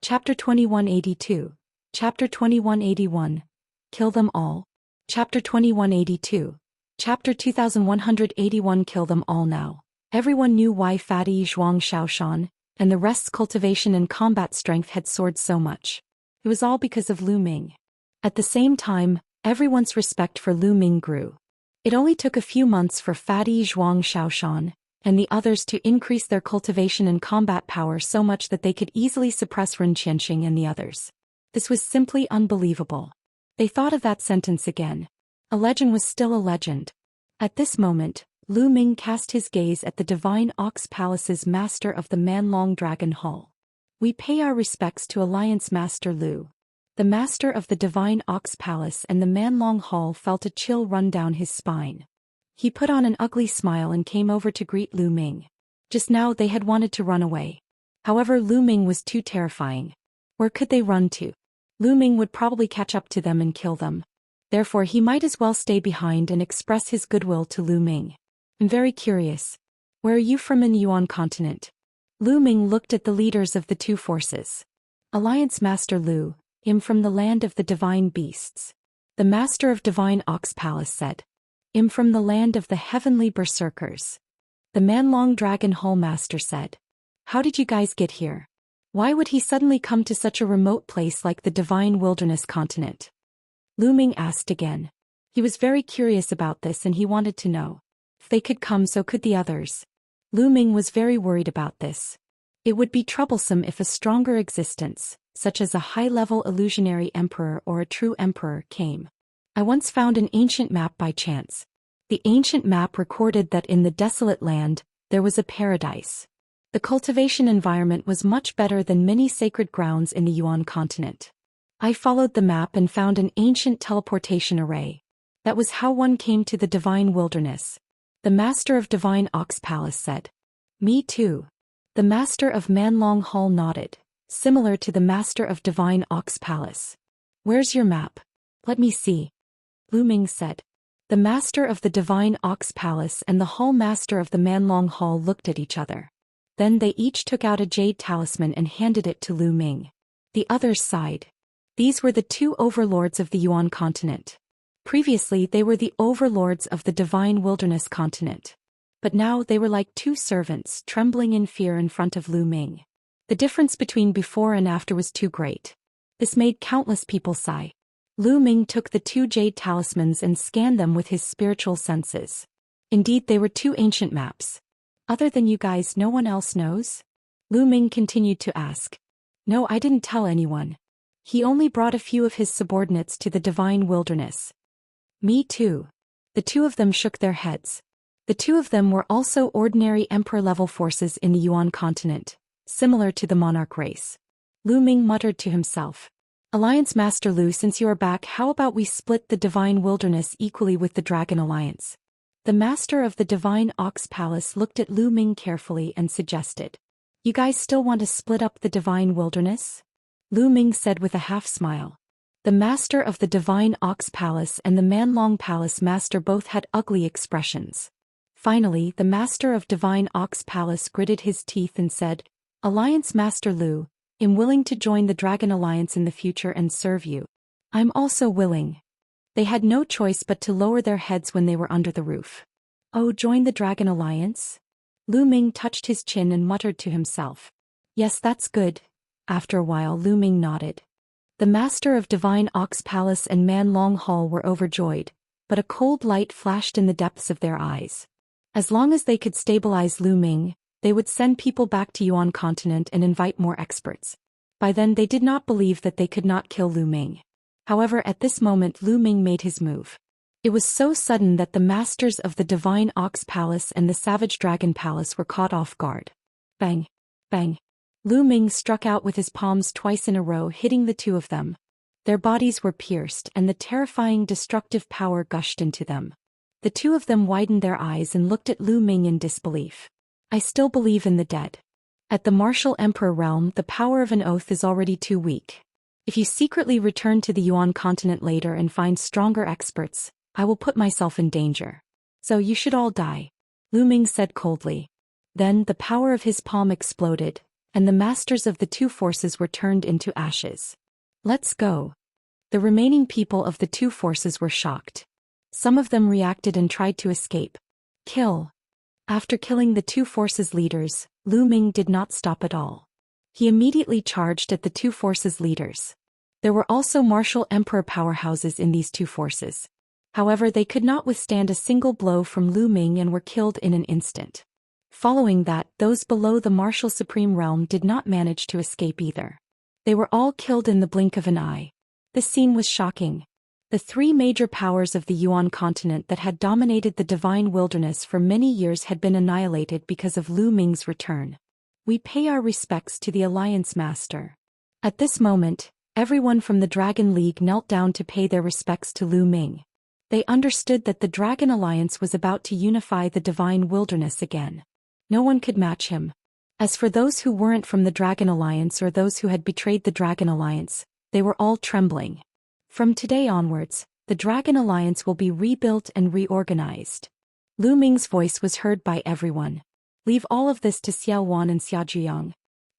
Chapter 2182. Chapter 2181. Kill them all. Chapter 2182. Chapter 2181. Kill them all now. Everyone knew why Fatty Zhuang Xiaoshan and the rest's cultivation and combat strength had soared so much. It was all because of Lu Ming. At the same time, everyone's respect for Lu Ming grew. It only took a few months for Fatty Zhuang Xiaoshan and the others to increase their cultivation and combat power so much that they could easily suppress Xianxia and the others. This was simply unbelievable. They thought of that sentence again. A legend was still a legend. At this moment, Lu Ming cast his gaze at the Divine Ox Palace's master of the Manlong Dragon Hall. We pay our respects to Alliance Master Lu. The master of the Divine Ox Palace and the Manlong Hall felt a chill run down his spine. He put on an ugly smile and came over to greet Lu Ming. Just now they had wanted to run away. However, Lu Ming was too terrifying. Where could they run to? Lu Ming would probably catch up to them and kill them. Therefore he might as well stay behind and express his goodwill to Lu Ming. I'm very curious. Where are you from in Yuan continent? Lu Ming looked at the leaders of the two forces. Alliance Master Lu, I'm from the land of the divine beasts. The master of Divine Ox Palace said. I'm from the land of the heavenly berserkers. The Manlong Dragon Hall master said. How did you guys get here? Why would he suddenly come to such a remote place like the divine wilderness continent? Lu Ming asked again. He was very curious about this and he wanted to know. If they could come, so could the others. Lu Ming was very worried about this. It would be troublesome if a stronger existence, such as a high-level illusionary emperor or a true emperor, came. I once found an ancient map by chance. The ancient map recorded that in the desolate land, there was a paradise. The cultivation environment was much better than many sacred grounds in the Yuan continent. I followed the map and found an ancient teleportation array. That was how one came to the divine wilderness. The master of Divine Ox Palace said. Me too. The master of Manlong Hall nodded, similar to the master of Divine Ox Palace. Where's your map? Let me see. Lu Ming said. The master of the Divine Ox Palace and the hall master of the Manlong Hall looked at each other. Then they each took out a jade talisman and handed it to Lu Ming. The others sighed. These were the two overlords of the Yuan continent. Previously they were the overlords of the divine wilderness continent. But now they were like two servants trembling in fear in front of Lu Ming. The difference between before and after was too great. This made countless people sigh. Lu Ming took the two jade talismans and scanned them with his spiritual senses. Indeed, they were two ancient maps. Other than you guys, no one else knows? Lu Ming continued to ask. No, I didn't tell anyone. He only brought a few of his subordinates to the divine wilderness. Me too. The two of them shook their heads. The two of them were also ordinary emperor-level forces in the Yuan continent, similar to the monarch race. Lu Ming muttered to himself. Alliance Master Lu, since you are back, how about we split the divine wilderness equally with the Dragon Alliance? The master of the Divine Ox Palace looked at Lu Ming carefully and suggested. You guys still want to split up the divine wilderness? Lu Ming said with a half-smile. The master of the Divine Ox Palace and the Manlong Palace master both had ugly expressions. Finally, the master of Divine Ox Palace gritted his teeth and said, Alliance Master Lu, I'm willing to join the Dragon Alliance in the future and serve you. I'm also willing. They had no choice but to lower their heads when they were under the roof. Oh, join the Dragon Alliance? Lu Ming touched his chin and muttered to himself. Yes, that's good. After a while, Lu Ming nodded. The master of Divine Ox Palace and Manlong Hall were overjoyed, but a cold light flashed in the depths of their eyes. As long as they could stabilize Lu Ming, they would send people back to Yuan continent and invite more experts. By then they did not believe that they could not kill Lu Ming. However, at this moment Lu Ming made his move. It was so sudden that the masters of the Divine Ox Palace and the Savage Dragon Palace were caught off guard. Bang! Bang! Lu Ming struck out with his palms twice in a row, hitting the two of them. Their bodies were pierced and the terrifying destructive power gushed into them. The two of them widened their eyes and looked at Lu Ming in disbelief. I still believe in the dead. At the martial emperor realm, the power of an oath is already too weak. If you secretly return to the Yuan continent later and find stronger experts, I will put myself in danger. So you should all die. Lu Ming said coldly. Then the power of his palm exploded, and the masters of the two forces were turned into ashes. Let's go. The remaining people of the two forces were shocked. Some of them reacted and tried to escape. Kill. After killing the two forces' leaders, Lu Ming did not stop at all. He immediately charged at the two forces' leaders. There were also martial emperor powerhouses in these two forces. However, they could not withstand a single blow from Lu Ming and were killed in an instant. Following that, those below the martial supreme realm did not manage to escape either. They were all killed in the blink of an eye. This scene was shocking. The three major powers of the Yuan continent that had dominated the divine wilderness for many years had been annihilated because of Lu Ming's return. We pay our respects to the Alliance Master. At this moment, everyone from the Dragon League knelt down to pay their respects to Lu Ming. They understood that the Dragon Alliance was about to unify the divine wilderness again. No one could match him. As for those who weren't from the Dragon Alliance or those who had betrayed the Dragon Alliance, they were all trembling. From today onwards, the Dragon Alliance will be rebuilt and reorganized. Lu Ming's voice was heard by everyone. Leave all of this to Xiao Wan and Xia Zhiyang.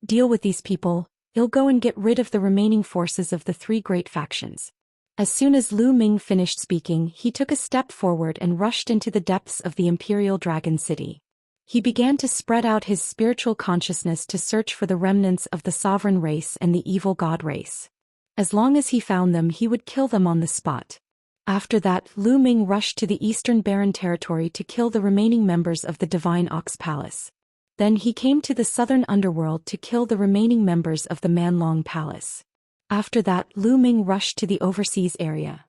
Deal with these people, he'll go and get rid of the remaining forces of the three great factions. As soon as Lu Ming finished speaking, he took a step forward and rushed into the depths of the Imperial Dragon City. He began to spread out his spiritual consciousness to search for the remnants of the sovereign race and the evil god race. As long as he found them, he would kill them on the spot. After that, Lu Ming rushed to the Eastern Barren Territory to kill the remaining members of the Divine Ox Palace. Then he came to the Southern Underworld to kill the remaining members of the Manlong Palace. After that, Lu Ming rushed to the overseas area.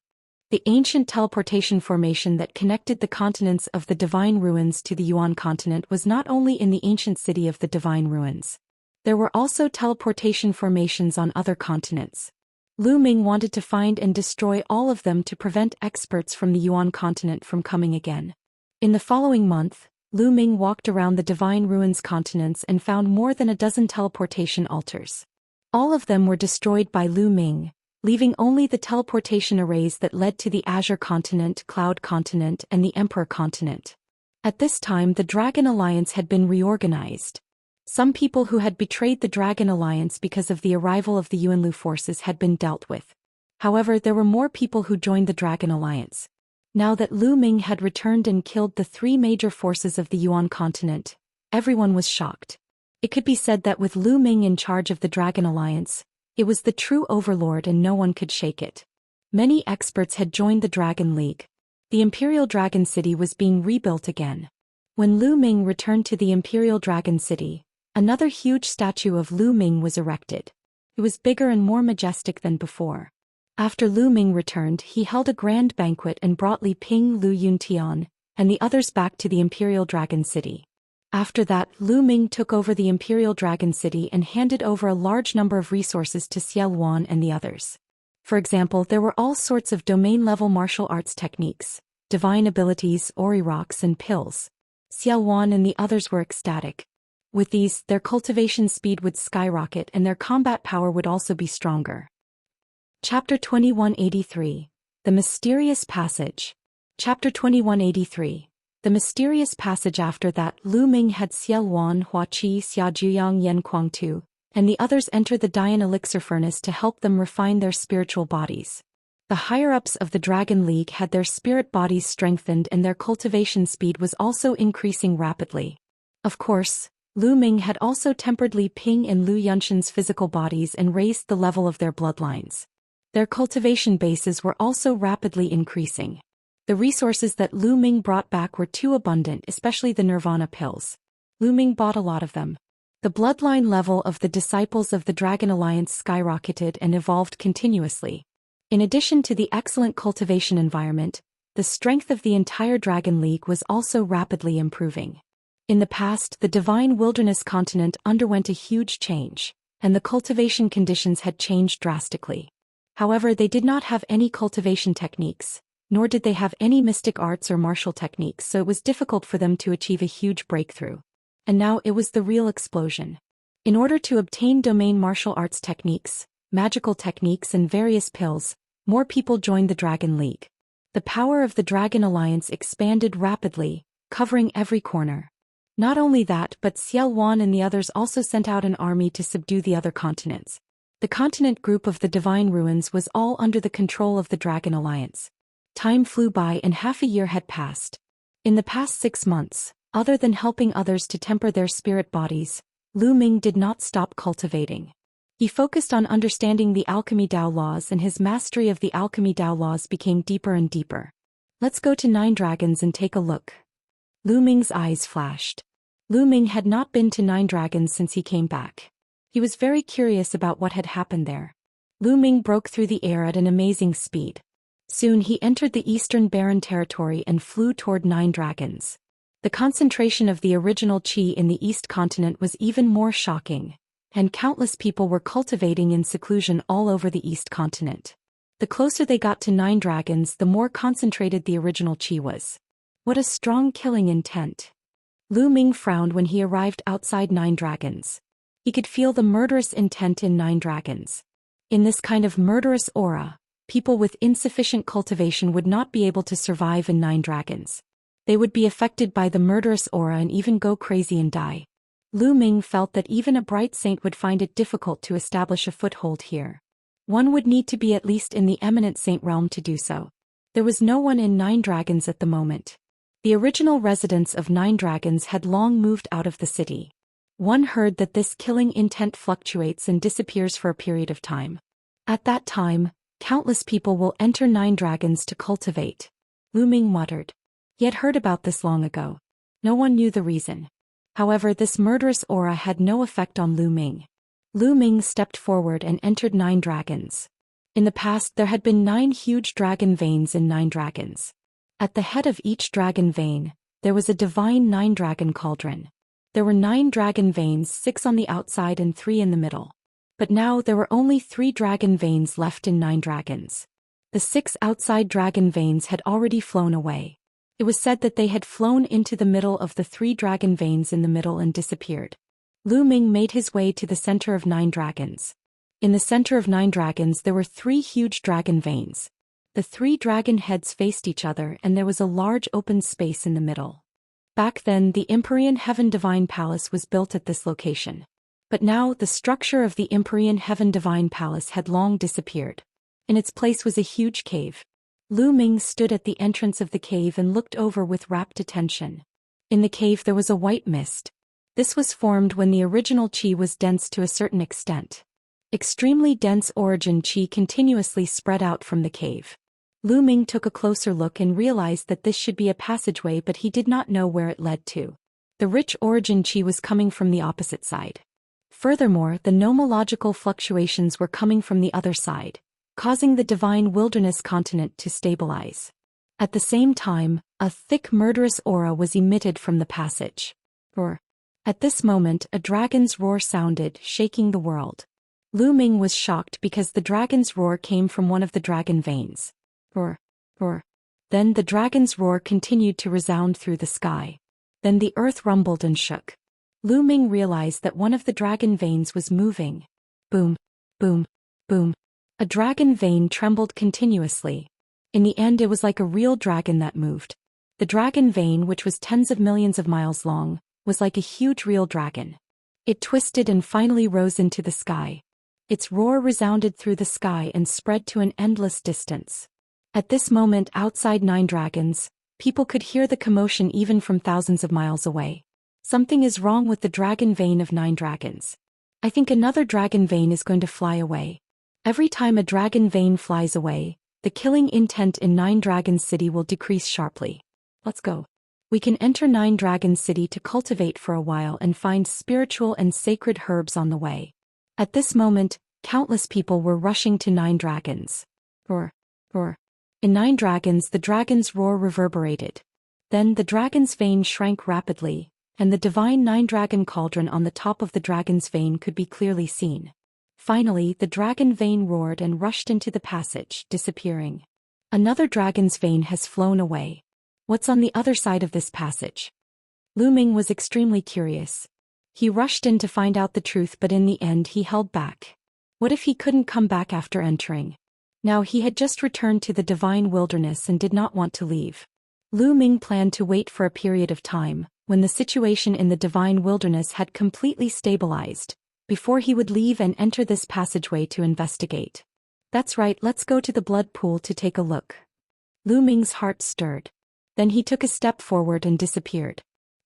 The ancient teleportation formation that connected the continents of the Divine Ruins to the Yuan continent was not only in the ancient city of the Divine Ruins. There were also teleportation formations on other continents. Lu Ming wanted to find and destroy all of them to prevent experts from the Yuan continent from coming again. In the following month, Lu Ming walked around the Divine Ruins continents and found more than a dozen teleportation altars. All of them were destroyed by Lu Ming, leaving only the teleportation arrays that led to the Azure continent, Cloud continent, and the Emperor continent. At this time, the Dragon Alliance had been reorganized. Some people who had betrayed the Dragon Alliance because of the arrival of the Yuanlu forces had been dealt with. However, there were more people who joined the Dragon Alliance. Now that Lu Ming had returned and killed the three major forces of the Yuan continent, everyone was shocked. It could be said that with Lu Ming in charge of the Dragon Alliance, it was the true overlord and no one could shake it. Many experts had joined the Dragon League. The Imperial Dragon City was being rebuilt again. When Lu Ming returned to the Imperial Dragon City, another huge statue of Lu Ming was erected. It was bigger and more majestic than before. After Lu Ming returned, he held a grand banquet and brought Li Ping, Lu Yuntian, and the others back to the Imperial Dragon City. After that, Lu Ming took over the Imperial Dragon City and handed over a large number of resources to Xiao Wan and the others. For example, there were all sorts of domain-level martial arts techniques, divine abilities, ori rocks and pills. Xiao Wan and the others were ecstatic. With these, their cultivation speed would skyrocket and their combat power would also be stronger. Chapter 2183. The Mysterious Passage. Chapter 2183. The Mysterious Passage. After that, Lu Ming had Xiao Wan, Hua Qi, Xia Zhiyang, Yan Kuangtu, and the others enter the Dian Elixir Furnace to help them refine their spiritual bodies. The higher-ups of the Dragon League had their spirit bodies strengthened and their cultivation speed was also increasing rapidly. Of course, Lu Ming had also tempered Li Ping and Lu Yunshan's physical bodies and raised the level of their bloodlines. Their cultivation bases were also rapidly increasing. The resources that Lu Ming brought back were too abundant, especially the Nirvana pills. Lu Ming bought a lot of them. The bloodline level of the disciples of the Dragon Alliance skyrocketed and evolved continuously. In addition to the excellent cultivation environment, the strength of the entire Dragon League was also rapidly improving. In the past, the Divine Wilderness continent underwent a huge change, and the cultivation conditions had changed drastically. However, they did not have any cultivation techniques, nor did they have any mystic arts or martial techniques, so it was difficult for them to achieve a huge breakthrough. And now it was the real explosion. In order to obtain domain martial arts techniques, magical techniques and various pills, more people joined the Dragon League. The power of the Dragon Alliance expanded rapidly, covering every corner. Not only that, but Xiao Wan and the others also sent out an army to subdue the other continents. The continent group of the Divine Ruins was all under the control of the Dragon Alliance. Time flew by and half a year had passed. In the past 6 months, other than helping others to temper their spirit bodies, Lu Ming did not stop cultivating. He focused on understanding the alchemy Dao laws, and his mastery of the alchemy Dao laws became deeper and deeper. Let's go to 9 Dragons and take a look. Lu Ming's eyes flashed. Lu Ming had not been to 9 Dragons since he came back. He was very curious about what had happened there. Lu Ming broke through the air at an amazing speed. Soon he entered the eastern barren territory and flew toward 9 Dragons. The concentration of the original Qi in the East continent was even more shocking, and countless people were cultivating in seclusion all over the East continent. The closer they got to 9 Dragons, the more concentrated the original Qi was. What a strong killing intent. Lu Ming frowned when he arrived outside 9 Dragons. He could feel the murderous intent in 9 Dragons. In this kind of murderous aura, people with insufficient cultivation would not be able to survive in 9 Dragons. They would be affected by the murderous aura and even go crazy and die. Lu Ming felt that even a bright saint would find it difficult to establish a foothold here. One would need to be at least in the eminent saint realm to do so. There was no one in 9 Dragons at the moment. The original residents of 9 Dragons had long moved out of the city. One heard that this killing intent fluctuates and disappears for a period of time. At that time, countless people will enter 9 Dragons to cultivate. Lu Ming muttered. He had heard about this long ago. No one knew the reason. However, this murderous aura had no effect on Lu Ming. Lu Ming stepped forward and entered 9 Dragons. In the past there had been 9 huge dragon veins in 9 Dragons. At the head of each dragon vein, there was a divine 9 dragon cauldron. There were 9 dragon veins, 6 on the outside and 3 in the middle. But now there were only 3 dragon veins left in 9 Dragons. The 6 outside dragon veins had already flown away. It was said that they had flown into the middle of the 3 dragon veins in the middle and disappeared. Lu Ming made his way to the center of 9 Dragons. In the center of 9 Dragons there were 3 huge dragon veins. The 3 dragon heads faced each other and there was a large open space in the middle. Back then the Empyrean Heaven Divine Palace was built at this location. But now the structure of the Empyrean Heaven Divine Palace had long disappeared. In its place was a huge cave. Lu Ming stood at the entrance of the cave and looked over with rapt attention. In the cave there was a white mist. This was formed when the original Qi was dense to a certain extent. Extremely dense origin Qi continuously spread out from the cave. Lu Ming took a closer look and realized that this should be a passageway, but he did not know where it led to. The rich origin Qi was coming from the opposite side. Furthermore, the nomological fluctuations were coming from the other side, causing the divine wilderness continent to stabilize. At the same time, a thick murderous aura was emitted from the passage. Roar. At this moment a dragon's roar sounded, shaking the world. Lu Ming was shocked because the dragon's roar came from one of the dragon veins. Roar. Roar. Then the dragon's roar continued to resound through the sky. Then the earth rumbled and shook. Lu Ming realized that one of the dragon veins was moving. Boom. Boom. Boom. A dragon vein trembled continuously. In the end it was like a real dragon that moved. The dragon vein, which was tens of millions of miles long, was like a huge real dragon. It twisted and finally rose into the sky. Its roar resounded through the sky and spread to an endless distance. At this moment outside 9 Dragons, people could hear the commotion even from thousands of miles away. Something is wrong with the dragon vein of 9 Dragons. I think another dragon vein is going to fly away. Every time a dragon vein flies away, the killing intent in 9 Dragons City will decrease sharply. Let's go. We can enter 9 Dragons City to cultivate for a while and find spiritual and sacred herbs on the way. At this moment, countless people were rushing to 9 Dragons. Roar. Roar. In 9 Dragons the dragon's roar reverberated. Then the dragon's vein shrank rapidly, and the divine 9 dragon cauldron on the top of the dragon's vein could be clearly seen. Finally, the dragon vein roared and rushed into the passage, disappearing. Another dragon's vein has flown away. What's on the other side of this passage? Lu Ming was extremely curious. He rushed in to find out the truth, but in the end he held back. What if he couldn't come back after entering? Now he had just returned to the divine wilderness and did not want to leave. Lu Ming planned to wait for a period of time, when the situation in the divine wilderness had completely stabilized, before he would leave and enter this passageway to investigate. That's right, let's go to the blood pool to take a look. Lu Ming's heart stirred. Then he took a step forward and disappeared.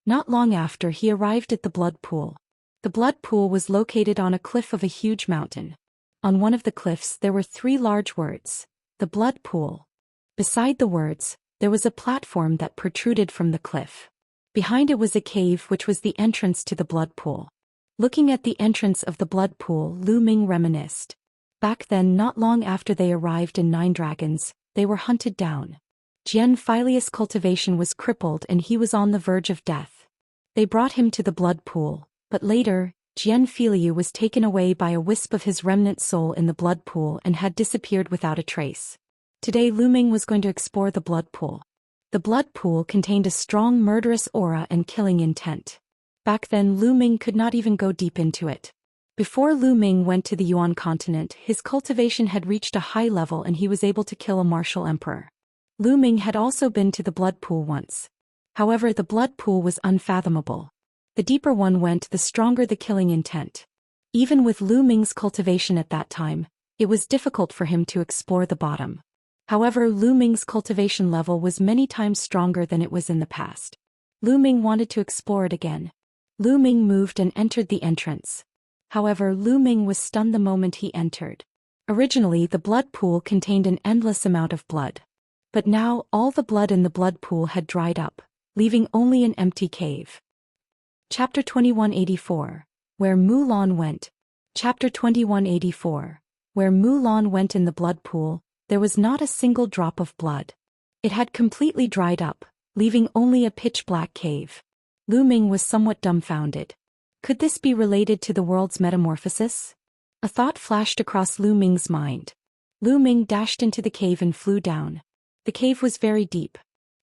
Not long after he arrived at the blood pool. The blood pool was located on a cliff of a huge mountain. On one of the cliffs there were 3 large words, the blood pool. Beside the words, there was a platform that protruded from the cliff. Behind it was a cave which was the entrance to the blood pool. Looking at the entrance of the blood pool, Lu Ming reminisced. Back then, not long after they arrived in Nine Dragons, they were hunted down. Jian Feiliu's cultivation was crippled and he was on the verge of death. They brought him to the blood pool, but later, Jian feiliu was taken away by a wisp of his remnant soul in the blood pool and had disappeared without a trace. Today Lu Ming was going to explore the blood pool. The blood pool contained a strong murderous aura and killing intent. Back then Lu Ming could not even go deep into it. Before Lu Ming went to the Yuan continent, his cultivation had reached a high level and he was able to kill a martial emperor. Lu Ming had also been to the blood pool once. However, the blood pool was unfathomable. The deeper one went, the stronger the killing intent. Even with Lu Ming's cultivation at that time, it was difficult for him to explore the bottom. However, Lu Ming's cultivation level was many times stronger than it was in the past. Lu Ming wanted to explore it again. Lu Ming moved and entered the entrance. However, Lu Ming was stunned the moment he entered. Originally, the blood pool contained an endless amount of blood. But now, all the blood in the blood pool had dried up, leaving only an empty cave. Chapter 2184, Where Mu Lan Went. Chapter 2184, Where Mu Lan Went. In the blood pool, there was not a single drop of blood. It had completely dried up, leaving only a pitch-black cave. Lu Ming was somewhat dumbfounded. Could this be related to the world's metamorphosis? A thought flashed across Lu Ming's mind. Lu Ming dashed into the cave and flew down. The cave was very deep.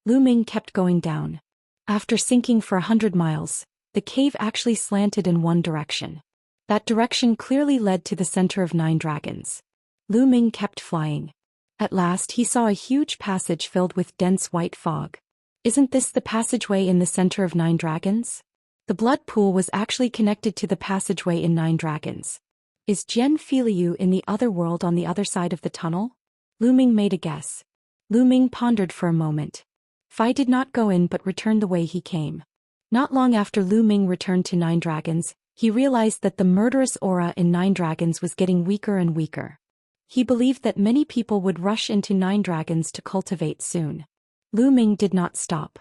Lu Ming kept going down. After sinking for 100 miles, the cave actually slanted in one direction. That direction clearly led to the center of Nine Dragons. Lu Ming kept flying. At last he saw a huge passage filled with dense white fog. Isn't this the passageway in the center of Nine Dragons? The blood pool was actually connected to the passageway in Nine Dragons. Is Jian feiliu in the other world on the other side of the tunnel? Lu Ming made a guess. Lu Ming pondered for a moment. Fei did not go in but returned the way he came. Not long after Lu Ming returned to Nine Dragons, he realized that the murderous aura in Nine Dragons was getting weaker and weaker. He believed that many people would rush into Nine Dragons to cultivate soon. Lu Ming did not stop.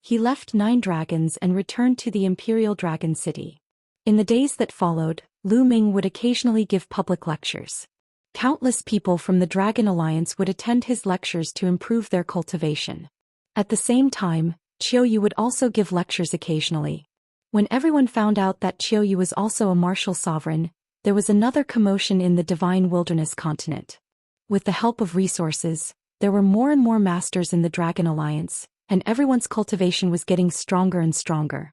He left Nine Dragons and returned to the Imperial Dragon City. In the days that followed, Lu Ming would occasionally give public lectures. Countless people from the Dragon Alliance would attend his lectures to improve their cultivation. At the same time, Qiuyu would also give lectures occasionally. When everyone found out that Qiuyu was also a martial sovereign, there was another commotion in the Divine Wilderness continent. With the help of resources, there were more and more masters in the Dragon Alliance, and everyone's cultivation was getting stronger and stronger.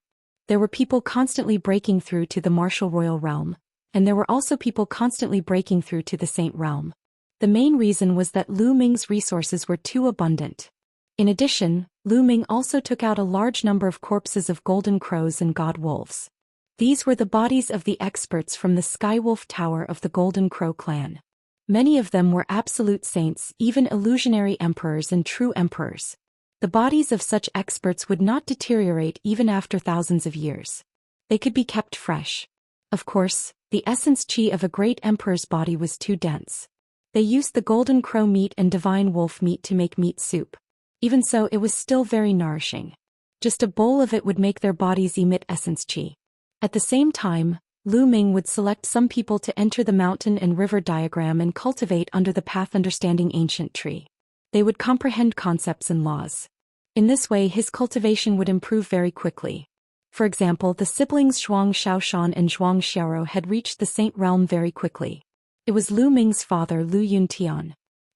There were people constantly breaking through to the martial royal realm, and there were also people constantly breaking through to the Saint realm. The main reason was that Lu Ming's resources were too abundant. In addition, Lu Ming also took out a large number of corpses of golden crows and god wolves. These were the bodies of the experts from the Skywolf Tower of the Golden Crow clan. Many of them were absolute saints, even illusionary emperors and true emperors. The bodies of such experts would not deteriorate even after thousands of years. They could be kept fresh. Of course, the essence chi of a great emperor's body was too dense. They used the golden crow meat and divine wolf meat to make meat soup. Even so, it was still very nourishing. Just a bowl of it would make their bodies emit essence chi. At the same time, Lu Ming would select some people to enter the mountain and river diagram and cultivate under the path understanding ancient tree. They would comprehend concepts and laws. In this way his cultivation would improve very quickly. For example, the siblings Zhuang Xiaoshan and Zhuang Xiaoro had reached the Saint Realm very quickly. It was Lu Ming's father Lu Yuntian.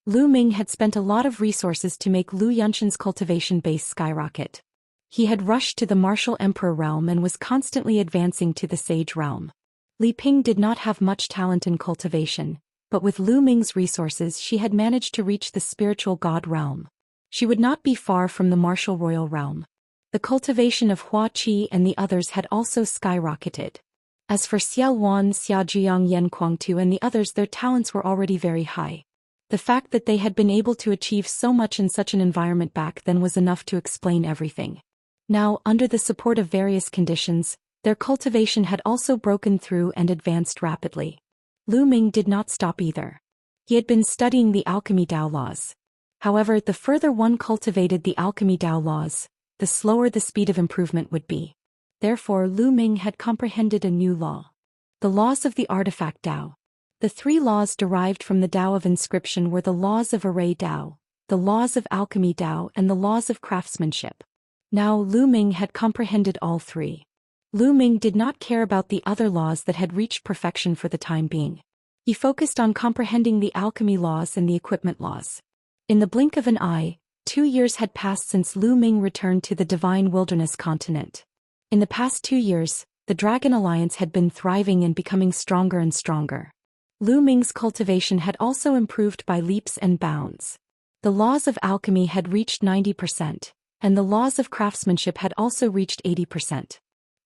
Lu Ming had spent a lot of resources to make Lu Yunshan's cultivation base skyrocket. He had rushed to the martial emperor realm and was constantly advancing to the sage realm. Li Ping did not have much talent in cultivation, but with Lu Ming's resources she had managed to reach the spiritual god realm. She would not be far from the martial royal realm. The cultivation of Hua Qi and the others had also skyrocketed. As for Xiao Wan, Xia Zhiyang, Yan Kuangtu and the others, their talents were already very high. The fact that they had been able to achieve so much in such an environment back then was enough to explain everything. Now, under the support of various conditions, their cultivation had also broken through and advanced rapidly. Lu Ming did not stop either. He had been studying the alchemy Dao laws. However, the further one cultivated the alchemy Dao laws, the slower the speed of improvement would be. Therefore, Lu Ming had comprehended a new law. The laws of the artifact Dao. The 3 laws derived from the Dao of inscription were the laws of array Dao, the laws of alchemy Dao and the laws of craftsmanship. Now Lu Ming had comprehended all 3. Lu Ming did not care about the other laws that had reached perfection for the time being. He focused on comprehending the alchemy laws and the equipment laws. In the blink of an eye, 2 years had passed since Lu Ming returned to the Divine Wilderness continent. In the past 2 years, the Dragon Alliance had been thriving and becoming stronger and stronger. Lu Ming's cultivation had also improved by leaps and bounds. The laws of alchemy had reached 90%, and the laws of craftsmanship had also reached 80%.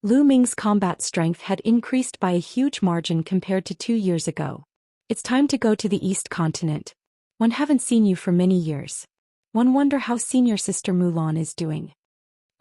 Lu Ming's combat strength had increased by a huge margin compared to 2 years ago. It's time to go to the East Continent. One haven't seen you for many years. One wonder how senior sister Mu Lan is doing.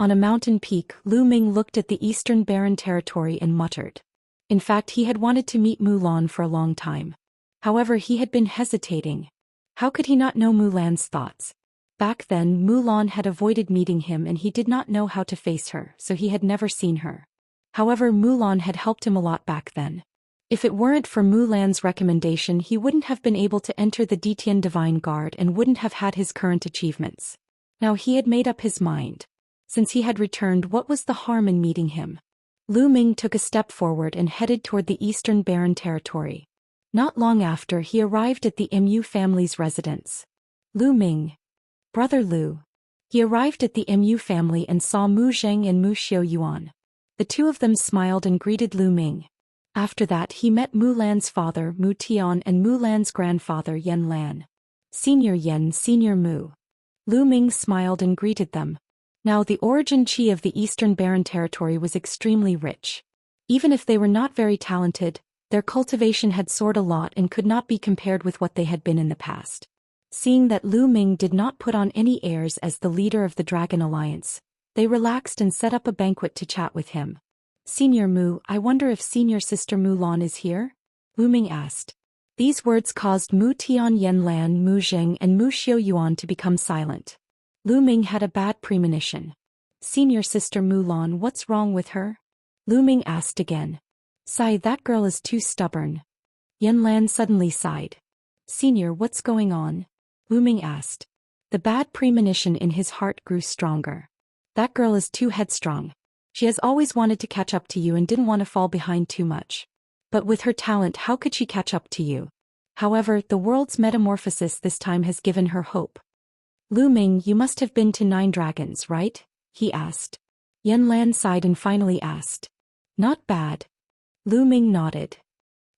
On a mountain peak, Lu Ming looked at the eastern barren territory and muttered. In fact, he had wanted to meet Mu Lan for a long time. However, he had been hesitating. How could he not know Mu Lan's thoughts? Back then, Mu Lan had avoided meeting him and he did not know how to face her, so he had never seen her. However, Mu Lan had helped him a lot back then. If it weren't for Mu Lan's recommendation, he wouldn't have been able to enter the Detian Divine Guard and wouldn't have had his current achievements. Now he had made up his mind. Since he had returned, what was the harm in meeting him? Lu Ming took a step forward and headed toward the eastern barren territory. Not long after, he arrived at the Mu family's residence. Lu Ming. Brother Lu. He arrived at the Mu family and saw Mu Zheng and Mu Xiaoyuan. The 2 of them smiled and greeted Lu Ming. After that, he met Mu Lan's father, Mu Tian, and Mu Lan's grandfather, Yan Lan. Senior Yan, Senior Mu. Lu Ming smiled and greeted them. Now the origin qi of the Eastern Barren Territory was extremely rich. Even if they were not very talented, their cultivation had soared a lot and could not be compared with what they had been in the past. Seeing that Lu Ming did not put on any airs as the leader of the Dragon Alliance, they relaxed and set up a banquet to chat with him. Senior Mu, I wonder if senior sister Mu Lan is here? Lu Ming asked. These words caused Mu Tian, Yan Lan, Mu Zheng and Mu Xiaoyuan to become silent. Lu Ming had a bad premonition. Senior sister Mu Lan, what's wrong with her? Lu Ming asked again. Sigh, that girl is too stubborn. Yan Lan suddenly sighed. Senior, what's going on? Lu Ming asked. The bad premonition in his heart grew stronger. That girl is too headstrong. She has always wanted to catch up to you and didn't want to fall behind too much. But with her talent, how could she catch up to you? However, the world's metamorphosis this time has given her hope. Lu Ming, you must have been to 9 dragons, right? He asked. Yan Lan sighed and finally asked. Not bad. Lu Ming nodded.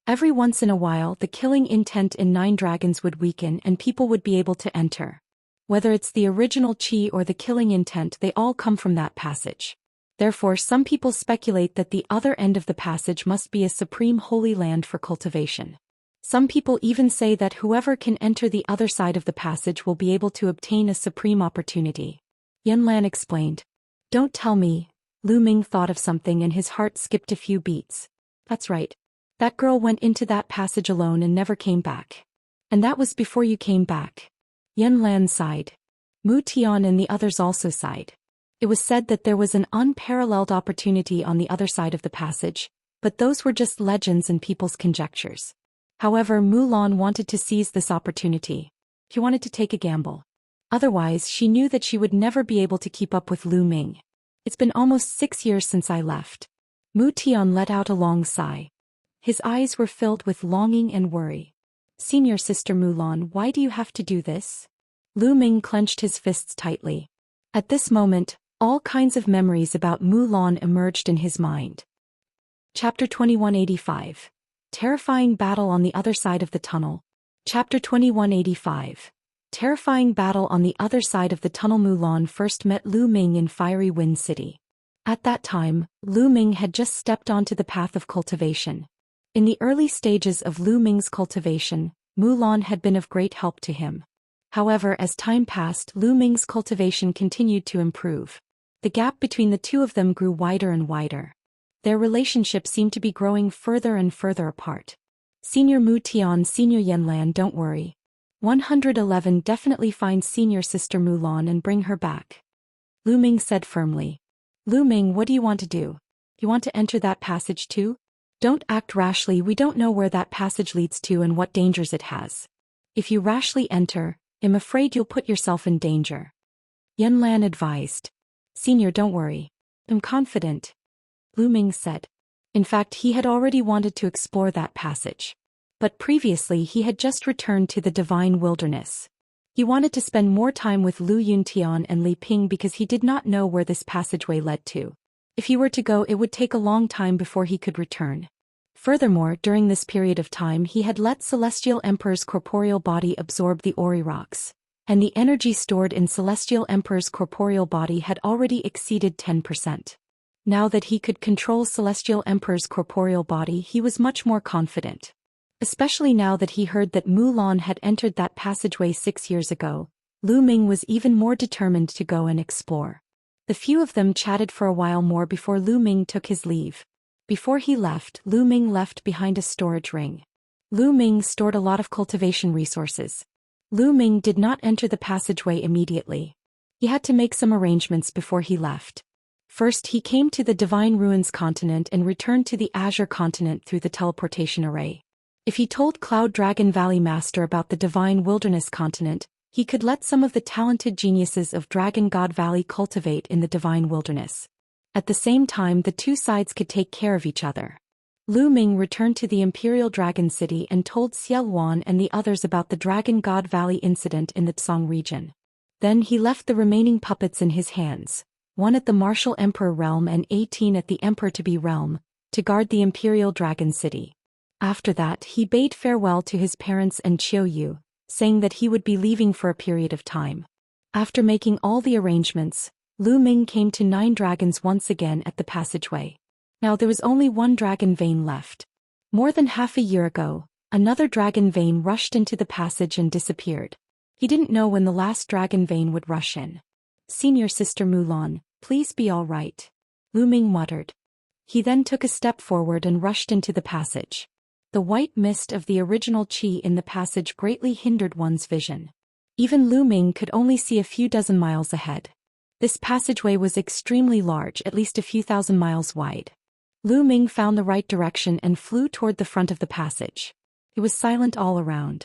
Every once in a while, the killing intent in 9 dragons would weaken and people would be able to enter. Whether it's the original qi or the killing intent, they all come from that passage. Therefore, some people speculate that the other end of the passage must be a supreme holy land for cultivation. Some people even say that whoever can enter the other side of the passage will be able to obtain a supreme opportunity. Yan Lan explained. Don't tell me. Lu Ming thought of something and his heart skipped a few beats. That's right. That girl went into that passage alone and never came back. And that was before you came back. Yan Lan sighed. Mu Tian and the others also sighed. It was said that there was an unparalleled opportunity on the other side of the passage, but those were just legends and people's conjectures. However, Mu Lan wanted to seize this opportunity. She wanted to take a gamble. Otherwise, she knew that she would never be able to keep up with Lu Ming. It's been almost 6 years since I left. Mu Tian let out a long sigh. His eyes were filled with longing and worry. Senior sister Mu Lan, why do you have to do this? Lu Ming clenched his fists tightly. At this moment, all kinds of memories about Mu Lan emerged in his mind. Chapter 2185. Terrifying battle on the other side of the tunnel. Chapter 2185. Terrifying battle on the other side of the tunnel. Mu Lan first met Lu Ming in Fiery Wind City. At that time, Lu Ming had just stepped onto the path of cultivation. In the early stages of Lu Ming's cultivation, Mu Lan had been of great help to him. However, as time passed, Lu Ming's cultivation continued to improve. The gap between the two of them grew wider and wider. Their relationship seemed to be growing further and further apart. Senior Mu Tian, Senior Yanlan, don't worry. 111 definitely find senior sister Mu Lan and bring her back. Lu Ming said firmly. Lu Ming, what do you want to do? You want to enter that passage too? Don't act rashly, we don't know where that passage leads to and what dangers it has. If you rashly enter, I'm afraid you'll put yourself in danger. Yanlan advised. Senior, don't worry. I'm confident. Lu Ming said. In fact, he had already wanted to explore that passage. But previously he had just returned to the Divine Wilderness. He wanted to spend more time with Lu Yuntian and Li Ping because he did not know where this passageway led to. If he were to go, it would take a long time before he could return. Furthermore, during this period of time he had let Celestial Emperor's corporeal body absorb the Ori rocks, and the energy stored in Celestial Emperor's corporeal body had already exceeded 10%. Now that he could control Celestial Emperor's corporeal body, he was much more confident. Especially now that he heard that Mu Lan had entered that passageway 6 years ago, Lu Ming was even more determined to go and explore. The few of them chatted for a while more before Lu Ming took his leave. Before he left, Lu Ming left behind a storage ring. Lu Ming stored a lot of cultivation resources. Lu Ming did not enter the passageway immediately. He had to make some arrangements before he left. First, he came to the Divine Ruins continent and returned to the Azure continent through the teleportation array. If he told Cloud Dragon Valley Master about the Divine Wilderness continent, he could let some of the talented geniuses of Dragon God Valley cultivate in the Divine Wilderness. At the same time, the two sides could take care of each other. Lu Ming returned to the Imperial Dragon City and told Xiao Wan and the others about the Dragon God Valley incident in the Tsong region. Then he left the remaining puppets in his hands, 1 at the Martial Emperor realm and 18 at the Emperor-to-be realm, to guard the Imperial Dragon City. After that, he bade farewell to his parents and Qiu Yu, saying that he would be leaving for a period of time. After making all the arrangements, Lu Ming came to 9 dragons once again at the passageway. Now there was only 1 dragon vein left. More than half a year ago, another dragon vein rushed into the passage and disappeared. He didn't know when the last dragon vein would rush in. Senior sister Mu Lan, please be all right. Lu Ming muttered. He then took a step forward and rushed into the passage. The white mist of the original qi in the passage greatly hindered one's vision. Even Lu Ming could only see a few dozen miles ahead. This passageway was extremely large, at least a few thousand miles wide. Lu Ming found the right direction and flew toward the front of the passage. It was silent all around.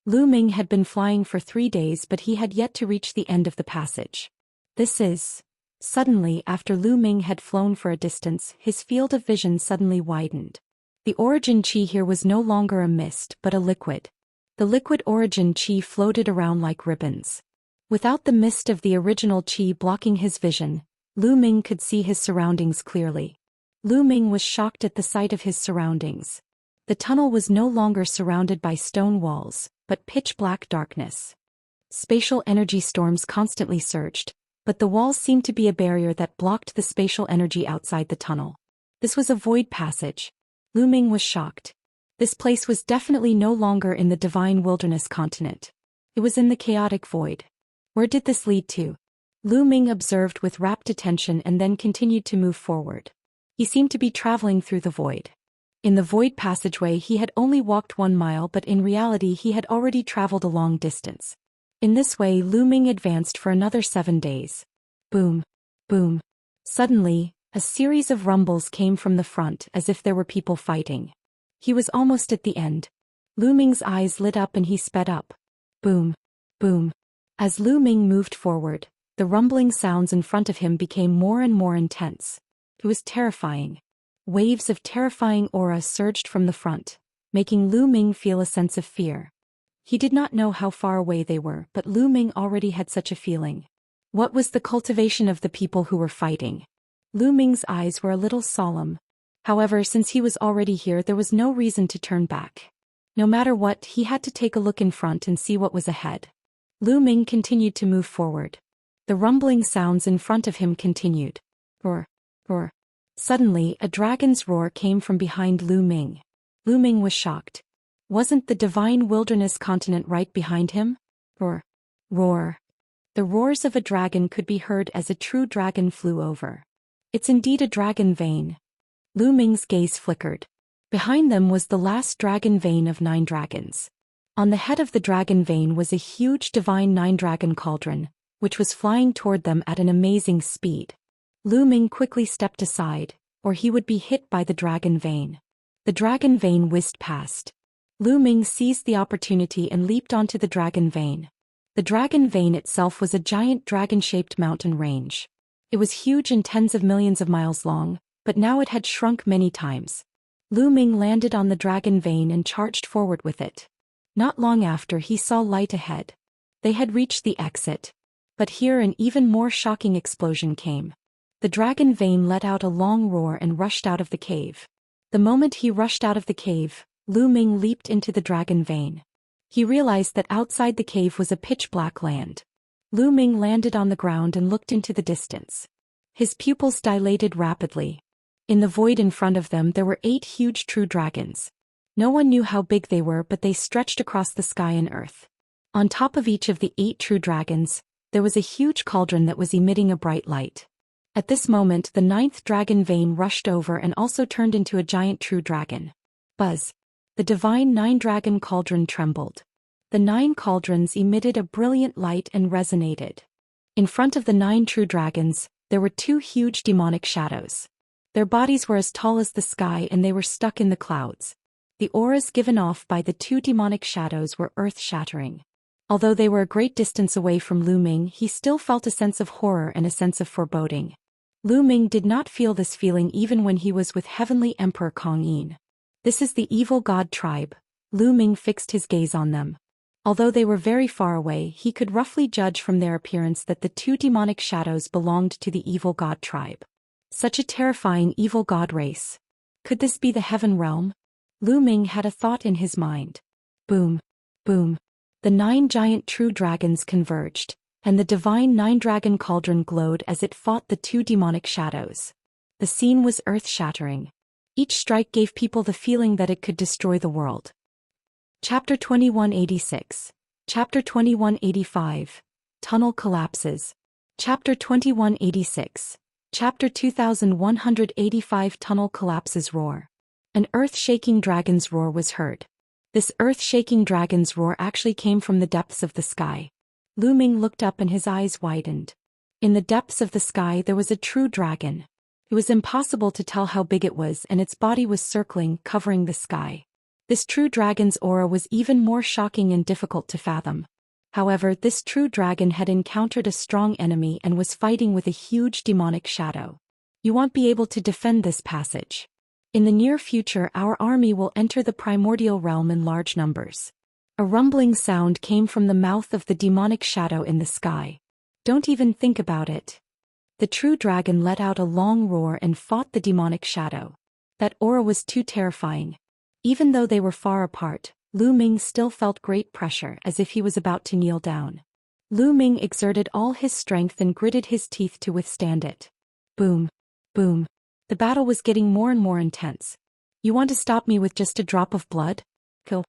Lu Ming had been flying for 3 days, but he had yet to reach the end of the passage. Suddenly, after Lu Ming had flown for a distance, his field of vision suddenly widened. The origin qi here was no longer a mist but a liquid. The liquid origin qi floated around like ribbons. Without the mist of the original qi blocking his vision, Lu Ming could see his surroundings clearly. Lu Ming was shocked at the sight of his surroundings. The tunnel was no longer surrounded by stone walls, but pitch-black darkness. Spatial energy storms constantly surged, but the walls seemed to be a barrier that blocked the spatial energy outside the tunnel. This was a void passage. Lu Ming was shocked. This place was definitely no longer in the Divine Wilderness continent. It was in the chaotic void. Where did this lead to? Lu Ming observed with rapt attention and then continued to move forward. He seemed to be traveling through the void. In the void passageway he had only walked 1 mile, but in reality he had already traveled a long distance. In this way Lu Ming advanced for another 7 days. Boom. Boom. Suddenly, a series of rumbles came from the front as if there were people fighting. He was almost at the end. Lu Ming's eyes lit up and he sped up. Boom. Boom. As Lu Ming moved forward, the rumbling sounds in front of him became more and more intense. It was terrifying. Waves of terrifying aura surged from the front, making Lu Ming feel a sense of fear. He did not know how far away they were, but Lu Ming already had such a feeling. What was the cultivation of the people who were fighting? Lu Ming's eyes were a little solemn. However, since he was already here, there was no reason to turn back. No matter what, he had to take a look in front and see what was ahead. Lu Ming continued to move forward. The rumbling sounds in front of him continued. Roar, roar. Suddenly, a dragon's roar came from behind Lu Ming. Lu Ming was shocked. Wasn't the divine wilderness continent right behind him? Roar, roar. The roars of a dragon could be heard as a true dragon flew over. It's indeed a dragon vein. Lu Ming's gaze flickered. Behind them was the last dragon vein of 9 dragons. On the head of the dragon vein was a huge divine 9-dragon cauldron, which was flying toward them at an amazing speed. Lu Ming quickly stepped aside, or he would be hit by the dragon vein. The dragon vein whizzed past. Lu Ming seized the opportunity and leaped onto the dragon vein. The dragon vein itself was a giant dragon-shaped mountain range. It was huge and tens of millions of miles long, but now it had shrunk many times. Lu Ming landed on the dragon vein and charged forward with it. Not long after, he saw light ahead. They had reached the exit. But here an even more shocking explosion came. The dragon vein let out a long roar and rushed out of the cave. The moment he rushed out of the cave, Lu Ming leaped into the dragon vein. He realized that outside the cave was a pitch-black land. Lu Ming landed on the ground and looked into the distance. His pupils dilated rapidly. In the void in front of them there were 8 huge true dragons. No one knew how big they were, but they stretched across the sky and earth. On top of each of the 8 true dragons, there was a huge cauldron that was emitting a bright light. At this moment the 9th dragon vein rushed over and also turned into a giant true dragon. Buzz! The divine 9-dragon cauldron trembled. The 9 cauldrons emitted a brilliant light and resonated. In front of the 9 true dragons, there were 2 huge demonic shadows. Their bodies were as tall as the sky and they were stuck in the clouds. The auras given off by the 2 demonic shadows were earth-shattering. Although they were a great distance away from Lu Ming, he still felt a sense of horror and a sense of foreboding. Lu Ming did not feel this feeling even when he was with Heavenly Emperor Kong Yin. This is the evil god tribe. Lu Ming fixed his gaze on them. Although they were very far away, he could roughly judge from their appearance that the 2 demonic shadows belonged to the evil god tribe. Such a terrifying evil god race. Could this be the heaven realm? Lu Ming had a thought in his mind. Boom! Boom! The 9 giant true dragons converged, and the divine 9-dragon cauldron glowed as it fought the 2 demonic shadows. The scene was earth-shattering. Each strike gave people the feeling that it could destroy the world. Chapter 2186. Chapter 2185. Tunnel collapses. Chapter 2186. Chapter 2185. Tunnel collapses. Roar. An earth-shaking dragon's roar was heard. This earth-shaking dragon's roar actually came from the depths of the sky. Lu Ming looked up and his eyes widened. In the depths of the sky there was a true dragon. It was impossible to tell how big it was, and its body was circling, covering the sky. This true dragon's aura was even more shocking and difficult to fathom. However, this true dragon had encountered a strong enemy and was fighting with a huge demonic shadow. You won't be able to defend this passage. In the near future, our army will enter the primordial realm in large numbers. A rumbling sound came from the mouth of the demonic shadow in the sky. Don't even think about it. The true dragon let out a long roar and fought the demonic shadow. That aura was too terrifying. Even though they were far apart, Lu Ming still felt great pressure, as if he was about to kneel down. Lu Ming exerted all his strength and gritted his teeth to withstand it. Boom! Boom! The battle was getting more and more intense. You want to stop me with just a drop of blood? Kill.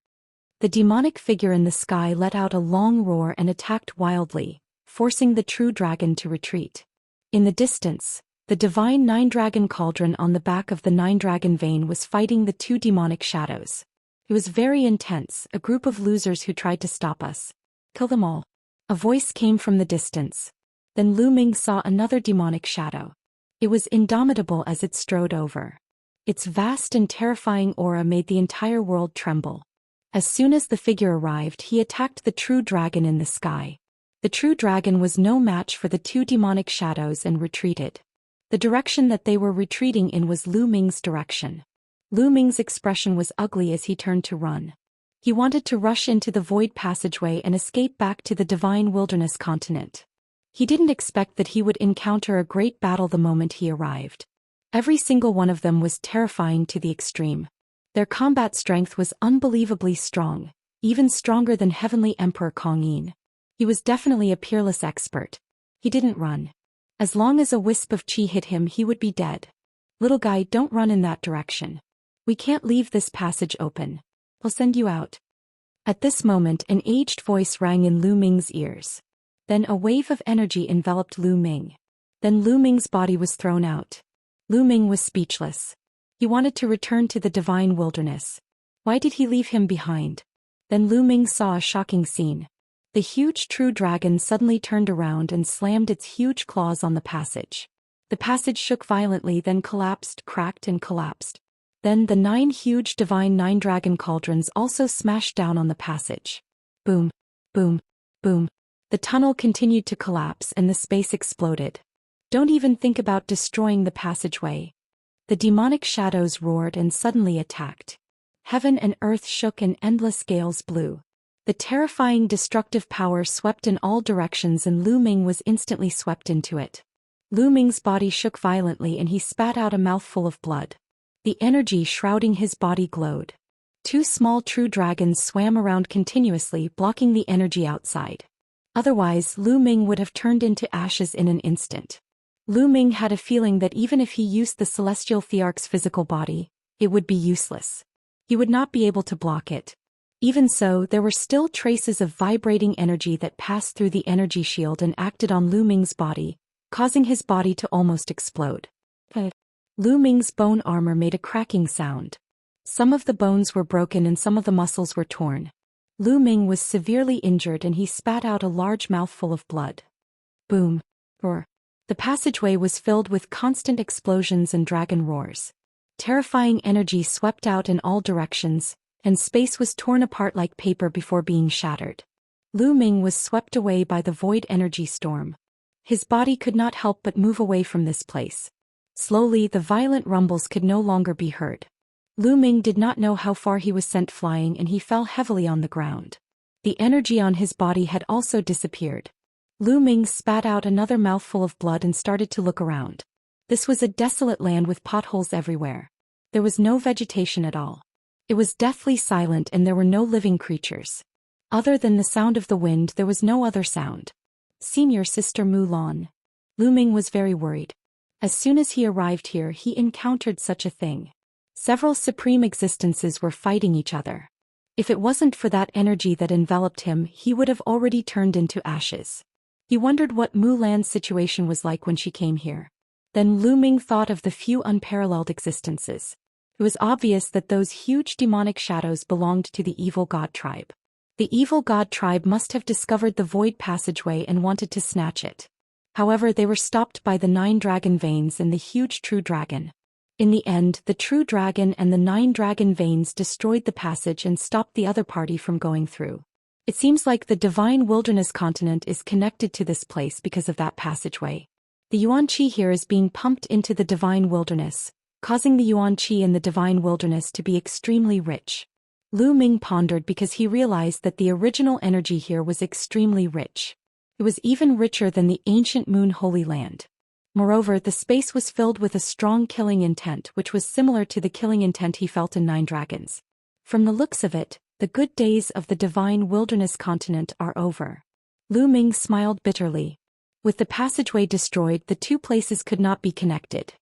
The demonic figure in the sky let out a long roar and attacked wildly, forcing the true dragon to retreat. In the distance, the divine 9-dragon cauldron on the back of the 9-dragon vein was fighting the 2 demonic shadows. It was very intense, a group of losers who tried to stop us. Kill them all. A voice came from the distance. Then Lu Ming saw another demonic shadow. It was indomitable as it strode over. Its vast and terrifying aura made the entire world tremble. As soon as the figure arrived, he attacked the true dragon in the sky. The true dragon was no match for the 2 demonic shadows and retreated. The direction that they were retreating in was Lu Ming's direction. Lu Ming's expression was ugly as he turned to run. He wanted to rush into the void passageway and escape back to the divine wilderness continent. He didn't expect that he would encounter a great battle the moment he arrived. Every single one of them was terrifying to the extreme. Their combat strength was unbelievably strong, even stronger than Heavenly Emperor Kong Yin. He was definitely a peerless expert. He didn't run. As long as a wisp of chi hit him, he would be dead. Little guy, don't run in that direction. We can't leave this passage open. I'll send you out. At this moment, an aged voice rang in Lu Ming's ears. Then a wave of energy enveloped Lu Ming. Then Lu Ming's body was thrown out. Lu Ming was speechless. He wanted to return to the divine wilderness. Why did he leave him behind? Then Lu Ming saw a shocking scene. The huge true dragon suddenly turned around and slammed its huge claws on the passage. The passage shook violently, then collapsed, cracked and collapsed. Then the 9 huge divine 9 dragon cauldrons also smashed down on the passage. Boom, boom, boom. The tunnel continued to collapse and the space exploded. Don't even think about destroying the passageway. The demonic shadows roared and suddenly attacked. Heaven and earth shook and endless gales blew. The terrifying destructive power swept in all directions and Lu Ming was instantly swept into it. Lu Ming's body shook violently and he spat out a mouthful of blood. The energy shrouding his body glowed. 2 small true dragons swam around continuously, blocking the energy outside. Otherwise, Lu Ming would have turned into ashes in an instant. Lu Ming had a feeling that even if he used the celestial thearch's physical body, it would be useless. He would not be able to block it. Even so, there were still traces of vibrating energy that passed through the energy shield and acted on Lu Ming's body, causing his body to almost explode. Lu Ming's bone armor made a cracking sound. Some of the bones were broken and some of the muscles were torn. Lu Ming was severely injured and he spat out a large mouthful of blood. Boom. Roar. The passageway was filled with constant explosions and dragon roars. Terrifying energy swept out in all directions, and space was torn apart like paper before being shattered. Lu Ming was swept away by the void energy storm. His body could not help but move away from this place. Slowly, the violent rumbles could no longer be heard. Lu Ming did not know how far he was sent flying and he fell heavily on the ground. The energy on his body had also disappeared. Lu Ming spat out another mouthful of blood and started to look around. This was a desolate land with potholes everywhere. There was no vegetation at all. It was deathly silent and there were no living creatures. Other than the sound of the wind, there was no other sound. Senior Sister Mu Lan. Lu Ming was very worried. As soon as he arrived here, he encountered such a thing. Several supreme existences were fighting each other. If it wasn't for that energy that enveloped him, he would have already turned into ashes. He wondered what Mu Lan's situation was like when she came here. Then Lu Ming thought of the few unparalleled existences. It was obvious that those huge demonic shadows belonged to the evil god tribe. The evil god tribe must have discovered the void passageway and wanted to snatch it. However, they were stopped by the 9 dragon veins and the huge true dragon. In the end, the true dragon and the 9 dragon veins destroyed the passage and stopped the other party from going through. It seems like the divine wilderness continent is connected to this place because of that passageway. The yuan qi here is being pumped into the divine wilderness, causing the yuan qi in the divine wilderness to be extremely rich. Lu Ming pondered because he realized that the original energy here was extremely rich. It was even richer than the ancient Moon Holy Land. Moreover, the space was filled with a strong killing intent which was similar to the killing intent he felt in 9 dragons. From the looks of it, the good days of the divine wilderness continent are over. Lu Ming smiled bitterly. With the passageway destroyed, the 2 places could not be connected.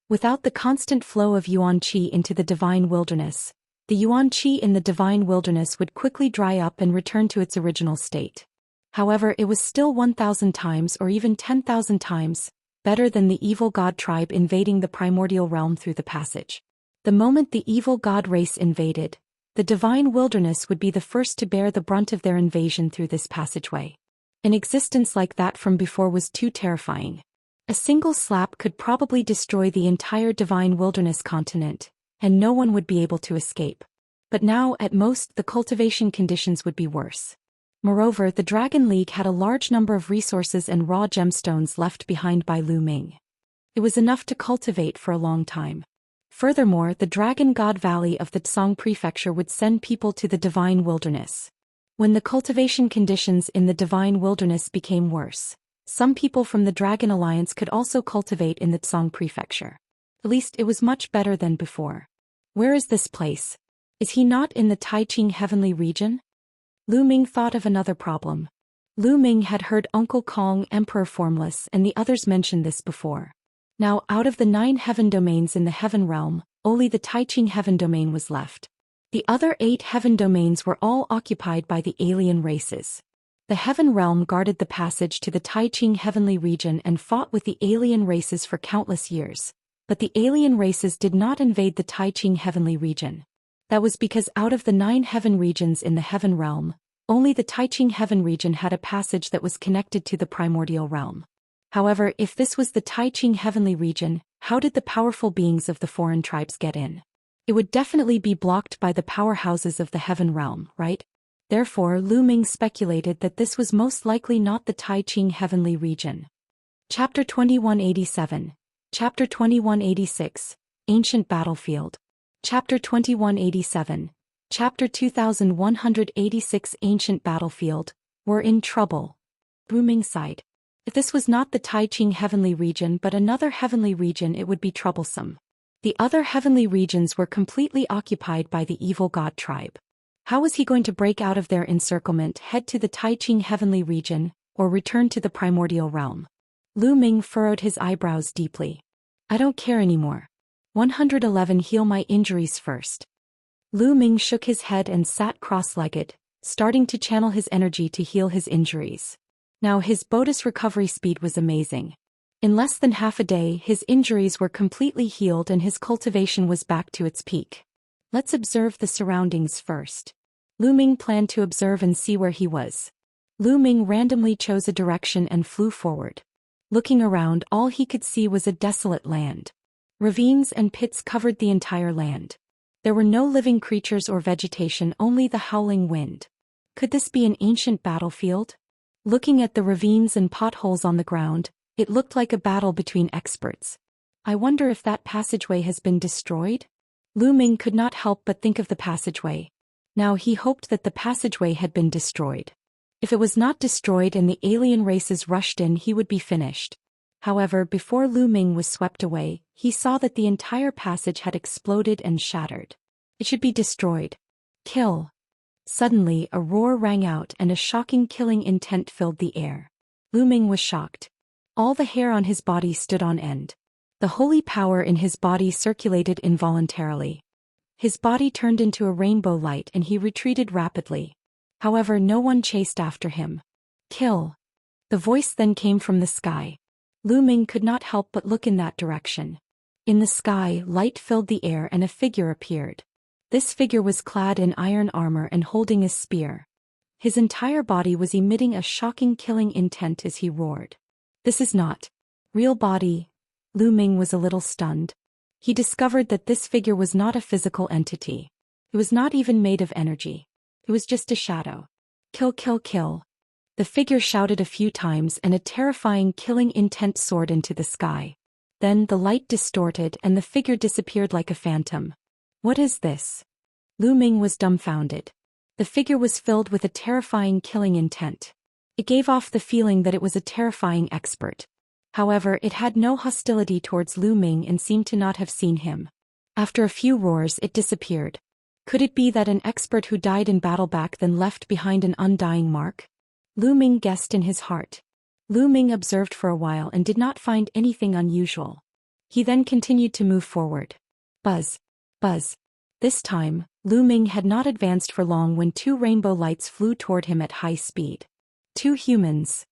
Without the constant flow of yuan qi into the divine wilderness, the yuan qi in the divine wilderness would quickly dry up and return to its original state. However, it was still 1,000 times or even 10,000 times better than the evil god tribe invading the primordial realm through the passage. The moment the evil god race invaded, the divine wilderness would be the first to bear the brunt of their invasion through this passageway. An existence like that from before was too terrifying. A single slap could probably destroy the entire divine wilderness continent, and no one would be able to escape. But now, at most, the cultivation conditions would be worse. Moreover, the Dragon League had a large number of resources and raw gemstones left behind by Lu Ming. It was enough to cultivate for a long time. Furthermore, the Dragon God Valley of the Tsang Prefecture would send people to the divine wilderness. When the cultivation conditions in the divine wilderness became worse, some people from the Dragon Alliance could also cultivate in the Tsang Prefecture. At least it was much better than before. Where is this place? Is he not in the Taiqing heavenly region? Lu Ming thought of another problem. Lu Ming had heard Uncle Kong, Emperor Formless, and the others mention this before. Now, out of the 9 heaven domains in the heaven realm, only the Taiqing heaven domain was left. The other 8 heaven domains were all occupied by the alien races. The heaven realm guarded the passage to the Taiqing heavenly region and fought with the alien races for countless years. But the alien races did not invade the Taiqing heavenly region. That was because out of the 9 heaven regions in the heaven realm, only the Taiqing heaven region had a passage that was connected to the primordial realm. However, if this was the Taiqing heavenly region, how did the powerful beings of the foreign tribes get in? It would definitely be blocked by the powerhouses of the heaven realm, right? Therefore, Lu Ming speculated that this was most likely not the Taiqing heavenly region. Chapter 2187. Chapter 2186. Ancient Battlefield. Chapter 2187. Chapter 2186. Ancient Battlefield. We're in trouble. Lu Ming sighed. If this was not the Taiqing heavenly region but another heavenly region, it would be troublesome. The other heavenly regions were completely occupied by the evil god tribe. How was he going to break out of their encirclement, head to the Taiqing heavenly region, or return to the primordial realm? Lu Ming furrowed his eyebrows deeply. I don't care anymore. 111 Heal my injuries first. Lu Ming shook his head and sat cross-legged, starting to channel his energy to heal his injuries. Now his bonus recovery speed was amazing. In less than half a day, his injuries were completely healed and his cultivation was back to its peak. Let's observe the surroundings first. Lu Ming planned to observe and see where he was. Lu Ming randomly chose a direction and flew forward. Looking around, all he could see was a desolate land. Ravines and pits covered the entire land. There were no living creatures or vegetation, only the howling wind. Could this be an ancient battlefield? Looking at the ravines and potholes on the ground, it looked like a battle between experts. I wonder if that passageway has been destroyed? Lu Ming could not help but think of the passageway. Now he hoped that the passageway had been destroyed. If it was not destroyed and the alien races rushed in, he would be finished. However, before Lu Ming was swept away, he saw that the entire passage had exploded and shattered. It should be destroyed. Kill. Suddenly, a roar rang out and a shocking killing intent filled the air. Lu Ming was shocked. All the hair on his body stood on end. The holy power in his body circulated involuntarily. His body turned into a rainbow light and he retreated rapidly. However, no one chased after him. Kill. The voice then came from the sky. Lu Ming could not help but look in that direction. In the sky, light filled the air and a figure appeared. This figure was clad in iron armor and holding a spear. His entire body was emitting a shocking killing intent as he roared. This is not real body. Lu Ming was a little stunned. He discovered that this figure was not a physical entity. It was not even made of energy. It was just a shadow. Kill, kill, kill. The figure shouted a few times and a terrifying killing intent soared into the sky. Then the light distorted and the figure disappeared like a phantom. What is this? Lu Ming was dumbfounded. The figure was filled with a terrifying killing intent. It gave off the feeling that it was a terrifying expert. However, it had no hostility towards Lu Ming and seemed to not have seen him. After a few roars, it disappeared. Could it be that an expert who died in battle back then left behind an undying mark? Lu Ming guessed in his heart. Lu Ming observed for a while and did not find anything unusual. He then continued to move forward. Buzz. Buzz. This time, Lu Ming had not advanced for long when 2 rainbow lights flew toward him at high speed. 2 humans.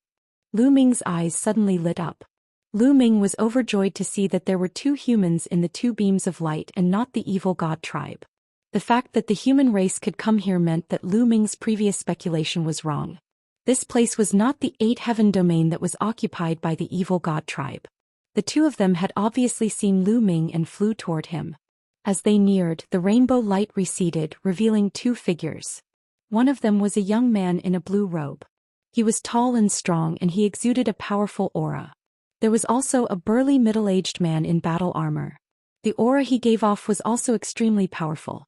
Lu Ming's eyes suddenly lit up. Lu Ming was overjoyed to see that there were 2 humans in the 2 beams of light and not the evil god tribe. The fact that the human race could come here meant that Lu Ming's previous speculation was wrong. This place was not the 8 heaven domain that was occupied by the evil god tribe. The 2 of them had obviously seen Lu Ming and flew toward him. As they neared, the rainbow light receded, revealing 2 figures. One of them was a young man in a blue robe. He was tall and strong and he exuded a powerful aura. There was also a burly middle-aged man in battle armor. The aura he gave off was also extremely powerful.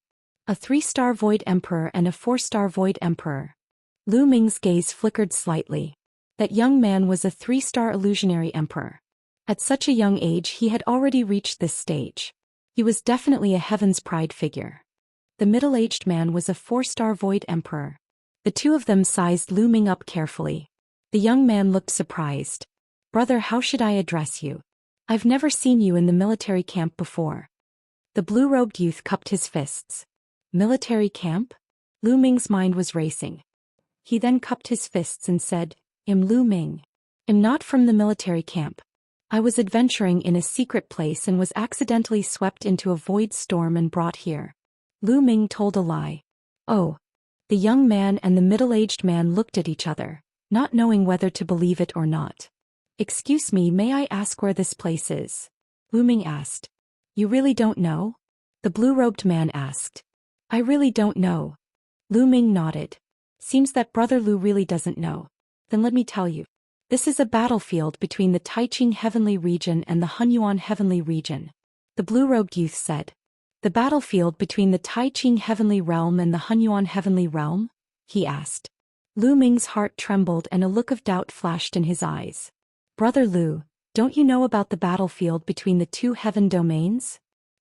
A 3-star Void Emperor and a 4-star Void Emperor. Lu Ming's gaze flickered slightly. That young man was a 3-star Illusionary Emperor. At such a young age he had already reached this stage. He was definitely a Heaven's Pride figure. The middle-aged man was a 4-star Void Emperor. The 2 of them sized Lu Ming up carefully. The young man looked surprised. Brother, how should I address you? I've never seen you in the military camp before. The blue-robed youth cupped his fists. Military camp? Lu Ming's mind was racing. He then cupped his fists and said, Lu Ming. I'm not from the military camp. I was adventuring in a secret place and was accidentally swept into a void storm and brought here. Lu Ming told a lie. Oh. The young man and the middle-aged man looked at each other, not knowing whether to believe it or not. Excuse me, may I ask where this place is? Lu Ming asked. You really don't know? The blue-robed man asked. I really don't know. Lu Ming nodded. Seems that Brother Lu really doesn't know. Then let me tell you. This is a battlefield between the Taiqing Heavenly Region and the Hunyuan Heavenly Region. The blue-robed youth said. The battlefield between the Taiqing Heavenly Realm and the Hunyuan Heavenly Realm? He asked. Lu Ming's heart trembled and a look of doubt flashed in his eyes. Brother Lu, don't you know about the battlefield between the two heaven domains?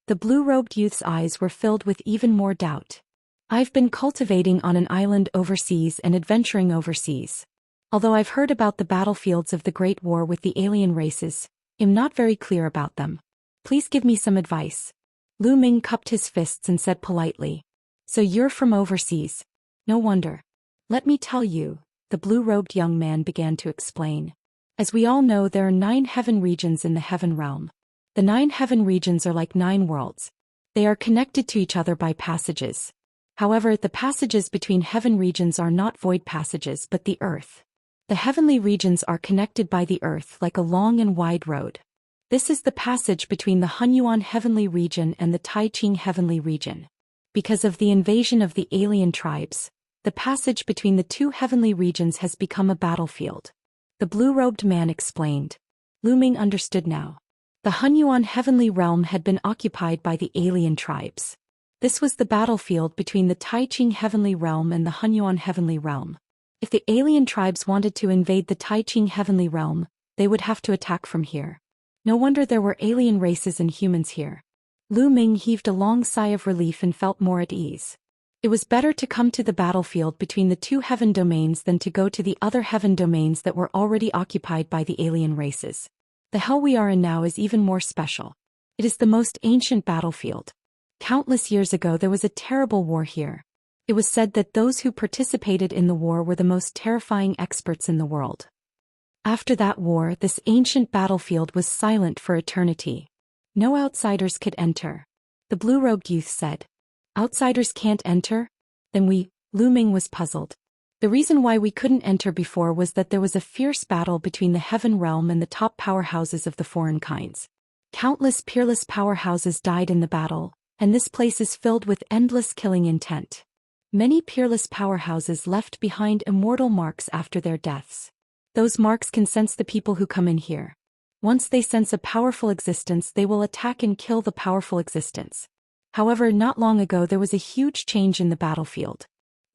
The blue-robed youth's eyes were filled with even more doubt. I've been cultivating on an island overseas and adventuring overseas. Although I've heard about the battlefields of the Great War with the alien races, I'm not very clear about them. Please give me some advice. Lu Ming cupped his fists and said politely. So you're from overseas. No wonder. Let me tell you, the blue-robed young man began to explain. As we all know, there are 9 heaven regions in the heaven realm. The 9 heaven regions are like 9 worlds. They are connected to each other by passages. However, the passages between heaven regions are not void passages but the earth. The heavenly regions are connected by the earth like a long and wide road. This is the passage between the Hunyuan Heavenly Region and the Taiqing Heavenly Region. Because of the invasion of the alien tribes, the passage between the two heavenly regions has become a battlefield. The blue-robed man explained. Lu Ming understood now. The Hunyuan Heavenly Realm had been occupied by the alien tribes. This was the battlefield between the Taiqing Heavenly Realm and the Hunyuan Heavenly Realm. If the alien tribes wanted to invade the Taiqing Heavenly Realm, they would have to attack from here. No wonder there were alien races and humans here. Lu Ming heaved a long sigh of relief and felt more at ease. It was better to come to the battlefield between the two heaven domains than to go to the other heaven domains that were already occupied by the alien races. The hell we are in now is even more special. It is the most ancient battlefield. Countless years ago there was a terrible war here. It was said that those who participated in the war were the most terrifying experts in the world. After that war, this ancient battlefield was silent for eternity. No outsiders could enter. The blue-robed youth said. Outsiders can't enter? Then Lu Ming was puzzled. The reason why we couldn't enter before was that there was a fierce battle between the heaven realm and the top powerhouses of the foreign kinds. Countless peerless powerhouses died in the battle, and this place is filled with endless killing intent. Many peerless powerhouses left behind immortal marks after their deaths. Those marks can sense the people who come in here. Once they sense a powerful existence, they will attack and kill the powerful existence. However, not long ago there was a huge change in the battlefield.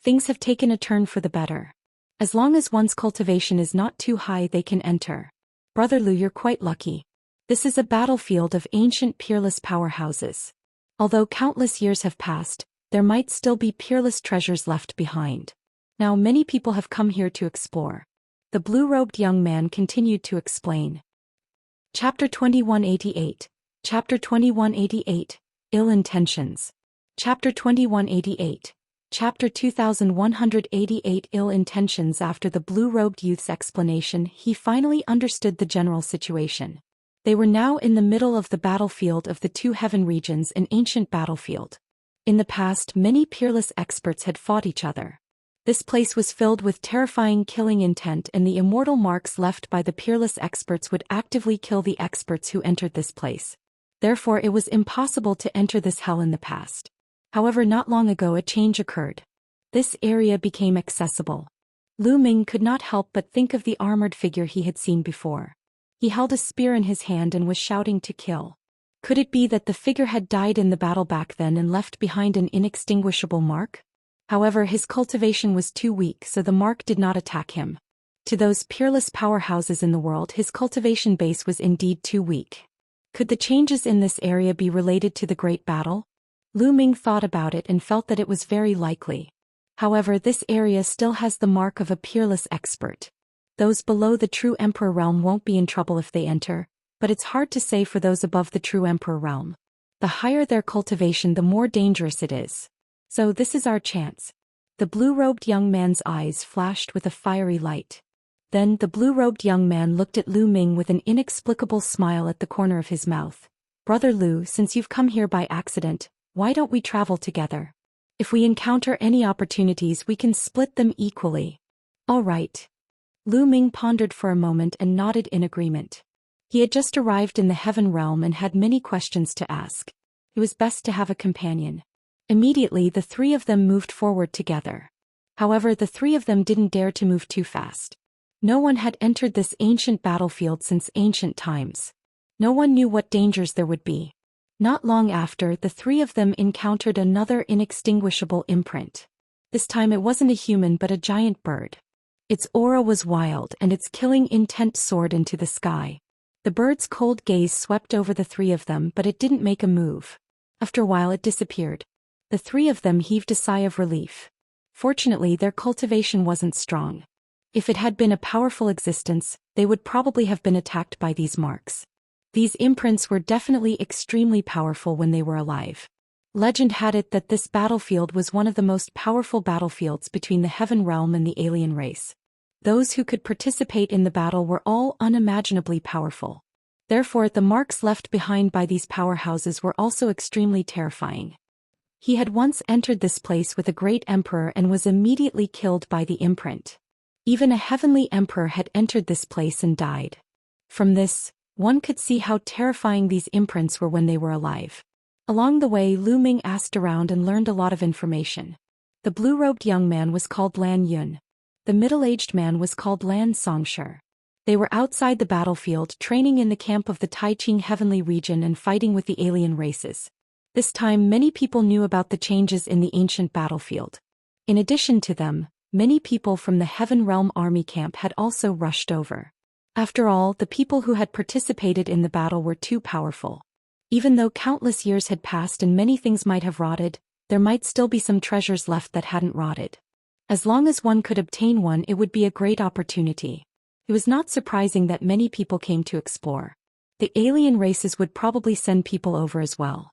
Things have taken a turn for the better. As long as one's cultivation is not too high, they can enter. Brother Lu, you're quite lucky. This is a battlefield of ancient peerless powerhouses. Although countless years have passed, there might still be peerless treasures left behind. Now many people have come here to explore. The blue-robed young man continued to explain. Chapter 2188. Chapter 2188. Ill Intentions. Chapter 2188. Chapter 2188. Ill Intentions. After the blue-robed youth's explanation, he finally understood the general situation. They were now in the middle of the battlefield of the two heaven regions, an ancient battlefield. In the past, many peerless experts had fought each other. This place was filled with terrifying killing intent, and the immortal marks left by the peerless experts would actively kill the experts who entered this place. Therefore, it was impossible to enter this hell in the past. However, not long ago a change occurred. This area became accessible. Lu Ming could not help but think of the armored figure he had seen before. He held a spear in his hand and was shouting to kill. Could it be that the figure had died in the battle back then and left behind an inextinguishable mark? However, his cultivation was too weak, so the mark did not attack him. To those peerless powerhouses in the world, his cultivation base was indeed too weak. Could the changes in this area be related to the Great Battle? Lu Ming thought about it and felt that it was very likely. However, this area still has the mark of a peerless expert. Those below the true emperor realm won't be in trouble if they enter, but it's hard to say for those above the true emperor realm. The higher their cultivation, the more dangerous it is. So this is our chance. The blue-robed young man's eyes flashed with a fiery light. Then the blue-robed young man looked at Lu Ming with an inexplicable smile at the corner of his mouth. Brother Lu, since you've come here by accident, why don't we travel together? If we encounter any opportunities, we can split them equally. All right. Lu Ming pondered for a moment and nodded in agreement. He had just arrived in the heaven realm and had many questions to ask. It was best to have a companion. Immediately the three of them moved forward together. However, the three of them didn't dare to move too fast. No one had entered this ancient battlefield since ancient times. No one knew what dangers there would be. Not long after, the three of them encountered another inextinguishable imprint. This time it wasn't a human but a giant bird. Its aura was wild and its killing intent soared into the sky. The bird's cold gaze swept over the three of them, but it didn't make a move. After a while it disappeared. The three of them heaved a sigh of relief. Fortunately, their cultivation wasn't strong. If it had been a powerful existence, they would probably have been attacked by these marks. These imprints were definitely extremely powerful when they were alive. Legend had it that this battlefield was one of the most powerful battlefields between the heaven realm and the alien race. Those who could participate in the battle were all unimaginably powerful. Therefore, the marks left behind by these powerhouses were also extremely terrifying. He had once entered this place with a great emperor and was immediately killed by the imprint. Even a heavenly emperor had entered this place and died. From this, one could see how terrifying these imprints were when they were alive. Along the way, Lu Ming asked around and learned a lot of information. The blue-robed young man was called LAN Yun. The middle-aged man was called LAN Xianxia. They were outside the battlefield, training in the camp of the Taiqing heavenly region and fighting with the alien races. This time, many people knew about the changes in the ancient battlefield. In addition to them, many people from the Heaven Realm army camp had also rushed over. After all, the people who had participated in the battle were too powerful. Even though countless years had passed and many things might have rotted, there might still be some treasures left that hadn't rotted. As long as one could obtain one, it would be a great opportunity. It was not surprising that many people came to explore. The alien races would probably send people over as well.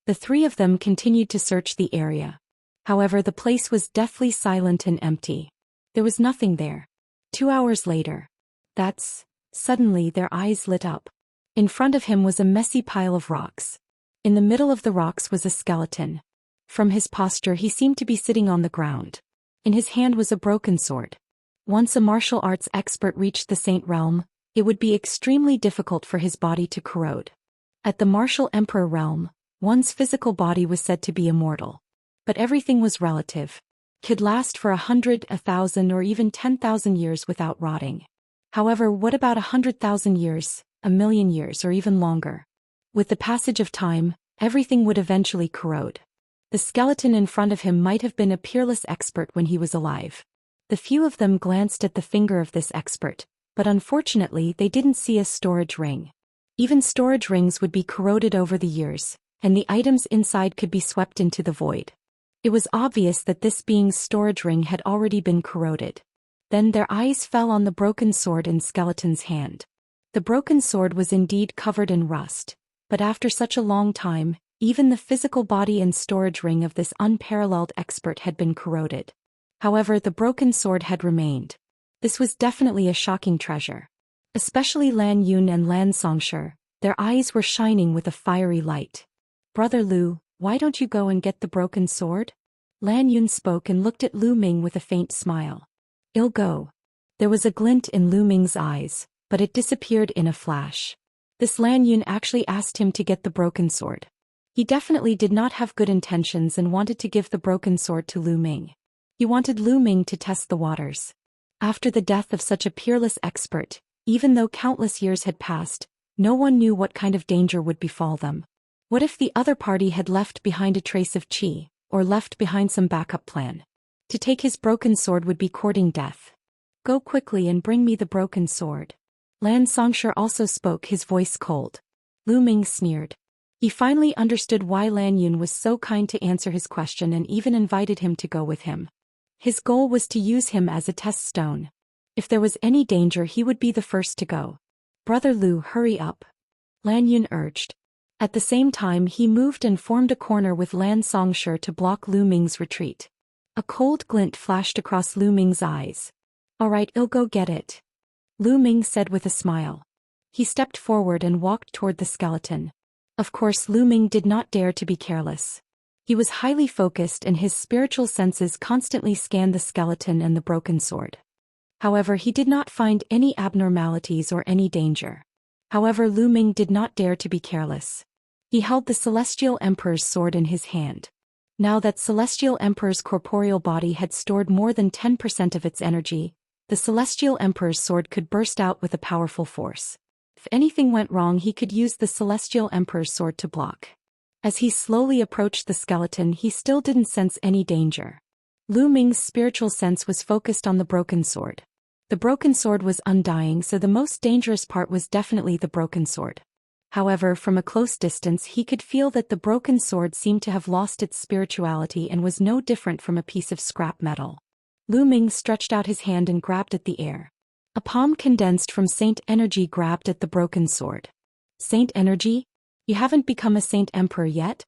The three of them continued to search the area. However, the place was deathly silent and empty. There was nothing there. 2 hours later. Suddenly their eyes lit up. In front of him was a messy pile of rocks. In the middle of the rocks was a skeleton. From his posture, he seemed to be sitting on the ground. In his hand was a broken sword. Once a martial arts expert reached the Saint Realm, it would be extremely difficult for his body to corrode. At the Martial Emperor Realm, one's physical body was said to be immortal. But everything was relative. Could last for 100, 1,000, or even 10,000 years without rotting. However, what about 100,000 years, 1,000,000 years, or even longer? With the passage of time, everything would eventually corrode. The skeleton in front of him might have been a peerless expert when he was alive. The few of them glanced at the finger of this expert, but unfortunately they didn't see a storage ring. Even storage rings would be corroded over the years, and the items inside could be swept into the void. It was obvious that this being's storage ring had already been corroded. Then their eyes fell on the broken sword in skeleton's hand. The broken sword was indeed covered in rust, but after such a long time, even the physical body and storage ring of this unparalleled expert had been corroded. However, the broken sword had remained. This was definitely a shocking treasure. Especially LAN Yun and LAN Xianxia, their eyes were shining with a fiery light. "Brother Lu, why don't you go and get the broken sword?" LAN Yun spoke and looked at Lu Ming with a faint smile. "I'll go." There was a glint in Lu Ming's eyes, but it disappeared in a flash. This LAN Yun actually asked him to get the broken sword. He definitely did not have good intentions and wanted to give the broken sword to Lu Ming. He wanted Lu Ming to test the waters. After the death of such a peerless expert, even though countless years had passed, no one knew what kind of danger would befall them. What if the other party had left behind a trace of qi, or left behind some backup plan? To take his broken sword would be courting death. "Go quickly and bring me the broken sword." LAN Xianxia also spoke, his voice cold. Lu Ming sneered. He finally understood why LAN Yun was so kind to answer his question and even invited him to go with him. His goal was to use him as a test stone. If there was any danger he would be the first to go. Brother Lu, hurry up. LAN Yun urged. At the same time he moved and formed a corner with Lan Songshi to block Lu Ming's retreat. A cold glint flashed across Lu Ming's eyes. Alright, I'll go get it. Lu Ming said with a smile. He stepped forward and walked toward the skeleton. Of course Lu Ming did not dare to be careless. He was highly focused and his spiritual senses constantly scanned the skeleton and the broken sword. However, he did not find any abnormalities or any danger. However, Lu Ming did not dare to be careless. He held the Celestial Emperor's sword in his hand. Now that Celestial Emperor's corporeal body had stored more than 10% of its energy, the Celestial Emperor's sword could burst out with a powerful force. If anything went wrong, he could use the Celestial Emperor's sword to block. As he slowly approached the skeleton, he still didn't sense any danger. Lu Ming's spiritual sense was focused on the broken sword. The broken sword was undying, so the most dangerous part was definitely the broken sword. However, from a close distance he could feel that the broken sword seemed to have lost its spirituality and was no different from a piece of scrap metal. Lu Ming stretched out his hand and grabbed at the air. A palm condensed from Saint Energy grabbed at the broken sword. Saint Energy? You haven't become a Saint Emperor yet?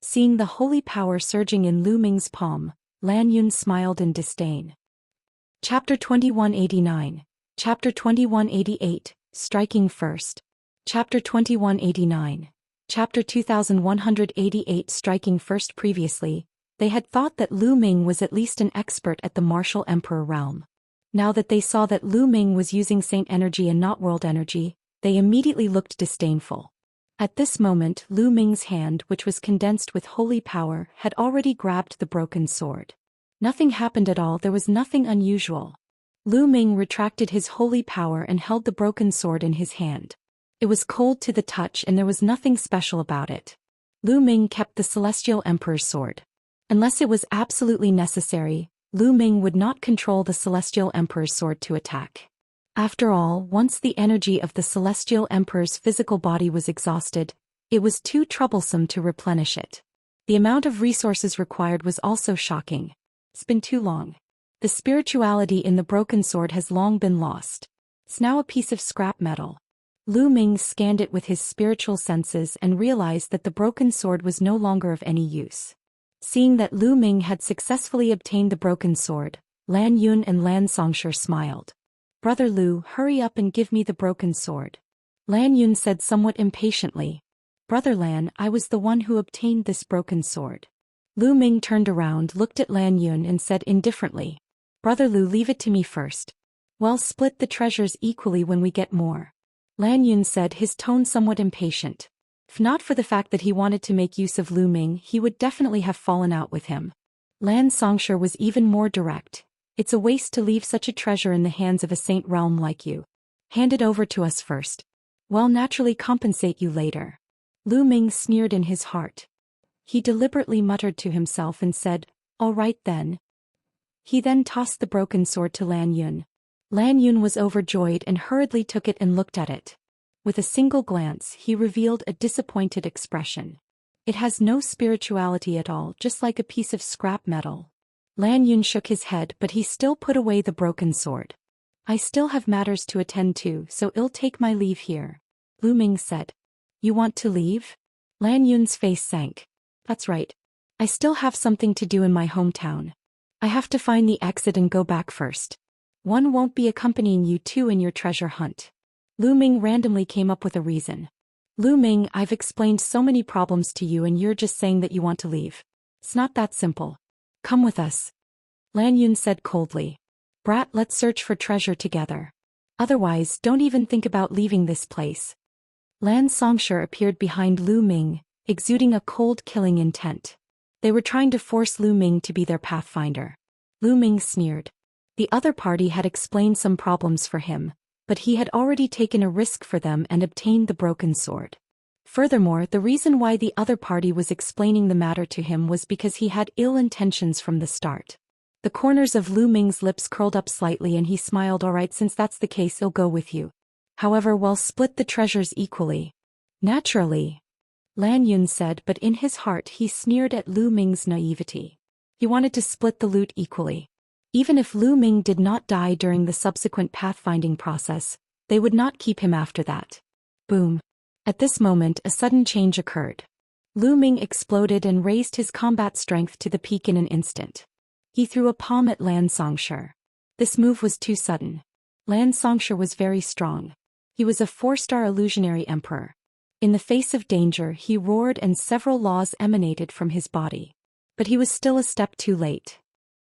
Seeing the holy power surging in Lu Ming's palm, LAN Yun smiled in disdain. Chapter 2189. Chapter 2188, Striking First. Chapter 2189. Chapter 2188 Striking First. Previously, they had thought that Lu Ming was at least an expert at the martial emperor realm. Now that they saw that Lu Ming was using Saint Energy and not world energy, they immediately looked disdainful. At this moment, Lu Ming's hand, which was condensed with holy power, had already grabbed the broken sword. Nothing happened at all, there was nothing unusual. Lu Ming retracted his holy power and held the broken sword in his hand. It was cold to the touch and there was nothing special about it. Lu Ming kept the Celestial Emperor's sword. Unless it was absolutely necessary, Lu Ming would not control the Celestial Emperor's sword to attack. After all, once the energy of the Celestial Emperor's physical body was exhausted, it was too troublesome to replenish it. The amount of resources required was also shocking. It's been too long. The spirituality in the broken sword has long been lost. It's now a piece of scrap metal. Lu Ming scanned it with his spiritual senses and realized that the broken sword was no longer of any use. Seeing that Lu Ming had successfully obtained the broken sword, LAN Yun and Lan Songshi smiled. Brother Lu, hurry up and give me the broken sword. LAN Yun said somewhat impatiently. Brother Lan, I was the one who obtained this broken sword. Lu Ming turned around, looked at LAN Yun and said indifferently. Brother Lu, leave it to me first. Well, split the treasures equally when we get more. LAN Yun said, his tone somewhat impatient. If not for the fact that he wanted to make use of Lu Ming, he would definitely have fallen out with him. Lan Songshi was even more direct. It's a waste to leave such a treasure in the hands of a saint realm like you. Hand it over to us first. We'll naturally compensate you later. Lu Ming sneered in his heart. He deliberately muttered to himself and said, all right then. He then tossed the broken sword to LAN Yun. LAN Yun was overjoyed and hurriedly took it and looked at it. With a single glance, he revealed a disappointed expression. It has no spirituality at all, just like a piece of scrap metal. LAN Yun shook his head, but he still put away the broken sword. I still have matters to attend to, so I'll take my leave here. Lu Ming said. You want to leave? LAN Yun's face sank. That's right. I still have something to do in my hometown. I have to find the exit and go back first. One won't be accompanying you two in your treasure hunt. Lu Ming randomly came up with a reason. Lu Ming, I've explained so many problems to you and you're just saying that you want to leave. It's not that simple. Come with us. LAN Yun said coldly. Brat, let's search for treasure together. Otherwise, don't even think about leaving this place. Lan Songshi appeared behind Lu Ming, exuding a cold killing intent. They were trying to force Lu Ming to be their pathfinder. Lu Ming sneered. The other party had explained some problems for him, but he had already taken a risk for them and obtained the broken sword. Furthermore, the reason why the other party was explaining the matter to him was because he had ill intentions from the start. The corners of Lu Ming's lips curled up slightly and he smiled. Alright, since that's the case, I'll go with you. However, we'll split the treasures equally. Naturally. LAN Yun said, but in his heart he sneered at Lu Ming's naivety. He wanted to split the loot equally. Even if Lu Ming did not die during the subsequent pathfinding process, they would not keep him after that. Boom. At this moment a sudden change occurred. Lu Ming exploded and raised his combat strength to the peak in an instant. He threw a palm at Lan Xianxia. This move was too sudden. Lan Xianxia was very strong. He was a 4-star illusionary emperor. In the face of danger he roared and several laws emanated from his body. But he was still a step too late.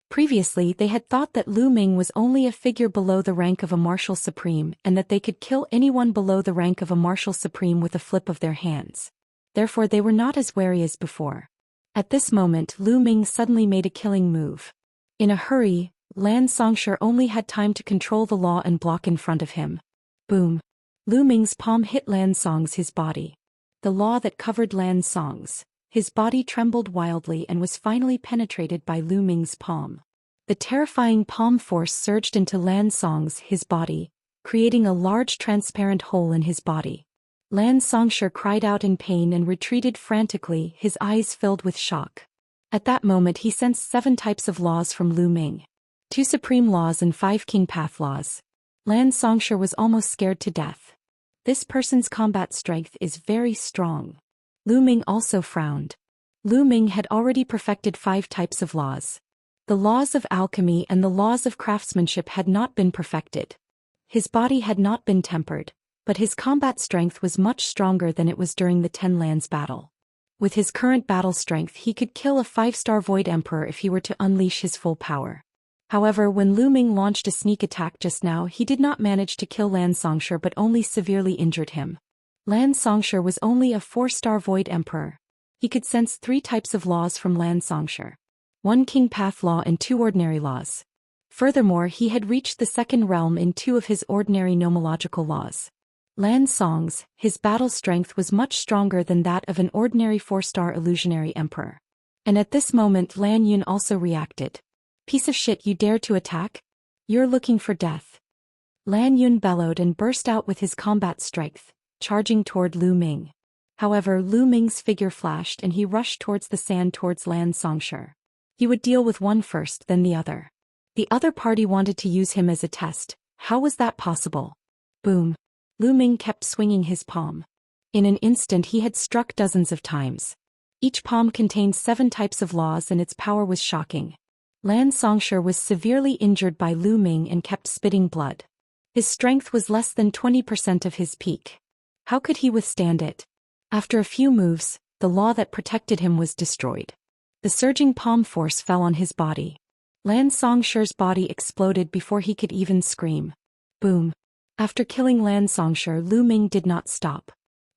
Previously they had thought that Lu Ming was only a figure below the rank of a martial supreme and that they could kill anyone below the rank of a martial supreme with a flip of their hands. Therefore they were not as wary as before. At this moment Lu Ming suddenly made a killing move. In a hurry, Lan Xianxia only had time to control the law and block in front of him. Boom. Lu Ming's palm hit Lan Xianxia's body. The law that covered Lan Xianxia. His body trembled wildly and was finally penetrated by Lu Ming's palm. The terrifying palm force surged into Lan Xianxia's body, creating a large transparent hole in his body. Lan Xianxia cried out in pain and retreated frantically, his eyes filled with shock. At that moment he sensed 7 types of laws from Lu Ming. 2 supreme laws and 5 king path laws. Lan Xianxia was almost scared to death. This person's combat strength is very strong. Lu Ming also frowned. Lu Ming had already perfected 5 types of laws. The laws of alchemy and the laws of craftsmanship had not been perfected. His body had not been tempered, but his combat strength was much stronger than it was during the 10 lands battle. With his current battle strength he could kill a 5-star Void Emperor if he were to unleash his full power. However, when Lu Ming launched a sneak attack just now he did not manage to kill Lan Xianxia but only severely injured him. Lan Xianxia was only a 4-star Void Emperor. He could sense 3 types of laws from Lan Xianxia. 1 king path law and 2 ordinary laws. Furthermore he had reached the 2nd realm in 2 of his ordinary nomological laws. Lan Xianxia, his battle strength was much stronger than that of an ordinary 4-star illusionary emperor. And at this moment LAN Yun also reacted. Piece of shit, you dare to attack? You're looking for death. LAN Yun bellowed and burst out with his combat strength, charging toward Lu Ming. However, Lu Ming's figure flashed and he rushed towards the sand towards Lan Xianxia. He would deal with one first, then the other. The other party wanted to use him as a test. How was that possible? Boom. Lu Ming kept swinging his palm. In an instant he had struck dozens of times. Each palm contained 7 types of laws and its power was shocking. Lan Xianxia was severely injured by Lu Ming and kept spitting blood. His strength was less than 20% of his peak. How could he withstand it? After a few moves, the law that protected him was destroyed. The surging palm force fell on his body. Lan Xianxia's body exploded before he could even scream. Boom. After killing Lan Xianxia, Lu Ming did not stop.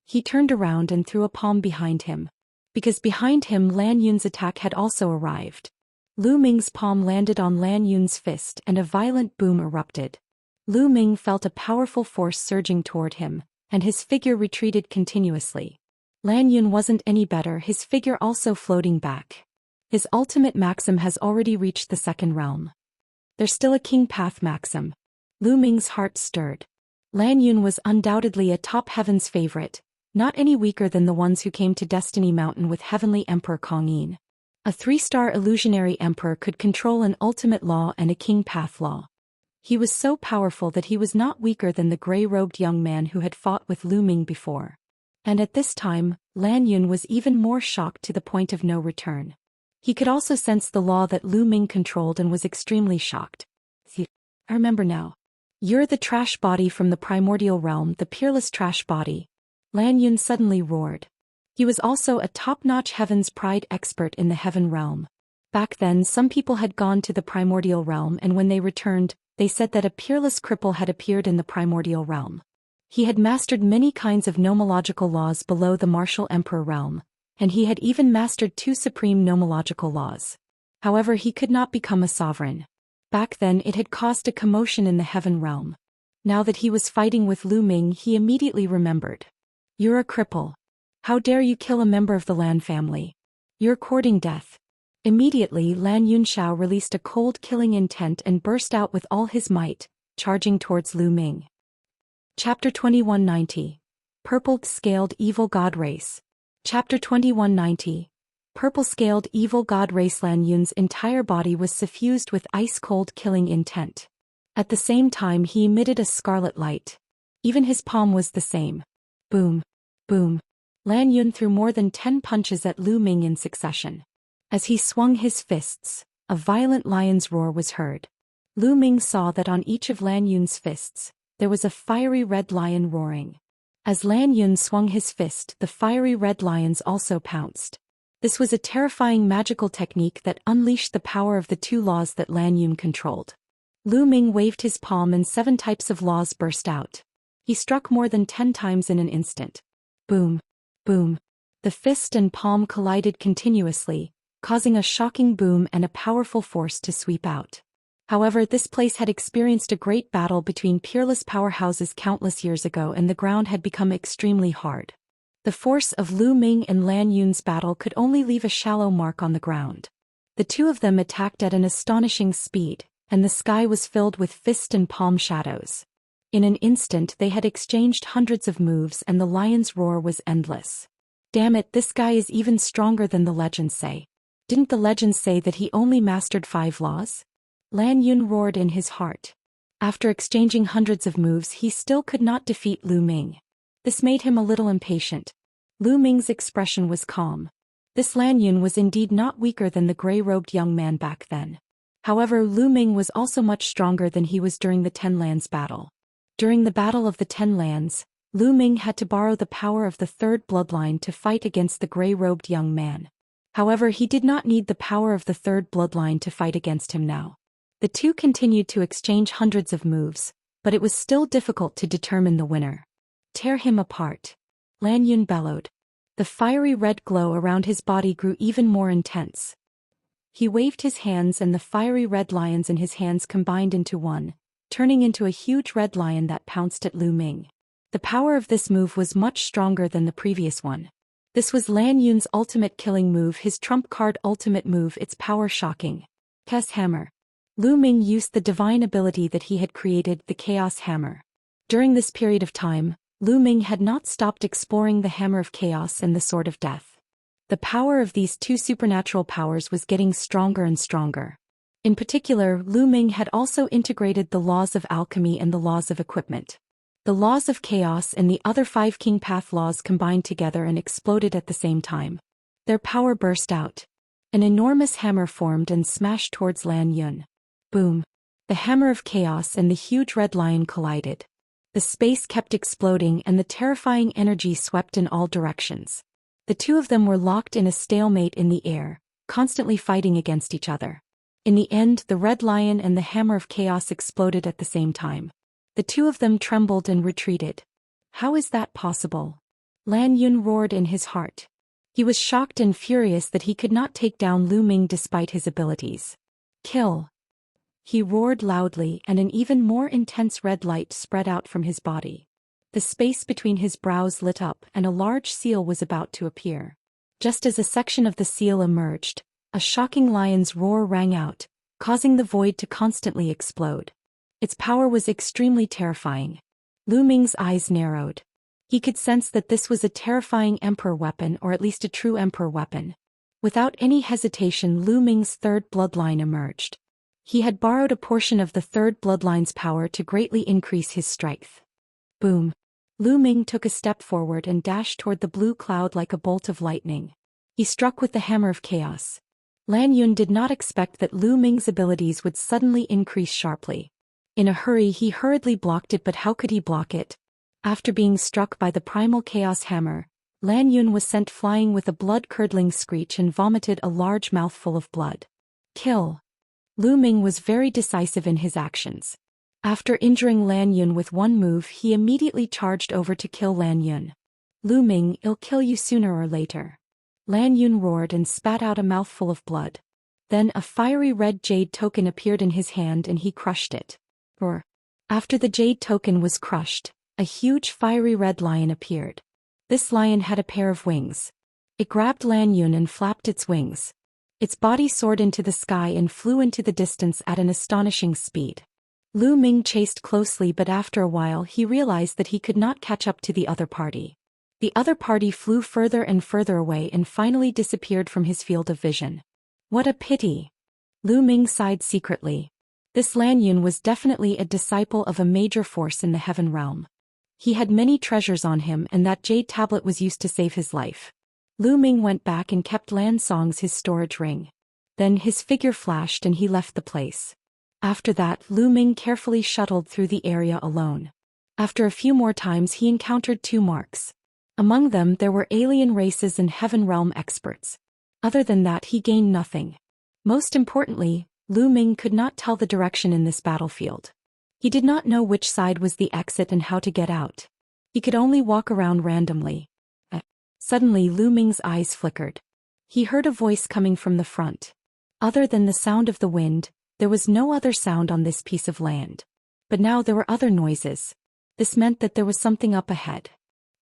He turned around and threw a palm behind him. Because behind him LAN Yun's attack had also arrived. Lu Ming's palm landed on LAN Yun's fist and a violent boom erupted. Lu Ming felt a powerful force surging toward him, and his figure retreated continuously. LAN Yun wasn't any better, his figure also floating back. His ultimate maxim has already reached the 2nd realm. There's still a king path maxim. Lu Ming's heart stirred. LAN Yun was undoubtedly a top heaven's favorite, not any weaker than the ones who came to Destiny Mountain with Heavenly Emperor Kongyin. A 3-star illusionary emperor could control an ultimate law and a king path law. He was so powerful that he was not weaker than the gray-robed young man who had fought with Lu Ming before. And at this time, LAN Yun was even more shocked to the point of no return. He could also sense the law that Lu Ming controlled and was extremely shocked. I remember now. You're the trash body from the primordial realm, the peerless trash body. LAN Yun suddenly roared. He was also a top-notch Heaven's Pride expert in the Heaven realm. Back then some people had gone to the primordial realm and when they returned, they said that a peerless cripple had appeared in the primordial realm. He had mastered many kinds of nomological laws below the martial emperor realm, and he had even mastered 2 supreme nomological laws. However, he could not become a sovereign. Back then it had caused a commotion in the Heaven realm. Now that he was fighting with Lu Ming, he immediately remembered. You're a cripple. How dare you kill a member of the Lan family? You're courting death. Immediately LAN Yunxiao released a cold killing intent and burst out with all his might, charging towards Lu Ming. Chapter 2190. Purple-Scaled Evil God Race. Chapter 2190. purple-scaled evil god race LAN Yun's entire body was suffused with ice-cold killing intent. At the same time he emitted a scarlet light. Even his palm was the same. Boom. Boom. LAN Yun threw more than 10 punches at Lu Ming in succession. As he swung his fists, a violent lion's roar was heard. Lu Ming saw that on each of LAN Yun's fists, there was a fiery red lion roaring. As LAN Yun swung his fist, the fiery red lions also pounced. This was a terrifying magical technique that unleashed the power of the 2 laws that LAN Yun controlled. Lu Ming waved his palm and 7 types of laws burst out. He struck more than 10 times in an instant. Boom. Boom. The fist and palm collided continuously, causing a shocking boom and a powerful force to sweep out. However, this place had experienced a great battle between peerless powerhouses countless years ago and the ground had become extremely hard. The force of Lu Ming and LAN Yun's battle could only leave a shallow mark on the ground. The 2 of them attacked at an astonishing speed, and the sky was filled with fist and palm shadows. In an instant they had exchanged hundreds of moves and the lion's roar was endless. Damn it, this guy is even stronger than the legends say. Didn't the legends say that he only mastered 5 laws? LAN Yun roared in his heart. After exchanging hundreds of moves he still could not defeat Lu Ming. This made him a little impatient. Lu Ming's expression was calm. This LAN Yun was indeed not weaker than the gray-robed young man back then. However, Lu Ming was also much stronger than he was during the 10 Lands battle. During the Battle of the 10 Lands, Lu Ming had to borrow the power of the 3rd bloodline to fight against the gray-robed young man. However, he did not need the power of the 3rd bloodline to fight against him now. The 2 continued to exchange hundreds of moves, but it was still difficult to determine the winner. Tear him apart. LAN Yun bellowed. The fiery red glow around his body grew even more intense. He waved his hands and the fiery red lions in his hands combined into one, turning into a huge red lion that pounced at Lu Ming. The power of this move was much stronger than the previous one. This was LAN Yun's ultimate killing move, his trump card ultimate move, its power shocking. Chaos Hammer. Lu Ming used the divine ability that he had created, the Chaos Hammer. During this period of time, Lu Ming had not stopped exploring the Hammer of Chaos and the Sword of Death. The power of these 2 supernatural powers was getting stronger and stronger. In particular, Lu Ming had also integrated the laws of alchemy and the laws of equipment. The laws of chaos and the other 5 King Path laws combined together and exploded at the same time. Their power burst out. An enormous hammer formed and smashed towards LAN Yun. Boom. The Hammer of Chaos and the huge red lion collided. The space kept exploding and the terrifying energy swept in all directions. The 2 of them were locked in a stalemate in the air, constantly fighting against each other. In the end, the red lion and the Hammer of Chaos exploded at the same time. The 2 of them trembled and retreated. How is that possible? LAN Yun roared in his heart. He was shocked and furious that he could not take down Lu Ming despite his abilities. Kill. He roared loudly and an even more intense red light spread out from his body. The space between his brows lit up and a large seal was about to appear. Just as a section of the seal emerged, a shocking lion's roar rang out, causing the void to constantly explode. Its power was extremely terrifying. Lu Ming's eyes narrowed. He could sense that this was a terrifying emperor weapon, or at least a true emperor weapon. Without any hesitation, Lu Ming's 3rd bloodline emerged. He had borrowed a portion of the 3rd bloodline's power to greatly increase his strength. Boom. Lu Ming took a step forward and dashed toward the blue cloud like a bolt of lightning. He struck with the Hammer of Chaos. LAN Yun did not expect that Lu Ming's abilities would suddenly increase sharply. In a hurry he hurriedly blocked it, but how could he block it? After being struck by the primal Chaos Hammer, LAN Yun was sent flying with a blood-curdling screech and vomited a large mouthful of blood. Kill. Lu Ming was very decisive in his actions. After injuring LAN Yun with one move, he immediately charged over to kill LAN Yun. Lu Ming, I'll kill you sooner or later. LAN Yun roared and spat out a mouthful of blood. Then a fiery red jade token appeared in his hand and he crushed it. Roar. After the jade token was crushed, a huge fiery red lion appeared. This lion had a pair of wings. It grabbed LAN Yun and flapped its wings. Its body soared into the sky and flew into the distance at an astonishing speed. Lu Ming chased closely, but after a while he realized that he could not catch up to the other party. The other party flew further and further away and finally disappeared from his field of vision. What a pity. Lu Ming sighed secretly. This LAN Yun was definitely a disciple of a major force in the heaven realm. He had many treasures on him, and that jade tablet was used to save his life. Lu Ming went back and kept Lan Song's his storage ring. Then his figure flashed and he left the place. After that, Lu Ming carefully shuttled through the area alone. After a few more times he encountered two marks. Among them there were alien races and heaven realm experts. Other than that he gained nothing. Most importantly, Lu Ming could not tell the direction in this battlefield. He did not know which side was the exit and how to get out. He could only walk around randomly. Suddenly Lu Ming's eyes flickered. He heard a voice coming from the front. Other than the sound of the wind, there was no other sound on this piece of land. But now there were other noises. This meant that there was something up ahead.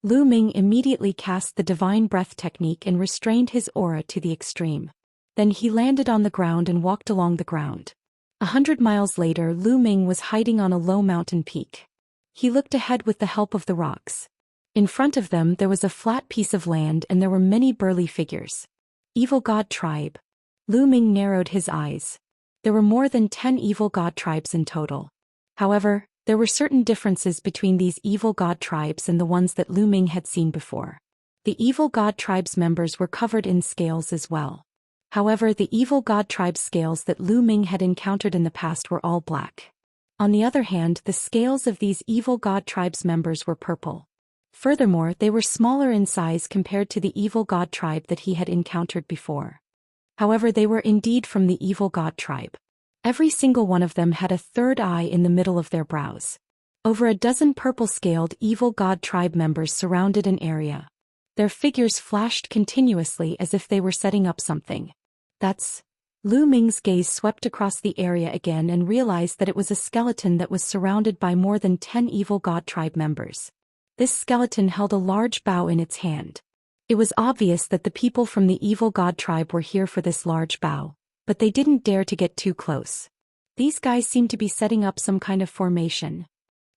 Lu Ming immediately cast the divine breath technique and restrained his aura to the extreme. Then he landed on the ground and walked along the ground. 100 miles later, Lu Ming was hiding on a low mountain peak. He looked ahead with the help of the rocks. In front of them there was a flat piece of land and there were many burly figures. Evil God Tribe. Lu Ming narrowed his eyes. There were more than 10 evil god tribes in total. However, there were certain differences between these evil god tribes and the ones that Lu Ming had seen before. The evil god tribes members were covered in scales as well. However, the evil god tribe's scales that Lu Ming had encountered in the past were all black. On the other hand, the scales of these evil god tribes members were purple. Furthermore, they were smaller in size compared to the evil god tribe that he had encountered before. However, they were indeed from the evil god tribe. Every single one of them had a third eye in the middle of their brows. Over a dozen purple-scaled evil god tribe members surrounded an area. Their figures flashed continuously as if they were setting up something. That's... Lu Ming's gaze swept across the area again and realized that it was a skeleton that was surrounded by more than 10 evil god tribe members. This skeleton held a large bow in its hand. It was obvious that the people from the evil god tribe were here for this large bow, but they didn't dare to get too close. These guys seemed to be setting up some kind of formation.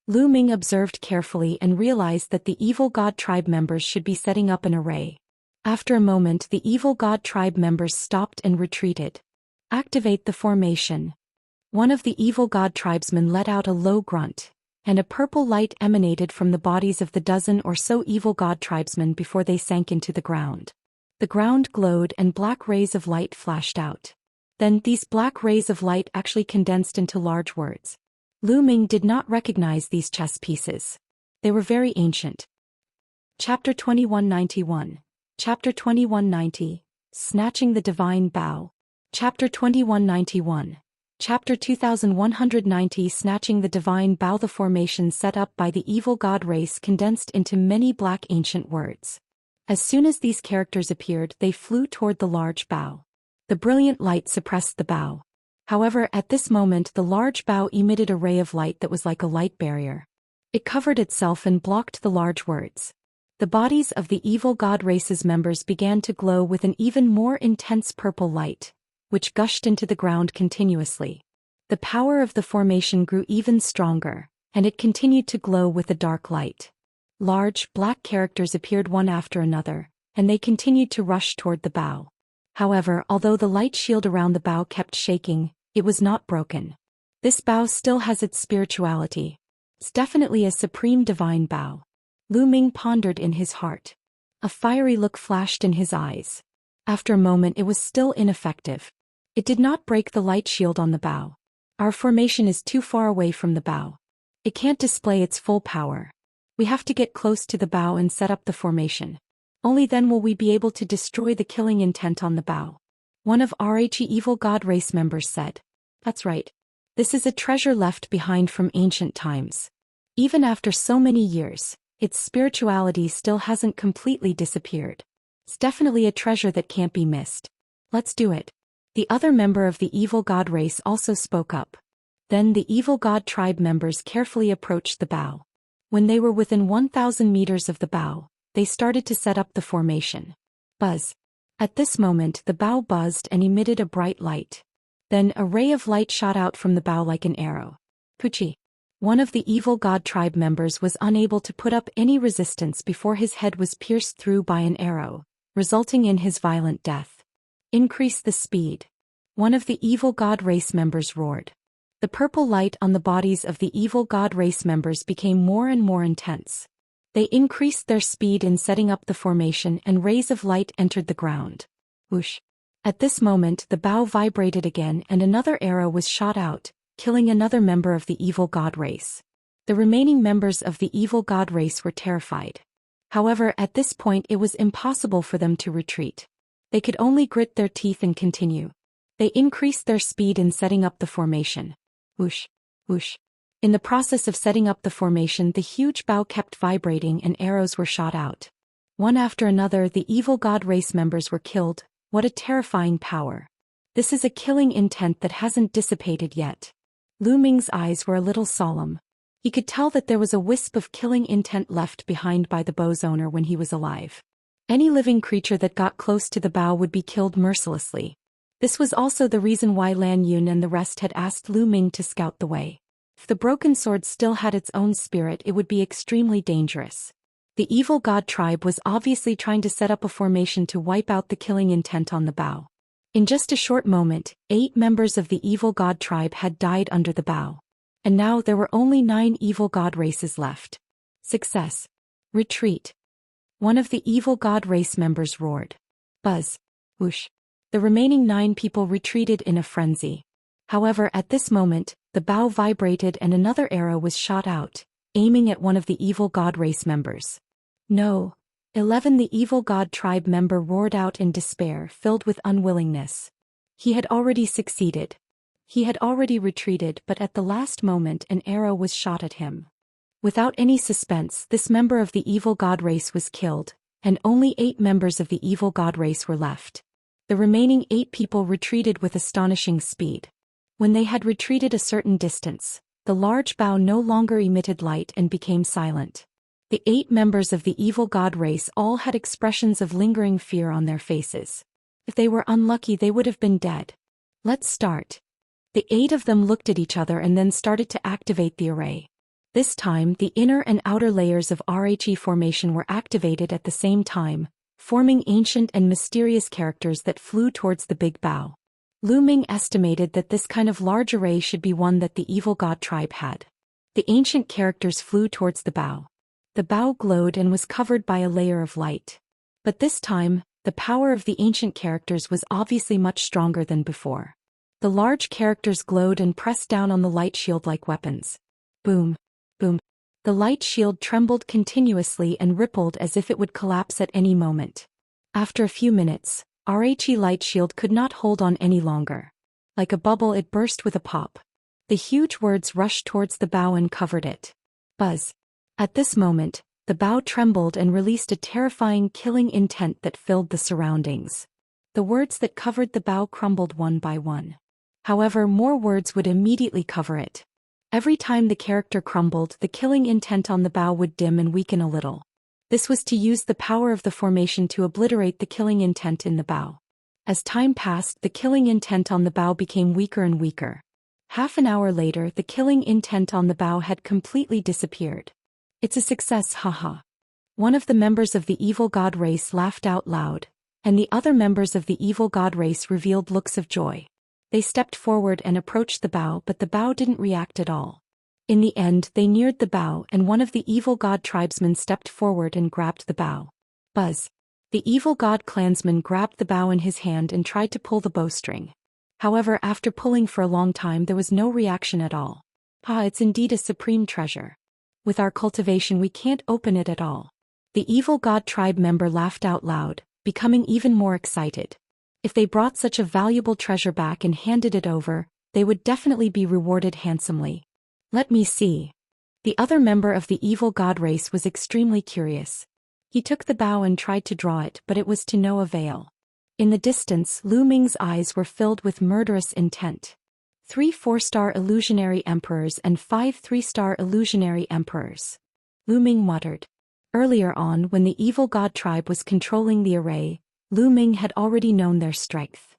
Lu Ming observed carefully and realized that the evil god tribe members should be setting up an array. After a moment, the evil god tribe members stopped and retreated. Activate the formation. One of the evil god tribesmen let out a low grunt, and a purple light emanated from the bodies of the dozen or so evil god tribesmen before they sank into the ground. The ground glowed and black rays of light flashed out. Then these black rays of light actually condensed into large words. Lu Ming did not recognize these chess pieces. They were very ancient. Chapter 2191. Chapter 2190. Snatching the Divine Bow. Chapter 2191. Chapter 2190. Snatching the Divine Bow. The formation set up by the evil god race condensed into many black ancient words. As soon as these characters appeared, they flew toward the large bow. The brilliant light suppressed the bow. However, at this moment the large bow emitted a ray of light that was like a light barrier. It covered itself and blocked the large words. The bodies of the evil god race's members began to glow with an even more intense purple light, which gushed into the ground continuously. The power of the formation grew even stronger, and it continued to glow with a dark light. Large, black characters appeared one after another, and they continued to rush toward the bow. However, although the light shield around the bow kept shaking, it was not broken. This bow still has its spirituality. It's definitely a supreme divine bow. Lu Ming pondered in his heart. A fiery look flashed in his eyes. After a moment it was still ineffective. It did not break the light shield on the bow. Our formation is too far away from the bow. It can't display its full power. We have to get close to the bow and set up the formation. Only then will we be able to destroy the killing intent on the bow. One of RHE evil god race members said. That's right. This is a treasure left behind from ancient times. Even after so many years, its spirituality still hasn't completely disappeared. It's definitely a treasure that can't be missed. Let's do it. The other member of the evil god race also spoke up. Then the evil god tribe members carefully approached the bow. When they were within 1,000 meters of the bow, they started to set up the formation. Buzz. At this moment the bow buzzed and emitted a bright light. Then a ray of light shot out from the bow like an arrow. Puchi. One of the evil god tribe members was unable to put up any resistance before his head was pierced through by an arrow, resulting in his violent death. Increase the speed. One of the evil god race members roared. The purple light on the bodies of the evil god race members became more and more intense. They increased their speed in setting up the formation, and rays of light entered the ground. Whoosh. At this moment the bow vibrated again and another arrow was shot out, killing another member of the evil god race. The remaining members of the evil god race were terrified. However, at this point it was impossible for them to retreat. They could only grit their teeth and continue. They increased their speed in setting up the formation. Whoosh, whoosh. In the process of setting up the formation, the huge bow kept vibrating and arrows were shot out. One after another, the evil god race members were killed. What a terrifying power. This is a killing intent that hasn't dissipated yet. Lu Ming's eyes were a little solemn. He could tell that there was a wisp of killing intent left behind by the bow's owner when he was alive. Any living creature that got close to the bow would be killed mercilessly. This was also the reason why LAN Yun and the rest had asked Lu Ming to scout the way. If the broken sword still had its own spirit, it would be extremely dangerous. The evil god tribe was obviously trying to set up a formation to wipe out the killing intent on the bow. In just a short moment, 8 members of the evil god tribe had died under the bow. And now there were only 9 evil god races left. Success. Retreat. One of the evil god race members roared. Buzz. Whoosh. The remaining 9 people retreated in a frenzy. However, at this moment, the bow vibrated and another arrow was shot out, aiming at one of the evil god race members. No. 11 The evil god tribe member roared out in despair, filled with unwillingness. He had already succeeded. He had already retreated, but at the last moment an arrow was shot at him. Without any suspense, this member of the evil god race was killed, and only 8 members of the evil god race were left. The remaining 8 people retreated with astonishing speed. When they had retreated a certain distance, the large bow no longer emitted light and became silent. The 8 members of the evil god race all had expressions of lingering fear on their faces. If they were unlucky, they would have been dead. Let's start. The 8 of them looked at each other and then started to activate the array. This time, the inner and outer layers of RHE formation were activated at the same time, forming ancient and mysterious characters that flew towards the big bow. Lu Ming estimated that this kind of large array should be one that the evil god tribe had. The ancient characters flew towards the bow. The bow glowed and was covered by a layer of light. But this time, the power of the ancient characters was obviously much stronger than before. The large characters glowed and pressed down on the light shield like weapons. Boom, boom. The light shield trembled continuously and rippled as if it would collapse at any moment. After a few minutes, RHE light shield could not hold on any longer. Like a bubble, it burst with a pop. The huge words rushed towards the bow and covered it. Buzz. At this moment, the bow trembled and released a terrifying killing intent that filled the surroundings. The words that covered the bow crumbled one by one. However, more words would immediately cover it. Every time the character crumbled, the killing intent on the bow would dim and weaken a little. This was to use the power of the formation to obliterate the killing intent in the bow. As time passed, the killing intent on the bow became weaker and weaker. Half an hour later, the killing intent on the bow had completely disappeared. It's a success, haha. One of the members of the evil god race laughed out loud, and the other members of the evil god race revealed looks of joy. They stepped forward and approached the bow, but the bow didn't react at all. In the end, they neared the bow and one of the evil god tribesmen stepped forward and grabbed the bow. Buzz. The evil god clansman grabbed the bow in his hand and tried to pull the bowstring. However, after pulling for a long time, there was no reaction at all. It's indeed a supreme treasure. With our cultivation, we can't open it at all. The evil god tribe member laughed out loud, becoming even more excited. If they brought such a valuable treasure back and handed it over, they would definitely be rewarded handsomely. Let me see. The other member of the evil god race was extremely curious. He took the bow and tried to draw it, but it was to no avail. In the distance, Lu Ming's eyes were filled with murderous intent. 3 4-star illusionary emperors and 5 3-star illusionary emperors. Lu Ming muttered. Earlier on, when the evil god tribe was controlling the array, Lu Ming had already known their strength.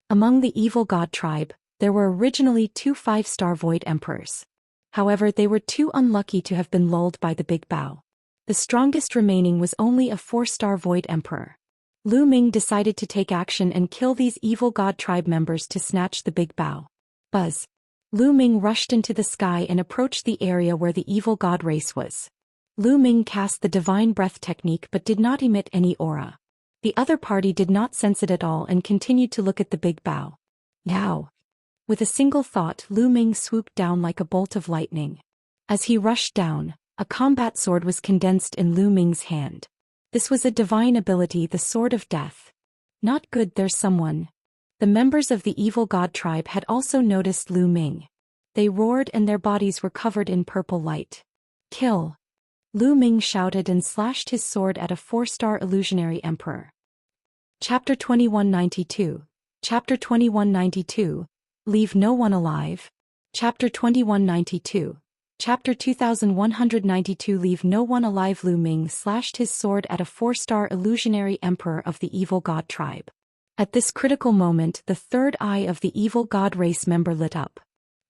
Among the evil god tribe, there were originally 2 5-star void emperors. However, they were too unlucky to have been lulled by the Big Bao. The strongest remaining was only a 4-star Void Emperor. Lu Ming decided to take action and kill these evil god tribe members to snatch the Big Bao. Buzz. Lu Ming rushed into the sky and approached the area where the evil god race was. Lu Ming cast the divine breath technique but did not emit any aura. The other party did not sense it at all and continued to look at the Big Bao. Now. With a single thought, Lu Ming swooped down like a bolt of lightning. As he rushed down, a combat sword was condensed in Lu Ming's hand. This was a divine ability, the Sword of Death. Not good, there's someone. The members of the evil god tribe had also noticed Lu Ming. They roared and their bodies were covered in purple light. Kill! Lu Ming shouted and slashed his sword at a 4-star illusionary emperor. Chapter 2192. Chapter 2192. Leave no one alive. Chapter 2192. Chapter 2192. Leave no one alive. Lu Ming slashed his sword at a 4-star illusionary emperor of the evil god tribe. At this critical moment, the third eye of the evil god race member lit up.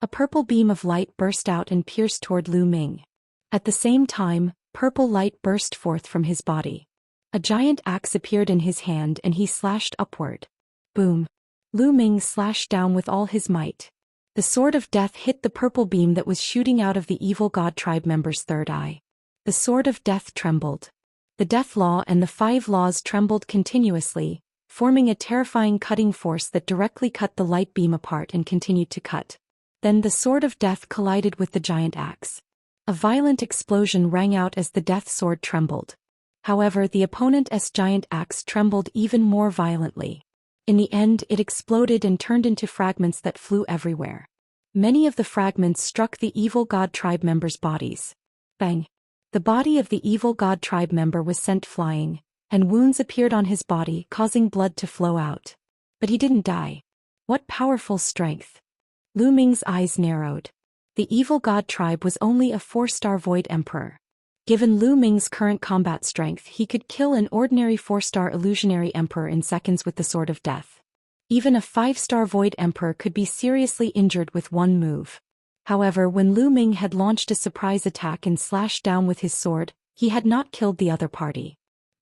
A purple beam of light burst out and pierced toward Lu Ming. At the same time, purple light burst forth from his body. A giant axe appeared in his hand and he slashed upward. Boom! Lu Ming slashed down with all his might. The sword of death hit the purple beam that was shooting out of the evil god tribe member's third eye. The sword of death trembled. The death law and the 5 laws trembled continuously, forming a terrifying cutting force that directly cut the light beam apart and continued to cut. Then the sword of death collided with the giant axe. A violent explosion rang out as the death sword trembled. However, the opponent's giant axe trembled even more violently. In the end, it exploded and turned into fragments that flew everywhere. Many of the fragments struck the evil god tribe members' bodies. Bang! The body of the evil god tribe member was sent flying, and wounds appeared on his body, causing blood to flow out. But he didn't die. What powerful strength! Lu Ming's eyes narrowed. The evil god tribe was only a 4-star Void Emperor. Given Lu Ming's current combat strength, he could kill an ordinary 4-star illusionary emperor in seconds with the Sword of Death. Even a 5-star Void Emperor could be seriously injured with one move. However, when Lu Ming had launched a surprise attack and slashed down with his sword, he had not killed the other party.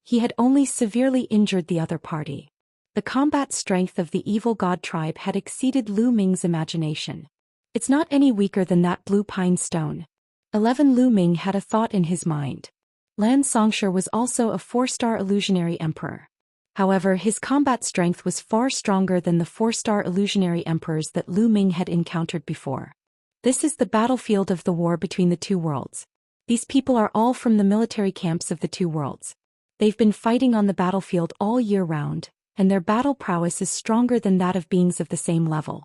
He had only severely injured the other party. The combat strength of the evil god tribe had exceeded Lu Ming's imagination. It's not any weaker than that blue pine stone. 11. Lu Ming had a thought in his mind. LAN Xianxia was also a 4-star illusionary emperor. However, his combat strength was far stronger than the 4-star illusionary emperors that Lu Ming had encountered before. This is the battlefield of the war between the two worlds. These people are all from the military camps of the two worlds. They've been fighting on the battlefield all year round, and their battle prowess is stronger than that of beings of the same level.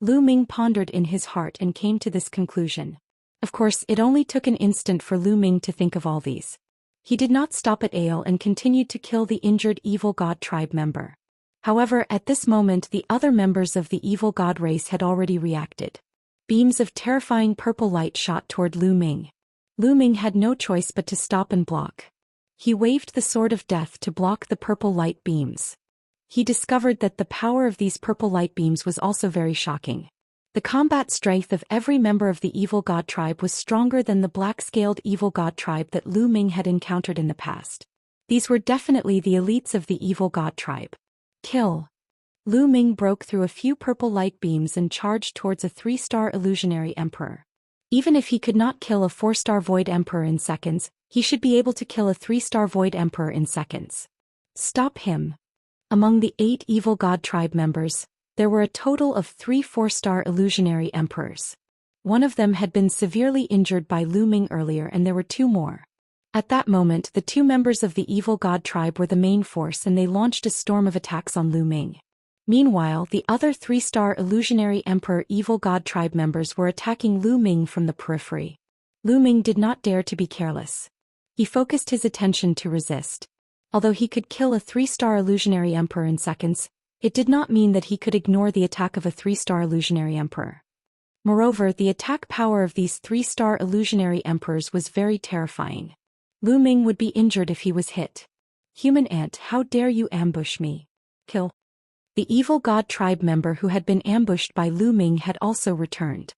Lu Ming pondered in his heart and came to this conclusion. Of course, it only took an instant for Lu Ming to think of all these. He did not stop at Ale and continued to kill the injured evil god tribe member. However, at this moment the other members of the evil god race had already reacted. Beams of terrifying purple light shot toward Lu Ming. Lu Ming had no choice but to stop and block. He waved the Sword of Death to block the purple light beams. He discovered that the power of these purple light beams was also very shocking. The combat strength of every member of the evil god tribe was stronger than the black-scaled evil god tribe that Lu Ming had encountered in the past. These were definitely the elites of the evil god tribe. Kill! Lu Ming broke through a few purple light beams and charged towards a 3-star illusionary emperor. Even if he could not kill a 4-star Void Emperor in seconds, he should be able to kill a 3-star Void Emperor in seconds. Stop him! Among the 8 evil god tribe members, there were a total of 3 4-star illusionary emperors. One of them had been severely injured by Lu Ming earlier and there were 2 more. At that moment, the 2 members of the evil god tribe were the main force and they launched a storm of attacks on Lu Ming. Meanwhile, the other 3-star illusionary emperor evil god tribe members were attacking Lu Ming from the periphery. Lu Ming did not dare to be careless. He focused his attention to resist. Although he could kill a 3-star illusionary emperor in seconds, it did not mean that he could ignore the attack of a 3-star illusionary emperor. Moreover, the attack power of these 3-star illusionary emperors was very terrifying. Lu Ming would be injured if he was hit. Human ant, how dare you ambush me? Kill. The evil god tribe member who had been ambushed by Lu Ming had also returned.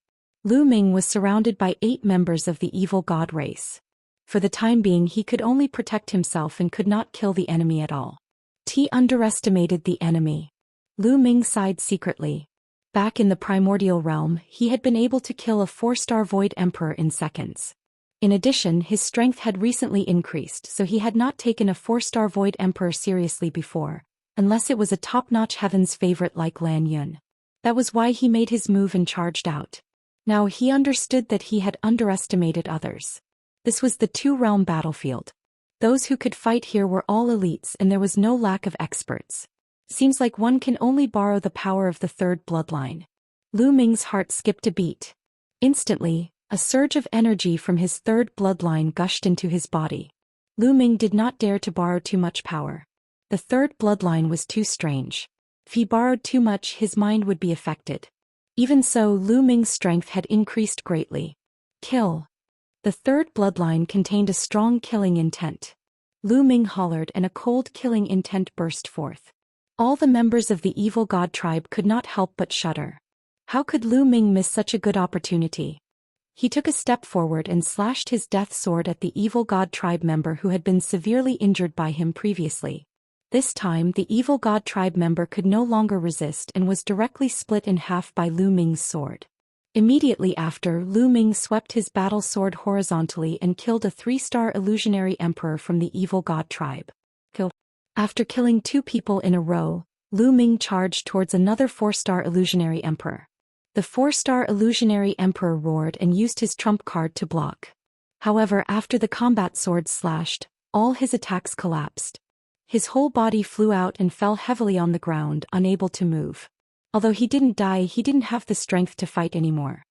Lu Ming was surrounded by 8 members of the evil god race. For the time being he could only protect himself and could not kill the enemy at all. He underestimated the enemy. Lu Ming sighed secretly. Back in the primordial realm, he had been able to kill a 4-star Void Emperor in seconds. In addition, his strength had recently increased, so he had not taken a 4-star Void Emperor seriously before, unless it was a top-notch heaven's favorite like LAN Yun. That was why he made his move and charged out. Now he understood that he had underestimated others. This was the 2-realm battlefield. Those who could fight here were all elites and there was no lack of experts. Seems like one can only borrow the power of the 3rd bloodline. Lu Ming's heart skipped a beat. Instantly, a surge of energy from his 3rd bloodline gushed into his body. Lu Ming did not dare to borrow too much power. The 3rd bloodline was too strange. If he borrowed too much, his mind would be affected. Even so, Lu Ming's strength had increased greatly. Kill. The 3rd bloodline contained a strong killing intent. Lu Ming hollered and a cold killing intent burst forth. All the members of the evil god tribe could not help but shudder. How could Lu Ming miss such a good opportunity? He took a step forward and slashed his death sword at the evil god tribe member who had been severely injured by him previously. This time the evil god tribe member could no longer resist and was directly split in half by Lu Ming's sword. Immediately after, Lu Ming swept his battle sword horizontally and killed a 3-star illusionary emperor from the evil god tribe. Kill. After killing 2 people in a row, Lu Ming charged towards another 4-star illusionary emperor. The 4-star illusionary emperor roared and used his trump card to block. However, after the combat sword slashed, all his attacks collapsed. His whole body flew out and fell heavily on the ground, unable to move. Although he didn't die, he didn't have the strength to fight anymore.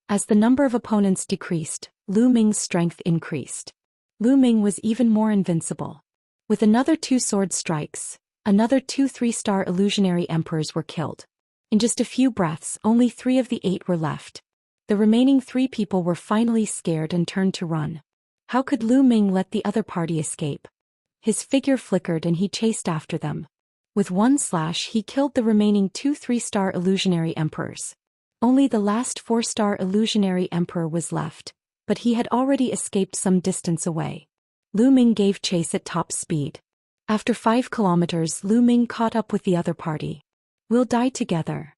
As the number of opponents decreased, Lu Ming's strength increased. Lu Ming was even more invincible. With another 2 sword strikes, another 2 3-star illusionary emperors were killed. In just a few breaths, only 3 of the 8 were left. The remaining 3 people were finally scared and turned to run. How could Lu Ming let the other party escape? His figure flickered and he chased after them. With one slash he killed the remaining 2 3-star illusionary emperors. Only the last 4-star illusionary emperor was left, but he had already escaped some distance away. Lu Ming gave chase at top speed. After 5 kilometers, Lu Ming caught up with the other party. We'll die together.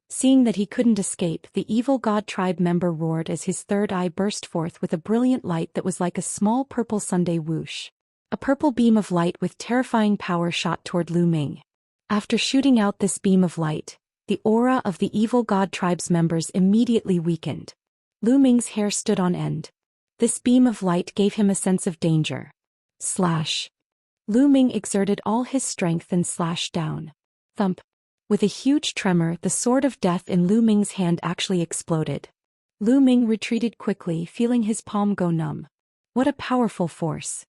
Seeing that he couldn't escape, the evil god tribe member roared as his 3rd eye burst forth with a brilliant light that was like a small purple sundae whoosh. A purple beam of light with terrifying power shot toward Lu Ming. After shooting out this beam of light, the aura of the evil god tribe's members immediately weakened. Lu Ming's hair stood on end. This beam of light gave him a sense of danger. Slash. Lu Ming exerted all his strength and slashed down. Thump. With a huge tremor, the sword of death in Lu Ming's hand actually exploded. Lu Ming retreated quickly, feeling his palm go numb. What a powerful force.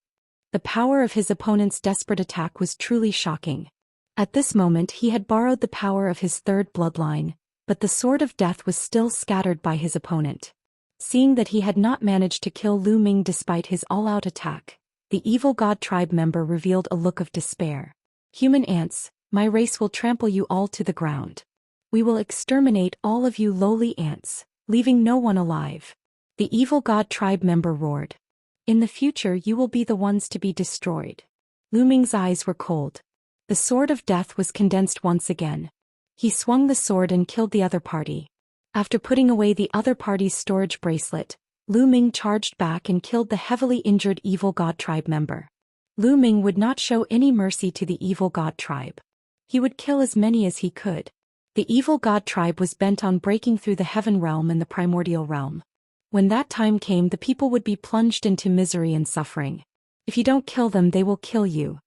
The power of his opponent's desperate attack was truly shocking. At this moment he had borrowed the power of his 3rd bloodline, but the sword of death was still scattered by his opponent. Seeing that he had not managed to kill Lu Ming despite his all-out attack, the evil god tribe member revealed a look of despair. Human ants, my race will trample you all to the ground. We will exterminate all of you lowly ants, leaving no one alive. The evil god tribe member roared. In the future you will be the ones to be destroyed. Lu Ming's eyes were cold. The sword of death was condensed once again. He swung the sword and killed the other party. After putting away the other party's storage bracelet, Lu Ming charged back and killed the heavily injured evil god tribe member. Lu Ming would not show any mercy to the evil god tribe. He would kill as many as he could. The evil god tribe was bent on breaking through the heaven realm and the primordial realm. When that time came, the people would be plunged into misery and suffering. If you don't kill them, they will kill you.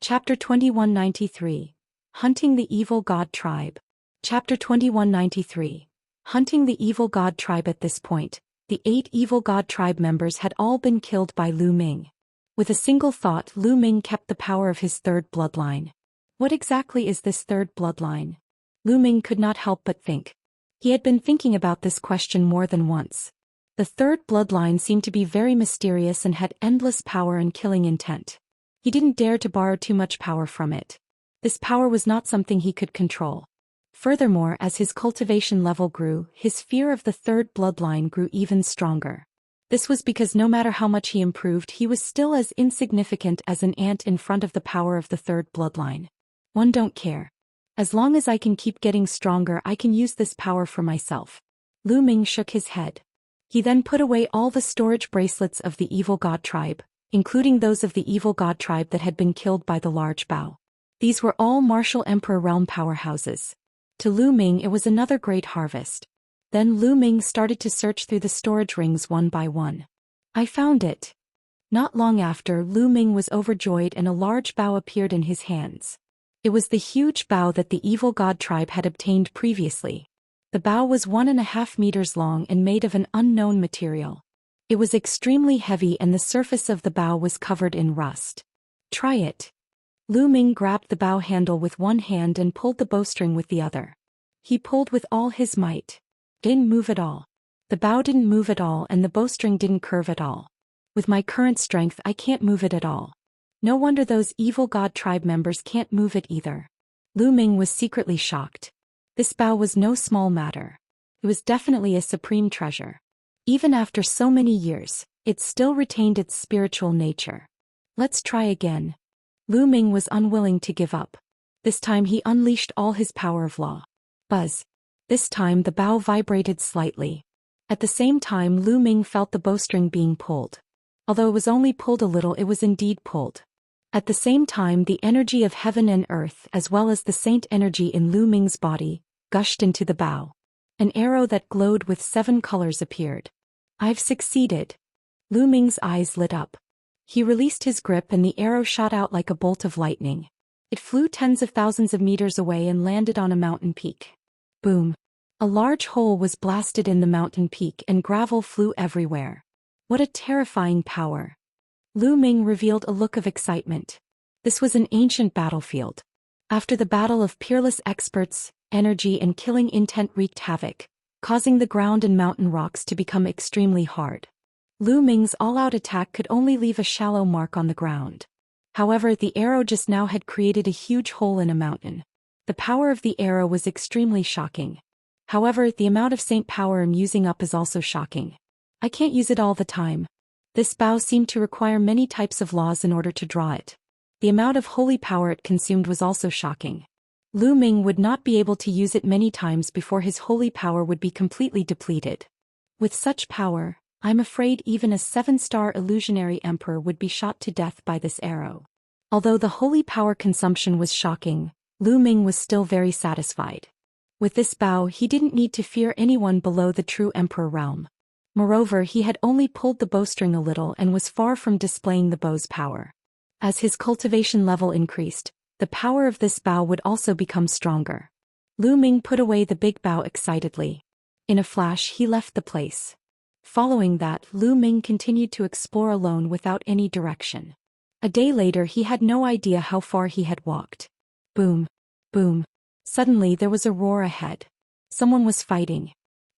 Chapter 2193. Hunting the Evil God Tribe. Chapter 2193. Hunting the Evil God Tribe. At this point, the 8 Evil God Tribe members had all been killed by Lu Ming. With a single thought, Lu Ming kept the power of his 3rd bloodline. What exactly is this 3rd bloodline? Lu Ming could not help but think. He had been thinking about this question more than once. The 3rd bloodline seemed to be very mysterious and had endless power and killing intent. He didn't dare to borrow too much power from it. This power was not something he could control. Furthermore, as his cultivation level grew, his fear of the third bloodline grew even stronger. This was because no matter how much he improved, he was still as insignificant as an ant in front of the power of the third bloodline. One don't care. As long as I can keep getting stronger, I can use this power for myself. Lu Ming shook his head. He then put away all the storage bracelets of the evil god tribe, including those of the evil god tribe that had been killed by the large Bao. These were all martial emperor realm powerhouses. To Lu Ming it was another great harvest. Then Lu Ming started to search through the storage rings one by one. I found it. Not long after, Lu Ming was overjoyed and a large Bao appeared in his hands. It was the huge Bao that the evil god tribe had obtained previously. The Bao was 1.5 meters long and made of an unknown material. It was extremely heavy and the surface of the Bao was covered in rust. Try it. Lu Ming grabbed the Bao handle with one hand and pulled the bowstring with the other. He pulled with all his might. Didn't move at all. The Bao didn't move at all and the bowstring didn't curve at all. With my current strength I can't move it at all. No wonder those evil god tribe members can't move it either. Lu Ming was secretly shocked. This Bao was no small matter. It was definitely a supreme treasure. Even after so many years, it still retained its spiritual nature. Let's try again. Lu Ming was unwilling to give up. This time he unleashed all his power of law. Buzz. This time the Bao vibrated slightly. At the same time Lu Ming felt the bowstring being pulled. Although it was only pulled a little, it was indeed pulled. At the same time the energy of heaven and earth as well as the saint energy in Lu Ming's body gushed into the Bao. An arrow that glowed with 7 colors appeared. I've succeeded. Lu Ming's eyes lit up. He released his grip and the arrow shot out like a bolt of lightning. It flew tens of thousands of meters away and landed on a mountain peak. Boom. A large hole was blasted in the mountain peak and gravel flew everywhere. What a terrifying power. Lu Ming revealed a look of excitement. This was an ancient battlefield. After the battle of peerless experts, energy and killing intent wreaked havoc, causing the ground and mountain rocks to become extremely hard. Lu Ming's all-out attack could only leave a shallow mark on the ground. However, the arrow just now had created a huge hole in a mountain. The power of the arrow was extremely shocking. However, the amount of saint power I'm using up is also shocking. I can't use it all the time. This Bao seemed to require many types of laws in order to draw it. The amount of holy power it consumed was also shocking. Lu Ming would not be able to use it many times before his holy power would be completely depleted. With such power, I'm afraid even a 7-star illusionary emperor would be shot to death by this arrow. Although the holy power consumption was shocking, Lu Ming was still very satisfied. With this Bao he didn't need to fear anyone below the true emperor realm. Moreover, he had only pulled the bowstring a little and was far from displaying the bow's power. As his cultivation level increased, the power of this Bao would also become stronger. Lu Ming put away the big Bao excitedly. In a flash he left the place. Following that, Lu Ming continued to explore alone without any direction. A day later he had no idea how far he had walked. Boom. Boom. Suddenly there was a roar ahead. Someone was fighting.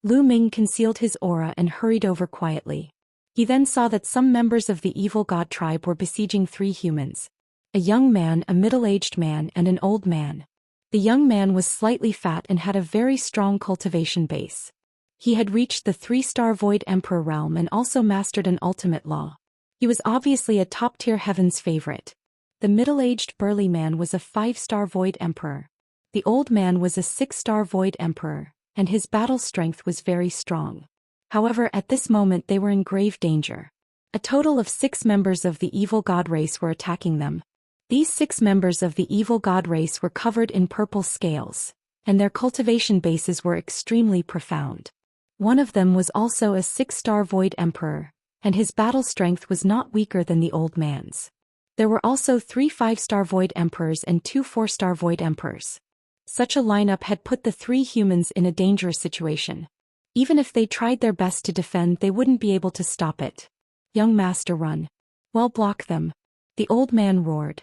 Lu Ming concealed his aura and hurried over quietly. He then saw that some members of the evil god tribe were besieging 3 humans. A young man, a middle-aged man, and an old man. The young man was slightly fat and had a very strong cultivation base. He had reached the 3-star Void Emperor realm and also mastered an ultimate law. He was obviously a top-tier heaven's favorite. The middle-aged burly man was a 5-star Void Emperor. The old man was a 6-star Void Emperor, and his battle strength was very strong. However, at this moment they were in grave danger. A total of 6 members of the evil god race were attacking them. These 6 members of the evil god race were covered in purple scales, and their cultivation bases were extremely profound. One of them was also a 6-star Void Emperor, and his battle strength was not weaker than the old man's. There were also 3 5-star Void Emperors and 2 4-star Void Emperors. Such a lineup had put the 3 humans in a dangerous situation. Even if they tried their best to defend, they wouldn't be able to stop it. Young master, run. Well, block them. The old man roared.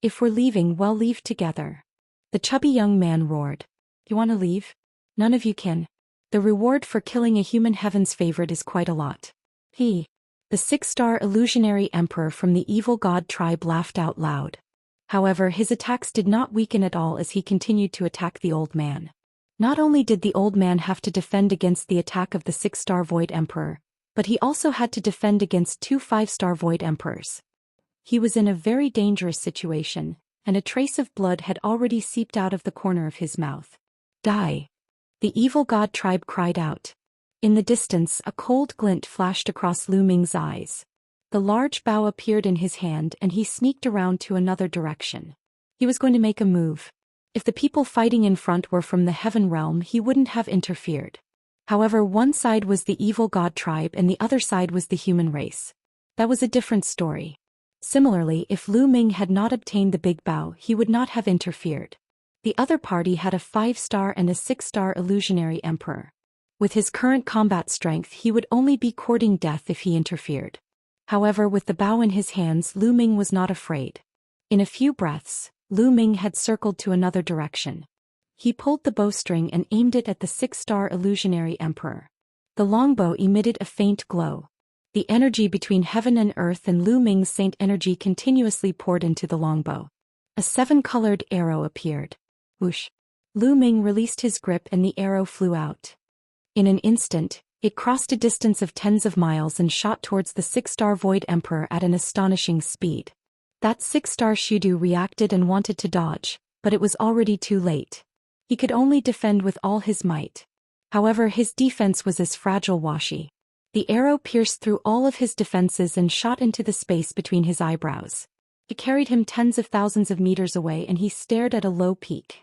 If we're leaving, well, leave together. The chubby young man roared. You want to leave? None of you can. The reward for killing a human heaven's favorite is quite a lot. The 6-star illusionary emperor from the evil god tribe laughed out loud. However, his attacks did not weaken at all as he continued to attack the old man. Not only did the old man have to defend against the attack of the 6-star Void Emperor, but he also had to defend against 2 5-star Void Emperors. He was in a very dangerous situation, and a trace of blood had already seeped out of the corner of his mouth. Die! The evil god tribe cried out. In the distance, a cold glint flashed across Lu Ming's eyes. The large bow appeared in his hand and he sneaked around to another direction. He was going to make a move. If the people fighting in front were from the heaven realm, he wouldn't have interfered. However, one side was the evil god tribe and the other side was the human race. That was a different story. Similarly, if Lu Ming had not obtained the big bow, he would not have interfered. The other party had a 5-star and a 6-star illusionary emperor. With his current combat strength, he would only be courting death if he interfered. However, with the bow in his hands, Lu Ming was not afraid. In a few breaths, Lu Ming had circled to another direction. He pulled the bowstring and aimed it at the 6-star illusionary emperor. The longbow emitted a faint glow. The energy between heaven and earth and Lu Ming's saint energy continuously poured into the longbow. A 7-colored arrow appeared. Whoosh! Lu Ming released his grip and the arrow flew out. In an instant, it crossed a distance of tens of miles and shot towards the 6-star Void Emperor at an astonishing speed. That 6-star Shudu reacted and wanted to dodge, but it was already too late. He could only defend with all his might. However, his defense was as fragile washi. The arrow pierced through all of his defenses and shot into the space between his eyebrows. It carried him tens of thousands of meters away and he stared at a low peak.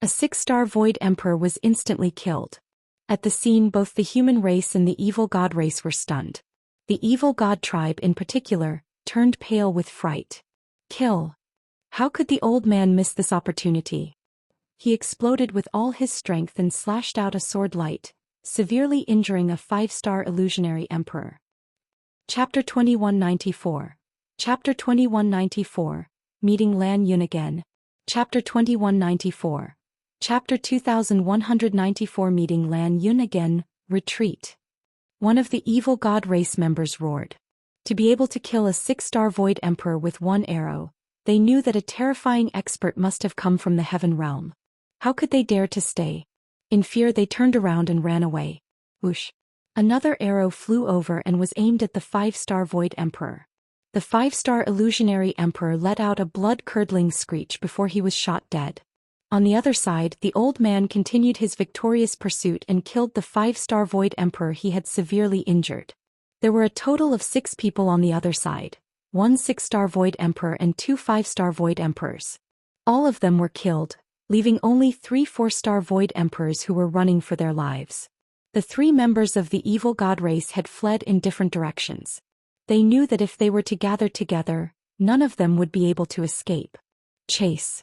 A 6-star Void Emperor was instantly killed. At the scene, both the human race and the evil god race were stunned. The evil god tribe in particular turned pale with fright. Kill! How could the old man miss this opportunity? He exploded with all his strength and slashed out a sword light, severely injuring a 5-star illusionary emperor. Chapter 2194. Chapter 2194, Meeting LAN Yun again. Chapter 2194. Chapter 2194 Meeting LAN Yun again, Retreat. One of the evil god race members roared. To be able to kill a 6-star Void Emperor with one arrow, they knew that a terrifying expert must have come from the heaven realm. How could they dare to stay? In fear they turned around and ran away. Whoosh! Another arrow flew over and was aimed at the 5-star Void Emperor. The 5-star illusionary emperor let out a blood-curdling screech before he was shot dead. On the other side, the old man continued his victorious pursuit and killed the 5-star Void Emperor he had severely injured. There were a total of 6 people on the other side, 1 6-star Void Emperor and 2 5-star Void Emperors. All of them were killed, leaving only 3 4-star Void Emperors who were running for their lives. The 3 members of the evil god race had fled in different directions. They knew that if they were to gather together, none of them would be able to escape. Chase!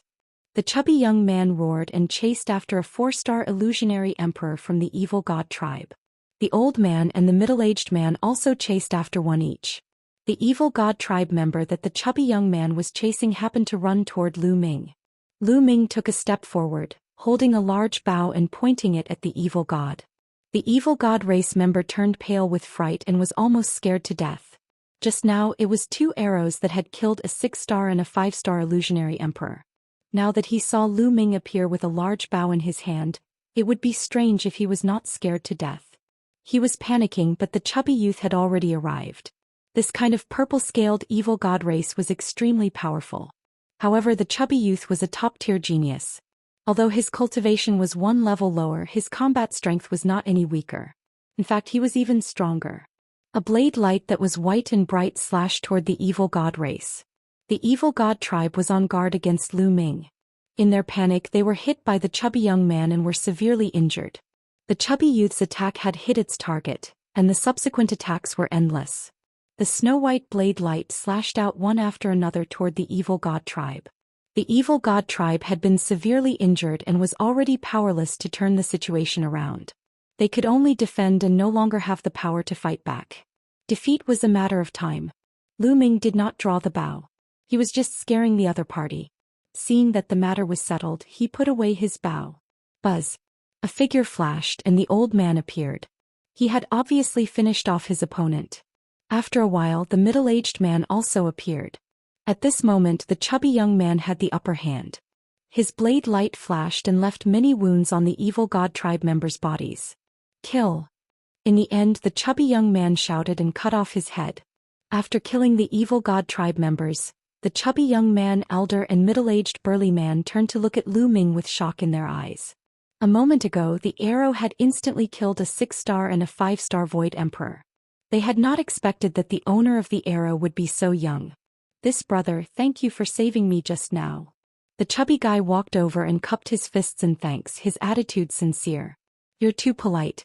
The chubby young man roared and chased after a 4-star illusionary emperor from the evil god tribe. The old man and the middle-aged man also chased after one each. The evil god tribe member that the chubby young man was chasing happened to run toward Lu Ming. Lu Ming took a step forward, holding a large bow and pointing it at the evil god. The evil god race member turned pale with fright and was almost scared to death. Just now it was 2 arrows that had killed a 6-star and a 5-star illusionary emperor. Now that he saw Lu Ming appear with a large bow in his hand, it would be strange if he was not scared to death. He was panicking, but the chubby youth had already arrived. This kind of purple-scaled evil god race was extremely powerful. However, the chubby youth was a top-tier genius. Although his cultivation was 1 level lower, his combat strength was not any weaker. In fact, he was even stronger. A blade light that was white and bright slashed toward the evil god race. The evil god tribe was on guard against Lu Ming. In their panic, they were hit by the chubby young man and were severely injured. The chubby youth's attack had hit its target, and the subsequent attacks were endless. The snow-white blade light slashed out one after another toward the evil god tribe. The evil god tribe had been severely injured and was already powerless to turn the situation around. They could only defend and no longer have the power to fight back. Defeat was a matter of time. Lu Ming did not draw the bow. He was just scaring the other party. Seeing that the matter was settled, he put away his bow. Buzz! A figure flashed and the old man appeared. He had obviously finished off his opponent. After a while, the middle-aged man also appeared. At this moment, the chubby young man had the upper hand. His blade light flashed and left many wounds on the evil god tribe members' bodies. Kill. In the end, the chubby young man shouted and cut off his head. After killing the evil god tribe members, the chubby young man, elder and middle-aged burly man turned to look at Lu Ming with shock in their eyes. A moment ago, the arrow had instantly killed a 6-star and a 5-star Void Emperor. They had not expected that the owner of the arrow would be so young. This brother, thank you for saving me just now. The chubby guy walked over and cupped his fists in thanks, his attitude sincere. You're too polite.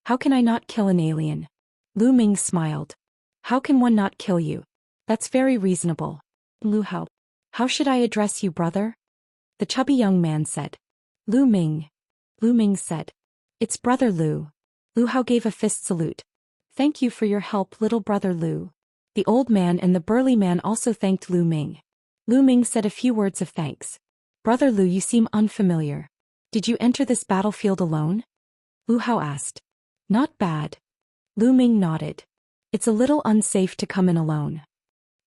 How can I not kill an alien? Lu Ming smiled. How can one not kill you? That's very reasonable. Lu Hao. How should I address you, brother? The chubby young man said. Lu Ming. Lu Ming said. It's brother Lu. Lu Hao gave a fist salute. Thank you for your help, little brother Lu. The old man and the burly man also thanked Lu Ming. Lu Ming said a few words of thanks. Brother Lu, you seem unfamiliar. Did you enter this battlefield alone? Lu Hao asked. Not bad. Lu Ming nodded. It's a little unsafe to come in alone.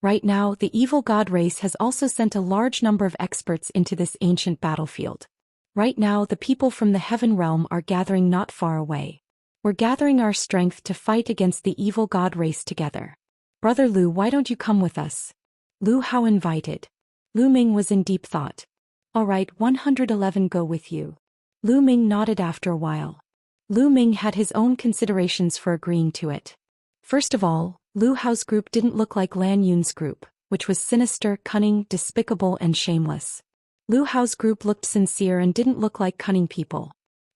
Right now, the evil god race has also sent a large number of experts into this ancient battlefield. Right now, the people from the heaven realm are gathering not far away. We're gathering our strength to fight against the evil god race together. Brother Lu, why don't you come with us? Lu Hao invited. Lu Ming was in deep thought. All right, 111 go with you. Lu Ming nodded after a while. Lu Ming had his own considerations for agreeing to it. First of all, Lu Hao's group didn't look like LAN Yun's group, which was sinister, cunning, despicable and shameless. Lu Hao's group looked sincere and didn't look like cunning people.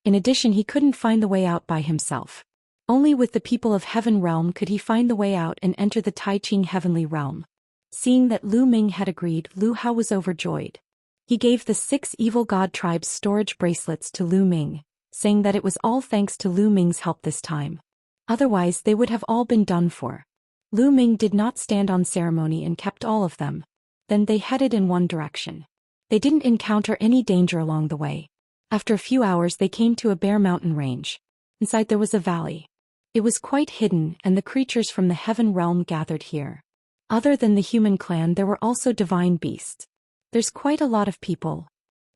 In addition, he couldn't find the way out by himself. Only with the people of Heaven Realm could he find the way out and enter the Tai-Ching Heavenly Realm. Seeing that Lu Ming had agreed, Lu Hao was overjoyed. He gave the 6 evil god tribes storage bracelets to Lu Ming, saying that it was all thanks to Lu Ming's help this time. Otherwise, they would have all been done for. Lu Ming did not stand on ceremony and kept all of them. Then they headed in one direction. They didn't encounter any danger along the way. After a few hours, they came to a bare mountain range. Inside there was a valley. It was quite hidden, and the creatures from the heaven realm gathered here. Other than the human clan, there were also divine beasts. There's quite a lot of people.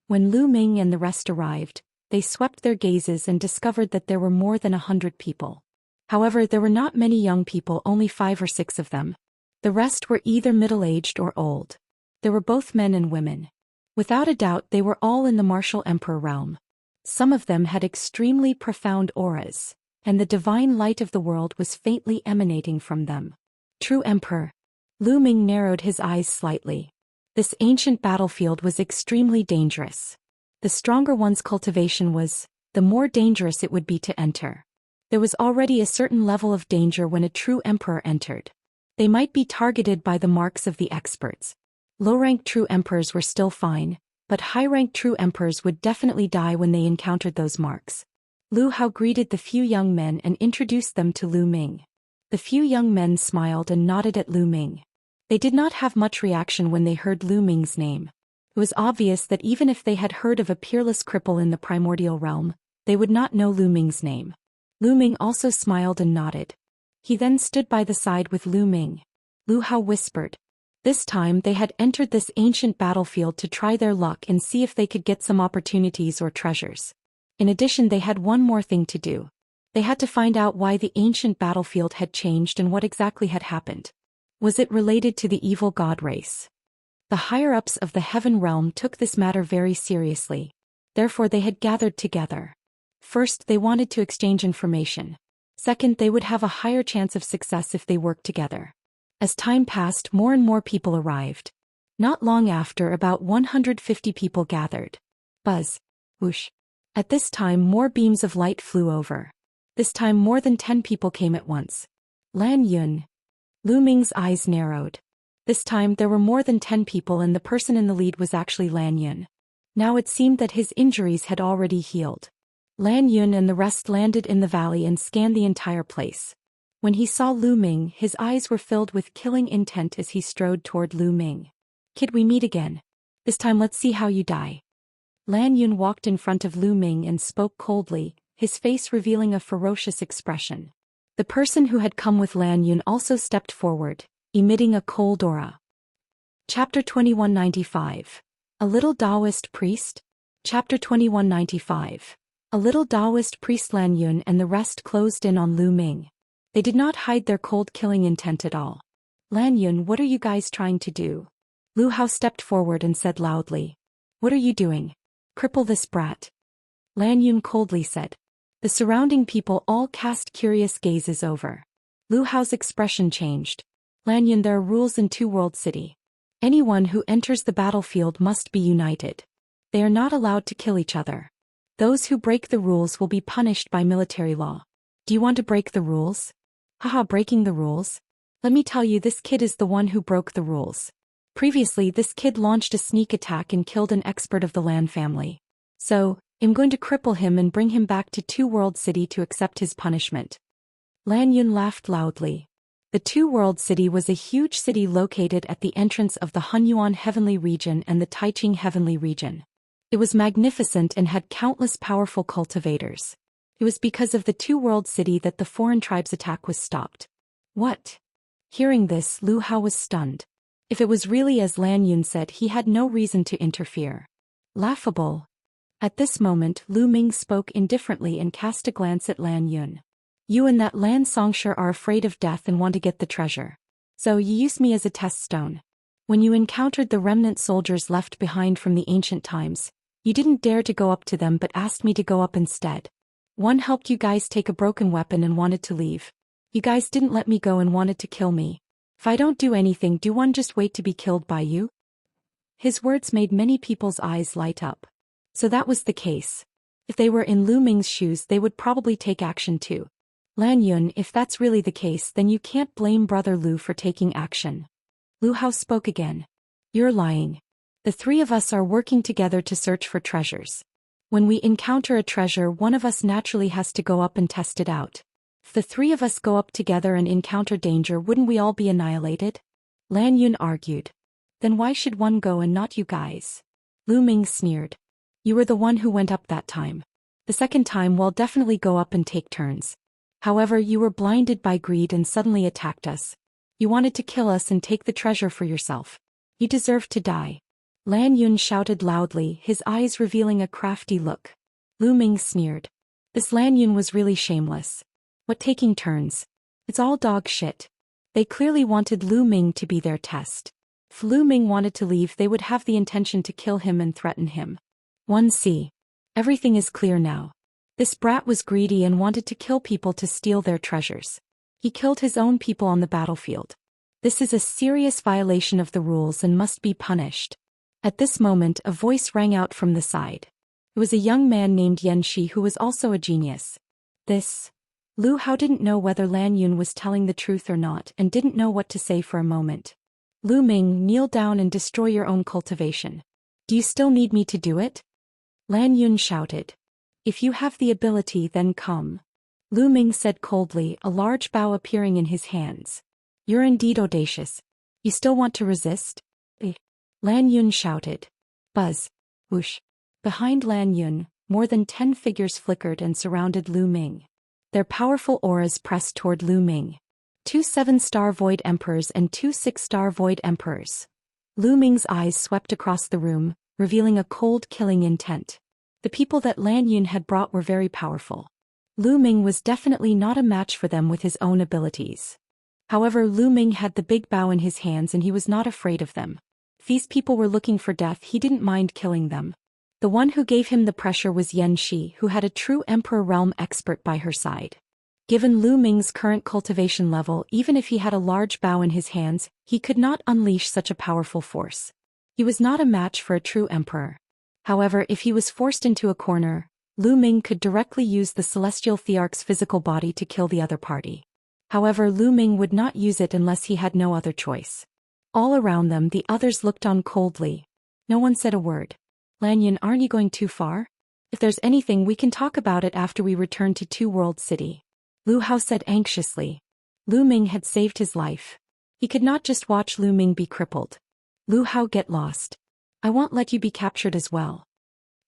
When Lu Ming and the rest arrived, they swept their gazes and discovered that there were more than 100 people. However, there were not many young people, only 5 or 6 of them. The rest were either middle-aged or old. There were both men and women. Without a doubt, they were all in the martial emperor realm. Some of them had extremely profound auras, and the divine light of the world was faintly emanating from them. True emperor. Lu Ming narrowed his eyes slightly. This ancient battlefield was extremely dangerous. The stronger one's cultivation was, the more dangerous it would be to enter. There was already a certain level of danger when a true emperor entered. They might be targeted by the marks of the experts. Low-ranked true emperors were still fine, but high-ranked true emperors would definitely die when they encountered those marks. Lu Hao greeted the few young men and introduced them to Lu Ming. The few young men smiled and nodded at Lu Ming. They did not have much reaction when they heard Lu Ming's name. It was obvious that even if they had heard of a peerless cripple in the primordial realm, they would not know Lu Ming's name. Lu Ming also smiled and nodded. He then stood by the side with Lu Ming. Lu Hao whispered. This time they had entered this ancient battlefield to try their luck and see if they could get some opportunities or treasures. In addition, they had one more thing to do. They had to find out why the ancient battlefield had changed and what exactly had happened. Was it related to the evil god race? The higher-ups of the heaven realm took this matter very seriously. Therefore they had gathered together. First, they wanted to exchange information. Second, they would have a higher chance of success if they worked together. As time passed, more and more people arrived. Not long after, about 150 people gathered. Buzz. Whoosh. At this time, more beams of light flew over. This time, more than 10 people came at once. LAN Yun. Lu Ming's eyes narrowed. This time, there were more than 10 people, and the person in the lead was actually LAN Yun. Now it seemed that his injuries had already healed. LAN Yun and the rest landed in the valley and scanned the entire place. When he saw Lu Ming, his eyes were filled with killing intent as he strode toward Lu Ming. Kid, we meet again. This time let's see how you die. LAN Yun walked in front of Lu Ming and spoke coldly, his face revealing a ferocious expression. The person who had come with LAN Yun also stepped forward, emitting a cold aura. Chapter 2195. A little Daoist priest? Chapter 2195. A little Daoist priest LAN Yun and the rest closed in on Lu Ming. They did not hide their cold killing intent at all. LAN Yun, what are you guys trying to do? Lu Hao stepped forward and said loudly. What are you doing? Cripple this brat. LAN Yun coldly said. The surrounding people all cast curious gazes over. Lu Hao's expression changed. LAN Yun, there are rules in Two World City. Anyone who enters the battlefield must be united. They are not allowed to kill each other. Those who break the rules will be punished by military law. Do you want to break the rules? Haha, breaking the rules? Let me tell you, this kid is the one who broke the rules. Previously, this kid launched a sneak attack and killed an expert of the Lan family. So, I'm going to cripple him and bring him back to Two World City to accept his punishment. LAN Yun laughed loudly. The Two World City was a huge city located at the entrance of the Hunyuan Heavenly Region and the Taiching Heavenly Region. It was magnificent and had countless powerful cultivators. It was because of the Two World City that the foreign tribe's attack was stopped. What? Hearing this, Lu Hao was stunned. If it was really as LAN Yun said, he had no reason to interfere. Laughable. At this moment, Lu Ming spoke indifferently and cast a glance at LAN Yun. You and that Lan Xianxia are afraid of death and want to get the treasure. So you used me as a test stone. When you encountered the remnant soldiers left behind from the ancient times, you didn't dare to go up to them but asked me to go up instead. One helped you guys take a broken weapon and wanted to leave. You guys didn't let me go and wanted to kill me. If I don't do anything, do one just wait to be killed by you? His words made many people's eyes light up. So that was the case. If they were in Lu Ming's shoes, they would probably take action too. LAN Yun, if that's really the case, then you can't blame Brother Lu for taking action. Lu Hao spoke again. You're lying. The three of us are working together to search for treasures. When we encounter a treasure, one of us naturally has to go up and test it out. If the three of us go up together and encounter danger, wouldn't we all be annihilated? LAN Yun argued. Then why should one go and not you guys? Lu Ming sneered. You were the one who went up that time. The second time we'll definitely go up and take turns. However, you were blinded by greed and suddenly attacked us. You wanted to kill us and take the treasure for yourself. You deserve to die. LAN Yun shouted loudly, his eyes revealing a crafty look. Lu Ming sneered. This LAN Yun was really shameless. What taking turns? It's all dog shit. They clearly wanted Lu Ming to be their test. If Lu Ming wanted to leave, they would have the intention to kill him and threaten him. 1C. Everything is clear now. This brat was greedy and wanted to kill people to steal their treasures. He killed his own people on the battlefield. This is a serious violation of the rules and must be punished. At this moment, a voice rang out from the side. It was a young man named Xianxia who was also a genius. Lu Hao didn't know whether LAN Yun was telling the truth or not and didn't know what to say for a moment. Lu Ming, kneel down and destroy your own cultivation. Do you still need me to do it? LAN Yun shouted. If you have the ability, then come. Lu Ming said coldly, a large bow appearing in his hands. You're indeed audacious. You still want to resist? LAN Yun shouted. Buzz. Whoosh. Behind LAN Yun, more than 10 figures flickered and surrounded Lu Ming. Their powerful auras pressed toward Lu Ming. 2 7-star Void Emperors and 2 6-star Void Emperors. Lu Ming's eyes swept across the room, revealing a cold killing intent. The people that LAN Yun had brought were very powerful. Lu Ming was definitely not a match for them with his own abilities. However, Lu Ming had the big bow in his hands and he was not afraid of them. If these people were looking for death, he didn't mind killing them. The one who gave him the pressure was Xianxia, who had a true Emperor Realm expert by her side. Given Lu Ming's current cultivation level, even if he had a large bow in his hands, he could not unleash such a powerful force. He was not a match for a true emperor. However, if he was forced into a corner, Lu Ming could directly use the Celestial Thearch's physical body to kill the other party. However, Lu Ming would not use it unless he had no other choice. All around them, the others looked on coldly. No one said a word. LAN Yun, aren't you going too far? If there's anything, we can talk about it after we return to Two World City. Lu Hao said anxiously. Lu Ming had saved his life. He could not just watch Lu Ming be crippled. Lu Hao, get lost. I won't let you be captured as well.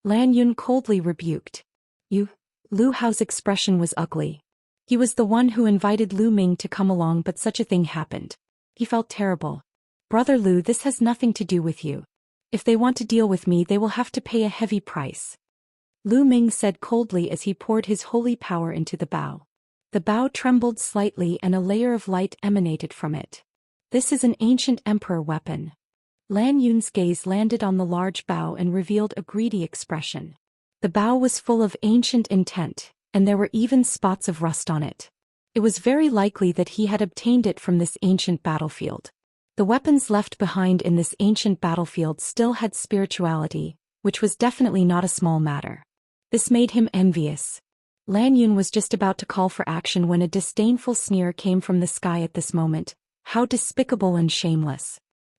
LAN Yun coldly rebuked. You? Lu Hao's expression was ugly. He was the one who invited Lu Ming to come along, but such a thing happened. He felt terrible. Brother Lu, this has nothing to do with you. If they want to deal with me, they will have to pay a heavy price. Lu Ming said coldly as he poured his holy power into the bow. The bow trembled slightly and a layer of light emanated from it. This is an ancient emperor weapon. LAN Yun's gaze landed on the large bow and revealed a greedy expression. The bow was full of ancient intent, and there were even spots of rust on it. It was very likely that he had obtained it from this ancient battlefield. The weapons left behind in this ancient battlefield still had spirituality, which was definitely not a small matter. This made him envious. LAN Yun was just about to call for action when a disdainful sneer came from the sky at this moment. How despicable and shameless.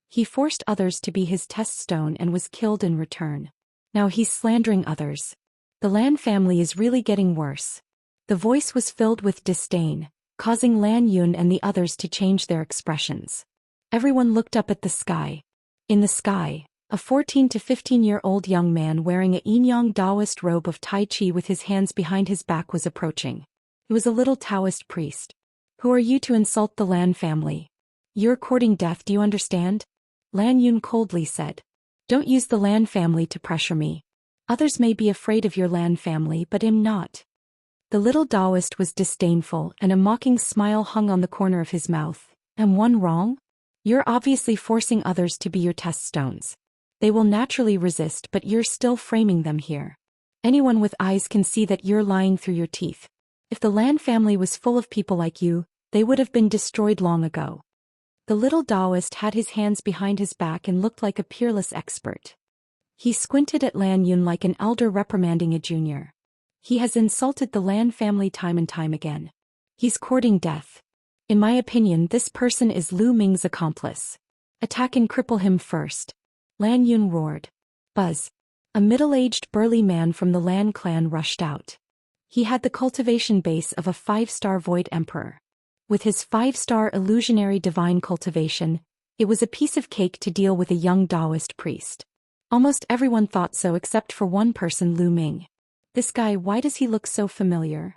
He forced others to be his test stone and was killed in return. Now he's slandering others. The LAN family is really getting worse. The voice was filled with disdain, causing LAN Yun and the others to change their expressions. Everyone looked up at the sky. In the sky, a 14 to 15-year-old young man wearing a yin-yang Daoist robe of Tai Chi with his hands behind his back was approaching. He was a little Taoist priest. Who are you to insult the LAN family? You're courting death, do you understand? LAN Yun coldly said. Don't use the LAN family to pressure me. Others may be afraid of your LAN family, but I'm not. The little Daoist was disdainful and a mocking smile hung on the corner of his mouth. Am one wrong? You're obviously forcing others to be your test stones. They will naturally resist, but you're still framing them here. Anyone with eyes can see that you're lying through your teeth. If the LAN family was full of people like you, they would have been destroyed long ago. The little Daoist had his hands behind his back and looked like a peerless expert. He squinted at LAN Yun like an elder reprimanding a junior. He has insulted the LAN family time and time again. He's courting death. In my opinion, this person is Lu Ming's accomplice. Attack and cripple him first. LAN Yun roared. Buzz. A middle-aged burly man from the LAN clan rushed out. He had the cultivation base of a 5-star void emperor. With his 5-star illusionary divine cultivation, it was a piece of cake to deal with a young Daoist priest. Almost everyone thought so except for one person, Lu Ming. This guy, why does he look so familiar?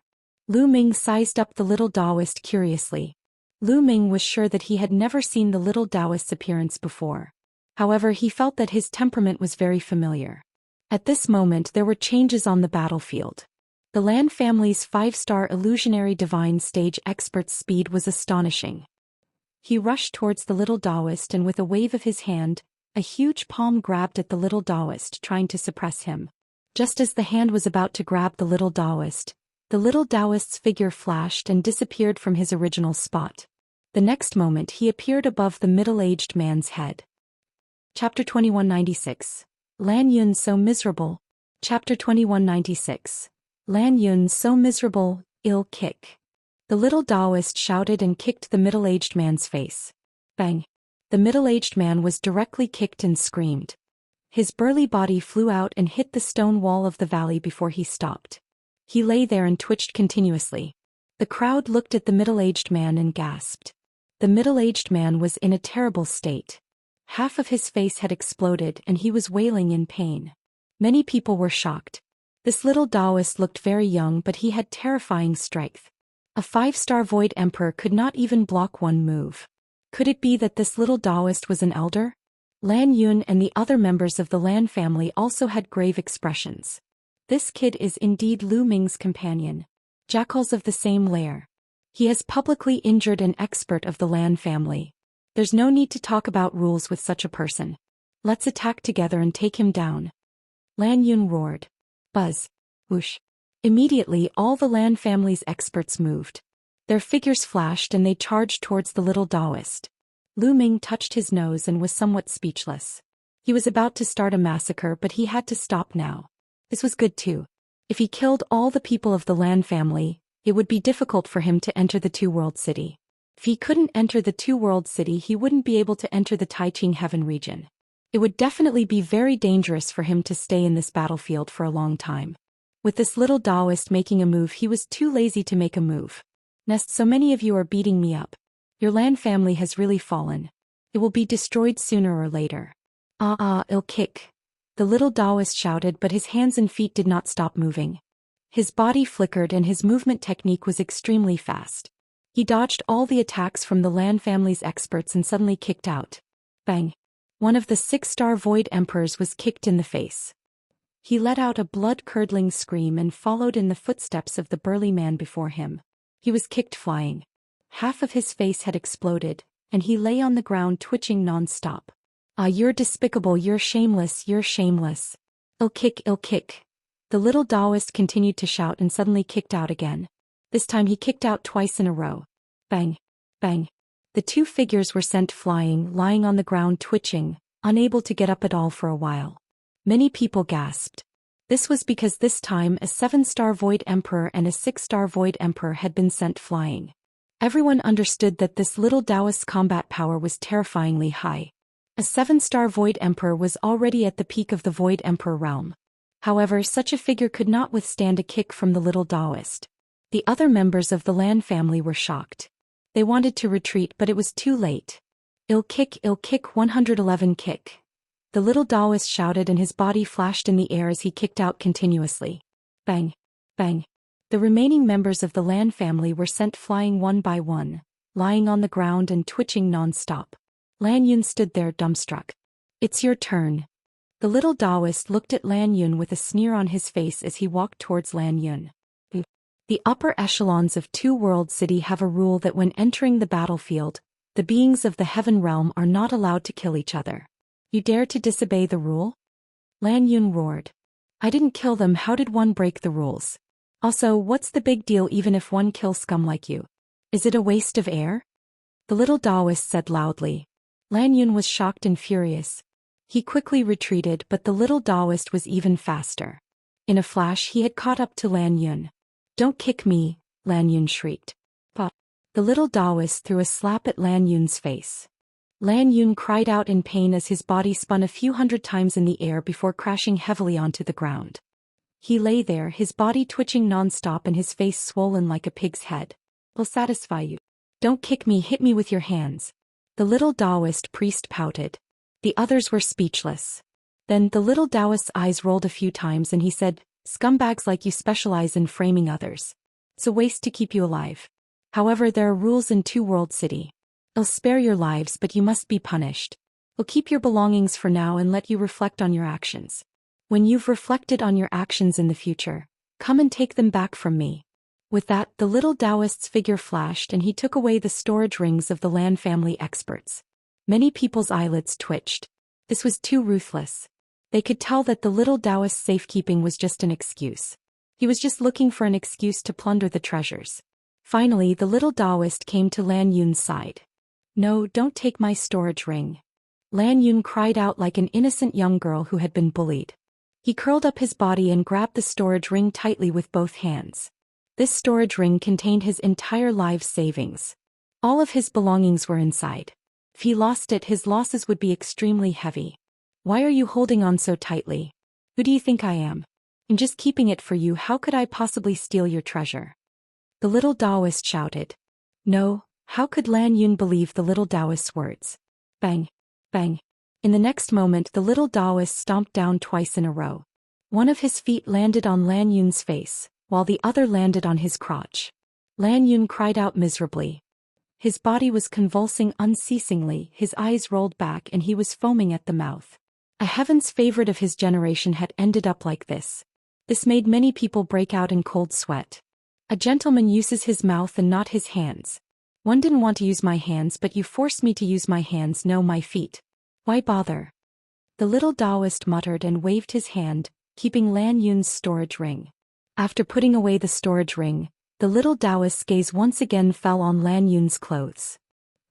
Lu Ming sized up the little Daoist curiously. Lu Ming was sure that he had never seen the little Daoist's appearance before. However, he felt that his temperament was very familiar. At this moment there were changes on the battlefield. The LAN family's 5-star illusionary divine stage expert's speed was astonishing. He rushed towards the little Daoist and with a wave of his hand, a huge palm grabbed at the little Daoist, trying to suppress him. Just as the hand was about to grab the little Daoist's figure flashed and disappeared from his original spot. The next moment he appeared above the middle-aged man's head. Chapter 2196. LAN Yun so miserable. Chapter 2196. LAN Yun so miserable, ill kick. The little Daoist shouted and kicked the middle-aged man's face. Bang! The middle-aged man was directly kicked and screamed. His burly body flew out and hit the stone wall of the valley before he stopped. He lay there and twitched continuously. The crowd looked at the middle-aged man and gasped. The middle-aged man was in a terrible state. Half of his face had exploded and he was wailing in pain. Many people were shocked. This little Daoist looked very young, but he had terrifying strength. A 5-star void emperor could not even block one move. Could it be that this little Daoist was an elder? LAN Yun and the other members of the LAN family also had grave expressions. This kid is indeed Lu Ming's companion. Jackals of the same lair. He has publicly injured an expert of the LAN family. There's no need to talk about rules with such a person. Let's attack together and take him down. LAN Yun roared. Buzz. Whoosh. Immediately all the LAN family's experts moved. Their figures flashed and they charged towards the little Daoist. Lu Ming touched his nose and was somewhat speechless. He was about to start a massacre, but he had to stop now. This was good too. If he killed all the people of the LAN family, it would be difficult for him to enter the Two-World City. If he couldn't enter the Two-World City, he wouldn't be able to enter the Taiqing Heaven region. It would definitely be very dangerous for him to stay in this battlefield for a long time. With this little Daoist making a move, he was too lazy to make a move. Nest, so many of you are beating me up. Your LAN family has really fallen. It will be destroyed sooner or later. Ill kick. The little Daoist shouted, but his hands and feet did not stop moving. His body flickered and his movement technique was extremely fast. He dodged all the attacks from the LAN family's experts and suddenly kicked out. Bang. One of the 6-star Void Emperors was kicked in the face. He let out a blood-curdling scream and followed in the footsteps of the burly man before him. He was kicked flying. Half of his face had exploded, and he lay on the ground twitching non-stop. "Ah, you're despicable, you're shameless, you're shameless. Ill kick, ill kick." The little Daoist continued to shout and suddenly kicked out again. This time he kicked out twice in a row. Bang, bang. The two figures were sent flying, lying on the ground twitching, unable to get up at all for a while. Many people gasped. This was because this time a 7-star Void Emperor and a 6-star Void Emperor had been sent flying. Everyone understood that this little Daoist's combat power was terrifyingly high. A 7-star Void Emperor was already at the peak of the Void Emperor realm. However, such a figure could not withstand a kick from the little Daoist. The other members of the Lan family were shocked. They wanted to retreat, but it was too late. Ill kick, 111 kick. The little Daoist shouted and his body flashed in the air as he kicked out continuously. Bang, bang. The remaining members of the Lan family were sent flying one by one, lying on the ground and twitching non-stop. LAN Yun stood there dumbstruck. "It's your turn." The little Daoist looked at LAN Yun with a sneer on his face as he walked towards LAN Yun. The upper echelons of Two World City have a rule that when entering the battlefield, the beings of the Heaven Realm are not allowed to kill each other. "You dare to disobey the rule?" LAN Yun roared. "I didn't kill them, how did one break the rules? Also, what's the big deal even if one kills scum like you? Is it a waste of air?" The little Daoist said loudly. LAN Yun was shocked and furious. He quickly retreated, but the little Daoist was even faster. In a flash he had caught up to LAN Yun. "Don't kick me," LAN Yun shrieked. "Pa!" The little Daoist threw a slap at LAN Yun's face. LAN Yun cried out in pain as his body spun a few hundred times in the air before crashing heavily onto the ground. He lay there, his body twitching non-stop and his face swollen like a pig's head. "Will satisfy you. Don't kick me, hit me with your hands." The little Daoist priest pouted. The others were speechless. Then the little Daoist's eyes rolled a few times and he said, "Scumbags like you specialize in framing others. It's a waste to keep you alive. However, there are rules in Two World City. I'll spare your lives, but you must be punished. I'll keep your belongings for now and let you reflect on your actions. When you've reflected on your actions in the future, come and take them back from me." With that, the little Daoist's figure flashed and he took away the storage rings of the Lan family experts. Many people's eyelids twitched. This was too ruthless. They could tell that the little Daoist's safekeeping was just an excuse. He was just looking for an excuse to plunder the treasures. Finally, the little Daoist came to LAN Yun's side. "No, don't take my storage ring." LAN Yun cried out like an innocent young girl who had been bullied. He curled up his body and grabbed the storage ring tightly with both hands. This storage ring contained his entire life savings. All of his belongings were inside. If he lost it, his losses would be extremely heavy. "Why are you holding on so tightly? Who do you think I am? I'm just keeping it for you, how could I possibly steal your treasure?" The little Daoist shouted. No, how could LAN Yun believe the little Daoist's words? Bang, bang. In the next moment the little Daoist stomped down twice in a row. One of his feet landed on LAN Yun's face, while the other landed on his crotch. LAN Yun cried out miserably. His body was convulsing unceasingly, his eyes rolled back and he was foaming at the mouth. A heaven's favorite of his generation had ended up like this. This made many people break out in cold sweat. A gentleman uses his mouth and not his hands. One didn't want to use my hands, but you forced me to use my hands, no, my feet. Why bother? The little Daoist muttered and waved his hand, keeping LAN Yun's storage ring. After putting away the storage ring, the little Daoist's gaze once again fell on LAN Yun's clothes.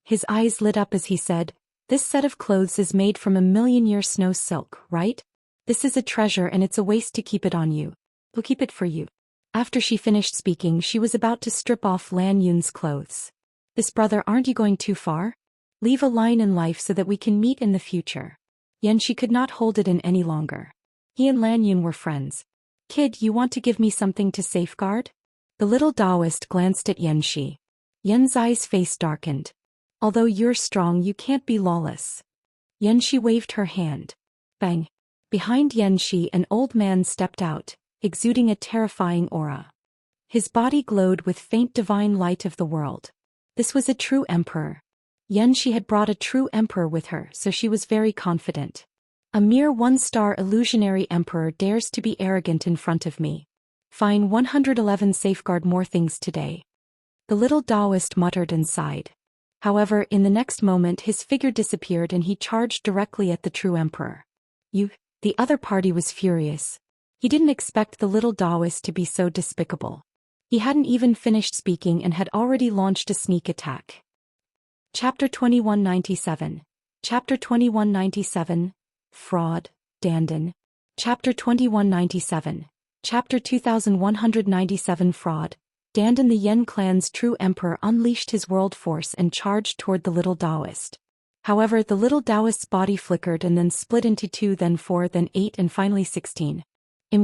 His eyes lit up as he said, "This set of clothes is made from 1,000,000-year snow silk, right? This is a treasure and it's a waste to keep it on you. We'll keep it for you." After she finished speaking, she was about to strip off LAN Yun's clothes. "This brother, aren't you going too far? Leave a line in life so that we can meet in the future." Xianxia could not hold it in any longer. He and LAN Yun were friends. "Kid, you want to give me something to safeguard?" The little Daoist glanced at Xianxia. Xianxia's face darkened. "Although you're strong, you can't be lawless." Xianxia waved her hand. Bang. Behind Xianxia an old man stepped out, exuding a terrifying aura. His body glowed with faint divine light of the world. This was a true emperor. Xianxia had brought a true emperor with her, so she was very confident. A mere one-star illusionary emperor dares to be arrogant in front of me. Fine, 111 safeguard more things today. The little Daoist muttered and sighed. However, in the next moment his figure disappeared and he charged directly at the true emperor. The other party was furious. He didn't expect the little Daoist to be so despicable. He hadn't even finished speaking and had already launched a sneak attack. Chapter 2197. Chapter 2197. Fraud, dandan. Chapter 2197. Chapter 2197. Fraud, dandan. The Yen clan's true emperor unleashed his world force and charged toward the little Daoist. However, the little Daoist's body flickered and then split into 2, then 4, then 8 and finally 16.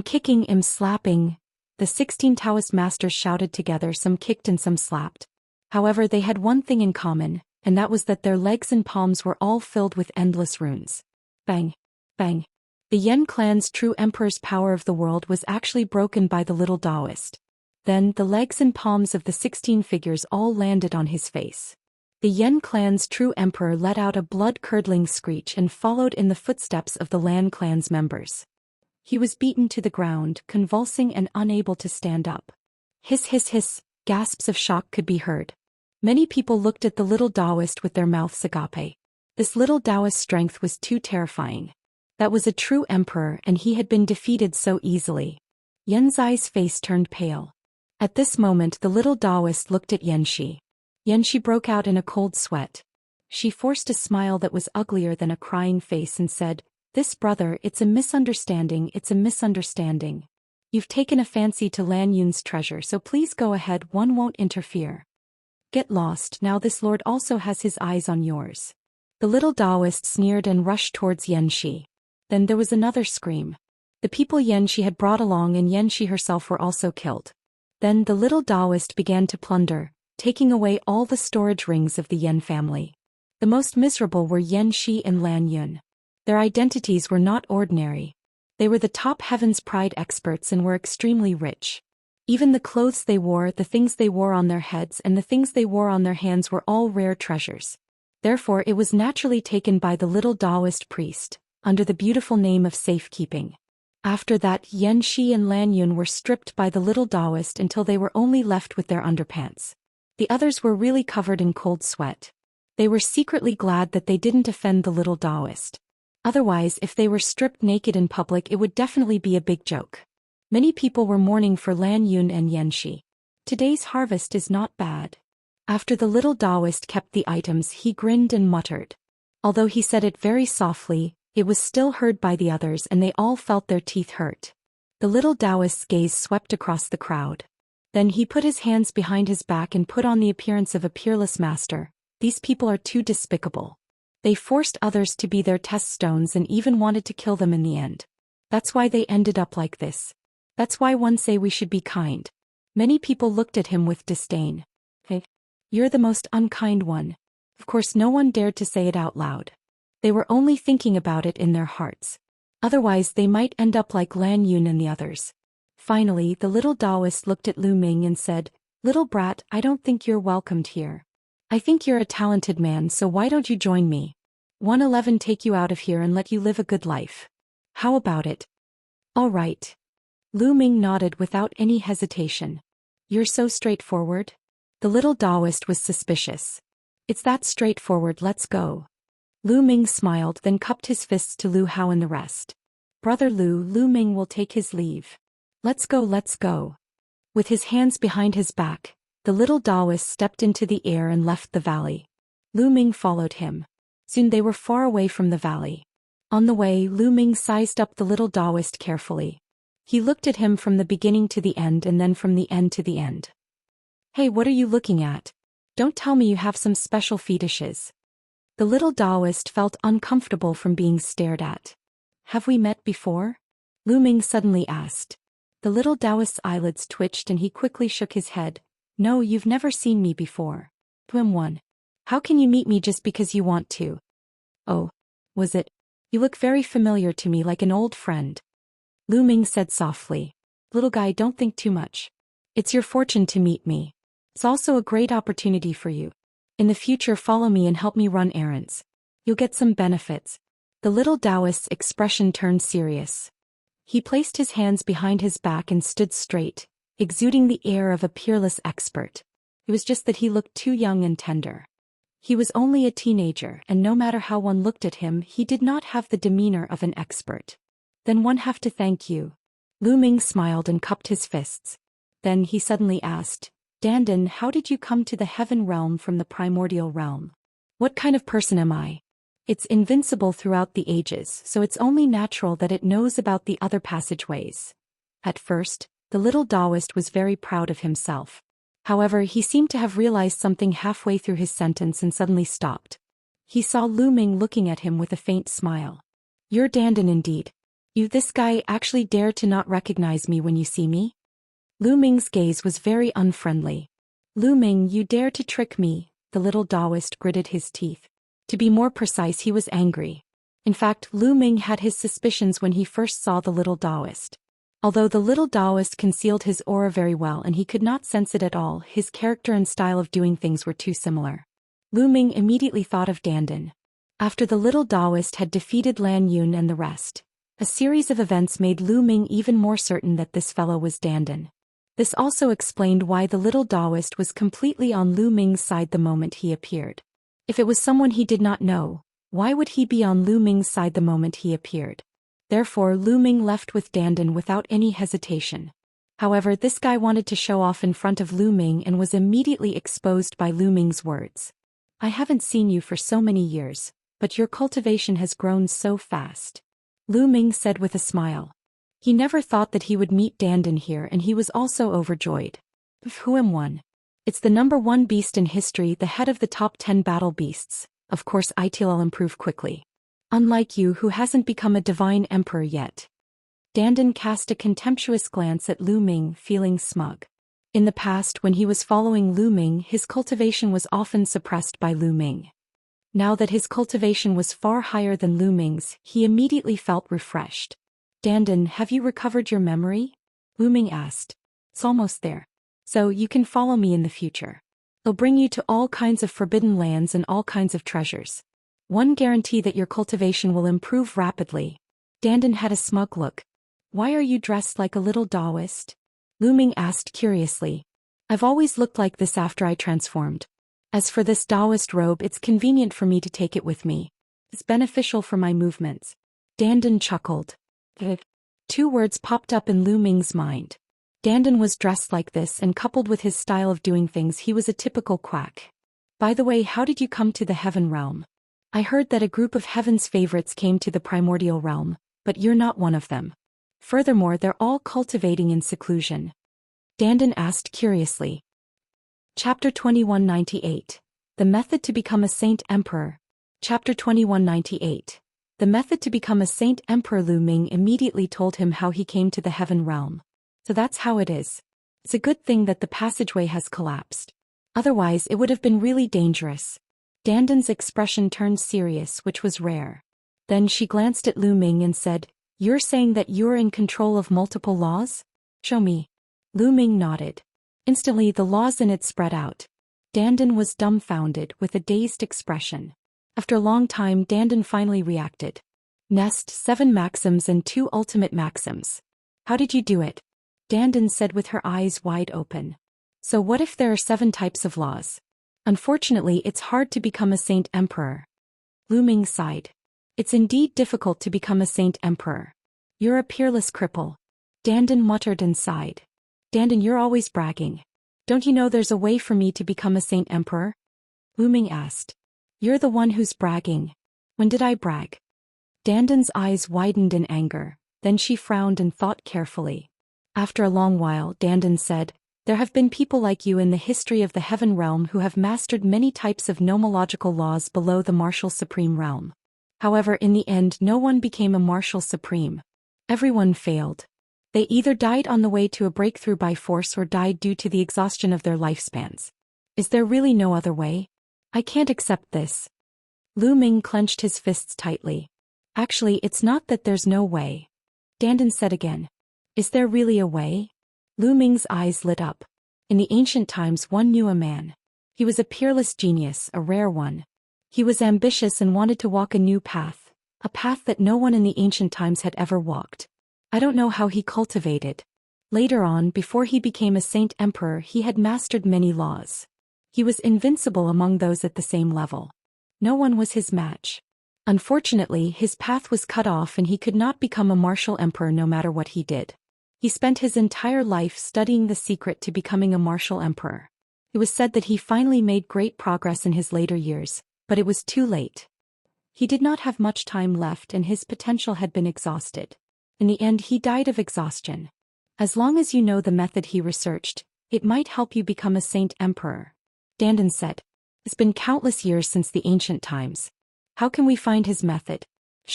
Kicking, slapping. The 16 Taoist masters shouted together, some kicked and some slapped. However, they had one thing in common, and that was that their legs and palms were all filled with endless runes. Bang! Bang! The Yen clan's true emperor's power of the world was actually broken by the little Daoist. Then, the legs and palms of the 16 figures all landed on his face. The Yen clan's true emperor let out a blood-curdling screech and followed in the footsteps of the LAN clan's members. He was beaten to the ground, convulsing and unable to stand up. Hiss hiss hiss, gasps of shock could be heard. Many people looked at the little Daoist with their mouths agape. This little Daoist strength was too terrifying. That was a true emperor and he had been defeated so easily. Yanzai's face turned pale. At this moment the little Daoist looked at Xianxia. Xianxia broke out in a cold sweat. She forced a smile that was uglier than a crying face and said, "This brother, it's a misunderstanding, it's a misunderstanding. You've taken a fancy to LAN Yun's treasure, so please go ahead, one won't interfere. Get lost, now this lord also has his eyes on yours." The little Daoist sneered and rushed towards Xianxia. Then there was another scream. The people Xianxia had brought along and Xianxia herself were also killed. Then the little Daoist began to plunder, taking away all the storage rings of the Yen family. The most miserable were Xianxia and LAN Yun. Their identities were not ordinary. They were the top Heaven's Pride experts and were extremely rich. Even the clothes they wore, the things they wore on their heads and the things they wore on their hands were all rare treasures. Therefore it was naturally taken by the little Daoist priest, under the beautiful name of safekeeping. After that, Xianxia and LAN Yun were stripped by the little Daoist until they were only left with their underpants. The others were really covered in cold sweat. They were secretly glad that they didn't offend the little Daoist. Otherwise, if they were stripped naked in public, it would definitely be a big joke. Many people were mourning for LAN Yun and Xianxia. Today's harvest is not bad. After the little Daoist kept the items, he grinned and muttered. Although he said it very softly, it was still heard by the others and they all felt their teeth hurt. The little Daoist's gaze swept across the crowd. Then he put his hands behind his back and put on the appearance of a peerless master. These people are too despicable. They forced others to be their test stones and even wanted to kill them in the end. That's why they ended up like this. That's why one say we should be kind. Many people looked at him with disdain. Hey, you're the most unkind one. Of course no one dared to say it out loud. They were only thinking about it in their hearts. Otherwise they might end up like LAN Yun and the others. Finally, the little Daoist looked at Lu Ming and said, "Little brat, I don't think you're welcomed here. I think you're a talented man, so why don't you join me? 111 take you out of here and let you live a good life. How about it?" "All right." Lu Ming nodded without any hesitation. "You're so straightforward?" The little Daoist was suspicious. "It's that straightforward, let's go." Lu Ming smiled, then cupped his fists to Lu Hao and the rest. "Brother Lu Ming will take his leave. Let's go, let's go." With his hands behind his back, the little Daoist stepped into the air and left the valley. Lu Ming followed him. Soon they were far away from the valley. On the way, Lu Ming sized up the little Daoist carefully. He looked at him from the beginning to the end and then from the end to the end. "Hey, what are you looking at? Don't tell me you have some special fetishes." The little Daoist felt uncomfortable from being stared at. "Have we met before?" Lu Ming suddenly asked. The little Daoist's eyelids twitched and he quickly shook his head. "No, you've never seen me before." "1. How can you meet me just because you want to?" "Oh, was it? You look very familiar to me, like an old friend." Lu Ming said softly. "Little guy, don't think too much. It's your fortune to meet me. It's also a great opportunity for you. In the future follow me and help me run errands. You'll get some benefits. The little Daoist's expression turned serious. He placed his hands behind his back and stood straight, exuding the air of a peerless expert. It was just that he looked too young and tender. He was only a teenager, and no matter how one looked at him, he did not have the demeanor of an expert. Then one have to thank you. Ming smiled and cupped his fists. Then he suddenly asked, Dandan, how did you come to the heaven realm from the primordial realm? What kind of person am I? It's invincible throughout the ages, so it's only natural that it knows about the other passageways. At first, the little Daoist was very proud of himself. However, he seemed to have realized something halfway through his sentence and suddenly stopped. He saw Ming looking at him with a faint smile. You're Dandan indeed. This guy actually dare to not recognize me when you see me? Ming's gaze was very unfriendly. Ming, you dare to trick me, the little Daoist gritted his teeth. To be more precise, he was angry. In fact, Ming had his suspicions when he first saw the little Daoist. Although the little Daoist concealed his aura very well and he could not sense it at all, his character and style of doing things were too similar. Ming immediately thought of Dandan. After the little Daoist had defeated LAN Yun and the rest, a series of events made Ming even more certain that this fellow was Dandan. This also explained why the little Daoist was completely on Ming's side the moment he appeared. If it was someone he did not know, why would he be on Ming's side the moment he appeared? Therefore Ming left with Dandan without any hesitation. However, this guy wanted to show off in front of Ming and was immediately exposed by Ming's words. I haven't seen you for so many years, but your cultivation has grown so fast. Ming said with a smile. He never thought that he would meet Dandan here, and he was also overjoyed. Who am one? It's the #1 beast in history, the head of the top 10 battle beasts. Of course I'll improve quickly. Unlike you who hasn't become a divine emperor yet. Dandan cast a contemptuous glance at Ming, feeling smug. In the past, when he was following Ming, his cultivation was often suppressed by Ming. Now that his cultivation was far higher than Ming's, he immediately felt refreshed. Dandan, have you recovered your memory? Ming asked. It's almost there. So you can follow me in the future. I'll bring you to all kinds of forbidden lands and all kinds of treasures. One guarantee that your cultivation will improve rapidly. Dandan had a smug look. Why are you dressed like a little Daoist? Ming asked curiously. I've always looked like this after I transformed. As for this Daoist robe, it's convenient for me to take it with me. It's beneficial for my movements. Dandan chuckled. Two words popped up in Ming's mind. Dandan was dressed like this, and coupled with his style of doing things, he was a typical quack. By the way, how did you come to the heaven realm? I heard that a group of heaven's favorites came to the primordial realm, but you're not one of them. Furthermore, they're all cultivating in seclusion. Dandan asked curiously. Chapter 2198. The Method to Become a Saint Emperor. Chapter 2198. The Method to Become a Saint Emperor. Ming immediately told him how he came to the heaven realm. So that's how it is. It's a good thing that the passageway has collapsed. Otherwise it would have been really dangerous. Dandan's expression turned serious, which was rare. Then she glanced at Ming and said, You're saying that you're in control of multiple laws? Show me. Ming nodded. Instantly the laws in it spread out. Dandan was dumbfounded with a dazed expression. After a long time Dandan finally reacted. Nest 7 maxims and 2 ultimate maxims. How did you do it? Dandan said with her eyes wide open. So what if there are 7 types of laws? Unfortunately, it's hard to become a saint emperor. Ming sighed. It's indeed difficult to become a saint emperor. You're a peerless cripple. Dandan muttered and sighed. Dandan, you're always bragging. Don't you know there's a way for me to become a saint emperor? Ming asked. You're the one who's bragging. When did I brag? Dandan's eyes widened in anger, then she frowned and thought carefully. After a long while, Dandan said, There have been people like you in the history of the heaven realm who have mastered many types of nomological laws below the martial supreme realm. However, in the end no one became a martial supreme. Everyone failed. They either died on the way to a breakthrough by force or died due to the exhaustion of their lifespans. Is there really no other way? I can't accept this. Ming clenched his fists tightly. Actually, it's not that there's no way. Dandan said again. Is there really a way? Ming's eyes lit up. In the ancient times one knew a man. He was a peerless genius, a rare one. He was ambitious and wanted to walk a new path, a path that no one in the ancient times had ever walked. I don't know how he cultivated. Later on, before he became a saint emperor, he had mastered many laws. He was invincible among those at the same level. No one was his match. Unfortunately, his path was cut off and he could not become a martial emperor no matter what he did. He spent his entire life studying the secret to becoming a martial emperor. It was said that he finally made great progress in his later years, but it was too late. He did not have much time left and his potential had been exhausted. In the end, he died of exhaustion. As long as you know the method he researched, it might help you become a saint emperor. Dandan said. It's been countless years since the ancient times. How can we find his method?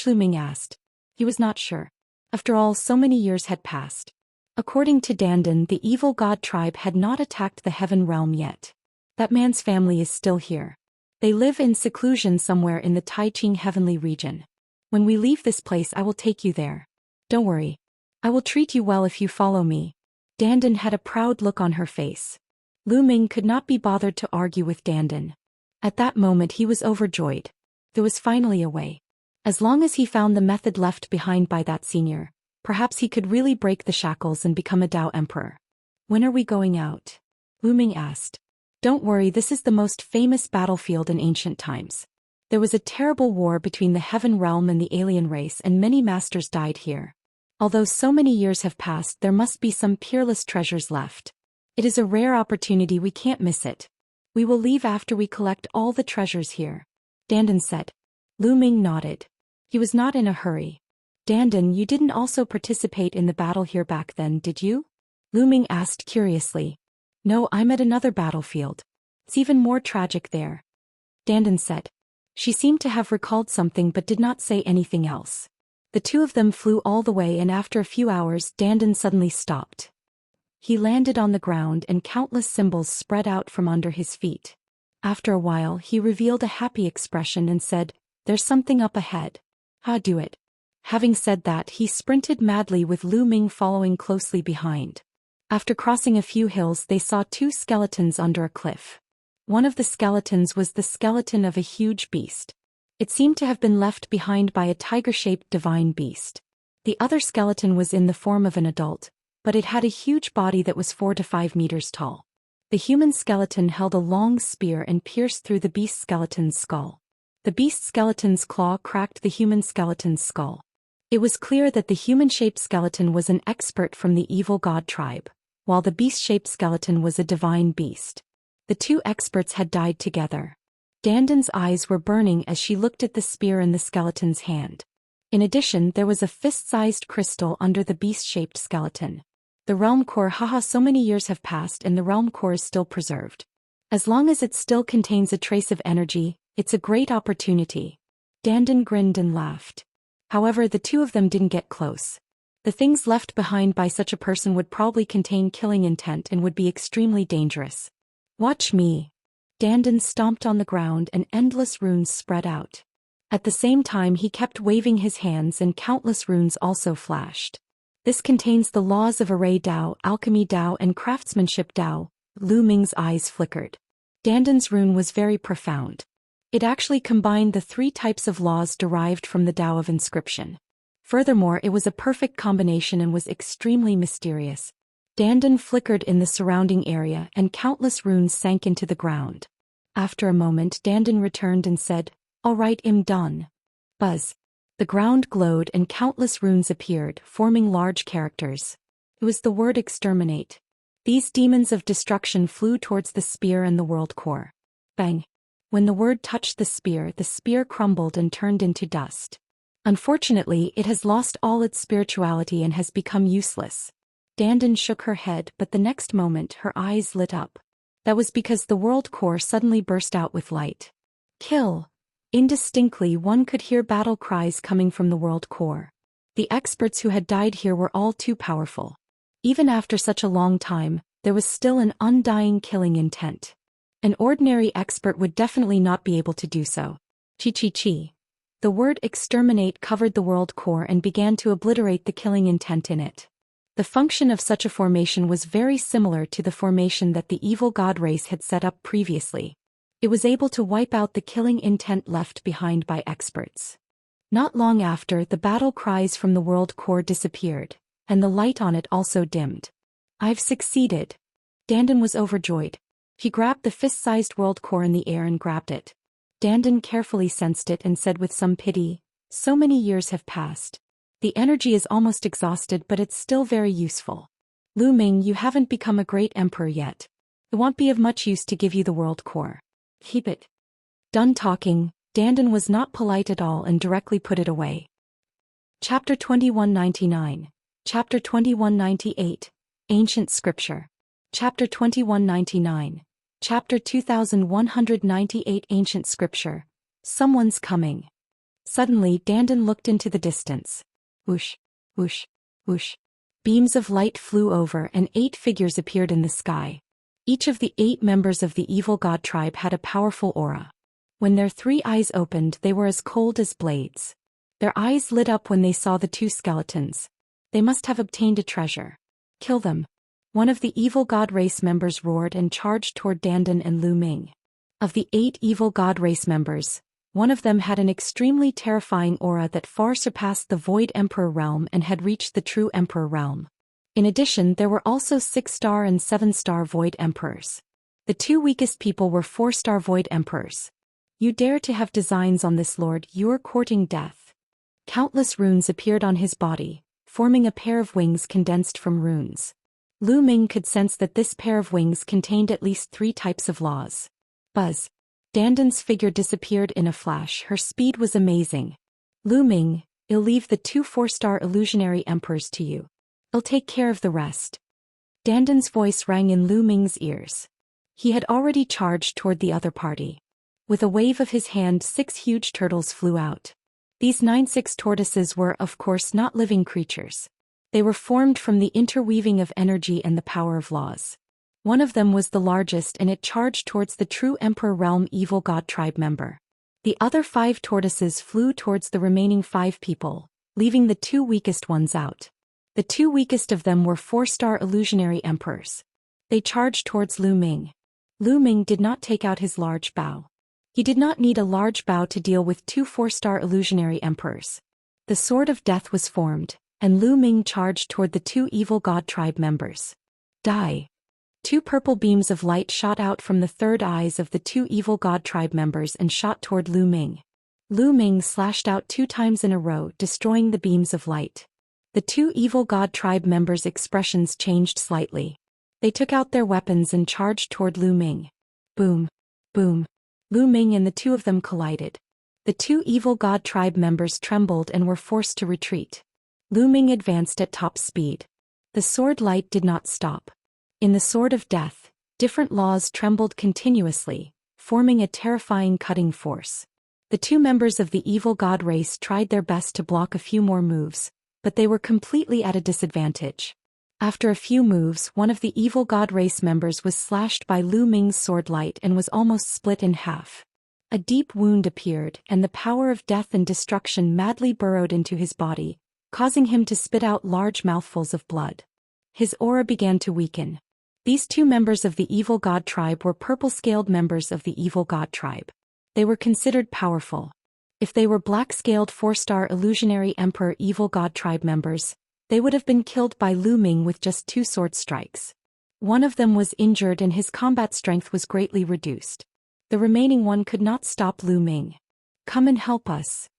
Ming asked. He was not sure. After all, so many years had passed. According to Dandan, the evil god tribe had not attacked the heaven realm yet. That man's family is still here. They live in seclusion somewhere in the Taiqing heavenly region. When we leave this place, I will take you there. Don't worry. I will treat you well if you follow me. Dandan had a proud look on her face. Ming could not be bothered to argue with Dandan. At that moment he was overjoyed. There was finally a way. As long as he found the method left behind by that senior, perhaps he could really break the shackles and become a Dao emperor. When are we going out? Ming asked. Don't worry, this is the most famous battlefield in ancient times. There was a terrible war between the heaven realm and the alien race and many masters died here. Although so many years have passed, there must be some peerless treasures left. It is a rare opportunity, we can't miss it. We will leave after we collect all the treasures here. Dandan said. Ming nodded. He was not in a hurry. Dandan, you didn't also participate in the battle here back then, did you? Ming asked curiously. No, I'm at another battlefield. It's even more tragic there. Dandan said. She seemed to have recalled something but did not say anything else. The two of them flew all the way and after a few hours Dandan suddenly stopped. He landed on the ground and countless symbols spread out from under his feet. After a while he revealed a happy expression and said, There's something up ahead. Do it. Having said that, he sprinted madly with Ming following closely behind. After crossing a few hills they saw two skeletons under a cliff. One of the skeletons was the skeleton of a huge beast. It seemed to have been left behind by a tiger-shaped divine beast. The other skeleton was in the form of an adult, but it had a huge body that was 4 to 5 meters tall. The human skeleton held a long spear and pierced through the beast skeleton's skull. The beast skeleton's claw cracked the human skeleton's skull. It was clear that the human-shaped skeleton was an expert from the evil god tribe, while the beast-shaped skeleton was a divine beast. The two experts had died together. Dandan's eyes were burning as she looked at the spear in the skeleton's hand. In addition, there was a fist-sized crystal under the beast-shaped skeleton. The realm core, so many years have passed and the realm core is still preserved. As long as it still contains a trace of energy, it's a great opportunity. Dandan grinned and laughed. However, the two of them didn't get close. The things left behind by such a person would probably contain killing intent and would be extremely dangerous. Watch me. Dandan stomped on the ground and endless runes spread out. At the same time he kept waving his hands and countless runes also flashed. This contains the laws of array Dao, alchemy Dao and craftsmanship Dao. Ming's eyes flickered. Dandan's rune was very profound. It actually combined the 3 types of laws derived from the Dao of inscription. Furthermore, it was a perfect combination and was extremely mysterious. Dandan flickered in the surrounding area and countless runes sank into the ground. After a moment Dandan returned and said, All right, I'm done. Buzz. The ground glowed and countless runes appeared, forming large characters. It was the word exterminate. These demons of destruction flew towards the spear and the world core. Bang. When the word touched the spear crumbled and turned into dust. Unfortunately, it has lost all its spirituality and has become useless. Dandan shook her head, but the next moment her eyes lit up. That was because the world core suddenly burst out with light. Kill! Indistinctly one could hear battle cries coming from the world core. The experts who had died here were all too powerful. Even after such a long time, there was still an undying killing intent. An ordinary expert would definitely not be able to do so. Chi. The word exterminate covered the world core and began to obliterate the killing intent in it. The function of such a formation was very similar to the formation that the evil god race had set up previously. It was able to wipe out the killing intent left behind by experts. Not long after, the battle cries from the world core disappeared, and the light on it also dimmed. "I've succeeded." Dandan was overjoyed. He grabbed the fist-sized world core in the air and grabbed it. Dandan carefully sensed it and said with some pity, "So many years have passed. The energy is almost exhausted, but it's still very useful. Lu Ming, you haven't become a great emperor yet. It won't be of much use to give you the world core. Keep it." Done talking, Dandan was not polite at all and directly put it away. Chapter 2199. Chapter 2198. Ancient Scripture. Chapter 2199. Chapter 2198. Ancient Scripture. Someone's coming. Suddenly, Dandan looked into the distance. Whoosh, whoosh, whoosh. Beams of light flew over and 8 figures appeared in the sky. Each of the 8 members of the evil god tribe had a powerful aura. When their 3 eyes opened, they were as cold as blades. Their eyes lit up when they saw the 2 skeletons. They must have obtained a treasure. "Kill them." One of the evil god race members roared and charged toward Dandan and Lu Ming. Of the 8 evil god race members, one of them had an extremely terrifying aura that far surpassed the Void Emperor realm and had reached the True Emperor realm. In addition, there were also 6-star and 7-star Void Emperors. The 2 weakest people were 4-star Void Emperors. "You dare to have designs on this lord, you're courting death." Countless runes appeared on his body, forming a pair of wings condensed from runes. Lu Ming could sense that this pair of wings contained at least 3 types of laws. Buzz. Dandan's figure disappeared in a flash. Her speed was amazing. "Lu Ming, I'll leave the 2 4-star illusionary emperors to you. I'll take care of the rest." Dandan's voice rang in Lu Ming's ears. He had already charged toward the other party. With a wave of his hand, 6 huge turtles flew out. These 9-6 tortoises were, of course, not living creatures. They were formed from the interweaving of energy and the power of laws. One of them was the largest, and it charged towards the True Emperor Realm evil god tribe member. The other 5 tortoises flew towards the remaining 5 people, leaving the 2 weakest ones out. The 2 weakest of them were 4-star illusionary emperors. They charged towards Lu Ming. Lu Ming did not take out his large bow. He did not need a large bow to deal with 2 4-star illusionary emperors. The Sword of Death was formed, and Lu Ming charged toward the 2 evil god tribe members. Die. 2 purple beams of light shot out from the 3rd eyes of the 2 evil god tribe members and shot toward Lu Ming. Lu Ming slashed out 2 times in a row, destroying the beams of light. The 2 evil god tribe members' expressions changed slightly. They took out their weapons and charged toward Lu Ming. Boom. Boom. Lu Ming and the 2 of them collided. The 2 evil god tribe members trembled and were forced to retreat. Lu Ming advanced at top speed. The sword light did not stop. In the Sword of Death, different laws trembled continuously, forming a terrifying cutting force. The 2 members of the evil god race tried their best to block a few more moves, but they were completely at a disadvantage. After a few moves, one of the evil god race members was slashed by Lu Ming's sword light and was almost split in half. A deep wound appeared, and the power of death and destruction madly burrowed into his body, causing him to spit out large mouthfuls of blood. His aura began to weaken. These 2 members of the evil god tribe were purple-scaled members of the evil god tribe. They were considered powerful. If they were black-scaled 4-star illusionary emperor evil god tribe members, they would have been killed by Lu Ming with just 2 sword strikes. One of them was injured and his combat strength was greatly reduced. The remaining one could not stop Lu Ming. "Come and help us."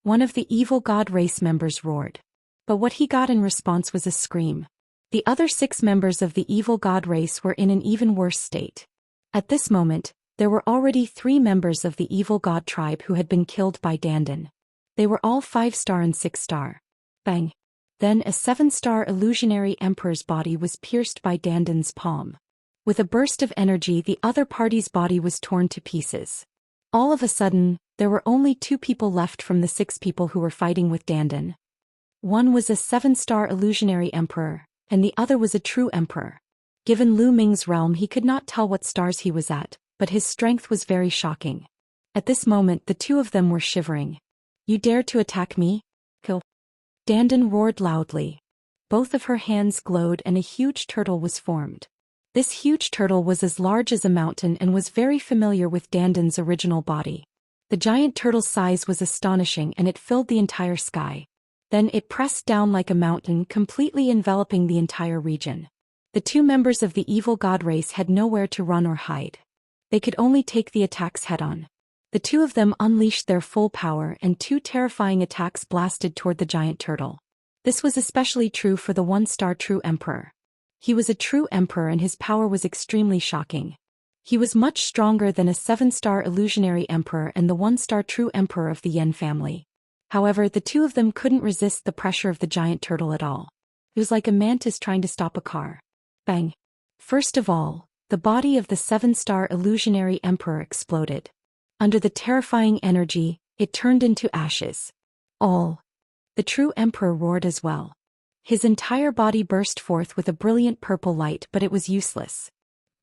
One of the evil god race members roared. But what he got in response was a scream. The other 6 members of the evil god race were in an even worse state. At this moment, there were already 3 members of the evil god tribe who had been killed by Dandan. They were all 5-star and 6-star. Bang. Then a 7-star illusionary emperor's body was pierced by Dandan's palm. With a burst of energy, the other party's body was torn to pieces. All of a sudden, there were only 2 people left from the 6 people who were fighting with Dandan. One was a 7-star illusionary emperor, and the other was a true emperor. Given Lu Ming's realm, he could not tell what stars he was at, but his strength was very shocking. At this moment, the 2 of them were shivering. "You dare to attack me? Kill." Dandan roared loudly. Both of her hands glowed and a huge turtle was formed. This huge turtle was as large as a mountain and was very familiar with Dandan's original body. The giant turtle's size was astonishing and it filled the entire sky. Then it pressed down like a mountain, completely enveloping the entire region. The two members of the evil god race had nowhere to run or hide. They could only take the attacks head-on. The two of them unleashed their full power and two terrifying attacks blasted toward the giant turtle. This was especially true for the one-star true emperor. He was a true emperor and his power was extremely shocking. He was much stronger than a 7-star illusionary emperor and the 1-star true emperor of the Yen family. However, the two of them couldn't resist the pressure of the giant turtle at all. It was like a mantis trying to stop a car. Bang! First of all, the body of the 7-star illusionary emperor exploded. Under the terrifying energy, it turned into ashes. The true emperor roared as well. His entire body burst forth with a brilliant purple light, but it was useless.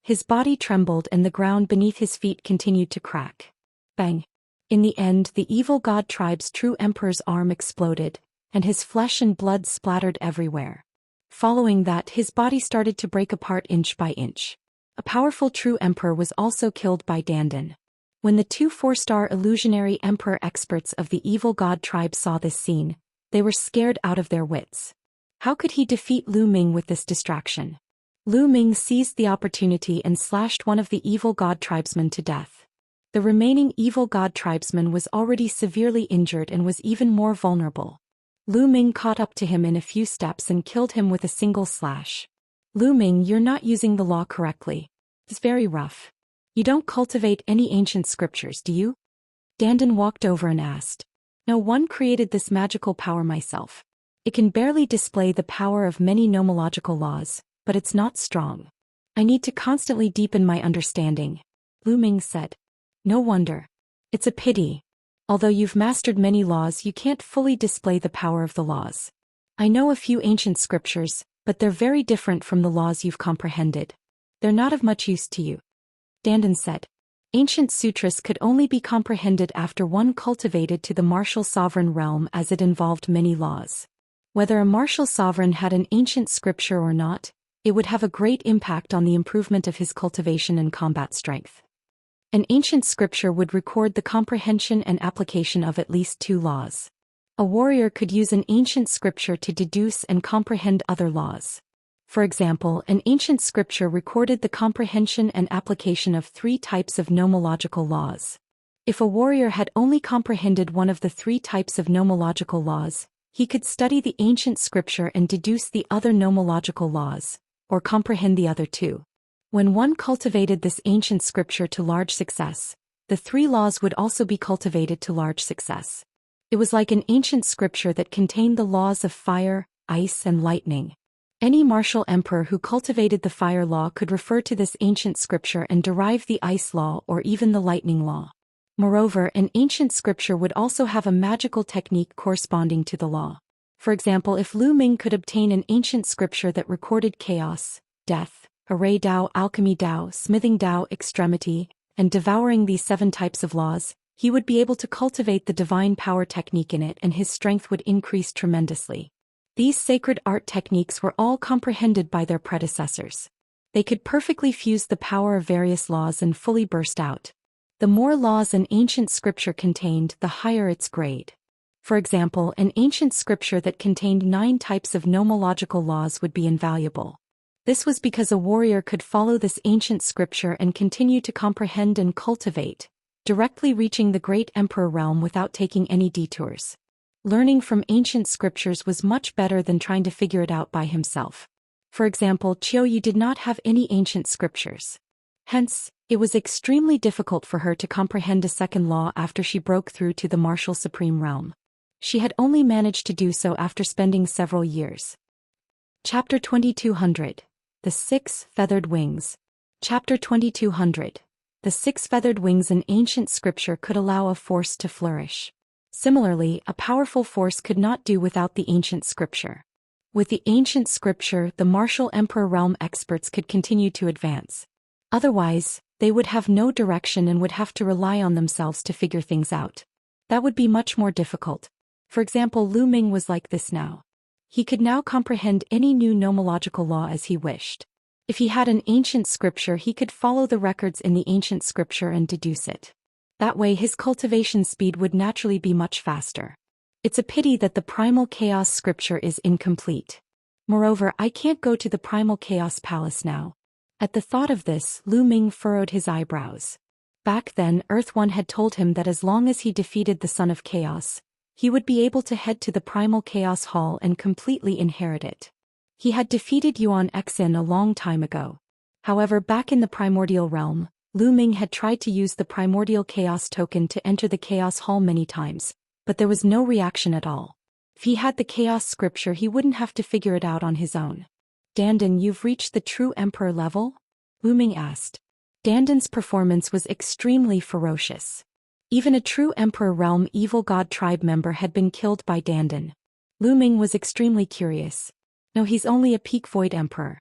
His body trembled and the ground beneath his feet continued to crack. Bang! In the end, the evil god tribe's true emperor's arm exploded, and his flesh and blood splattered everywhere. Following that, his body started to break apart inch by inch. A powerful true emperor was also killed by dandan. When the two 4-star illusionary emperor experts of the evil god tribe saw this scene, they were scared out of their wits. How could he defeat Lu Ming with this distraction? Lu Ming seized the opportunity and slashed one of the evil god tribesmen to death. The remaining evil god tribesman was already severely injured and was even more vulnerable. Lu Ming caught up to him in a few steps and killed him with a single slash. Lu Ming, you're not using the law correctly. It's very rough. You don't cultivate any ancient scriptures, do you? Dandan walked over and asked. No, one created this magical power myself. It can barely display the power of many nomological laws, but it's not strong. I need to constantly deepen my understanding, Lu Ming said. No wonder. It's a pity. Although you've mastered many laws, you can't fully display the power of the laws. I know a few ancient scriptures, but they're very different from the laws you've comprehended. They're not of much use to you. Dandan said. Ancient sutras could only be comprehended after one cultivated to the martial sovereign realm, as it involved many laws. Whether a martial sovereign had an ancient scripture or not, it would have a great impact on the improvement of his cultivation and combat strength. An ancient scripture would record the comprehension and application of at least 2 laws. A warrior could use an ancient scripture to deduce and comprehend other laws. For example, an ancient scripture recorded the comprehension and application of 3 types of nomological laws. If a warrior had only comprehended one of the 3 types of nomological laws, he could study the ancient scripture and deduce the other nomological laws, or comprehend the other 2. When one cultivated this ancient scripture to large success, the 3 laws would also be cultivated to large success. It was like an ancient scripture that contained the laws of fire, ice, and lightning. Any martial emperor who cultivated the fire law could refer to this ancient scripture and derive the ice law or even the lightning law. Moreover, an ancient scripture would also have a magical technique corresponding to the law. For example, if Lu Ming could obtain an ancient scripture that recorded chaos, death, array Dao, alchemy Dao, smithing Dao, extremity, and devouring these 7 types of laws, he would be able to cultivate the divine power technique in it and his strength would increase tremendously. These sacred art techniques were all comprehended by their predecessors. They could perfectly fuse the power of various laws and fully burst out. The more laws an ancient scripture contained, the higher its grade. For example, an ancient scripture that contained 9 types of nomological laws would be invaluable. This was because a warrior could follow this ancient scripture and continue to comprehend and cultivate, directly reaching the great emperor realm without taking any detours. Learning from ancient scriptures was much better than trying to figure it out by himself. For example, Qiu did not have any ancient scriptures. Hence, it was extremely difficult for her to comprehend a second law after she broke through to the martial supreme realm. She had only managed to do so after spending several years. Chapter 2200. The 6 Feathered Wings. Chapter 2200. The 6 feathered wings in ancient scripture could allow a force to flourish. Similarly, a powerful force could not do without the ancient scripture. With the ancient scripture, the martial emperor realm experts could continue to advance. Otherwise, they would have no direction and would have to rely on themselves to figure things out. That would be much more difficult. For example, Lu Ming was like this now. He could now comprehend any new nomological law as he wished. If he had an ancient scripture, he could follow the records in the ancient scripture and deduce it. That way his cultivation speed would naturally be much faster. It's a pity that the primal chaos scripture is incomplete. Moreover, I can't go to the primal chaos palace now. At the thought of this, Lu Ming furrowed his eyebrows. Back then, Earth One had told him that as long as he defeated the Son of Chaos, he would be able to head to the primal chaos hall and completely inherit it. He had defeated Yuan Xin a long time ago. However, back in the primordial realm, Lu Ming had tried to use the primordial chaos token to enter the chaos hall many times, but there was no reaction at all. If he had the chaos scripture, he wouldn't have to figure it out on his own. Dandan, you've reached the true emperor level? Lu Ming asked. Dandan's performance was extremely ferocious. Even a true emperor realm evil god tribe member had been killed by Dandan. Lu Ming was extremely curious. No, he's only a peak void emperor.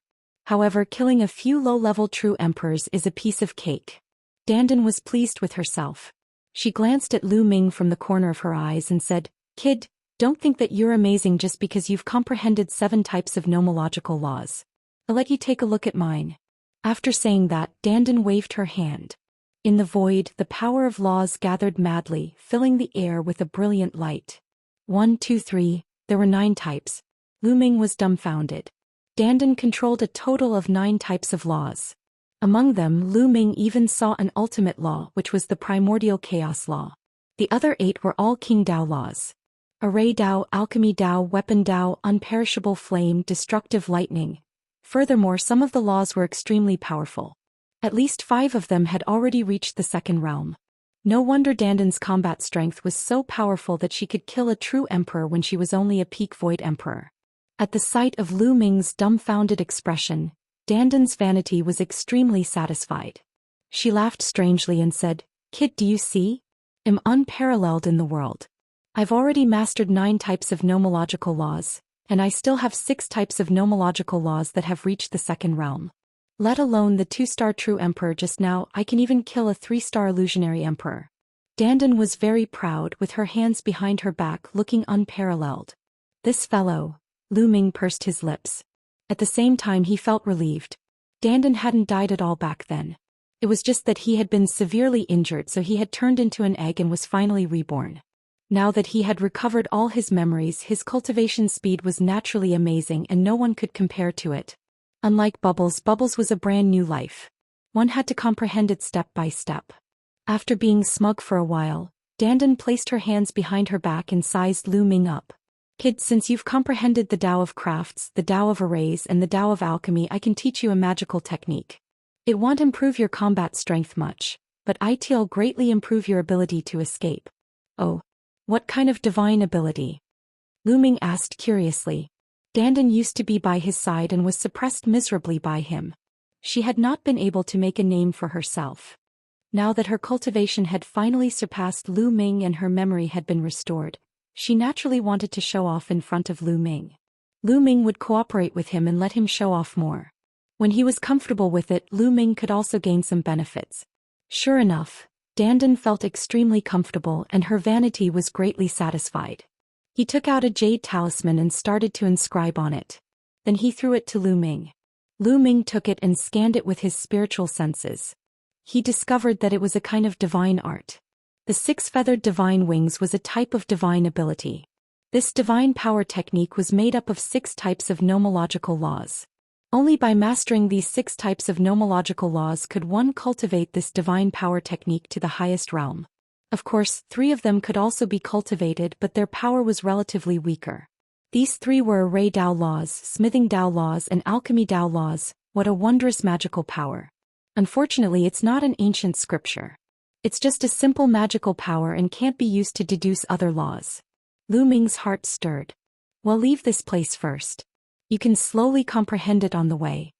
However, killing a few low-level true emperors is a piece of cake. Dandan was pleased with herself. She glanced at Lu Ming from the corner of her eyes and said, "Kid, don't think that you're amazing just because you've comprehended 7 types of nomological laws. I'll let you take a look at mine." After saying that, Dandan waved her hand. In the void, the power of laws gathered madly, filling the air with a brilliant light. 1, 2, 3, there were 9 types. Lu Ming was dumbfounded. Dandan controlled a total of 9 types of laws. Among them, Lu Ming even saw an ultimate law, which was the primordial chaos law. The other 8 were all King Dao laws. Array Dao, Alchemy Dao, Weapon Dao, Unperishable Flame, Destructive Lightning. Furthermore, some of the laws were extremely powerful. At least 5 of them had already reached the second realm. No wonder Dandan's combat strength was so powerful that she could kill a true emperor when she was only a peak void emperor. At the sight of Lu Ming's dumbfounded expression, Dandan's vanity was extremely satisfied. She laughed strangely and said, "Kid, do you see? I'm unparalleled in the world. I've already mastered 9 types of nomological laws, and I still have 6 types of nomological laws that have reached the second realm. Let alone the 2-star true emperor just now, I can even kill a 3-star illusionary emperor." Dandan was very proud, with her hands behind her back looking unparalleled. This fellow. Lu Ming pursed his lips. At the same time he felt relieved. Dandan hadn't died at all back then. It was just that he had been severely injured, so he had turned into an egg and was finally reborn. Now that he had recovered all his memories, his cultivation speed was naturally amazing and no one could compare to it. Unlike Bubbles was a brand new life. One had to comprehend it step by step. After being smug for a while, Dandan placed her hands behind her back and sized Lu Ming up. "Kid, since you've comprehended the Tao of crafts, the Tao of arrays and the Tao of alchemy, I can teach you a magical technique. It won't improve your combat strength much, but it'll greatly improve your ability to escape." "Oh, what kind of divine ability?" Lu Ming asked curiously. Dandan used to be by his side and was suppressed miserably by him. She had not been able to make a name for herself. Now that her cultivation had finally surpassed Lu Ming and her memory had been restored, she naturally wanted to show off in front of Lu Ming. Lu Ming would cooperate with him and let him show off more. When he was comfortable with it, Lu Ming could also gain some benefits. Sure enough, Dandan felt extremely comfortable and her vanity was greatly satisfied. He took out a jade talisman and started to inscribe on it. Then he threw it to Lu Ming. Lu Ming took it and scanned it with his spiritual senses. He discovered that it was a kind of divine art. The 6-feathered divine wings was a type of divine ability. This divine power technique was made up of 6 types of nomological laws. Only by mastering these 6 types of nomological laws could one cultivate this divine power technique to the highest realm. Of course, 3 of them could also be cultivated, but their power was relatively weaker. These 3 were Array Dao laws, Smithing Dao laws and Alchemy Dao laws. What a wondrous magical power. Unfortunately, it's not an ancient scripture. It's just a simple magical power and can't be used to deduce other laws. Lu Ming's heart stirred. "Well, leave this place first. You can slowly comprehend it on the way,"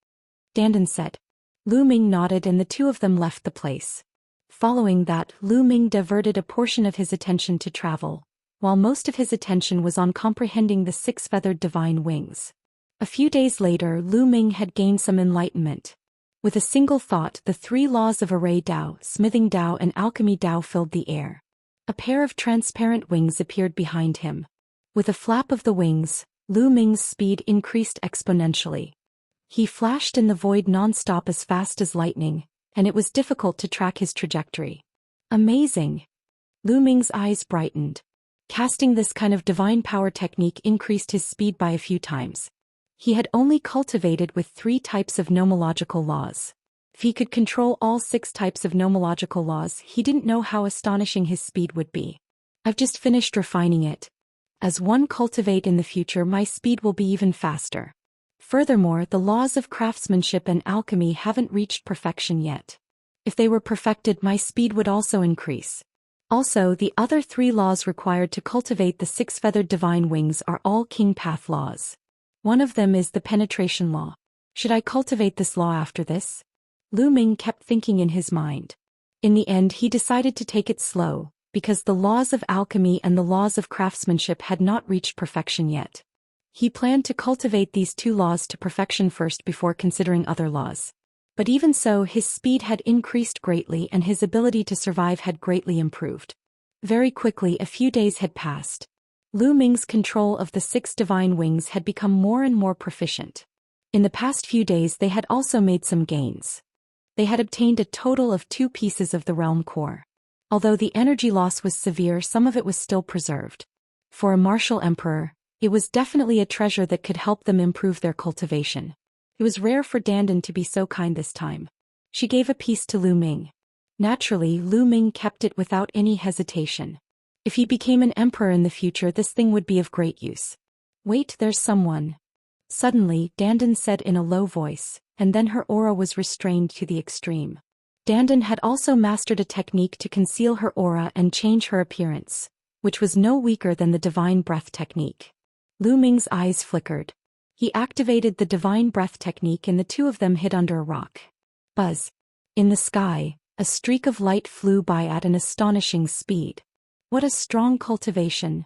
Dandan said. Lu Ming nodded and the 2 of them left the place. Following that, Lu Ming diverted a portion of his attention to travel, while most of his attention was on comprehending the 6-feathered divine wings. A few days later, Lu Ming had gained some enlightenment. With a single thought, the 3 laws of Array Dao, Smithing Dao and Alchemy Dao filled the air. A pair of transparent wings appeared behind him. With a flap of the wings, Lu Ming's speed increased exponentially. He flashed in the void non-stop as fast as lightning, and it was difficult to track his trajectory. Amazing! Lu Ming's eyes brightened. Casting this kind of divine power technique increased his speed by a few times. He had only cultivated with 3 types of nomological laws. If he could control all 6 types of nomological laws, he didn't know how astonishing his speed would be. I've just finished refining it. As one cultivate in the future, my speed will be even faster. Furthermore, the laws of craftsmanship and alchemy haven't reached perfection yet. If they were perfected, my speed would also increase. Also, the other 3 laws required to cultivate the 6-feathered divine wings are all king path laws. One of them is the penetration law. Should I cultivate this law after this? Lu Ming kept thinking in his mind. In the end, he decided to take it slow, because the laws of alchemy and the laws of craftsmanship had not reached perfection yet. He planned to cultivate these 2 laws to perfection first before considering other laws. But even so, his speed had increased greatly and his ability to survive had greatly improved. Very quickly, a few days had passed. Lu Ming's control of the 6 divine wings had become more and more proficient. In the past few days, they had also made some gains. They had obtained a total of 2 pieces of the realm core. Although the energy loss was severe, some of it was still preserved. For a martial emperor, it was definitely a treasure that could help them improve their cultivation. It was rare for Dandan to be so kind this time. She gave a piece to Lu Ming. Naturally, Lu Ming kept it without any hesitation. If he became an emperor in the future, this thing would be of great use. Wait, there's someone. Suddenly, Dandan said in a low voice, and then her aura was restrained to the extreme. Dandan had also mastered a technique to conceal her aura and change her appearance, which was no weaker than the divine breath technique. Lu Ming's eyes flickered. He activated the divine breath technique and the 2 of them hid under a rock. Buzz. In the sky, a streak of light flew by at an astonishing speed. What a strong cultivation!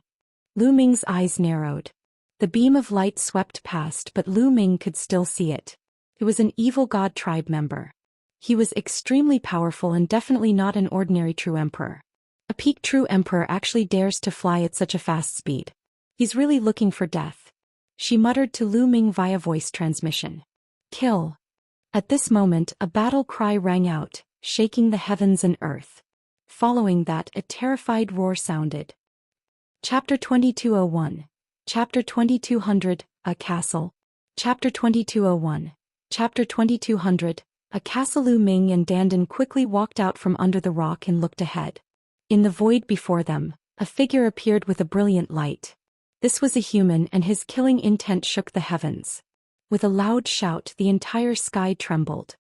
Lu Ming's eyes narrowed. The beam of light swept past, but Lu Ming could still see it. It was an evil god tribe member. He was extremely powerful and definitely not an ordinary true emperor. A peak true emperor actually dares to fly at such a fast speed. He's really looking for death. She muttered to Lu Ming via voice transmission. Kill. At this moment, a battle cry rang out, shaking the heavens and earth. Following that, a terrified roar sounded. Chapter 2201. Chapter 2200, A Castle. Chapter 2201. Chapter 2200, A Castle. Lu Ming and Dandan quickly walked out from under the rock and looked ahead. In the void before them, a figure appeared with a brilliant light. This was a human, and his killing intent shook the heavens. With a loud shout, the entire sky trembled.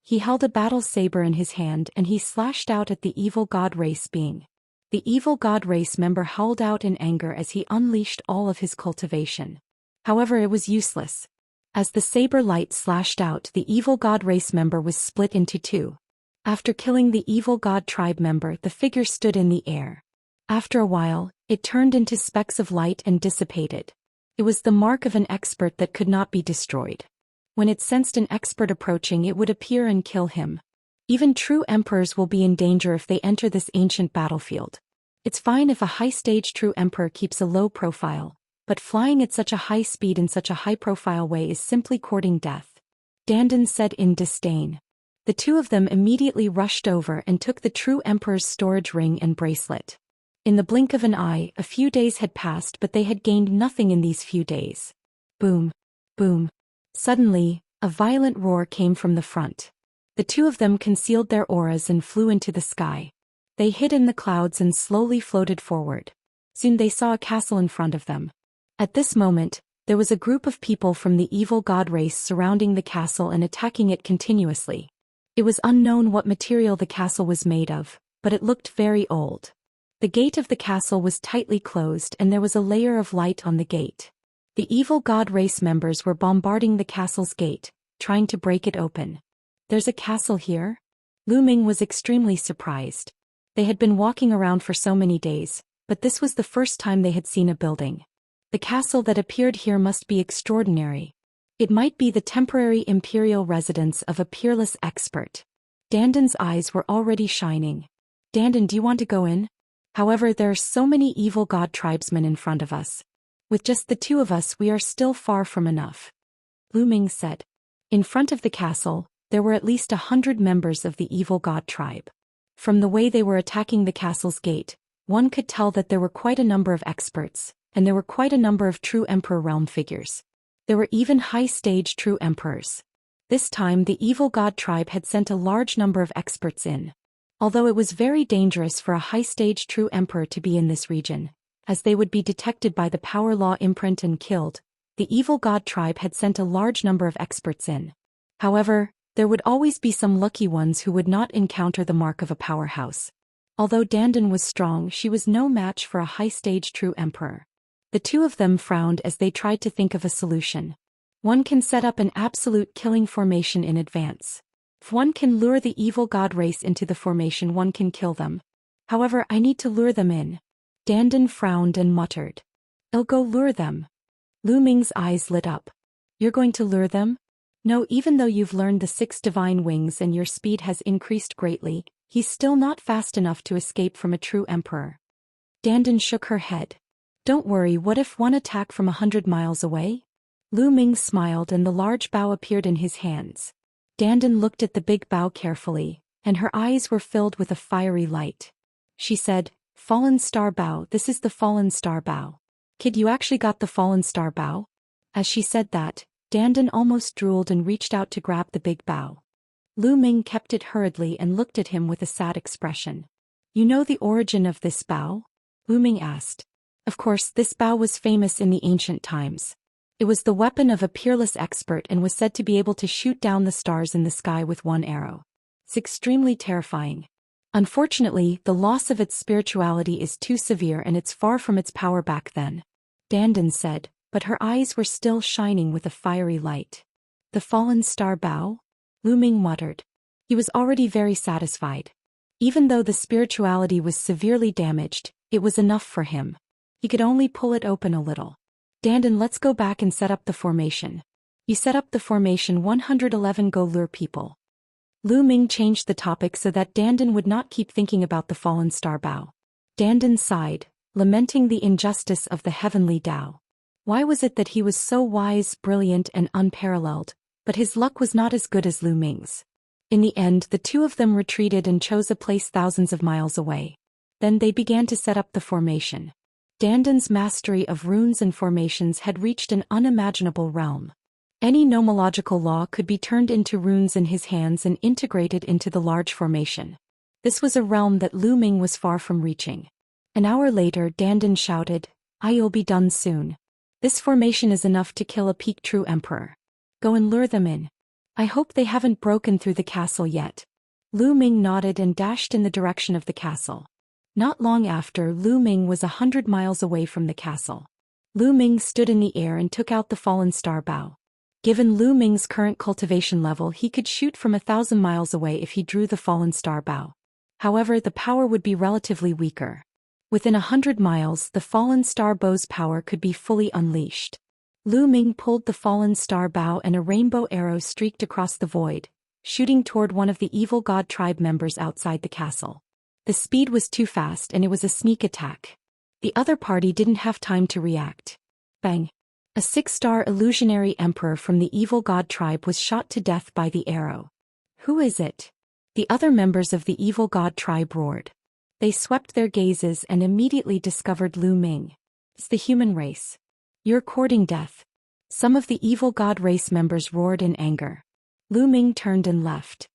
He held a battle saber in his hand and he slashed out at the evil god race being. The evil god race member howled out in anger as he unleashed all of his cultivation. However, it was useless. As the saber light slashed out, the evil god race member was split into 2. After killing the evil god tribe member, the figure stood in the air. After a while, it turned into specks of light and dissipated. It was the mark of an expert that could not be destroyed. When it sensed an expert approaching, it would appear and kill him. Even true emperors will be in danger if they enter this ancient battlefield. It's fine if a high-stage true emperor keeps a low profile, but flying at such a high speed in such a high-profile way is simply courting death. Dandan said in disdain. The 2 of them immediately rushed over and took the true emperor's storage ring and bracelet. In the blink of an eye, a few days had passed, but they had gained nothing in these few days. Boom. Boom. Suddenly, a violent roar came from the front. The 2 of them concealed their auras and flew into the sky. They hid in the clouds and slowly floated forward. Soon they saw a castle in front of them. At this moment, there was a group of people from the evil god race surrounding the castle and attacking it continuously. It was unknown what material the castle was made of, but it looked very old. The gate of the castle was tightly closed and there was a layer of light on the gate. The evil god race members were bombarding the castle's gate, trying to break it open. There's a castle here? Lu Ming was extremely surprised. They had been walking around for so many days, but this was the first time they had seen a building. The castle that appeared here must be extraordinary. It might be the temporary imperial residence of a peerless expert. Dandan's eyes were already shining. Dandan, do you want to go in? However, there are so many evil god tribesmen in front of us. With just the two of us we are still far from enough. Lu Ming said. In front of the castle, there were at least 100 members of the evil god tribe. From the way they were attacking the castle's gate, one could tell that there were quite a number of experts, and there were quite a number of true emperor realm figures. There were even high-stage true emperors. This time the evil god tribe had sent a large number of experts in. Although it was very dangerous for a high-stage true emperor to be in this region, as they would be detected by the power law imprint and killed, the evil god tribe had sent a large number of experts in. However, there would always be some lucky ones who would not encounter the mark of a powerhouse. Although Dandan was strong, she was no match for a high-stage true emperor. The two of them frowned as they tried to think of a solution. One can set up an absolute killing formation in advance. If one can lure the evil god race into the formation, one can kill them. However, I need to lure them in. Dandan frowned and muttered. I'll go lure them. Lu Ming's eyes lit up. You're going to lure them? No, even though you've learned the 6 divine wings and your speed has increased greatly, he's still not fast enough to escape from a true emperor. Dandan shook her head. Don't worry, what if one attack from 100 miles away? Lu Ming smiled and the large bow appeared in his hands. Dandan looked at the big bow carefully, and her eyes were filled with a fiery light. She said, Fallen Star Bow, this is the Fallen Star Bow. Kid, you actually got the Fallen Star Bow? As she said that, Dandan almost drooled and reached out to grab the big bow. Lu Ming kept it hurriedly and looked at him with a sad expression. You know the origin of this bow? Lu Ming asked. Of course, this bow was famous in the ancient times. It was the weapon of a peerless expert and was said to be able to shoot down the stars in the sky with one arrow. It's extremely terrifying. Unfortunately, the loss of its spirituality is too severe and it's far from its power back then. Dandan said, but her eyes were still shining with a fiery light. The Fallen Star Bow? Lu Ming muttered. He was already very satisfied. Even though the spirituality was severely damaged, it was enough for him. He could only pull it open a little. Dandan, let's go back and set up the formation. You set up the formation 111, go lure people. Lu Ming changed the topic so that Dandan would not keep thinking about the Fallen Star Bow. Dandan sighed, lamenting the injustice of the heavenly Tao. Why was it that he was so wise, brilliant and unparalleled, but his luck was not as good as Lu Ming's? In the end, the two of them retreated and chose a place thousands of miles away. Then they began to set up the formation. Dandan's mastery of runes and formations had reached an unimaginable realm. Any nomological law could be turned into runes in his hands and integrated into the large formation. This was a realm that Lu Ming was far from reaching. An hour later, Dandan shouted, I'll be done soon. This formation is enough to kill a peak true emperor. Go and lure them in. I hope they haven't broken through the castle yet. Lu Ming nodded and dashed in the direction of the castle. Not long after, Lu Ming was 100 miles away from the castle. Lu Ming stood in the air and took out the Fallen Star Bow. Given Lu Ming's current cultivation level, he could shoot from 1,000 miles away if he drew the Fallen Star Bow. However, the power would be relatively weaker. Within 100 miles, the Fallen Star Bow's power could be fully unleashed. Lu Ming pulled the Fallen Star Bow and a rainbow arrow streaked across the void, shooting toward one of the evil god tribe members outside the castle. The speed was too fast and it was a sneak attack. The other party didn't have time to react. Bang! A 6-star illusionary emperor from the evil god tribe was shot to death by the arrow. Who is it? The other members of the evil god tribe roared. They swept their gazes and immediately discovered Lu Ming. It's the human race. You're courting death. Some of the evil god race members roared in anger. Lu Ming turned and left.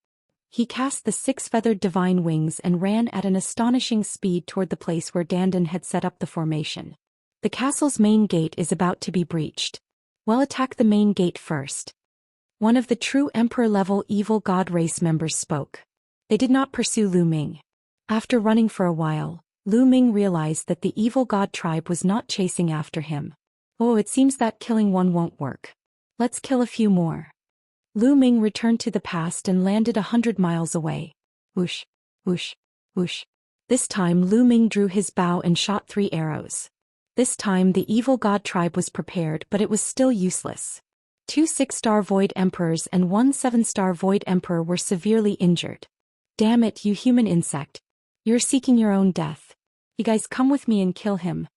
He cast the 6-feathered divine wings and ran at an astonishing speed toward the place where Dandan had set up the formation. The castle's main gate is about to be breached. Well, attack the main gate first. One of the true emperor-level evil god race members spoke. They did not pursue Lu Ming. After running for a while, Lu Ming realized that the evil god tribe was not chasing after him. Oh, it seems that killing one won't work. Let's kill a few more. Lu Ming returned to the past and landed 100 miles away. Whoosh, whoosh, whoosh. This time Lu Ming drew his bow and shot 3 arrows. This time the evil god tribe was prepared, but it was still useless. 2 6-star void emperors and 1 7-star void emperor were severely injured. Damn it, you human insect. You're seeking your own death. You guys come with me and kill him.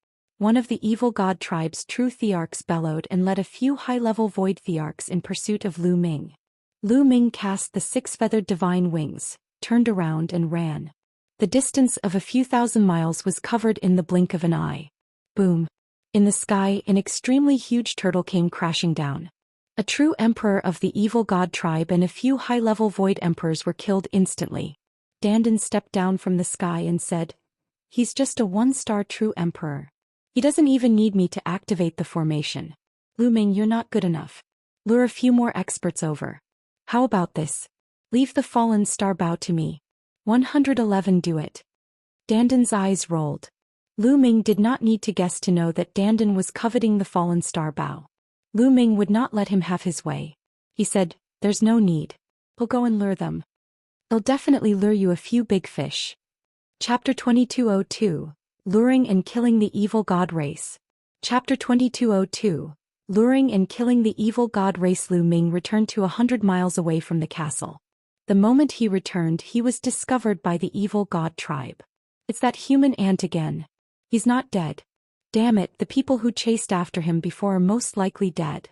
One of the evil god tribe's true thearchs bellowed and led a few high-level void thearchs in pursuit of Lu Ming. Lu Ming cast the six-feathered divine wings, turned around and ran. The distance of a few thousand miles was covered in the blink of an eye. Boom. In the sky, an extremely huge turtle came crashing down. A true emperor of the evil god tribe and a few high-level void emperors were killed instantly. Dandan stepped down from the sky and said, "He's just a one-star true emperor. He doesn't even need me to activate the formation. Lu Ming, you're not good enough. Lure a few more experts over. How about this? Leave the fallen star bow to me. 111 do it." Dandan's eyes rolled. Lu Ming did not need to guess to know that Dandan was coveting the fallen star bow. Lu Ming would not let him have his way. He said, "There's no need. We'll go and lure them. I'll definitely lure you a few big fish." Chapter 2202, Luring and Killing the Evil God Race. Chapter 2202, Luring and Killing the Evil God Race. Lu Ming returned to 100 miles away from the castle. The moment he returned, he was discovered by the evil god tribe. "It's that human ant again. He's not dead. Damn it, the people who chased after him before are most likely dead."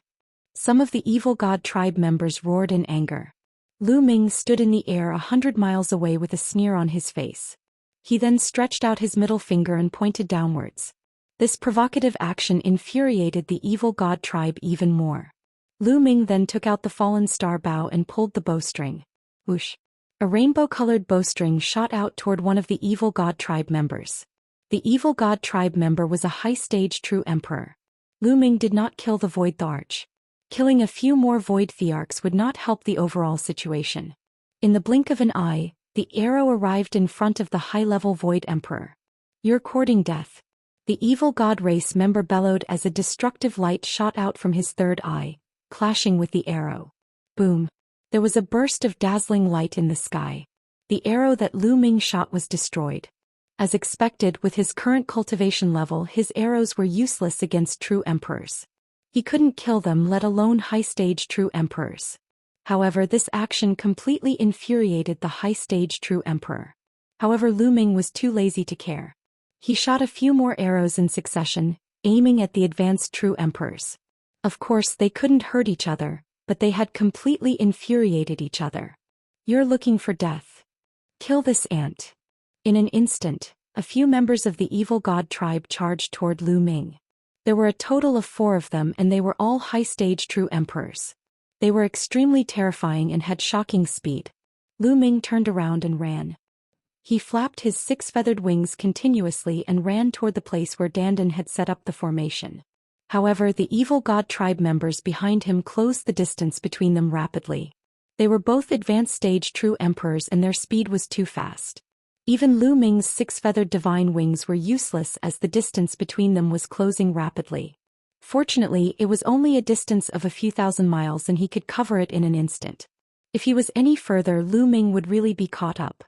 Some of the evil god tribe members roared in anger. Lu Ming stood in the air 100 miles away with a sneer on his face. He then stretched out his middle finger and pointed downwards. This provocative action infuriated the evil god tribe even more. Lu Ming then took out the fallen star bow and pulled the bowstring. Whoosh! A rainbow-colored bowstring shot out toward one of the evil god tribe members. The evil god tribe member was a high-stage true emperor. Lu Ming did not kill the void thearch. Killing a few more void thearchs would not help the overall situation. In the blink of an eye, the arrow arrived in front of the high-level void emperor. "You're courting death." The evil god race member bellowed as a destructive light shot out from his third eye, clashing with the arrow. Boom. There was a burst of dazzling light in the sky. The arrow that Lu Ming shot was destroyed. As expected, with his current cultivation level, his arrows were useless against true emperors. He couldn't kill them, let alone high-stage true emperors. However, this action completely infuriated the high-stage true emperor. However, Lu Ming was too lazy to care. He shot a few more arrows in succession, aiming at the advanced true emperors. Of course, they couldn't hurt each other, but they had completely infuriated each other. "You're looking for death. Kill this ant." In an instant, a few members of the evil god tribe charged toward Lu Ming. There were a total of 4 of them, and they were all high-stage true emperors. They were extremely terrifying and had shocking speed. Lu Ming turned around and ran. He flapped his 6-feathered wings continuously and ran toward the place where Dandan had set up the formation. However, the evil god tribe members behind him closed the distance between them rapidly. They were both advanced stage true emperors and their speed was too fast. Even Lu Ming's 6-feathered divine wings were useless as the distance between them was closing rapidly. Fortunately, it was only a distance of a few thousand miles and he could cover it in an instant. If he was any further, Lu Ming would really be caught up.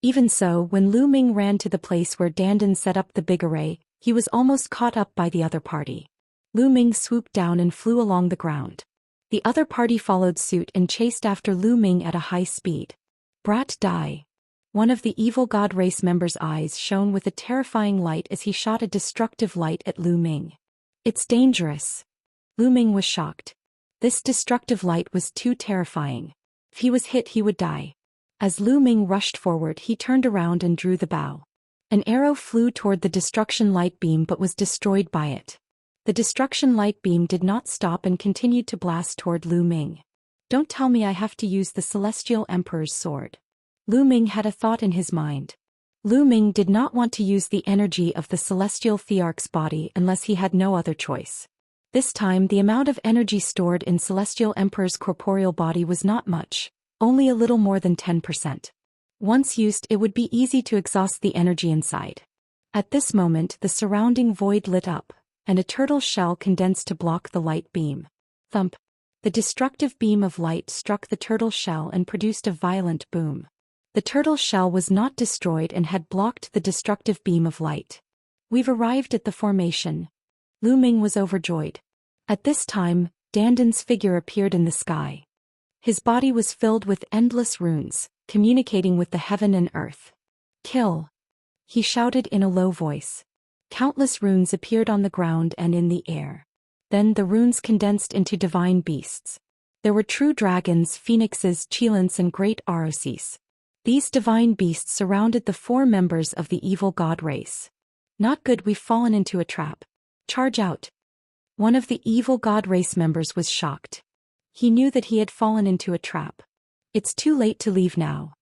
Even so, when Lu Ming ran to the place where Dandan set up the big array, he was almost caught up by the other party. Lu Ming swooped down and flew along the ground. The other party followed suit and chased after Lu Ming at a high speed. "Brat, die." One of the evil god race member's eyes shone with a terrifying light as he shot a destructive light at Lu Ming. "It's dangerous." Lu Ming was shocked. This destructive light was too terrifying. If he was hit, he would die. As Lu Ming rushed forward, he turned around and drew the bow. An arrow flew toward the destruction light beam but was destroyed by it. The destruction light beam did not stop and continued to blast toward Lu Ming. "Don't tell me I have to use the Celestial Emperor's sword." Lu Ming had a thought in his mind. Lu Ming did not want to use the energy of the Celestial Thearch's body unless he had no other choice. This time, the amount of energy stored in Celestial Emperor's corporeal body was not much, only a little more than 10%. Once used, it would be easy to exhaust the energy inside. At this moment, the surrounding void lit up, and a turtle shell condensed to block the light beam. Thump! The destructive beam of light struck the turtle shell and produced a violent boom. The turtle shell was not destroyed and had blocked the destructive beam of light. "We've arrived at the formation." Lu Ming was overjoyed. At this time, Dandan's figure appeared in the sky. His body was filled with endless runes, communicating with the heaven and earth. "Kill!" he shouted in a low voice. Countless runes appeared on the ground and in the air. Then the runes condensed into divine beasts. There were true dragons, phoenixes, Qilins and great ROCs. These divine beasts surrounded the 4 members of the evil god race. Not good, we've fallen into a trap. Charge out. One of the evil god race members was shocked. He knew that he had fallen into a trap. It's too late to leave now.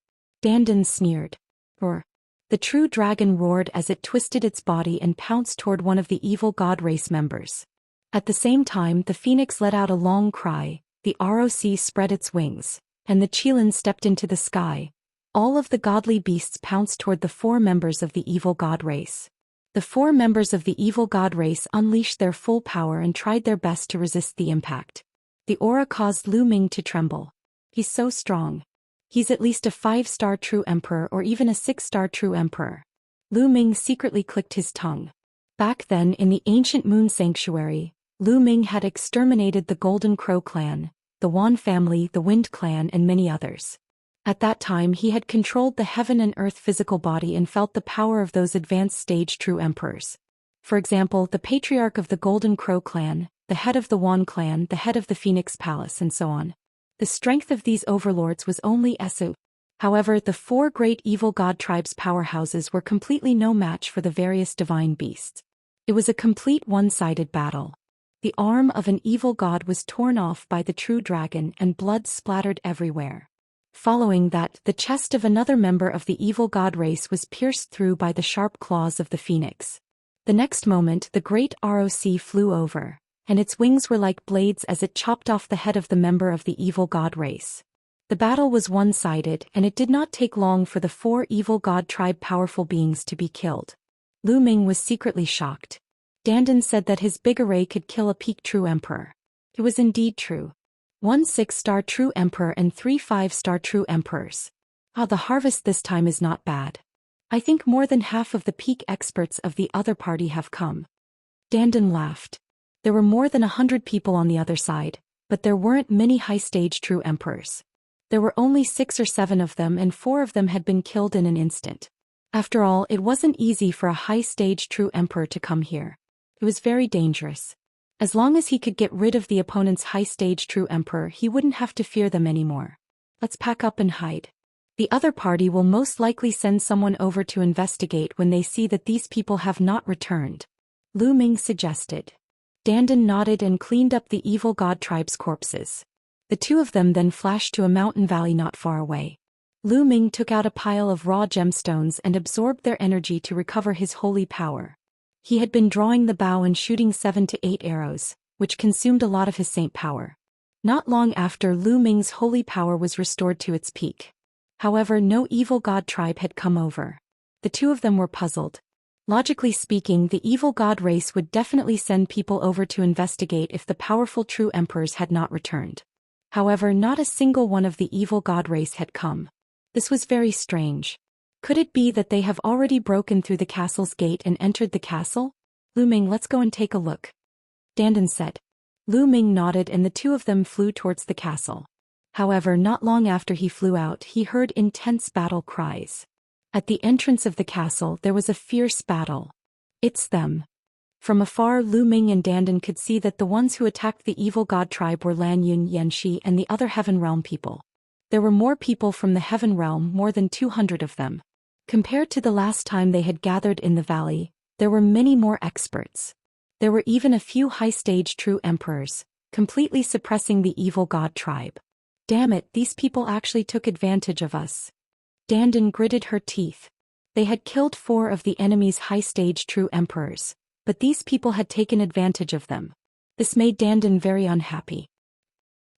Dandan sneered. Roar. The true dragon roared as it twisted its body and pounced toward one of the evil god race members. At the same time, the phoenix let out a long cry, the ROC spread its wings, and the Qilin stepped into the sky. All of the godly beasts pounced toward the 4 members of the evil god race. The 4 members of the evil god race unleashed their full power and tried their best to resist the impact. The aura caused Lu Ming to tremble. He's so strong. He's at least a 5-star true emperor or even a 6-star true emperor. Lu Ming secretly clicked his tongue. Back then in the ancient moon sanctuary, Lu Ming had exterminated the Golden Crow clan, the Wan family, the Wind clan and many others. At that time he had controlled the heaven and earth physical body and felt the power of those advanced stage true emperors. For example, the patriarch of the Golden Crow clan, the head of the Wan clan, the head of the Phoenix Palace and so on. The strength of these overlords was only SO. However, the 4 great evil god tribes' powerhouses were completely no match for the various divine beasts. It was a complete one-sided battle. The arm of an evil god was torn off by the true dragon and blood splattered everywhere. Following that, the chest of another member of the evil god race was pierced through by the sharp claws of the phoenix. The next moment, the great ROC flew over, and its wings were like blades as it chopped off the head of the member of the evil god race. The battle was one-sided, and it did not take long for the 4 evil god tribe powerful beings to be killed. Lu Ming was secretly shocked. Dandan said that his big array could kill a peak true emperor. It was indeed true. 1 6-star true emperor and 3 5-star true emperors. The harvest this time is not bad. I think more than half of the peak experts of the other party have come. Dandan laughed. There were more than 100 people on the other side, but there weren't many high-stage true emperors. There were only 6 or 7 of them and 4 of them had been killed in an instant. After all, it wasn't easy for a high-stage true emperor to come here. It was very dangerous. As long as he could get rid of the opponent's high-stage true emperor, he wouldn't have to fear them anymore. Let's pack up and hide. The other party will most likely send someone over to investigate when they see that these people have not returned. Lu Ming suggested. Dandan nodded and cleaned up the evil god tribe's corpses. The 2 of them then flashed to a mountain valley not far away. Lu Ming took out a pile of raw gemstones and absorbed their energy to recover his holy power. He had been drawing the bow and shooting 7 to 8 arrows, which consumed a lot of his saint power. Not long after, Lu Ming's holy power was restored to its peak. However, no evil god tribe had come over. The 2 of them were puzzled. Logically speaking, the evil god race would definitely send people over to investigate if the powerful true emperors had not returned. However, not a single one of the evil god race had come. This was very strange. Could it be that they have already broken through the castle's gate and entered the castle? Lu Ming, let's go and take a look. Dandan said. Lu Ming nodded and the 2 of them flew towards the castle. However, not long after he flew out, he heard intense battle cries. At the entrance of the castle, there was a fierce battle. It's them. From afar, Lu Ming and Dandan could see that the ones who attacked the evil god tribe were LAN Yun, Xianxia and the other Heaven Realm people. There were more people from the Heaven Realm, more than 200 of them. Compared to the last time they had gathered in the valley, there were many more experts. There were even a few high-stage true emperors, completely suppressing the evil god tribe. Damn it, these people actually took advantage of us. Dandan gritted her teeth. They had killed 4 of the enemy's high-stage true emperors, but these people had taken advantage of them. This made Dandan very unhappy.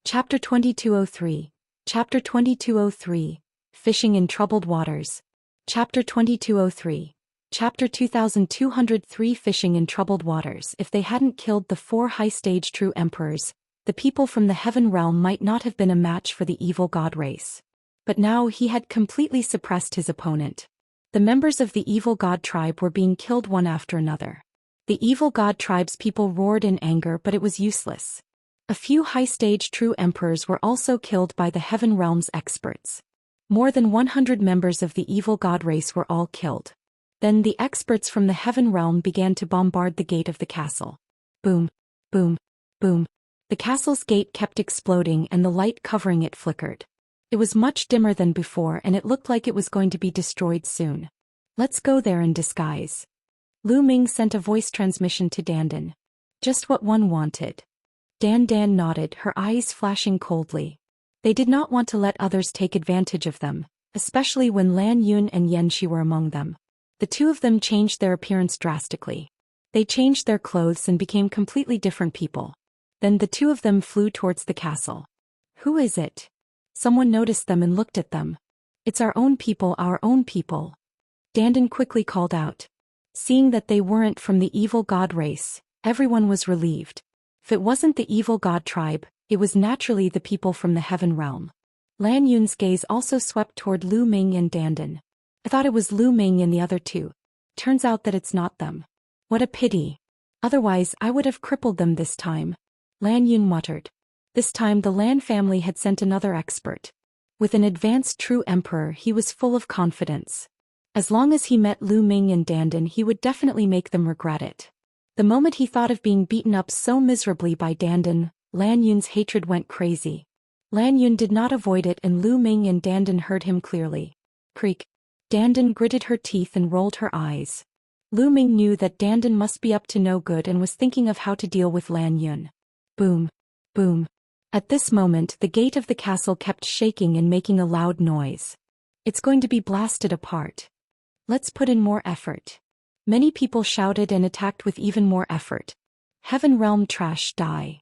Chapter 2203. Chapter 2203. Fishing in Troubled Waters. Chapter 2203. Chapter 2203. Fishing in Troubled Waters. If they hadn't killed the 4 high-stage true emperors, the people from the Heaven Realm might not have been a match for the evil god race. But now he had completely suppressed his opponent. The members of the evil god tribe were being killed one after another. The evil god tribe's people roared in anger, but it was useless. A few high-stage true emperors were also killed by the Heaven Realm's experts. More than 100 members of the evil god race were all killed. Then the experts from the heaven realm began to bombard the gate of the castle. Boom, boom, boom. The castle's gate kept exploding and the light covering it flickered. It was much dimmer than before and it looked like it was going to be destroyed soon. Let's go there in disguise. Lu Ming sent a voice transmission to Dandan. Just what one wanted. Dandan nodded, her eyes flashing coldly. They did not want to let others take advantage of them, especially when LAN Yun and Xianxia were among them. The two of them changed their appearance drastically. They changed their clothes and became completely different people. Then the two of them flew towards the castle. Who is it? Someone noticed them and looked at them. It's our own people, our own people. Dandan quickly called out. Seeing that they weren't from the evil god race, everyone was relieved. If it wasn't the evil god tribe, it was naturally the people from the heaven realm. LAN Yun's gaze also swept toward Lu Ming and Dandan. I thought it was Lu Ming and the other two. Turns out that it's not them. What a pity. Otherwise I would have crippled them this time. LAN Yun muttered. This time the Lan family had sent another expert. With an advanced true emperor he was full of confidence. As long as he met Lu Ming and Dandan he would definitely make them regret it. The moment he thought of being beaten up so miserably by Dandan, LAN Yun's hatred went crazy. LAN Yun did not avoid it and Lu Ming and Dandan heard him clearly. Creak. Dandan gritted her teeth and rolled her eyes. Lu Ming knew that Dandan must be up to no good and was thinking of how to deal with LAN Yun. Boom. Boom. At this moment the gate of the castle kept shaking and making a loud noise. It's going to be blasted apart. Let's put in more effort. Many people shouted and attacked with even more effort. Heaven realm trash die.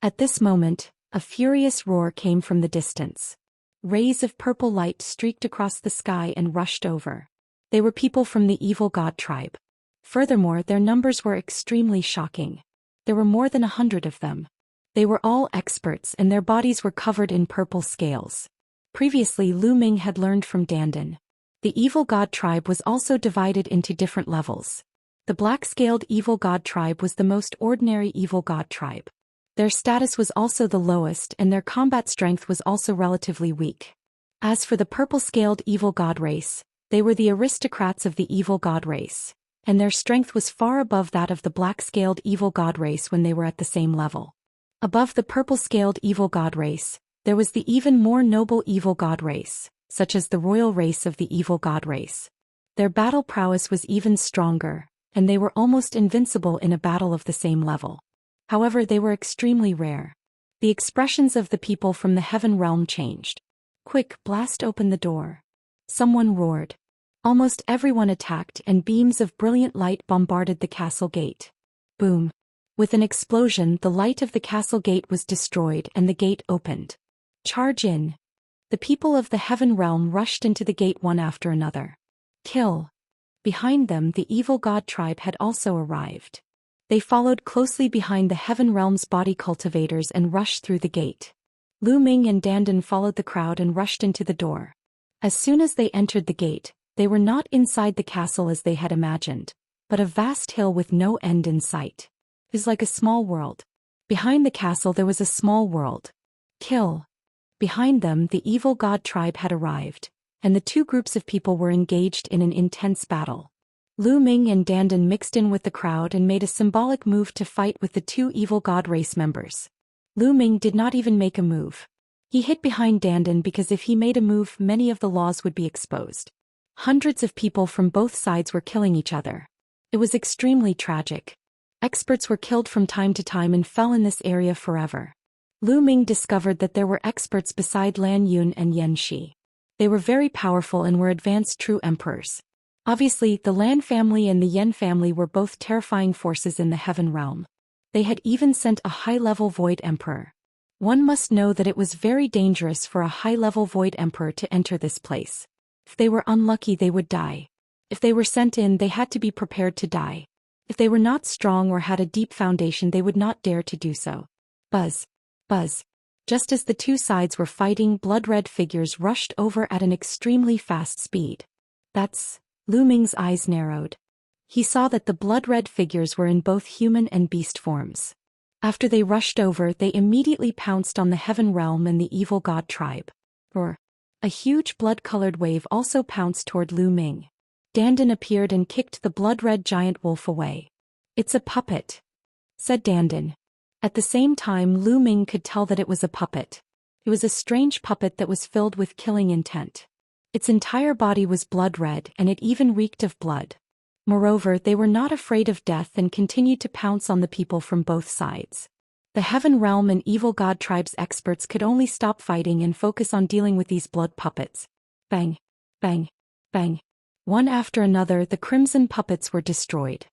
At this moment, a furious roar came from the distance. Rays of purple light streaked across the sky and rushed over. They were people from the evil god tribe. Furthermore, their numbers were extremely shocking. There were more than 100 of them. They were all experts and their bodies were covered in purple scales. Previously Lu Ming had learned from Dandan. The evil god tribe was also divided into different levels. The black-scaled evil god tribe was the most ordinary evil god tribe. Their status was also the lowest and their combat strength was also relatively weak. As for the purple-scaled evil god race, they were the aristocrats of the evil god race, and their strength was far above that of the black-scaled evil god race when they were at the same level. Above the purple-scaled evil god race, there was the even more noble evil god race, such as the royal race of the evil god race. Their battle prowess was even stronger, and they were almost invincible in a battle of the same level. However, they were extremely rare. The expressions of the people from the heaven realm changed. Quick, blast open the door. Someone roared. Almost everyone attacked and beams of brilliant light bombarded the castle gate. Boom. With an explosion, the light of the castle gate was destroyed and the gate opened. Charge in. The people of the heaven realm rushed into the gate one after another. Kill. Behind them the evil god tribe had also arrived. They followed closely behind the heaven realm's body cultivators and rushed through the gate. Lu Ming and Dandan followed the crowd and rushed into the door. As soon as they entered the gate, they were not inside the castle as they had imagined, but a vast hill with no end in sight. It was like a small world. Behind the castle there was a small world. Kill. Behind them the evil god tribe had arrived, and the two groups of people were engaged in an intense battle. Lu Ming and Dandan mixed in with the crowd and made a symbolic move to fight with the two evil god race members. Lu Ming did not even make a move. He hid behind Dandan because if he made a move many of the laws would be exposed. Hundreds of people from both sides were killing each other. It was extremely tragic. Experts were killed from time to time and fell in this area forever. Lu Ming discovered that there were experts beside LAN Yun and Xianxia. They were very powerful and were advanced true emperors. Obviously, the LAN family and the Yen family were both terrifying forces in the heaven realm. They had even sent a high-level void emperor. One must know that it was very dangerous for a high-level void emperor to enter this place. If they were unlucky they would die. If they were sent in they had to be prepared to die. If they were not strong or had a deep foundation they would not dare to do so. Buzz. Buzz. Just as the two sides were fighting, blood-red figures rushed over at an extremely fast speed. That's... Lu Ming's eyes narrowed. He saw that the blood-red figures were in both human and beast forms. After they rushed over, they immediately pounced on the heaven realm and the evil god tribe. A huge blood-colored wave also pounced toward Lu Ming. Dandan appeared and kicked the blood-red giant wolf away. "It's a puppet," said Dandan. At the same time, Lu Ming could tell that it was a puppet. It was a strange puppet that was filled with killing intent. Its entire body was blood-red and it even reeked of blood. Moreover, they were not afraid of death and continued to pounce on the people from both sides. The Heaven Realm and Evil God Tribe's experts could only stop fighting and focus on dealing with these blood puppets. Bang, bang, bang. One after another, the crimson puppets were destroyed.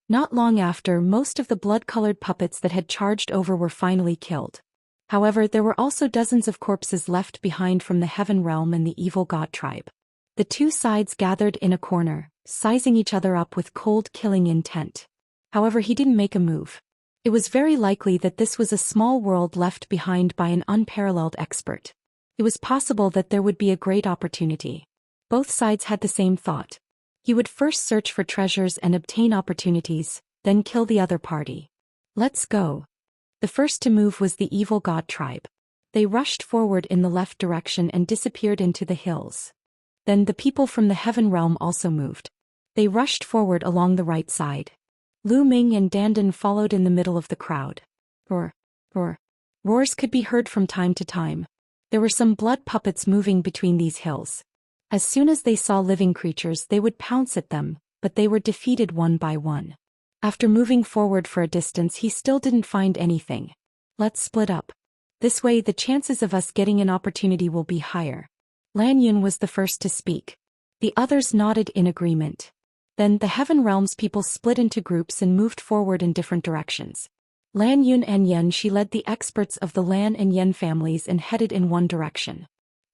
Not long after, most of the blood-colored puppets that had charged over were finally killed. However, there were also dozens of corpses left behind from the Heaven Realm and the Evil God Tribe. The two sides gathered in a corner, sizing each other up with cold killing intent. However, he didn't make a move. It was very likely that this was a small world left behind by an unparalleled expert. It was possible that there would be a great opportunity. Both sides had the same thought. He would first search for treasures and obtain opportunities, then kill the other party. Let's go. The first to move was the Evil God Tribe. They rushed forward in the left direction and disappeared into the hills. Then the people from the Heaven Realm also moved. They rushed forward along the right side. Lu Ming and Dandan followed in the middle of the crowd. Roar, roar. Roars could be heard from time to time. There were some blood puppets moving between these hills. As soon as they saw living creatures, they would pounce at them, but they were defeated one by one. After moving forward for a distance, he still didn't find anything. Let's split up. This way the chances of us getting an opportunity will be higher. LAN Yun was the first to speak. The others nodded in agreement. Then the Heaven Realm's people split into groups and moved forward in different directions. LAN Yun and Xianxia led the experts of the Lan and Yun families and headed in one direction.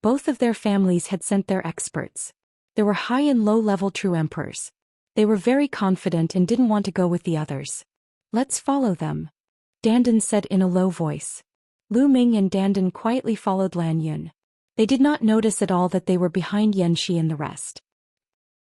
Both of their families had sent their experts. There were high and low-level true emperors. They were very confident and didn't want to go with the others. Let's follow them, Dandan said in a low voice. Lu Ming and Dandan quietly followed LAN Yun. They did not notice at all that they were behind Xianxia and the rest.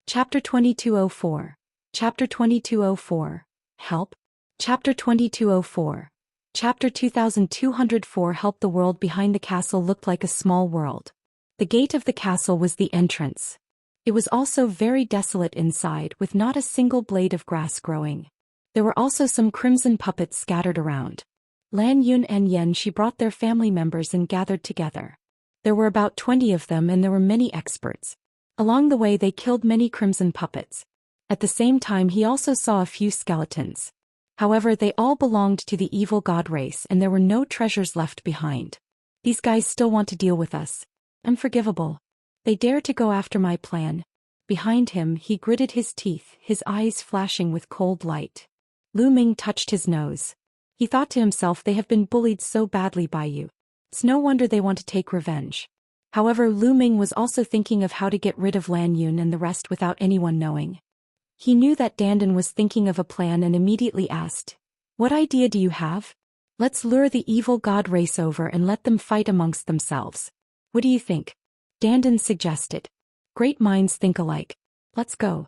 Chapter 2204. Chapter 2204. Help. Chapter 2204. Chapter 2204. Help. The world behind the castle looked like a small world. The gate of the castle was the entrance. It was also very desolate inside, with not a single blade of grass growing. There were also some crimson puppets scattered around. LAN Yun and Xianxia brought their family members and gathered together. There were about 20 of them and there were many experts. Along the way they killed many crimson puppets. At the same time he also saw a few skeletons. However, they all belonged to the evil god race and there were no treasures left behind. These guys still want to deal with us. Unforgivable. They dare to go after my plan. Behind him, he gritted his teeth, his eyes flashing with cold light. Lu Ming touched his nose. He thought to himself, they have been bullied so badly by you. It's no wonder they want to take revenge. However, Lu Ming was also thinking of how to get rid of LAN Yun and the rest without anyone knowing. He knew that Dandan was thinking of a plan and immediately asked, "What idea do you have?" "Let's lure the evil god race over and let them fight amongst themselves. What do you think?" Dandan suggested. "Great minds think alike. Let's go,"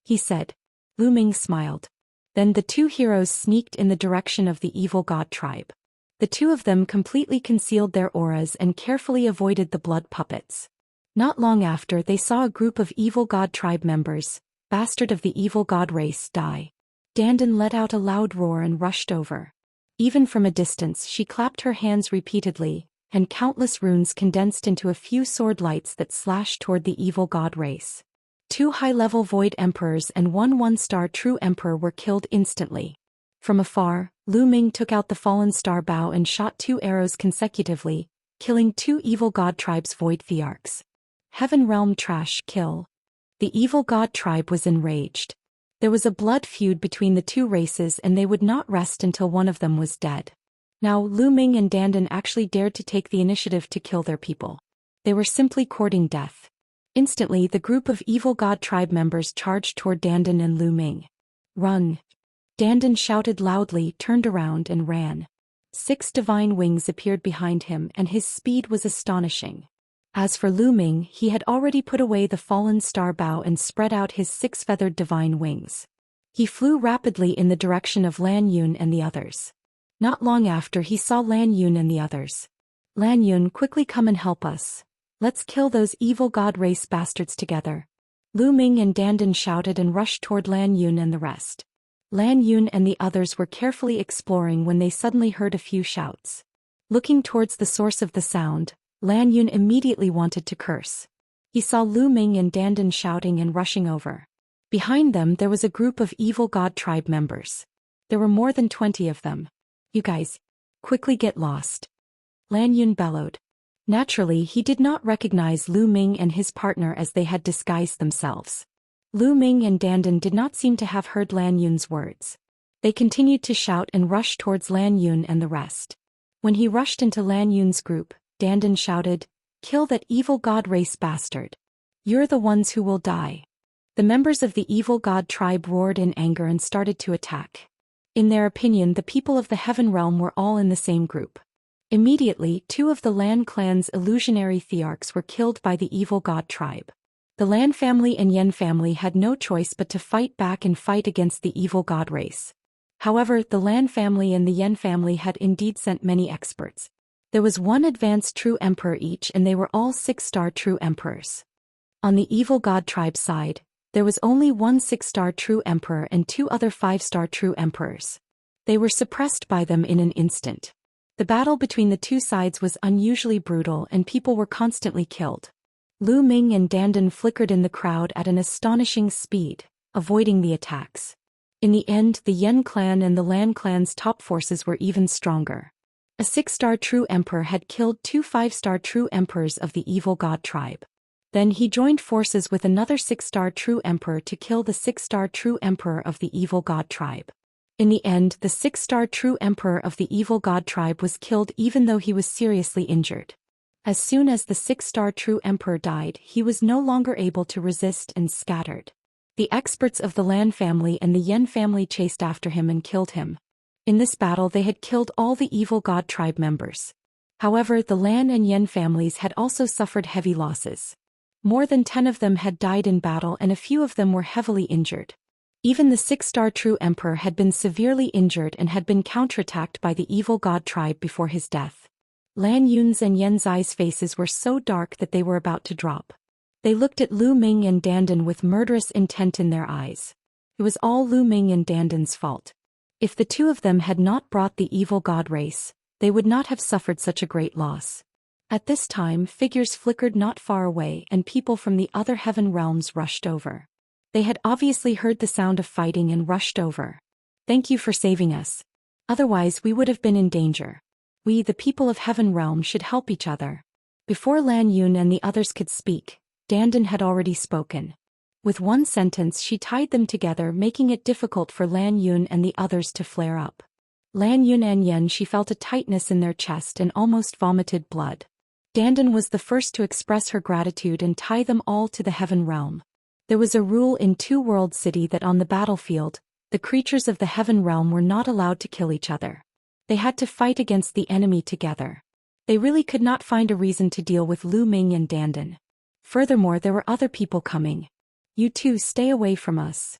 he said. Lu Ming smiled. Then the two heroes sneaked in the direction of the evil god tribe. The two of them completely concealed their auras and carefully avoided the blood puppets. Not long after, they saw a group of evil god tribe members, bastard of the evil god race, die. Dandan let out a loud roar and rushed over. Even from a distance, she clapped her hands repeatedly, and countless runes condensed into a few sword lights that slashed toward the evil god race. 2 high-level void emperors and 1 one-star true emperor were killed instantly. From afar, Lu Ming took out the fallen star bow and shot 2 arrows consecutively, killing 2 evil god tribes void thearchs. Heaven Realm trash kill. The evil god tribe was enraged. There was a blood feud between the 2 races and they would not rest until one of them was dead. Now Lu Ming and Dandan actually dared to take the initiative to kill their people. They were simply courting death. Instantly, the group of evil god tribe members charged toward Dandan and Lu Ming. "Run!" Dandan shouted loudly, turned around and ran. 6 divine wings appeared behind him and his speed was astonishing. As for Lu Ming, he had already put away the fallen star bow and spread out his 6 feathered divine wings. He flew rapidly in the direction of LAN Yun and the others. Not long after, he saw LAN Yun and the others. "LAN Yun, quickly come and help us. Let's kill those evil god race bastards together." Lu Ming and dandan shouted and rushed toward LAN Yun and the rest. LAN Yun and the others were carefully exploring when they suddenly heard a few shouts. Looking towards the source of the sound, LAN Yun immediately wanted to curse. He saw Lu Ming and dandan shouting and rushing over. Behind them there was a group of evil god tribe members. There were more than 20 of them. You guys, quickly get lost. LAN Yun bellowed. Naturally, he did not recognize Lu Ming and his partner as they had disguised themselves. Lu Ming and dandan did not seem to have heard LAN Yun's words. They continued to shout and rush towards LAN Yun and the rest. When he rushed into LAN Yun's group, dandan shouted, "Kill that evil god race bastard. You're the ones who will die." The members of the evil god tribe roared in anger and started to attack. In their opinion, the people of the Heaven Realm were all in the same group. Immediately, 2 of the Lan clan's illusionary thearchs were killed by the evil god tribe. The Lan family and Yen family had no choice but to fight back and fight against the evil god race. However, the Lan family and the Yen family had indeed sent many experts. There was 1 advanced true emperor each and they were all 6-star true emperors. On the evil god tribe side, there was only 1 6-star true emperor and 2 other 5-star true emperors. They were suppressed by them in an instant. The battle between the 2 sides was unusually brutal and people were constantly killed. Lu Ming and dandan flickered in the crowd at an astonishing speed, avoiding the attacks. In the end, the Yen clan and the Lan clan's top forces were even stronger. A 6-star true emperor had killed 2 5-star true emperors of the evil god tribe. Then he joined forces with another 6-star true emperor to kill the 6-star true emperor of the evil god tribe. In the end, the 6-star true emperor of the evil god tribe was killed even though he was seriously injured. As soon as the 6-star true emperor died, he was no longer able to resist and scattered. The experts of the Lan family and the Yen family chased after him and killed him. In this battle they had killed all the evil god tribe members. However, the Lan and Yen families had also suffered heavy losses. More than 10 of them had died in battle and a few of them were heavily injured. Even the 6-star true emperor had been severely injured and had been counterattacked by the evil god tribe before his death. LAN Yun's and Yen Zai's faces were so dark that they were about to drop. They looked at Lu Ming and dandan with murderous intent in their eyes. It was all Lu Ming and dandan's fault. If the 2 of them had not brought the evil god race, they would not have suffered such a great loss. At this time, figures flickered not far away and people from the other heaven realms rushed over. They had obviously heard the sound of fighting and rushed over. "Thank you for saving us. Otherwise we would have been in danger. We, the people of Heaven Realm, should help each other." Before LAN Yun and the others could speak, dandan had already spoken. With 1 sentence she tied them together, making it difficult for LAN Yun and the others to flare up. LAN Yun and Yen, she felt a tightness in their chest and almost vomited blood. Dandan was the first to express her gratitude and tie them all to the Heaven Realm. There was a rule in Two World City that on the battlefield, the creatures of the Heaven Realm were not allowed to kill each other. They had to fight against the enemy together. They really could not find a reason to deal with Lu Ming and dandan. Furthermore, there were other people coming. "You two stay away from us."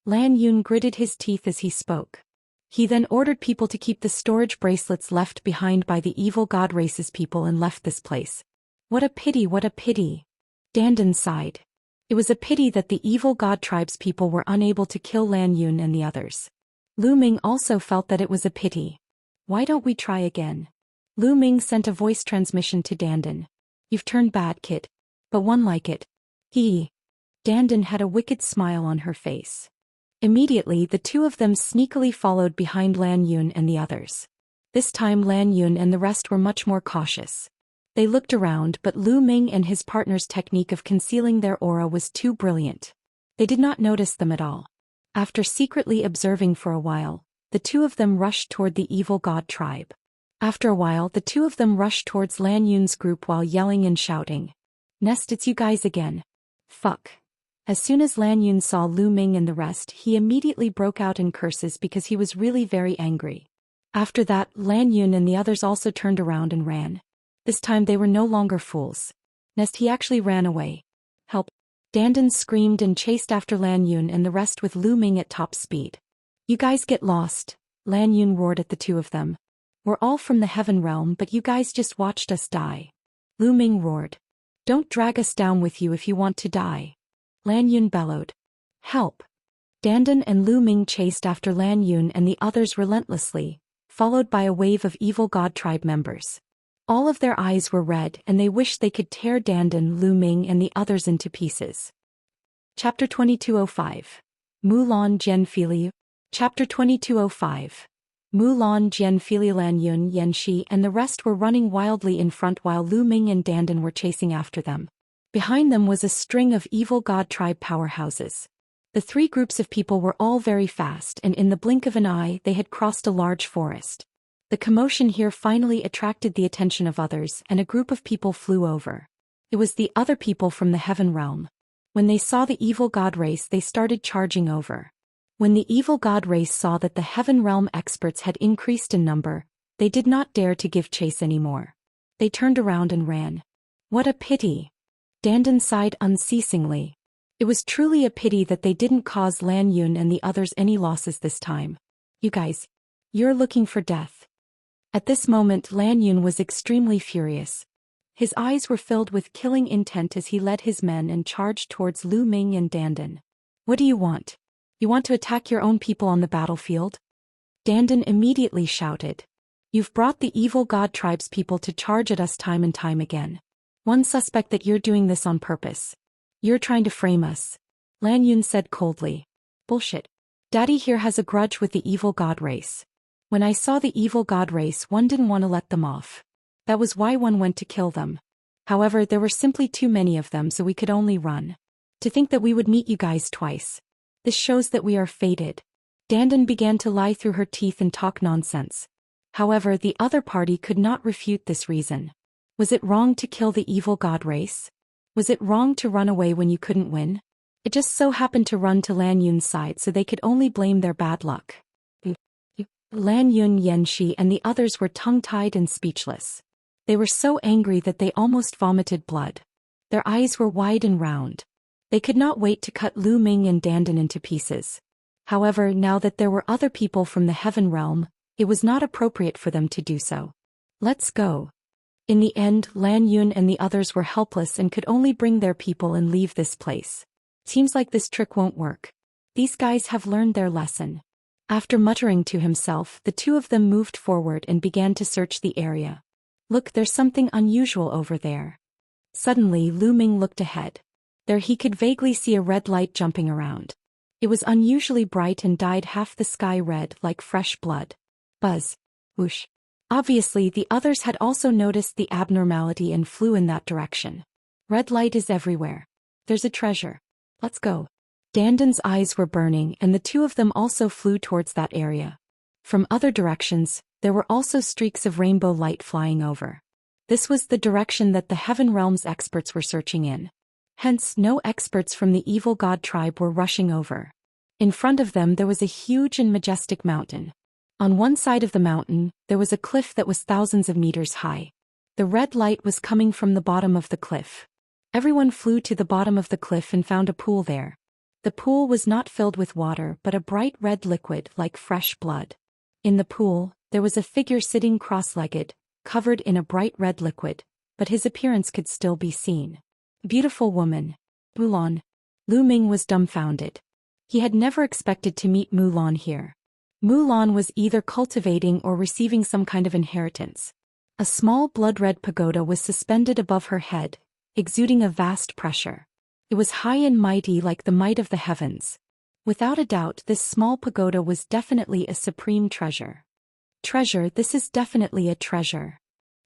LAN Yun gritted his teeth as he spoke. He then ordered people to keep the storage bracelets left behind by the evil god race's people and left this place. What a pity, what a pity. Dandan sighed. It was a pity that the evil god tribe's people were unable to kill LAN Yun and the others. Lu Ming also felt that it was a pity. "Why don't we try again?" Lu Ming sent a voice transmission to dandan. "You've turned bad, kid. But one like it." Dandan had a wicked smile on her face. Immediately the 2 of them sneakily followed behind LAN Yun and the others. This time LAN Yun and the rest were much more cautious. They looked around, but Lu Ming and his partner's technique of concealing their aura was too brilliant. They did not notice them at all. After secretly observing for a while, the 2 of them rushed toward the evil god tribe. After a while, the 2 of them rushed towards LAN Yun's group while yelling and shouting, "Nest, it's you guys again. Fuck." As soon as LAN Yun saw Lu Ming and the rest, he immediately broke out in curses because he was really very angry. After that, LAN Yun and the others also turned around and ran. This time they were no longer fools. Nest, he actually ran away. "Help." Dandan screamed and chased after LAN Yun and the rest with Lu Ming at top speed. "You guys get lost," LAN Yun roared at the 2 of them. "We're all from the Heaven Realm, but you guys just watched us die." Lu Ming roared. "Don't drag us down with you if you want to die." LAN Yun bellowed. Help! Dandan and Lu Ming chased after LAN Yun and the others relentlessly, followed by a wave of evil god tribe members. All of their eyes were red and they wished they could tear Dandan, Lu Ming and the others into pieces. Chapter 2205. Mu Lan Jian feiliu. Chapter 2205. Mu Lan Jian feiliu. LAN Yun, Xianxia and the rest were running wildly in front while Lu Ming and Dandan were chasing after them. Behind them was a string of evil god tribe powerhouses. The three groups of people were all very fast and in the blink of an eye they had crossed a large forest. The commotion here finally attracted the attention of others and a group of people flew over. It was the other people from the heaven realm. When they saw the evil god race they started charging over. When the evil god race saw that the heaven realm experts had increased in number, they did not dare to give chase anymore. They turned around and ran. What a pity! Dandan sighed unceasingly. It was truly a pity that they didn't cause LAN Yun and the others any losses this time. You guys. You're looking for death. At this moment LAN Yun was extremely furious. His eyes were filled with killing intent as he led his men and charged towards Lu Ming and Dandan. What do you want? You want to attack your own people on the battlefield? Dandan immediately shouted. You've brought the evil god tribe's people to charge at us time and time again. One suspect that you're doing this on purpose. You're trying to frame us. LAN Yun said coldly. Bullshit. Daddy here has a grudge with the evil god race. When I saw the evil god race one didn't want to let them off. That was why one went to kill them. However, there were simply too many of them so we could only run. To think that we would meet you guys twice. This shows that we are fated. Dandan began to lie through her teeth and talk nonsense. However, the other party could not refute this reason. Was it wrong to kill the evil god race? Was it wrong to run away when you couldn't win? It just so happened to run to LAN Yun's side so they could only blame their bad luck. LAN Yun, Xianxia and the others were tongue-tied and speechless. They were so angry that they almost vomited blood. Their eyes were wide and round. They could not wait to cut Lu Ming and Dandan into pieces. However, now that there were other people from the heaven realm, it was not appropriate for them to do so. Let's go. In the end, LAN Yun and the others were helpless and could only bring their people and leave this place. Seems like this trick won't work. These guys have learned their lesson. After muttering to himself, the two of them moved forward and began to search the area. Look, there's something unusual over there. Suddenly, Lu Ming looked ahead. There he could vaguely see a red light jumping around. It was unusually bright and dyed half the sky red like fresh blood. Buzz. Whoosh. Obviously, the others had also noticed the abnormality and flew in that direction. Red light is everywhere. There's a treasure. Let's go. Dandan's eyes were burning and the two of them also flew towards that area. From other directions, there were also streaks of rainbow light flying over. This was the direction that the Heaven Realm's experts were searching in. Hence, no experts from the evil god tribe were rushing over. In front of them there was a huge and majestic mountain. On one side of the mountain, there was a cliff that was thousands of meters high. The red light was coming from the bottom of the cliff. Everyone flew to the bottom of the cliff and found a pool there. The pool was not filled with water but a bright red liquid like fresh blood. In the pool, there was a figure sitting cross-legged, covered in a bright red liquid, but his appearance could still be seen. Beautiful woman. Mu Lan. Lu Ming was dumbfounded. He had never expected to meet Mu Lan here. Mu Lan was either cultivating or receiving some kind of inheritance. A small blood-red pagoda was suspended above her head, exuding a vast pressure. It was high and mighty like the might of the heavens. Without a doubt, this small pagoda was definitely a supreme treasure. Treasure, this is definitely a treasure.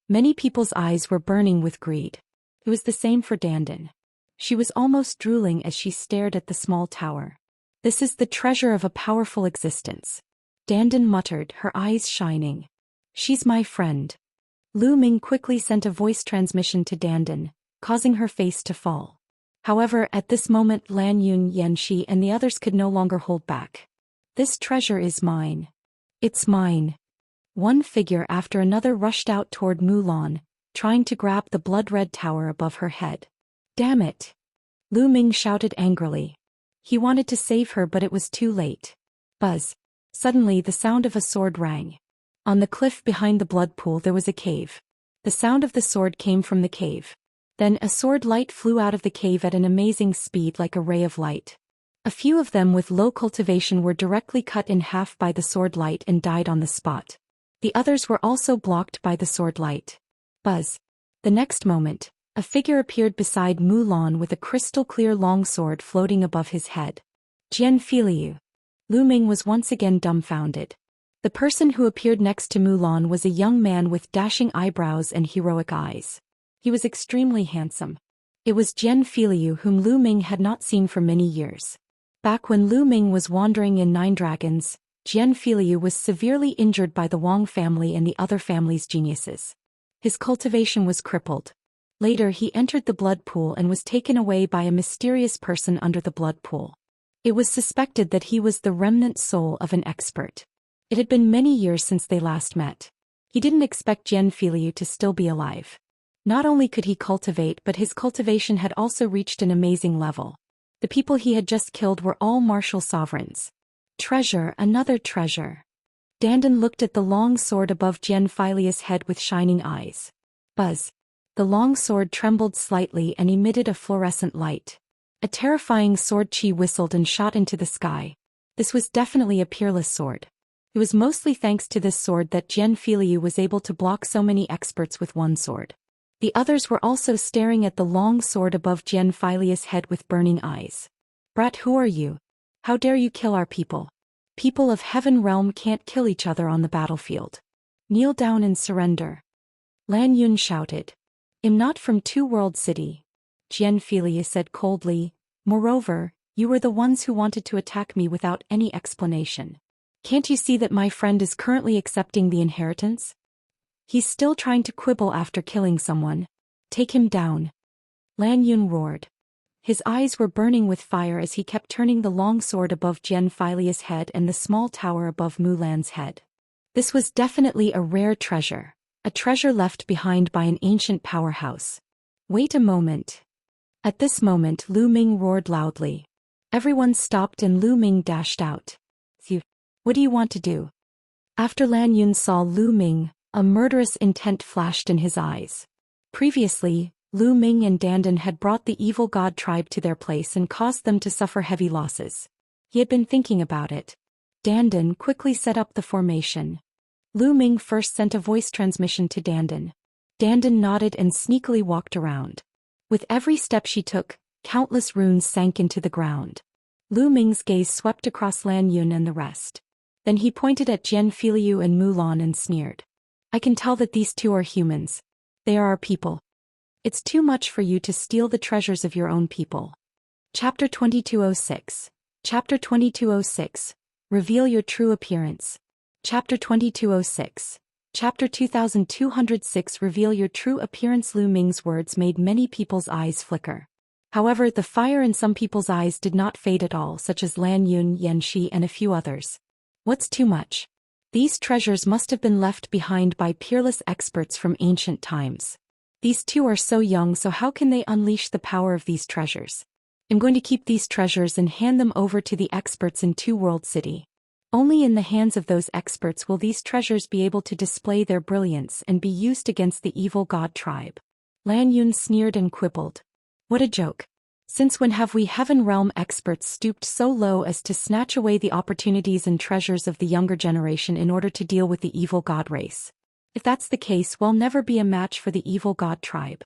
Many people's eyes were burning with greed. It was the same for Dandan. She was almost drooling as she stared at the small tower. This is the treasure of a powerful existence. Dandan muttered, her eyes shining. She's my friend. Lu Ming quickly sent a voice transmission to Dandan, causing her face to fall. However, at this moment LAN Yun, Xianxia and the others could no longer hold back. This treasure is mine. It's mine. One figure after another rushed out toward Mu Lan, trying to grab the blood-red tower above her head. Damn it! Lu Ming shouted angrily. He wanted to save her but it was too late. Buzz. Suddenly the sound of a sword rang. On the cliff behind the blood pool there was a cave. The sound of the sword came from the cave. Then a sword light flew out of the cave at an amazing speed like a ray of light. A few of them with low cultivation were directly cut in half by the sword light and died on the spot. The others were also blocked by the sword light. Buzz. The next moment, a figure appeared beside Mu Lan with a crystal-clear longsword floating above his head. Jian feiliu. Lu Ming was once again dumbfounded. The person who appeared next to Mu Lan was a young man with dashing eyebrows and heroic eyes. He was extremely handsome. It was Jian feiliu whom Lu Ming had not seen for many years. Back when Lu Ming was wandering in Nine Dragons, Jian feiliu was severely injured by the Wang family and the other family's geniuses. His cultivation was crippled. Later he entered the blood pool and was taken away by a mysterious person under the blood pool. It was suspected that he was the remnant soul of an expert. It had been many years since they last met. He didn't expect Jian feiliu to still be alive. Not only could he cultivate, but his cultivation had also reached an amazing level. The people he had just killed were all martial sovereigns. Treasure, another treasure. Dandan looked at the long sword above Jian feiliu's head with shining eyes. Buzz. The long sword trembled slightly and emitted a fluorescent light. A terrifying sword chi whistled and shot into the sky. This was definitely a peerless sword. It was mostly thanks to this sword that Jian feiliu was able to block so many experts with one sword. The others were also staring at the long sword above Jian feiliu's head with burning eyes. Brat, who are you? How dare you kill our people? People of Heaven Realm can't kill each other on the battlefield. Kneel down and surrender. LAN Yun shouted. I'm not from Two World City. Jian feiliu said coldly. Moreover, you were the ones who wanted to attack me without any explanation. Can't you see that my friend is currently accepting the inheritance? He's still trying to quibble after killing someone. Take him down. LAN Yun roared. His eyes were burning with fire as he kept turning the long sword above Jian feiliu's head and the small tower above Mu Lan's head. This was definitely a rare treasure, a treasure left behind by an ancient powerhouse. Wait a moment. At this moment Lu Ming roared loudly. Everyone stopped and Lu Ming dashed out. What do you want to do? After LAN Yun saw Lu Ming, a murderous intent flashed in his eyes. Previously, Lu Ming and Dandan had brought the evil god tribe to their place and caused them to suffer heavy losses. He had been thinking about it. Dandan quickly set up the formation. Lu Ming first sent a voice transmission to Dandan. Dandan nodded and sneakily walked around. With every step she took, countless runes sank into the ground. Lu Ming's gaze swept across LAN Yun and the rest. Then he pointed at Jian feiliu and Mu Lan and sneered. I can tell that these two are humans. They are our people. It's too much for you to steal the treasures of your own people. Chapter 2206. Chapter 2206. Reveal your true appearance. Chapter 2206. Chapter 2206. Reveal your true appearance. Lu Ming's words made many people's eyes flicker. However, the fire in some people's eyes did not fade at all, such as LAN Yun, Xianxia, and a few others. What's too much? These treasures must have been left behind by peerless experts from ancient times. These two are so young, so how can they unleash the power of these treasures? I'm going to keep these treasures and hand them over to the experts in Two World City. Only in the hands of those experts will these treasures be able to display their brilliance and be used against the evil god tribe. LAN Yun sneered and quibbled. What a joke. Since when have we Heaven Realm experts stooped so low as to snatch away the opportunities and treasures of the younger generation in order to deal with the evil god race? If that's the case, we'll never be a match for the evil god tribe.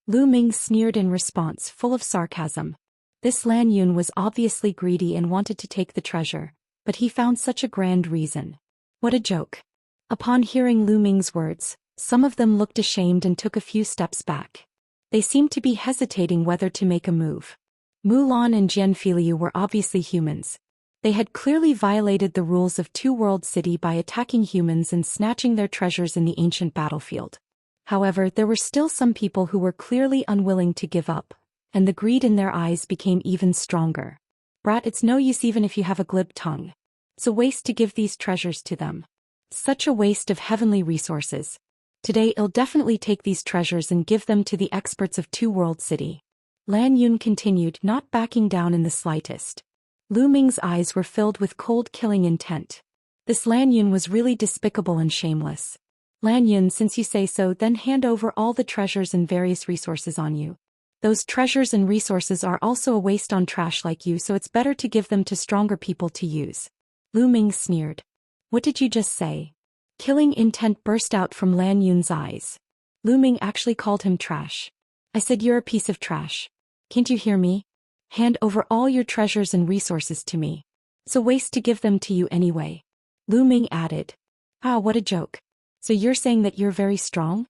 Lu Ming sneered in response, full of sarcasm. This LAN Yun was obviously greedy and wanted to take the treasure, but he found such a grand reason. What a joke. Upon hearing Lu Ming's words, some of them looked ashamed and took a few steps back. They seemed to be hesitating whether to make a move. Mu Lan and Jian feiliu were obviously humans. They had clearly violated the rules of Two World City by attacking humans and snatching their treasures in the ancient battlefield. However, there were still some people who were clearly unwilling to give up, and the greed in their eyes became even stronger. Brat, it's no use even if you have a glib tongue. It's a waste to give these treasures to them. Such a waste of heavenly resources. Today I'll definitely take these treasures and give them to the experts of Two World City. LAN Yun continued, not backing down in the slightest. Lu Ming's eyes were filled with cold killing intent. This LAN Yun was really despicable and shameless. Lan Yun, since you say so, then hand over all the treasures and various resources on you. Those treasures and resources are also a waste on trash like you, so it's better to give them to stronger people to use. Lu Ming sneered. What did you just say? Killing intent burst out from Lan Yun's eyes. Lu Ming actually called him trash. I said you're a piece of trash. Can't you hear me? Hand over all your treasures and resources to me. It's a waste to give them to you anyway. Lu Ming added. Ah, what a joke. So you're saying that you're very strong?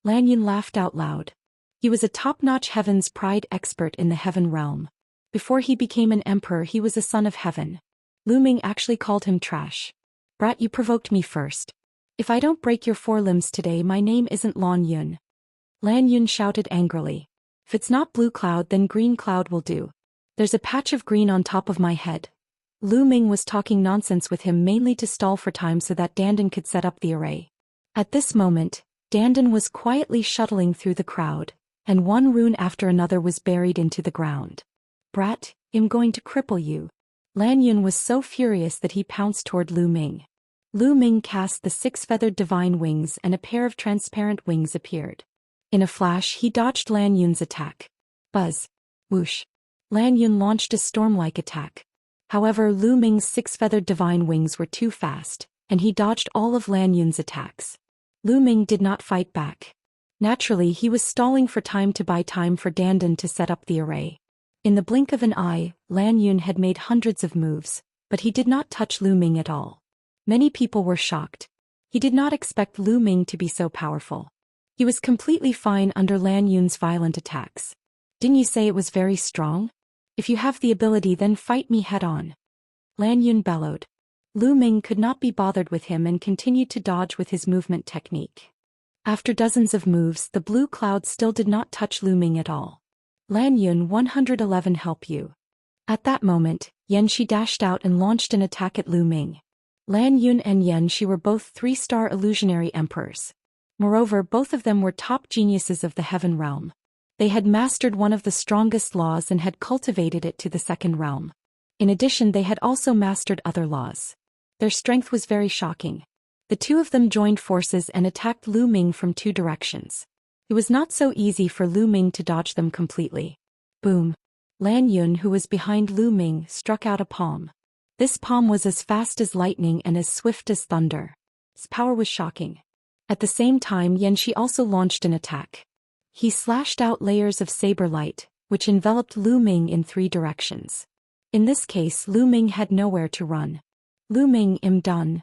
Lan Yun laughed out loud. He was a top-notch Heaven's Pride expert in the Heaven realm. Before he became an emperor, he was a son of Heaven. Lu Ming actually called him trash. Brat, you provoked me first. If I don't break your 4 limbs today, my name isn't Lan Yun. Lan Yun shouted angrily. If it's not blue cloud, then green cloud will do. There's a patch of green on top of my head. Lu Ming was talking nonsense with him mainly to stall for time so that Dandan could set up the array. At this moment, Dandan was quietly shuttling through the crowd, and one rune after another was buried into the ground. Brat, I'm going to cripple you. Lan Yun was so furious that he pounced toward Lu Ming. Lu Ming cast the 6-feathered divine wings and a pair of transparent wings appeared. In a flash he dodged Lan Yun's attack. Buzz. Whoosh. Lan Yun launched a storm-like attack. However, Lu Ming's 6-feathered divine wings were too fast, and he dodged all of Lan Yun's attacks. Lu Ming did not fight back. Naturally, he was stalling for time to buy time for Dandan to set up the array. In the blink of an eye, Lan Yun had made hundreds of moves, but he did not touch Lu Ming at all. Many people were shocked. He did not expect Lu Ming to be so powerful. He was completely fine under Lan Yun's violent attacks. Didn't you say it was very strong? If you have the ability, then fight me head-on. Lan Yun bellowed. Lu Ming could not be bothered with him and continued to dodge with his movement technique. After dozens of moves, the blue cloud still did not touch Lu Ming at all. Lan Yun 111 help you. At that moment, Xianxia dashed out and launched an attack at Lu Ming. Lan Yun and Xianxia were both 3-star illusionary emperors. Moreover, both of them were top geniuses of the Heaven realm. They had mastered one of the strongest laws and had cultivated it to the 2nd realm. In addition, they had also mastered other laws. Their strength was very shocking. The two of them joined forces and attacked Lu Ming from 2 directions. It was not so easy for Lu Ming to dodge them completely. Boom. Lan Yun, who was behind Lu Ming, struck out a palm. This palm was as fast as lightning and as swift as thunder. Its power was shocking. At the same time, Xianxia also launched an attack. He slashed out layers of saber light, which enveloped Lu Ming in 3 directions. In this case, Lu Ming had nowhere to run. Lu Ming, I'm done.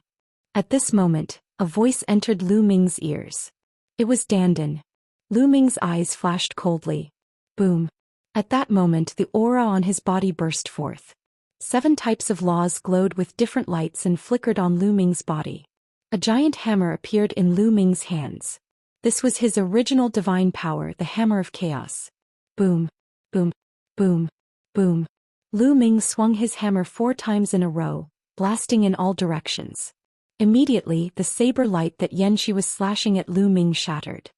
At this moment, a voice entered Lu Ming's ears. It was Dandan. Lu Ming's eyes flashed coldly. Boom. At that moment, the aura on his body burst forth. 7 types of laws glowed with different lights and flickered on Lu Ming's body. A giant hammer appeared in Lu Ming's hands. This was his original divine power, the Hammer of Chaos. Boom. Boom. Boom. Boom. Lu Ming swung his hammer 4 times in a row, blasting in all directions. Immediately, the saber light that Xianxia was slashing at Lu Ming shattered.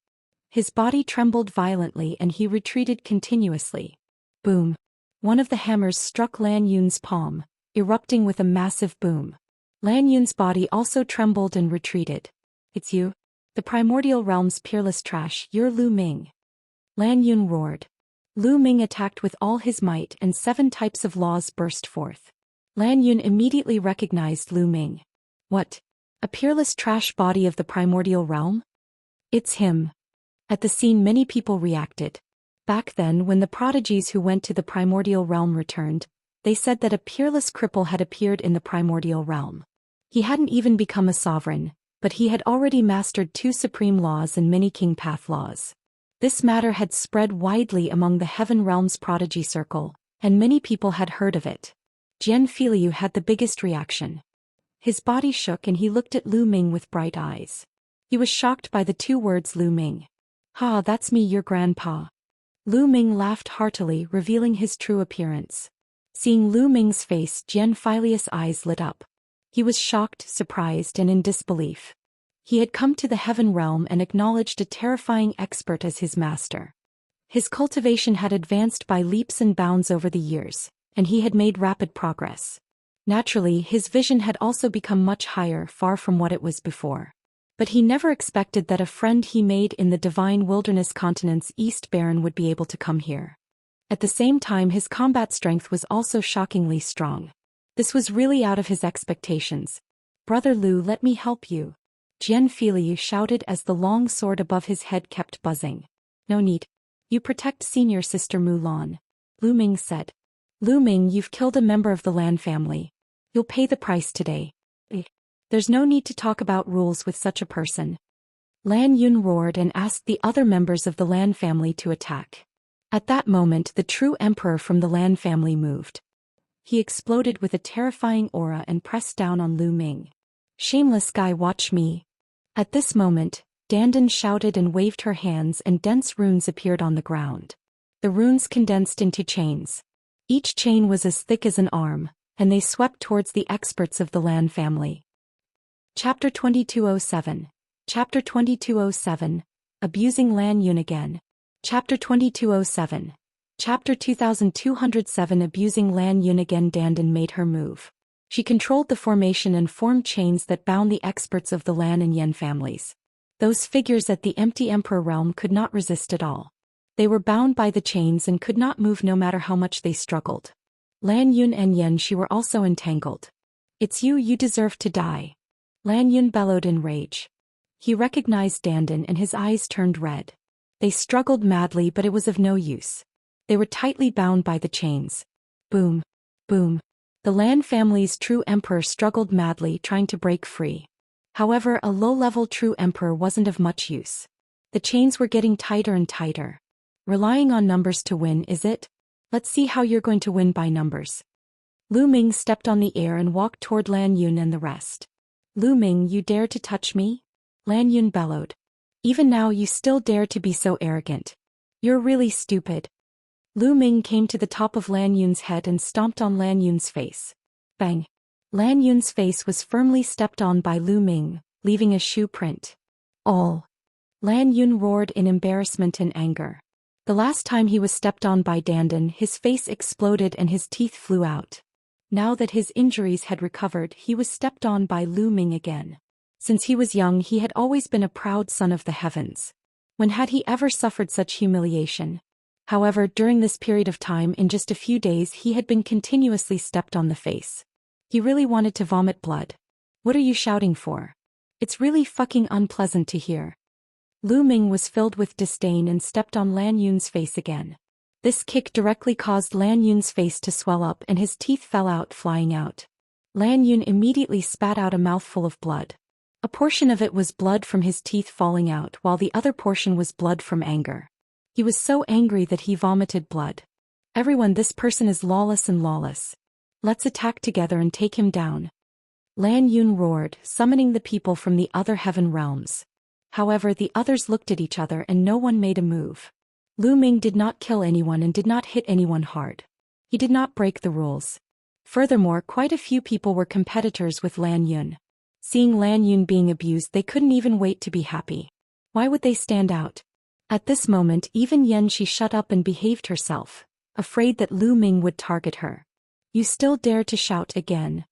His body trembled violently and he retreated continuously. Boom. One of the hammers struck Lan Yun's palm, erupting with a massive boom. Lan Yun's body also trembled and retreated. It's you? The primordial realm's peerless trash, you're Lu Ming. Lan Yun roared. Lu Ming attacked with all his might and 7 types of laws burst forth. Lan Yun immediately recognized Lu Ming. What? A peerless trash body of the primordial realm? It's him. At the scene, many people reacted. Back then, when the prodigies who went to the primordial realm returned, they said that a peerless cripple had appeared in the primordial realm. He hadn't even become a sovereign, but he had already mastered 2 supreme laws and many king path laws. This matter had spread widely among the Heaven realm's prodigy circle, and many people had heard of it. Jian feiliu had the biggest reaction. His body shook and he looked at Lu Ming with bright eyes. He was shocked by the 2 words Lu Ming. Ha, that's me, your grandpa. Lu Ming laughed heartily, revealing his true appearance. Seeing Lu Ming's face, Jian feiliu's eyes lit up. He was shocked, surprised, and in disbelief. He had come to the Heaven realm and acknowledged a terrifying expert as his master. His cultivation had advanced by leaps and bounds over the years, and he had made rapid progress. Naturally, his vision had also become much higher, far from what it was before. But he never expected that a friend he made in the divine wilderness continent's East Baron would be able to come here. At the same time, his combat strength was also shockingly strong. This was really out of his expectations. "Brother Lu, let me help you," Jian feiliu shouted as the long sword above his head kept buzzing. "No need. You protect senior sister Mu Lan," Lu Ming said. "Lu Ming, you've killed a member of the Lan family. You'll pay the price today." "There's no need to talk about rules with such a person." LAN Yun roared and asked the other members of the Lan family to attack. At that moment, the true emperor from the Lan family moved. He exploded with a terrifying aura and pressed down on Lu Ming. "Shameless guy, watch me." At this moment, Dandan shouted and waved her hands, and dense runes appeared on the ground. The runes condensed into chains. Each chain was as thick as an arm, and they swept towards the experts of the Lan family. Chapter 2207. Chapter 2207. Abusing LAN Yun again. Chapter 2207. Chapter 2207. Abusing LAN Yun again. Dandan made her move. She controlled the formation and formed chains that bound the experts of the Lan and Yen families. Those figures at the empty emperor realm could not resist at all. They were bound by the chains and could not move no matter how much they struggled. LAN Yun and Xianxia were also entangled. "It's you, you deserve to die." LAN Yun bellowed in rage. He recognized Dandan and his eyes turned red. They struggled madly, but it was of no use. They were tightly bound by the chains. Boom. Boom. The Lan family's true emperor struggled madly, trying to break free. However, a low-level true emperor wasn't of much use. The chains were getting tighter and tighter. "Relying on numbers to win, is it? Let's see how you're going to win by numbers." Lu Ming stepped on the air and walked toward LAN Yun and the rest. "Lu Ming, you dare to touch me?" LAN Yun bellowed. "Even now you still dare to be so arrogant. You're really stupid." Lu Ming came to the top of LAN Yun's head and stomped on LAN Yun's face. Bang! LAN Yun's face was firmly stepped on by Lu Ming, leaving a shoe print. "All!" LAN Yun roared in embarrassment and anger. The last time he was stepped on by Dandan, his face exploded and his teeth flew out. Now that his injuries had recovered, he was stepped on by Lu Ming again. Since he was young, he had always been a proud son of the heavens. When had he ever suffered such humiliation? However, during this period of time, in just a few days, he had been continuously stepped on the face. He really wanted to vomit blood. "What are you shouting for? It's really fucking unpleasant to hear." Lu Ming was filled with disdain and stepped on LAN Yun's face again. This kick directly caused LAN Yun's face to swell up and his teeth fell out, flying out. LAN Yun immediately spat out a mouthful of blood. A portion of it was blood from his teeth falling out, while the other portion was blood from anger. He was so angry that he vomited blood. "Everyone, this person is lawless and lawless. Let's attack together and take him down." LAN Yun roared, summoning the people from the other heaven realms. However, the others looked at each other and no one made a move. Lu Ming did not kill anyone and did not hit anyone hard. He did not break the rules. Furthermore, quite a few people were competitors with LAN Yun. Seeing LAN Yun being abused, they couldn't even wait to be happy. Why would they stand out? At this moment, even Xianxia shut up and behaved herself, afraid that Lu Ming would target her. "You still dare to shout again?"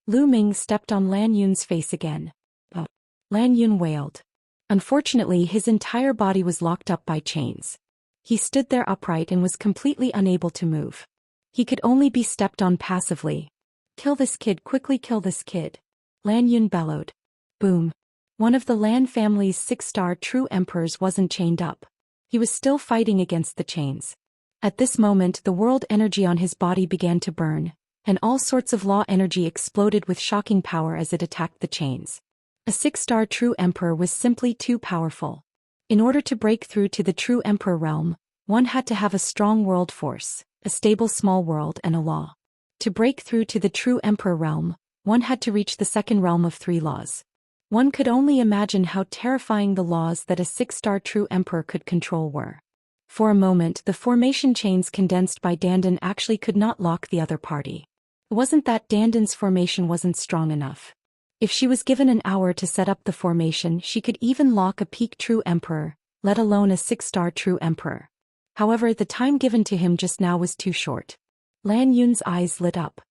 Lu Ming stepped on LAN Yun's face again. "Oh." LAN Yun wailed. Unfortunately, his entire body was locked up by chains. He stood there upright and was completely unable to move. He could only be stepped on passively. "Kill this kid, quickly kill this kid," LAN Yun bellowed. Boom. One of the Lan family's 6-star true emperors wasn't chained up. He was still fighting against the chains. At this moment, the world energy on his body began to burn, and all sorts of law energy exploded with shocking power as it attacked the chains. A 6-star true emperor was simply too powerful. In order to break through to the true emperor realm, one had to have a strong world force, a stable small world, and a law. To break through to the true emperor realm, one had to reach the second realm of 3 laws. One could only imagine how terrifying the laws that a 6-star true emperor could control were. For a moment, the formation chains condensed by Dandan actually could not lock the other party. It wasn't that Dandan's formation wasn't strong enough. If she was given an hour to set up the formation, she could even lock a peak true emperor, let alone a 6-star true emperor. However, the time given to him just now was too short. LAN Yun's eyes lit up.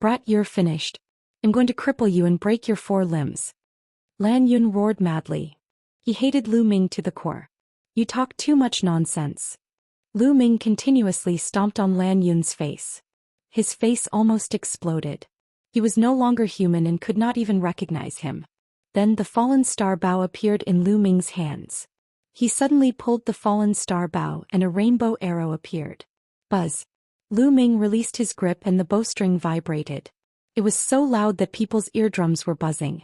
"Brat, you're finished. I'm going to cripple you and break your 4 limbs." LAN Yun roared madly. He hated Lu Ming to the core. You talk too much nonsense. Lu Ming continuously stomped on LAN Yun's face. His face almost exploded. He was no longer human and could not even recognize him. Then the fallen star bow appeared in Lu Ming's hands. He suddenly pulled the fallen star bow and a rainbow arrow appeared. Buzz. Lu Ming released his grip and the bowstring vibrated. It was so loud that people's eardrums were buzzing.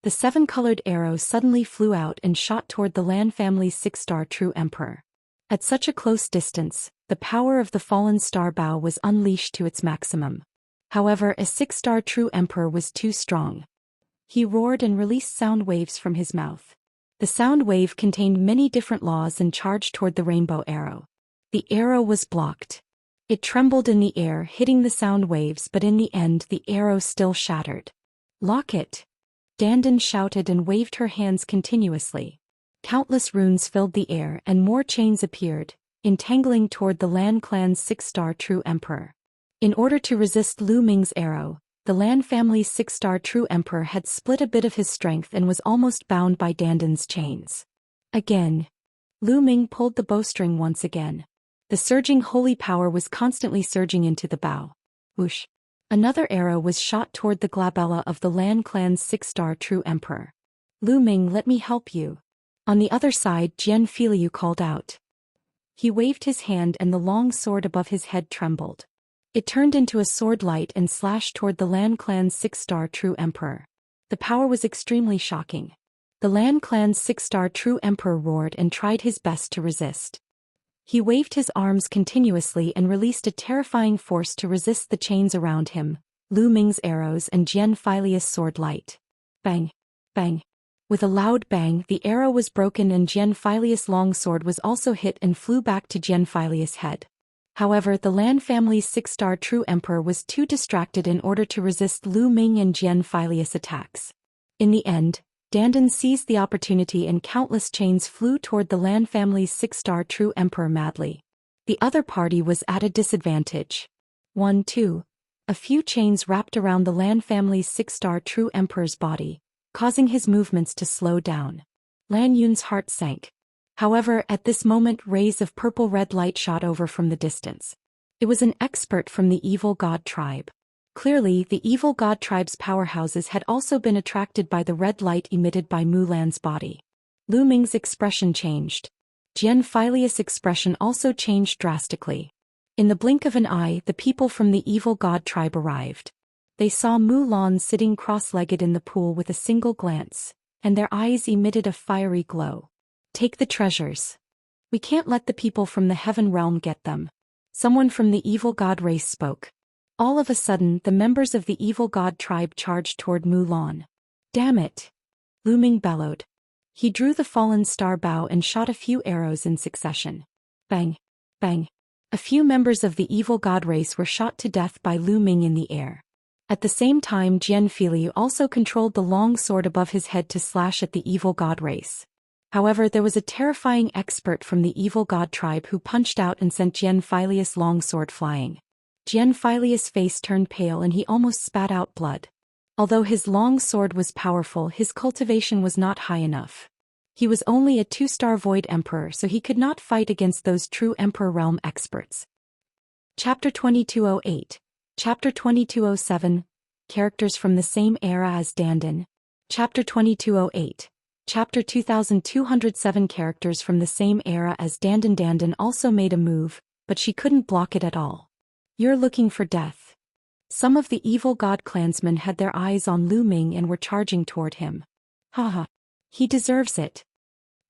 The seven-colored arrow suddenly flew out and shot toward the Lan family's six-star true emperor. At such a close distance, the power of the fallen star bow was unleashed to its maximum. However, a six-star true emperor was too strong. He roared and released sound waves from his mouth. The sound wave contained many different laws and charged toward the rainbow arrow. The arrow was blocked. It trembled in the air, hitting the sound waves, but in the end the arrow still shattered. Lock it! Dandan shouted and waved her hands continuously. Countless runes filled the air and more chains appeared, entangling toward the Lan clan's six-star true emperor. In order to resist Lu Ming's arrow, the Lan family's six-star true emperor had split a bit of his strength and was almost bound by Dandan's chains. Again. Lu Ming pulled the bowstring once again. The surging holy power was constantly surging into the bow. Whoosh. Another arrow was shot toward the glabella of the Lan clan's six-star true emperor. Lu Ming, let me help you. On the other side, Jian feiliu called out. He waved his hand and the long sword above his head trembled. It turned into a sword light and slashed toward the Lan clan's six-star true emperor. The power was extremely shocking. The Lan clan's six-star true emperor roared and tried his best to resist. He waved his arms continuously and released a terrifying force to resist the chains around him, Lu Ming's arrows and Jian feiliu's sword light. Bang! Bang! With a loud bang, the arrow was broken and Jian feiliu's long sword was also hit and flew back to Jian feiliu's head. However, the Lan family's six-star true emperor was too distracted in order to resist Lu Ming and Jian feiliu's attacks. In the end, Dandan seized the opportunity and countless chains flew toward the Lan family's six-star true emperor madly. The other party was at a disadvantage. 1-2. A few chains wrapped around the Lan family's six-star true emperor's body, causing his movements to slow down. LAN Yun's heart sank. However, at this moment rays of purple-red light shot over from the distance. It was an expert from the evil god tribe. Clearly, the evil god tribe's powerhouses had also been attracted by the red light emitted by Mu Lan's body. Lu Ming's expression changed. Jian feiliu's expression also changed drastically. In the blink of an eye, the people from the evil god tribe arrived. They saw Mu Lan sitting cross-legged in the pool with a single glance, and their eyes emitted a fiery glow. Take the treasures. We can't let the people from the heaven realm get them. Someone from the evil god race spoke. All of a sudden, the members of the evil god tribe charged toward Mu Lan. Damn it! Lu Ming bellowed. He drew the fallen star bow and shot a few arrows in succession. Bang! Bang! A few members of the evil god race were shot to death by Lu Ming in the air. At the same time, Jian feiliu also controlled the long sword above his head to slash at the evil god race. However, there was a terrifying expert from the evil god tribe who punched out and sent Jian feiliu's long sword flying. Jian feiliu's face turned pale and he almost spat out blood. Although his long sword was powerful, his cultivation was not high enough. He was only a 2-star void emperor, so he could not fight against those true emperor realm experts. Chapter 2208. Chapter 2207. Characters from the same era as Dandan. Chapter 2208. Chapter 2207. Characters from the same era as Dandan. Dandan also made a move, but she couldn't block it at all. You're looking for death. Some of the evil god clansmen had their eyes on Lu Ming and were charging toward him. Haha. He deserves it.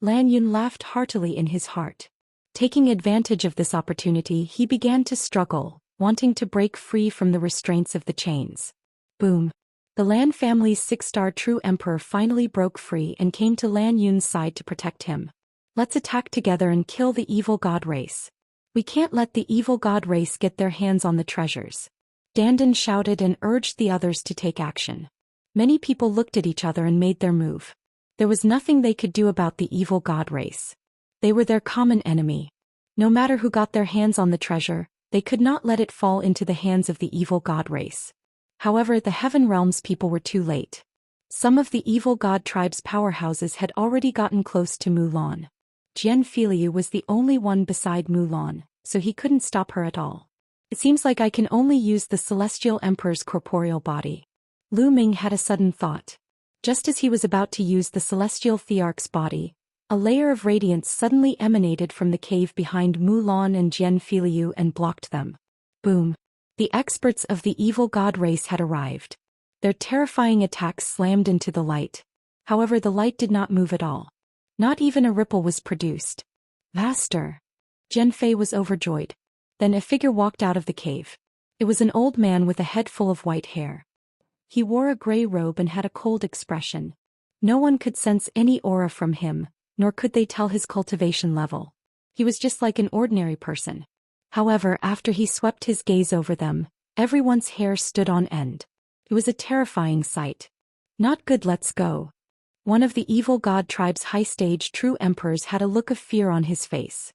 LAN Yun laughed heartily in his heart. Taking advantage of this opportunity, he began to struggle, wanting to break free from the restraints of the chains. Boom. The Lan family's 6-star true emperor finally broke free and came to LAN Yun's side to protect him. Let's attack together and kill the evil god race. We can't let the evil god race get their hands on the treasures. Dandan shouted and urged the others to take action. Many people looked at each other and made their move. There was nothing they could do about the evil god race. They were their common enemy. No matter who got their hands on the treasure, they could not let it fall into the hands of the evil god race. However, the Heaven Realm's people were too late. Some of the evil god tribe's powerhouses had already gotten close to Mu Lan. Jian Feiliu was the only one beside Mu Lan, so he couldn't stop her at all. It seems like I can only use the Celestial Emperor's corporeal body. Lu Ming had a sudden thought. Just as he was about to use the Celestial Thearch's body, a layer of radiance suddenly emanated from the cave behind Mu Lan and Jian Feiliu and blocked them. Boom! The experts of the evil god race had arrived. Their terrifying attacks slammed into the light. However, the light did not move at all. Not even a ripple was produced. Master! Jian Fei was overjoyed. Then a figure walked out of the cave. It was an old man with a head full of white hair. He wore a gray robe and had a cold expression. No one could sense any aura from him, nor could they tell his cultivation level. He was just like an ordinary person. However, after he swept his gaze over them, everyone's hair stood on end. It was a terrifying sight. Not good, let's go. One of the evil god tribe's high-stage true emperors had a look of fear on his face.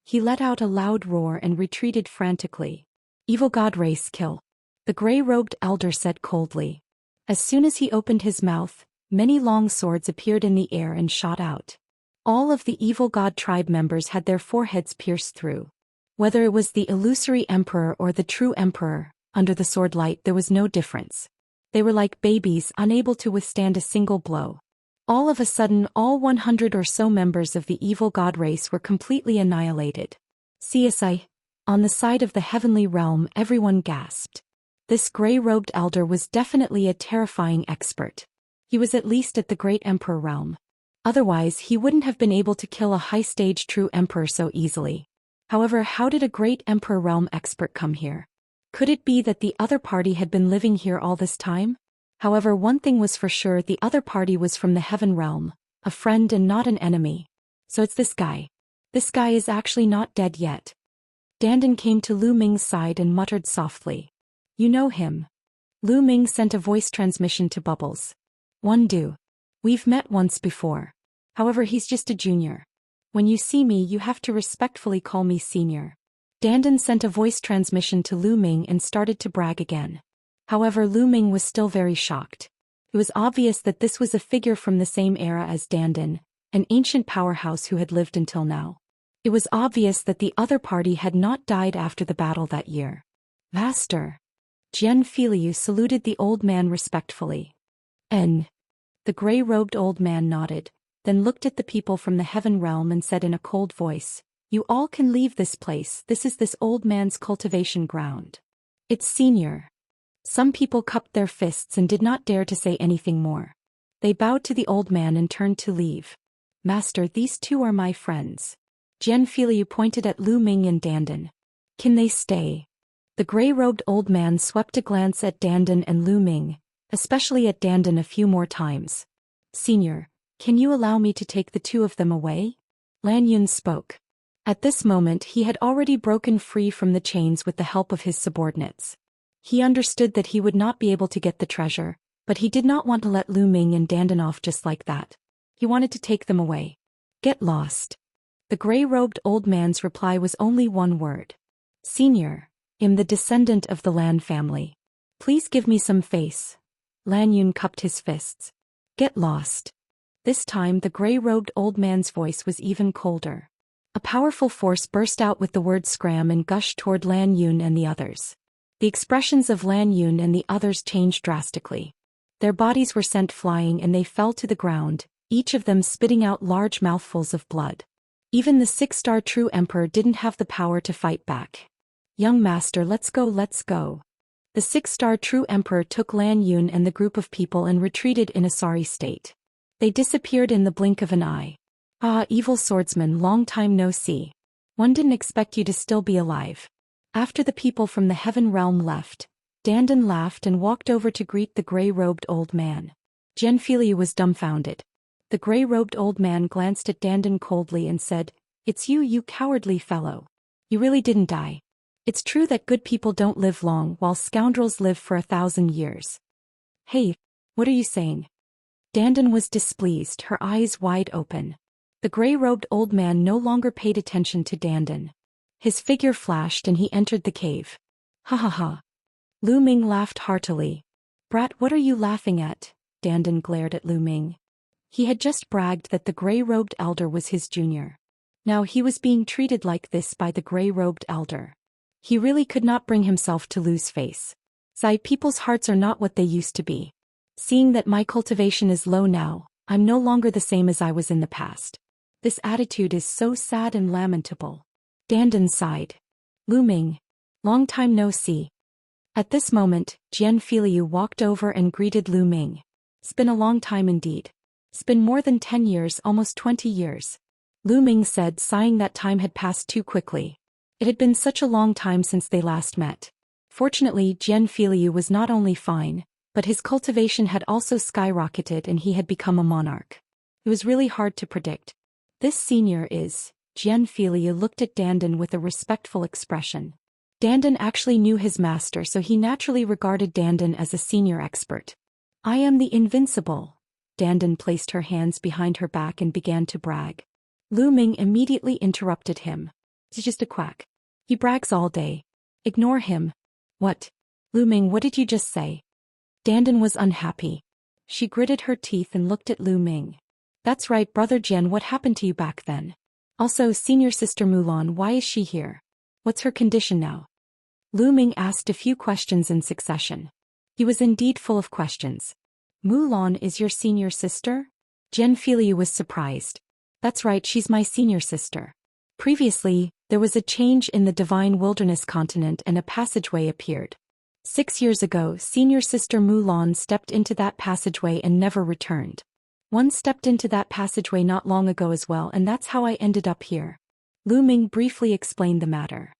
He let out a loud roar and retreated frantically. Evil god race kill. The gray-robed elder said coldly. As soon as he opened his mouth, many long swords appeared in the air and shot out. All of the evil god tribe members had their foreheads pierced through. Whether it was the illusory emperor or the true emperor, under the sword light there was no difference. They were like babies, unable to withstand a single blow. All of a sudden, all 100 or so members of the evil god race were completely annihilated. CSI. On the side of the heavenly realm, everyone gasped. This gray-robed elder was definitely a terrifying expert. He was at least at the great emperor realm. Otherwise, he wouldn't have been able to kill a high-stage true emperor so easily. However, how did a great emperor realm expert come here? Could it be that the other party had been living here all this time? However, one thing was for sure, the other party was from the heaven realm, a friend and not an enemy. So it's this guy. This guy is actually not dead yet. Dandan came to Lu Ming's side and muttered softly. You know him. Lu Ming sent a voice transmission to Bubbles. One do. We've met once before. However, he's just a junior. When you see me, you have to respectfully call me senior. Dandan sent a voice transmission to Lu Ming and started to brag again. However, Lu Ming was still very shocked. It was obvious that this was a figure from the same era as Dandan, an ancient powerhouse who had lived until now. It was obvious that the other party had not died after the battle that year. Master. Jian Feiliu saluted the old man respectfully. The gray-robed old man nodded, then looked at the people from the heaven realm and said in a cold voice, You all can leave this place, this is this old man's cultivation ground. It's senior. Some people cupped their fists and did not dare to say anything more. They bowed to the old man and turned to leave. Master, these two are my friends. Jian Feiliu pointed at Lu Ming and Dandan. Can they stay? The gray-robed old man swept a glance at Dandan and Lu Ming, especially at Dandan a few more times. Senior, can you allow me to take the two of them away? LAN Yun spoke. At this moment he had already broken free from the chains with the help of his subordinates. He understood that he would not be able to get the treasure, but he did not want to let Lu Ming and Dandan off just like that. He wanted to take them away. Get lost. The gray-robed old man's reply was only one word. Senior. I'm the descendant of the Lan family. Please give me some face. LAN Yun cupped his fists. Get lost. This time the gray-robed old man's voice was even colder. A powerful force burst out with the word scram and gushed toward LAN Yun and the others. The expressions of LAN Yun and the others changed drastically. Their bodies were sent flying and they fell to the ground, each of them spitting out large mouthfuls of blood. Even the 6-star true emperor didn't have the power to fight back. Young master, let's go, let's go. The 6-star true emperor took LAN Yun and the group of people and retreated in a sorry state. They disappeared in the blink of an eye. Ah, evil swordsman, long time no see. One didn't expect you to still be alive. After the people from the heaven realm left, Dandan laughed and walked over to greet the gray-robed old man. Jian Feiliu was dumbfounded. The gray-robed old man glanced at Dandan coldly and said, It's you, you cowardly fellow. You really didn't die. It's true that good people don't live long while scoundrels live for 1,000 years. Hey, what are you saying? Dandan was displeased, her eyes wide open. The gray-robed old man no longer paid attention to Dandan. His figure flashed and he entered the cave. Ha ha ha. Lu Ming laughed heartily. Brat, what are you laughing at? Dandan glared at Lu Ming. He had just bragged that the gray-robed elder was his junior. Now he was being treated like this by the gray-robed elder. He really could not bring himself to lose face. People's hearts are not what they used to be. Seeing that my cultivation is low now, I'm no longer the same as I was in the past. This attitude is so sad and lamentable. Dandan sighed. Lu Ming. Long time no see. At this moment, Jian Feiliu walked over and greeted Lu Ming. It's been a long time indeed. It's been more than 10 years, almost 20 years. Lu Ming said, sighing that time had passed too quickly. It had been such a long time since they last met. Fortunately, Jian Feiliu was not only fine, but his cultivation had also skyrocketed and he had become a monarch. It was really hard to predict. This senior is... Jian Feiliu looked at Dandan with a respectful expression. Dandan actually knew his master, so he naturally regarded Dandan as a senior expert. I am the invincible. Dandan placed her hands behind her back and began to brag. Lu Ming immediately interrupted him. He's just a quack. He brags all day. Ignore him. What? Lu Ming, what did you just say? Dandan was unhappy. She gritted her teeth and looked at Lu Ming. That's right, brother Jian, what happened to you back then? Also, senior sister Mu Lan, why is she here? What's her condition now? Lu Ming asked a few questions in succession. He was indeed full of questions. Mu Lan is your senior sister? Jian Feiliu was surprised. That's right, she's my senior sister. Previously, there was a change in the divine wilderness continent and a passageway appeared. 6 years ago, senior sister Mu Lan stepped into that passageway and never returned. One stepped into that passageway not long ago as well, and that's how I ended up here. Lu Ming briefly explained the matter.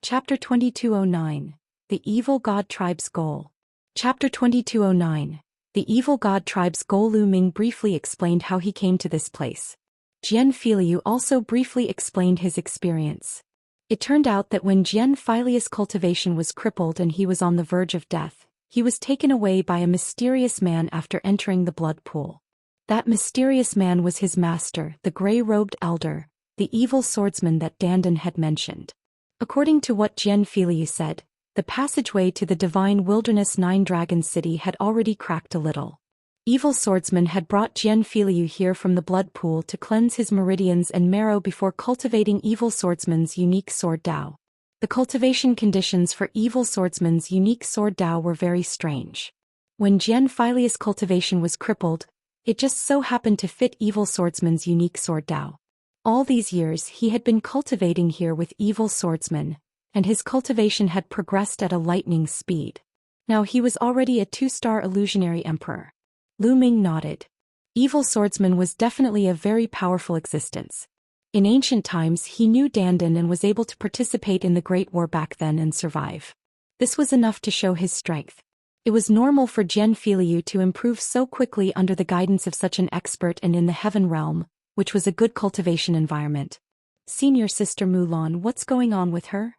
Chapter 2209. The Evil God Tribe's Goal. Chapter 2209. The Evil God Tribe's Goal. Lu Ming briefly explained how he came to this place. Jian Feiliu also briefly explained his experience. It turned out that when Jian Feiliu's cultivation was crippled and he was on the verge of death, he was taken away by a mysterious man after entering the blood pool. That mysterious man was his master, the gray-robed elder, the evil swordsman that Dandan had mentioned. According to what Jian Feiliu said, the passageway to the divine wilderness Nine Dragon City had already cracked a little. Evil swordsman had brought Jian Feiliu here from the blood pool to cleanse his meridians and marrow before cultivating evil swordsman's unique sword Dao. The cultivation conditions for evil swordsman's unique sword Dao were very strange. When Jian Feiliu's cultivation was crippled, it just so happened to fit evil swordsman's unique sword Dao. All these years he had been cultivating here with evil swordsman, and his cultivation had progressed at a lightning speed. Now he was already a 2-star illusionary emperor. Lu Ming nodded. Evil swordsman was definitely a very powerful existence. In ancient times he knew Dandan and was able to participate in the Great War back then and survive. This was enough to show his strength. It was normal for Jian Feiliu to improve so quickly under the guidance of such an expert and in the heaven realm, which was a good cultivation environment. Senior sister Mu Lan, what's going on with her?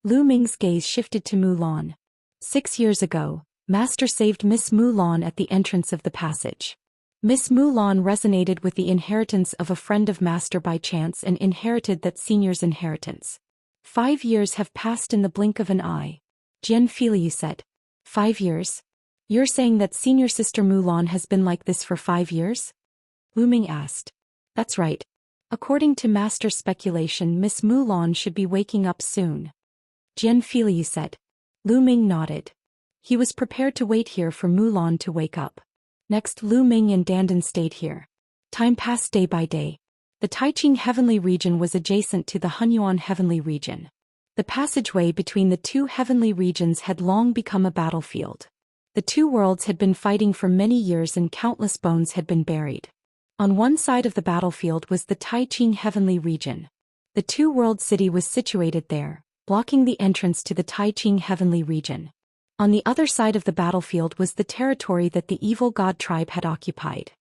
Lu Ming's gaze shifted to Mu Lan. 6 years ago, Master saved Miss Mu Lan at the entrance of the passage. Miss Mu Lan resonated with the inheritance of a friend of Master by chance and inherited that senior's inheritance. 5 years have passed in the blink of an eye. Jian Feiliu said. 5 years? You're saying that senior sister Mu Lan has been like this for 5 years? Lu Ming asked. That's right. According to Master speculation, Miss Mu Lan should be waking up soon. Jian Feiliu said. Lu Ming nodded. He was prepared to wait here for Mu Lan to wake up. Next, Lu Ming and Dandan stayed here. Time passed day by day. The Taiqing heavenly region was adjacent to the Hunyuan heavenly region. The passageway between the two heavenly regions had long become a battlefield. The two worlds had been fighting for many years and countless bones had been buried. On one side of the battlefield was the Taiqing heavenly region. The two-world city was situated there, blocking the entrance to the Taiqing heavenly region. On the other side of the battlefield was the territory that the evil god tribe had occupied.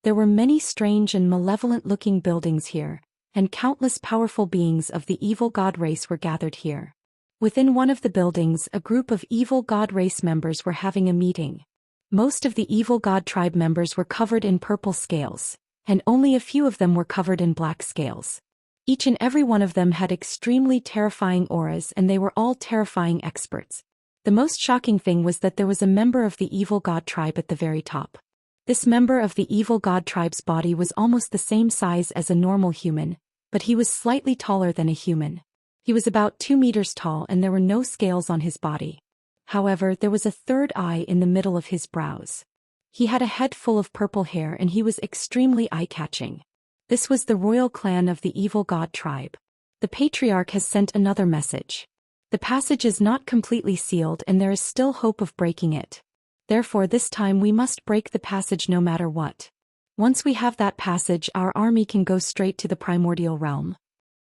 There were many strange and malevolent-looking buildings here, and countless powerful beings of the evil god race were gathered here. Within one of the buildings, a group of evil god race members were having a meeting. Most of the evil god tribe members were covered in purple scales, and only a few of them were covered in black scales. Each and every one of them had extremely terrifying auras, and they were all terrifying experts. The most shocking thing was that there was a member of the evil god tribe at the very top. This member of the evil god tribe's body was almost the same size as a normal human, but he was slightly taller than a human. He was about 2 meters tall and there were no scales on his body. However, there was a third eye in the middle of his brows. He had a head full of purple hair and he was extremely eye-catching. This was the royal clan of the evil god tribe. The patriarch has sent another message. The passage is not completely sealed and there is still hope of breaking it. Therefore this time we must break the passage no matter what. Once we have that passage, our army can go straight to the primordial realm.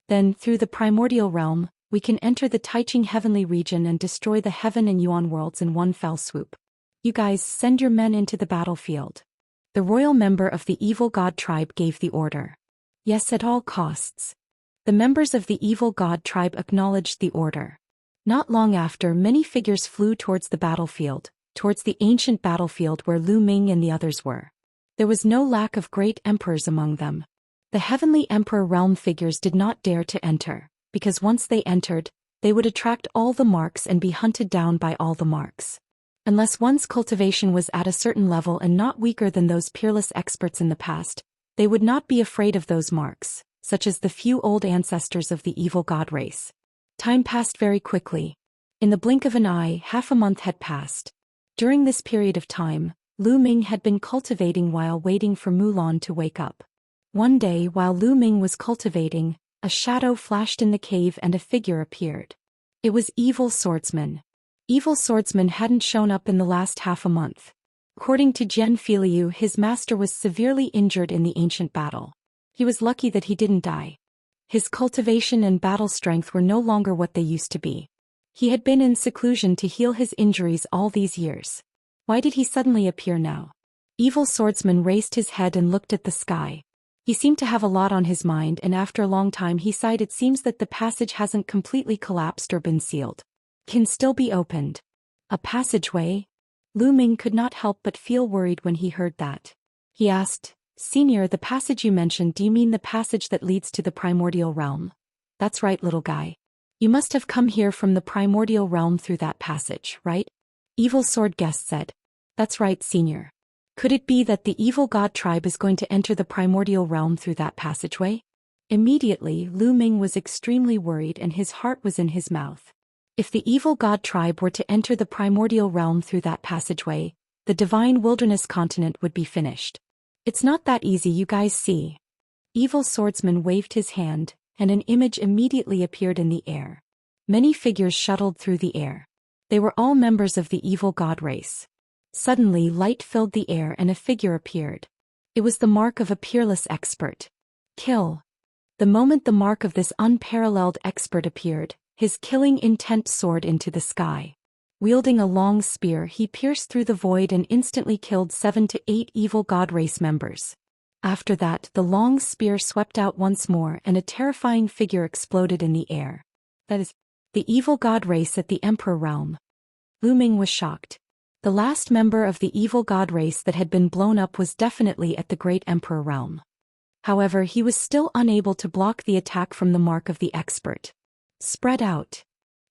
Then, through the primordial realm, we can enter the Taiching heavenly region and destroy the Heaven and Yuan worlds in one fell swoop. You guys, send your men into the battlefield. The royal member of the evil god tribe gave the order. Yes, at all costs. The members of the evil god tribe acknowledged the order. Not long after, many figures flew towards the battlefield, towards the ancient battlefield where Lu Ming and the others were. There was no lack of great emperors among them. The heavenly emperor realm figures did not dare to enter, because once they entered, they would attract all the marks and be hunted down by all the marks. Unless one's cultivation was at a certain level and not weaker than those peerless experts in the past, they would not be afraid of those marks, such as the few old ancestors of the evil god race. Time passed very quickly. In the blink of an eye, half a month had passed. During this period of time, Lu Ming had been cultivating while waiting for Mu Lan to wake up. One day, while Lu Ming was cultivating, a shadow flashed in the cave and a figure appeared. It was Evil Swordsman. Evil Swordsman hadn't shown up in the last half a month. According to Jian Feiliu, his master was severely injured in the ancient battle. He was lucky that he didn't die. His cultivation and battle strength were no longer what they used to be. He had been in seclusion to heal his injuries all these years. Why did he suddenly appear now? Evil Swordsman raised his head and looked at the sky. He seemed to have a lot on his mind, and after a long time he sighed. It seems that the passage hasn't completely collapsed or been sealed. Can still be opened. A passageway? Lu Ming could not help but feel worried when he heard that. He asked, "Senior, the passage you mentioned, do you mean the passage that leads to the primordial realm?" "That's right, little guy. You must have come here from the primordial realm through that passage, right?" Evil Sword Guest said. "That's right, Senior. Could it be that the evil god tribe is going to enter the primordial realm through that passageway?" Immediately, Lu Ming was extremely worried and his heart was in his mouth. If the evil god tribe were to enter the primordial realm through that passageway, the divine wilderness continent would be finished. "It's not that easy, you guys see." Evil Swordsman waved his hand, and an image immediately appeared in the air. Many figures shuttled through the air. They were all members of the evil god race. Suddenly, light filled the air and a figure appeared. It was the mark of a peerless expert. Kill. The moment the mark of this unparalleled expert appeared, his killing intent soared into the sky. Wielding a long spear, he pierced through the void and instantly killed 7 to 8 evil god race members. After that, the long spear swept out once more and a terrifying figure exploded in the air. That is, the evil god race at the emperor realm. Lu Ming was shocked. The last member of the evil god race that had been blown up was definitely at the great emperor realm. However, he was still unable to block the attack from the mark of the expert. Spread out.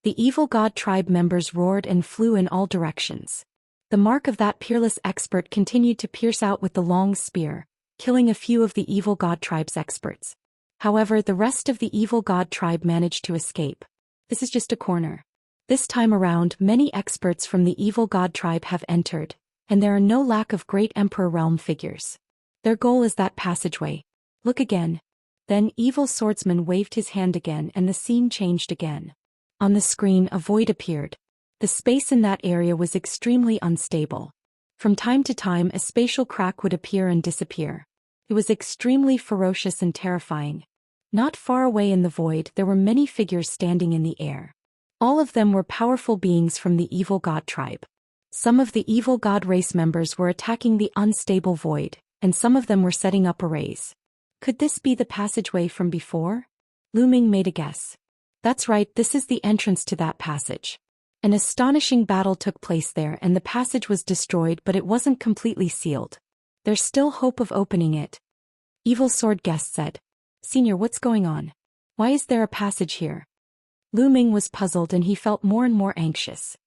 The evil god tribe members roared and flew in all directions. The mark of that peerless expert continued to pierce out with the long spear, killing a few of the evil god tribe's experts. However, the rest of the evil god tribe managed to escape. This is just a corner. This time around, many experts from the evil god tribe have entered, and there are no lack of great emperor realm figures. Their goal is that passageway. Look again. Then Evil Swordsman waved his hand again and the scene changed again. On the screen, a void appeared. The space in that area was extremely unstable. From time to time, a spatial crack would appear and disappear. It was extremely ferocious and terrifying. Not far away in the void, there were many figures standing in the air. All of them were powerful beings from the evil god tribe. Some of the evil god race members were attacking the unstable void, and some of them were setting up arrays. Could this be the passageway from before? Lu Ming made a guess. That's right, this is the entrance to that passage. An astonishing battle took place there and the passage was destroyed, but it wasn't completely sealed. There's still hope of opening it. Evil Sword Guest said. "Senior, what's going on? Why is there a passage here?" Lu Ming was puzzled and he felt more and more anxious.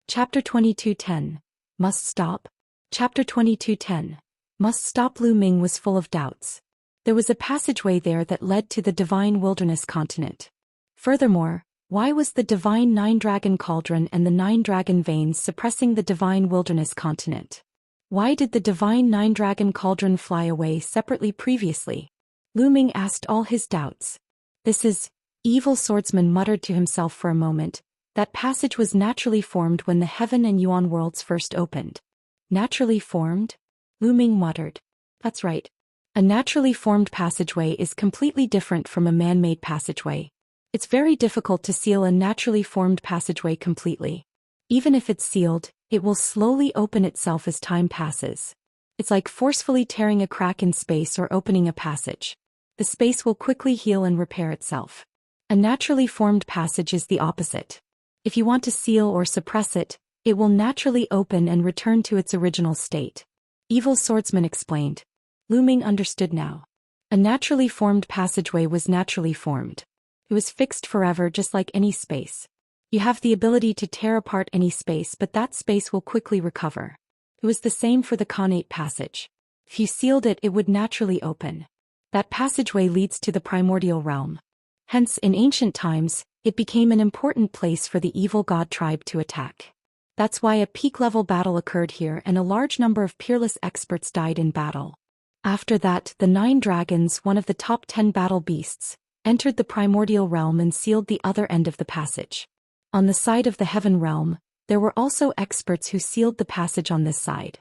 Chapter 22:10. Must stop. Chapter 22:10. Must stop. Lu Ming was full of doubts. There was a passageway there that led to the divine wilderness continent. Furthermore, why was the divine nine-dragon cauldron and the nine-dragon veins suppressing the divine wilderness continent? Why did the divine nine-dragon cauldron fly away separately previously? Lu Ming asked all his doubts. This is, evil swordsman muttered to himself for a moment. That passage was naturally formed when the Heaven and Yuan worlds first opened. Naturally formed? Lu Ming muttered. That's right. A naturally formed passageway is completely different from a man-made passageway. It's very difficult to seal a naturally formed passageway completely. Even if it's sealed, it will slowly open itself as time passes. It's like forcefully tearing a crack in space or opening a passage. The space will quickly heal and repair itself. A naturally formed passage is the opposite. If you want to seal or suppress it, it will naturally open and return to its original state. Evil swordsman explained. Lu Ming understood now. A naturally formed passageway was naturally formed. It was fixed forever just like any space. You have the ability to tear apart any space, but that space will quickly recover. It was the same for the Khanate passage. If you sealed it, it would naturally open. That passageway leads to the primordial realm. Hence, in ancient times, it became an important place for the evil god tribe to attack. That's why a peak-level battle occurred here and a large number of peerless experts died in battle. After that, the 9 dragons, one of the top 10 battle beasts, entered the primordial realm and sealed the other end of the passage. On the side of the heaven realm, there were also experts who sealed the passage on this side.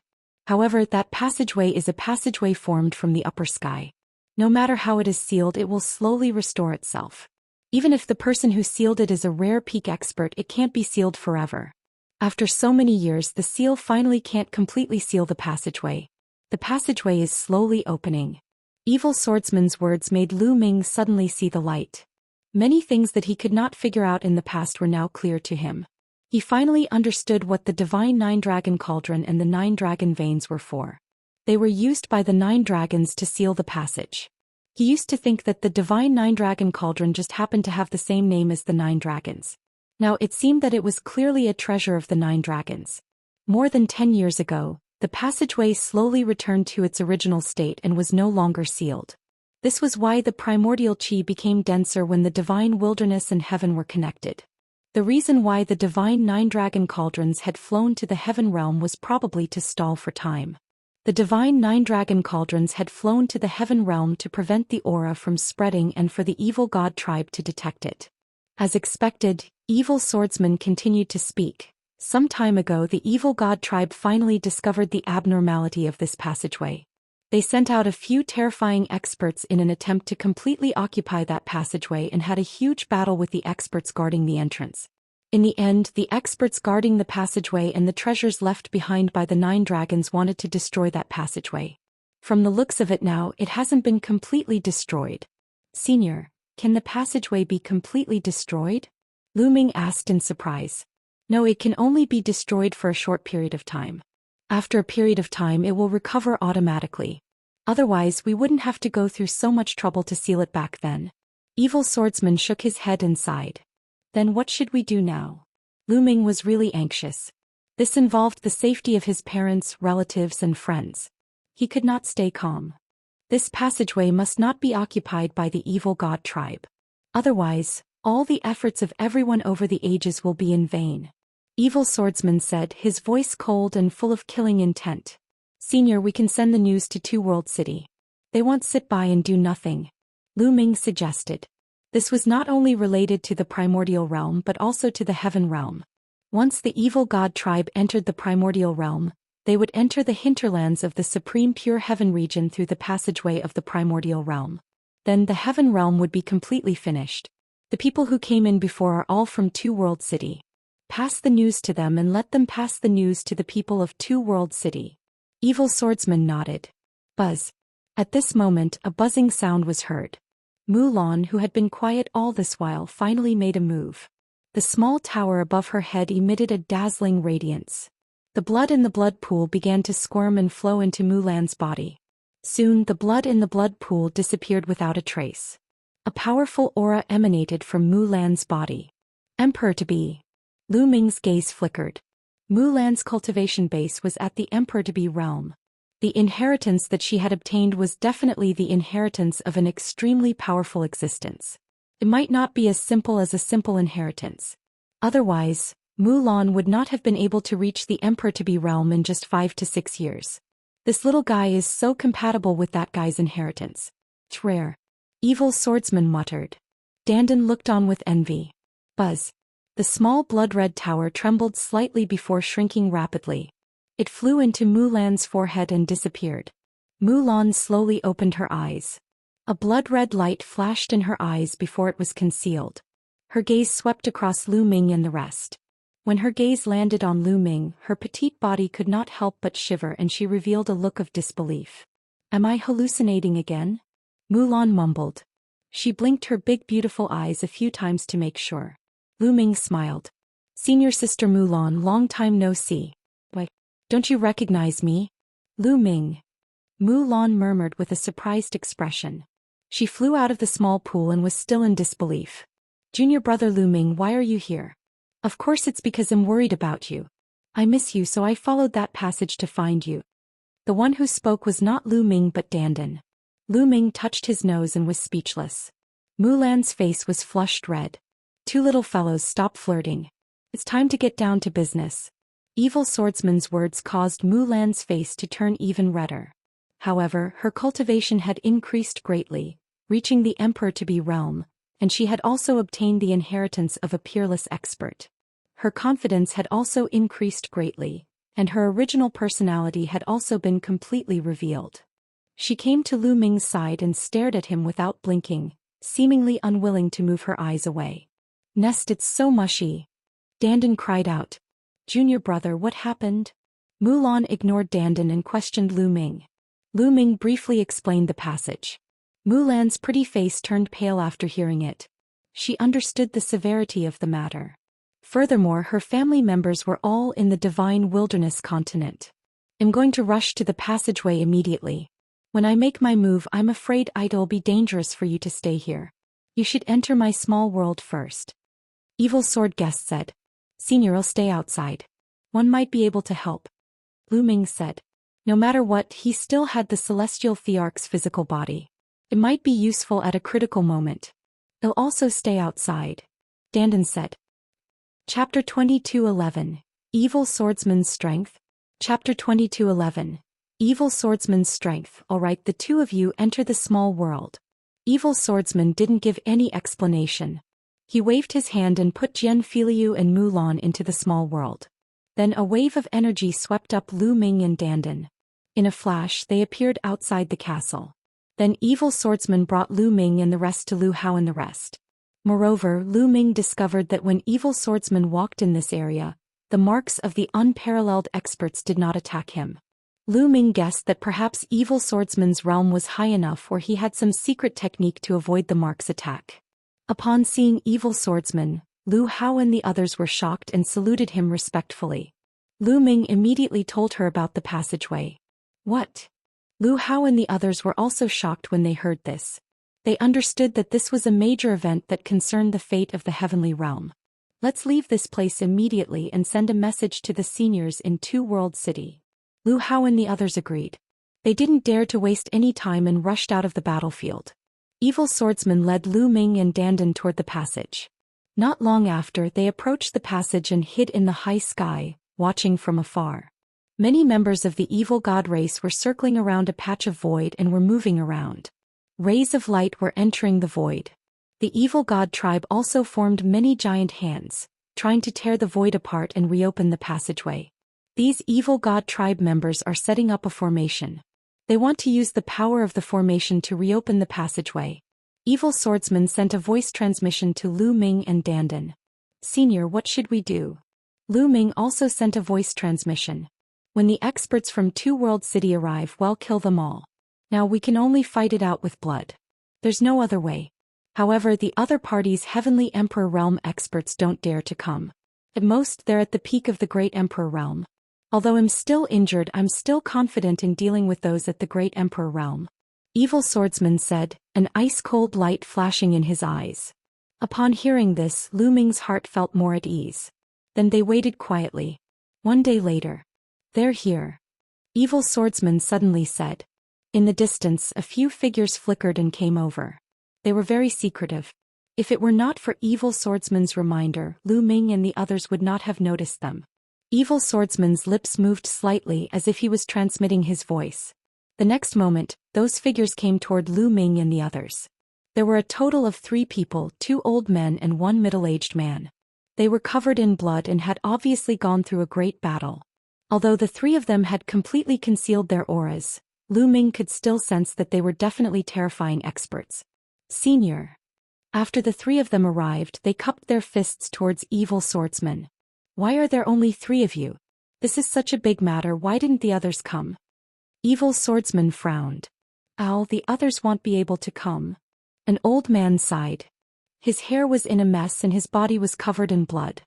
However, that passageway is a passageway formed from the upper sky. No matter how it is sealed, it will slowly restore itself. Even if the person who sealed it is a rare peak expert, it can't be sealed forever. After so many years, the seal finally can't completely seal the passageway. The passageway is slowly opening. Evil swordsman's words made Lu Ming suddenly see the light. Many things that he could not figure out in the past were now clear to him. He finally understood what the divine 9-dragon cauldron and the 9-dragon veins were for. They were used by the 9 dragons to seal the passage. He used to think that the divine 9-dragon cauldron just happened to have the same name as the 9 dragons. Now it seemed that it was clearly a treasure of the 9 dragons. More than 10 years ago, the passageway slowly returned to its original state and was no longer sealed. This was why the primordial chi became denser when the divine wilderness and heaven were connected. The reason why the divine 9-dragon cauldrons had flown to the heaven realm was probably to stall for time. The divine 9-dragon cauldrons had flown to the heaven realm to prevent the aura from spreading and for the evil god tribe to detect it. As expected, evil swordsman continued to speak. Some time ago, the evil god tribe finally discovered the abnormality of this passageway. They sent out a few terrifying experts in an attempt to completely occupy that passageway and had a huge battle with the experts guarding the entrance. In the end, the experts guarding the passageway and the treasures left behind by the 9 dragons wanted to destroy that passageway. From the looks of it now, it hasn't been completely destroyed. Senior, can the passageway be completely destroyed? Lu Ming asked in surprise. No, it can only be destroyed for a short period of time. After a period of time, it will recover automatically. Otherwise, we wouldn't have to go through so much trouble to seal it back then. Evil swordsman shook his head and sighed. Then what should we do now? Lu Ming was really anxious. This involved the safety of his parents, relatives, and friends. He could not stay calm. This passageway must not be occupied by the evil god tribe. Otherwise, all the efforts of everyone over the ages will be in vain. Evil swordsman said, his voice cold and full of killing intent. Senior, we can send the news to Two World City. They won't sit by and do nothing. Lu Ming suggested. This was not only related to the primordial realm but also to the heaven realm. Once the evil god tribe entered the primordial realm, they would enter the hinterlands of the supreme pure heaven region through the passageway of the primordial realm. Then the heaven realm would be completely finished. The people who came in before are all from Two World City. Pass the news to them and let them pass the news to the people of Two World City. Evil swordsman nodded. Buzz. At this moment, a buzzing sound was heard. Mu Lan, who had been quiet all this while, finally made a move. The small tower above her head emitted a dazzling radiance. The blood in the blood pool began to squirm and flow into Mu Lan's body. Soon, the blood in the blood pool disappeared without a trace. A powerful aura emanated from Mu Lan's body. Emperor to be. Lu Ming's gaze flickered. Mu Lan's cultivation base was at the emperor-to-be realm. The inheritance that she had obtained was definitely the inheritance of an extremely powerful existence. It might not be as simple as a simple inheritance. Otherwise, Mu Lan would not have been able to reach the emperor-to-be realm in just 5 to 6 years. This little guy is so compatible with that guy's inheritance. It's rare. Evil swordsman muttered. Dandan looked on with envy. Buzz. The small blood-red tower trembled slightly before shrinking rapidly. It flew into Mu Lan's forehead and disappeared. Mu Lan slowly opened her eyes. A blood-red light flashed in her eyes before it was concealed. Her gaze swept across Lu Ming and the rest. When her gaze landed on Lu Ming, her petite body could not help but shiver and she revealed a look of disbelief. Am I hallucinating again? Mu Lan mumbled. She blinked her big beautiful eyes a few times to make sure. Lu Ming smiled. Senior sister Mu Lan, long time no see. Why, don't you recognize me? Lu Ming. Mu Lan murmured with a surprised expression. She flew out of the small pool and was still in disbelief. Junior brother Lu Ming, why are you here? Of course it's because I'm worried about you. I miss you, so I followed that passage to find you. The one who spoke was not Lu Ming but Dandan. Lu Ming touched his nose and was speechless. Mu Lan's face was flushed red. Two little fellows, stop flirting. It's time to get down to business. Evil swordsman's words caused Mu Lan's face to turn even redder. However, her cultivation had increased greatly, reaching the emperor-to-be realm, and she had also obtained the inheritance of a peerless expert. Her confidence had also increased greatly, and her original personality had also been completely revealed. She came to Lu Ming's side and stared at him without blinking, seemingly unwilling to move her eyes away. Nest, it's so mushy. Dandan cried out. Junior brother, what happened? Mu Lan ignored Dandan and questioned Lu Ming. Lu Ming briefly explained the passage. Mu Lan's pretty face turned pale after hearing it. She understood the severity of the matter. Furthermore, her family members were all in the divine wilderness continent. I'm going to rush to the passageway immediately. When I make my move, I'm afraid it'll be dangerous for you to stay here. You should enter my small world first. Evil sword guest said. Senior'll stay outside. One might be able to help. Lu Ming said. No matter what, he still had the celestial thearch's physical body. It might be useful at a critical moment. He'll also stay outside. Dandan said. Chapter 22:11. Evil Swordsman's Strength. Chapter 22:11. Evil Swordsman's Strength. Alright, the two of you enter the small world. Evil Swordsman didn't give any explanation. He waved his hand and put Jian, Feiliu and Mu Lan into the small world. Then a wave of energy swept up Lu Ming and Dandan. In a flash, they appeared outside the castle. Then Evil Swordsman brought Lu Ming and the rest to Lu Hao and the rest. Moreover, Lu Ming discovered that when Evil Swordsman walked in this area, the marks of the unparalleled experts did not attack him. Lu Ming guessed that perhaps Evil Swordsman's realm was high enough or he had some secret technique to avoid the marks' attack. Upon seeing Evil Swordsman, Lu Hao and the others were shocked and saluted him respectfully. Lu Ming immediately told her about the passageway. What? Lu Hao and the others were also shocked when they heard this. They understood that this was a major event that concerned the fate of the heavenly realm. Let's leave this place immediately and send a message to the seniors in Two World City. Lu Hao and the others agreed. They didn't dare to waste any time and rushed out of the battlefield. Evil Swordsman led Lu Ming and Dandan toward the passage. Not long after, they approached the passage and hid in the high sky, watching from afar. Many members of the evil god race were circling around a patch of void and were moving around. Rays of light were entering the void. The evil god tribe also formed many giant hands, trying to tear the void apart and reopen the passageway. These evil god tribe members are setting up a formation. They want to use the power of the formation to reopen the passageway. Evil Swordsman sent a voice transmission to Lu Ming and Dandan. Senior, what should we do? Lu Ming also sent a voice transmission. When the experts from Two World City arrive, well, kill them all. Now we can only fight it out with blood. There's no other way. However, the other party's Heavenly Emperor Realm experts don't dare to come. At most, they're at the peak of the Great Emperor Realm. Although I'm still injured, I'm still confident in dealing with those at the Great Emperor Realm. Evil Swordsman said, an ice-cold light flashing in his eyes. Upon hearing this, Lu Ming's heart felt more at ease. Then they waited quietly. One day later. They're here. Evil swordsman suddenly said. In the distance, a few figures flickered and came over. They were very secretive. If it were not for evil swordsman's reminder, Lu Ming and the others would not have noticed them. Evil swordsman's lips moved slightly as if he was transmitting his voice. The next moment, those figures came toward Lu Ming and the others. There were a total of 3 people, 2 old men and 1 middle-aged man. They were covered in blood and had obviously gone through a great battle. Although the 3 of them had completely concealed their auras, Lu Ming could still sense that they were definitely terrifying experts. Senior. After the 3 of them arrived, they cupped their fists towards evil swordsman. Why are there only 3 of you? This is such a big matter, why didn't the others come? Evil swordsman frowned. Owl, the others won't be able to come. An old man sighed. His hair was in a mess and his body was covered in blood.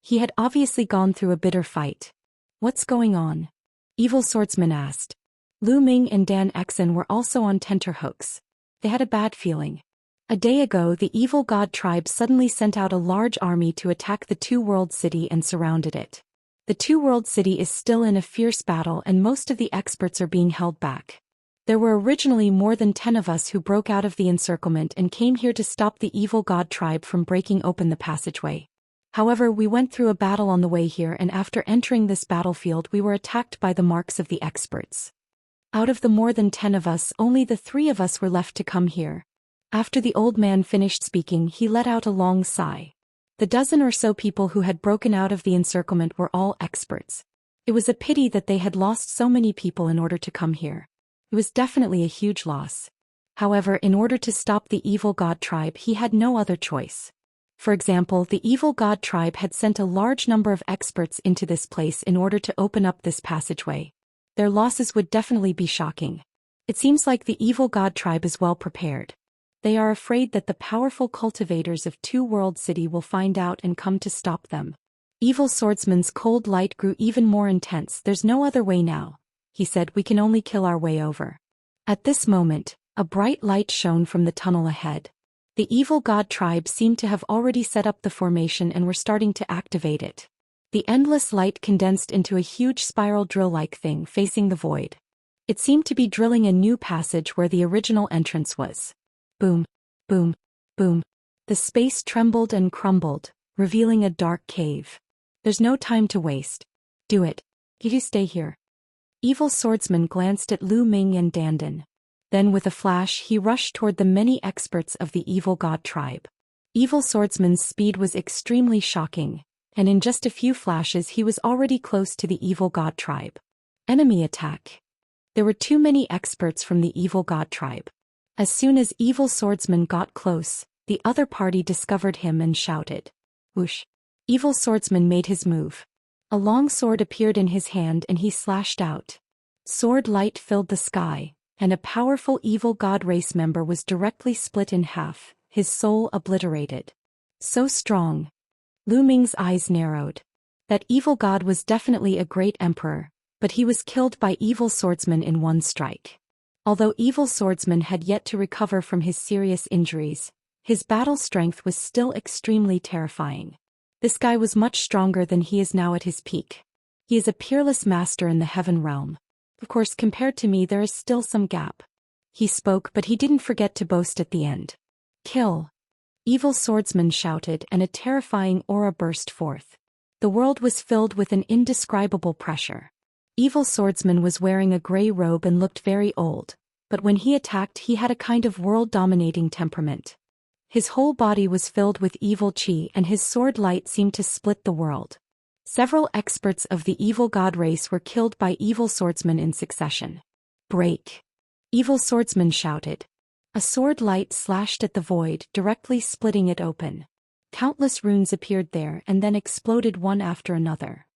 He had obviously gone through a bitter fight. What's going on? Evil swordsman asked. Lu Ming and Dan Xen were also on tenterhooks. They had a bad feeling. A day ago, the evil god tribe suddenly sent out a large army to attack the Two-World City and surrounded it. The Two-World City is still in a fierce battle and most of the experts are being held back. There were originally more than 10 of us who broke out of the encirclement and came here to stop the evil god tribe from breaking open the passageway. However, we went through a battle on the way here and after entering this battlefield we were attacked by the marks of the experts. Out of the more than 10 of us, only the 3 of us were left to come here. After the old man finished speaking, he let out a long sigh. The dozen or so people who had broken out of the encirclement were all experts. It was a pity that they had lost so many people in order to come here. It was definitely a huge loss. However, in order to stop the evil god tribe, he had no other choice. For example, the evil god tribe had sent a large number of experts into this place in order to open up this passageway. Their losses would definitely be shocking. It seems like the evil god tribe is well prepared. They are afraid that the powerful cultivators of Two-World City will find out and come to stop them. Evil swordsman's cold light grew even more intense. There's no other way now, he said, we can only kill our way over. At this moment, a bright light shone from the tunnel ahead. The evil god tribe seemed to have already set up the formation and were starting to activate it. The endless light condensed into a huge spiral drill-like thing facing the void. It seemed to be drilling a new passage where the original entrance was. Boom, boom, boom. The space trembled and crumbled, revealing a dark cave. There's no time to waste. Do it. You stay here. Evil swordsman glanced at Lu Ming and dandan. Then with a flash he rushed toward the many experts of the evil god tribe. Evil swordsman's speed was extremely shocking, and in just a few flashes he was already close to the evil god tribe. Enemy attack. There were too many experts from the evil god tribe. As soon as evil swordsman got close, the other party discovered him and shouted. Whoosh. Evil swordsman made his move. A long sword appeared in his hand and he slashed out. Sword light filled the sky, and a powerful evil god race member was directly split in half, his soul obliterated. So strong. Lu Ming's eyes narrowed. That evil god was definitely a great emperor, but he was killed by evil swordsman in one strike. Although evil swordsman had yet to recover from his serious injuries, his battle strength was still extremely terrifying. This guy was much stronger than he is now at his peak. He is a peerless master in the heaven realm. Of course, compared to me there is still some gap. He spoke, but he didn't forget to boast at the end. Kill. Evil swordsman shouted and a terrifying aura burst forth. The world was filled with an indescribable pressure. Evil swordsman was wearing a gray robe and looked very old, but when he attacked he had a kind of world-dominating temperament. His whole body was filled with evil chi and his sword light seemed to split the world. Several experts of the evil god race were killed by evil swordsman in succession. Break. Evil swordsman shouted. A sword light slashed at the void, directly splitting it open. Countless runes appeared there and then exploded one after another.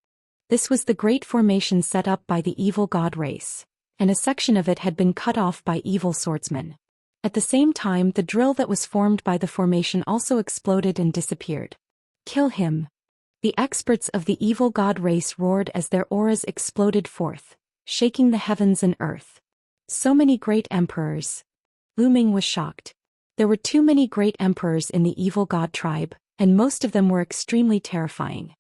This was the great formation set up by the evil god race, and a section of it had been cut off by evil swordsmen. At the same time, the drill that was formed by the formation also exploded and disappeared. Kill him. The experts of the evil god race roared as their auras exploded forth, shaking the heavens and earth. So many great emperors. Lu Ming was shocked. There were too many great emperors in the evil god tribe, and most of them were extremely terrifying.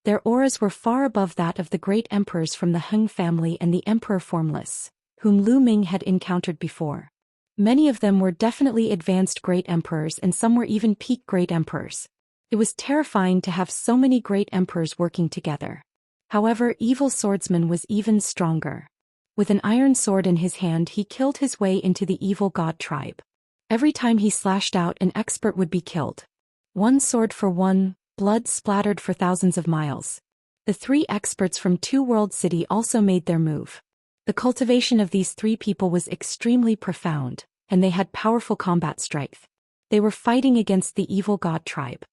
Their auras were far above that of the great emperors from the Heng family and the Emperor Formless, whom Ming had encountered before. Many of them were definitely advanced great emperors and some were even peak great emperors. It was terrifying to have so many great emperors working together. However, evil swordsman was even stronger. With an iron sword in his hand, he killed his way into the evil god tribe. Every time he slashed out, an expert would be killed. One sword for one, blood splattered for thousands of miles. The three experts from Two World City also made their move. The cultivation of these three people was extremely profound, and they had powerful combat strength. They were fighting against the evil god tribe.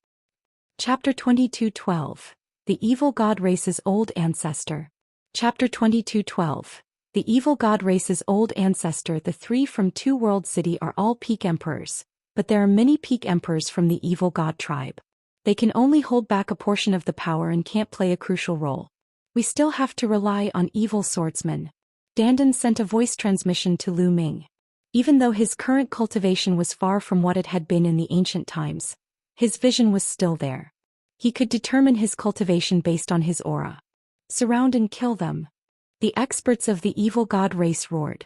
Chapter 22:12. The Evil God Race's Old Ancestor. Chapter 22:12. The Evil God Race's Old Ancestor. The three from Two World City are all peak emperors, but there are many peak emperors from the evil god tribe. They can only hold back a portion of the power and can't play a crucial role. We still have to rely on evil swordsmen. Dandan sent a voice transmission to Ming. Even though his current cultivation was far from what it had been in the ancient times, his vision was still there. He could determine his cultivation based on his aura. Surround and kill them. The experts of the evil god race roared.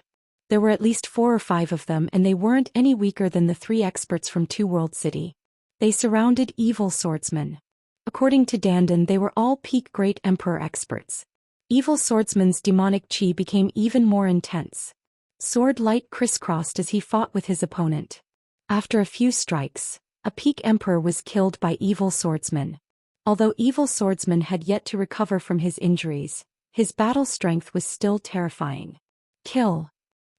There were at least 4 or 5 of them, and they weren't any weaker than the 3 experts from Two World City. They surrounded evil swordsmen. According to Dandan, they were all peak great emperor experts. Evil swordsman's demonic chi became even more intense. Sword light crisscrossed as he fought with his opponent. After a few strikes, a peak emperor was killed by evil swordsman. Although evil swordsman had yet to recover from his injuries, his battle strength was still terrifying. Kill.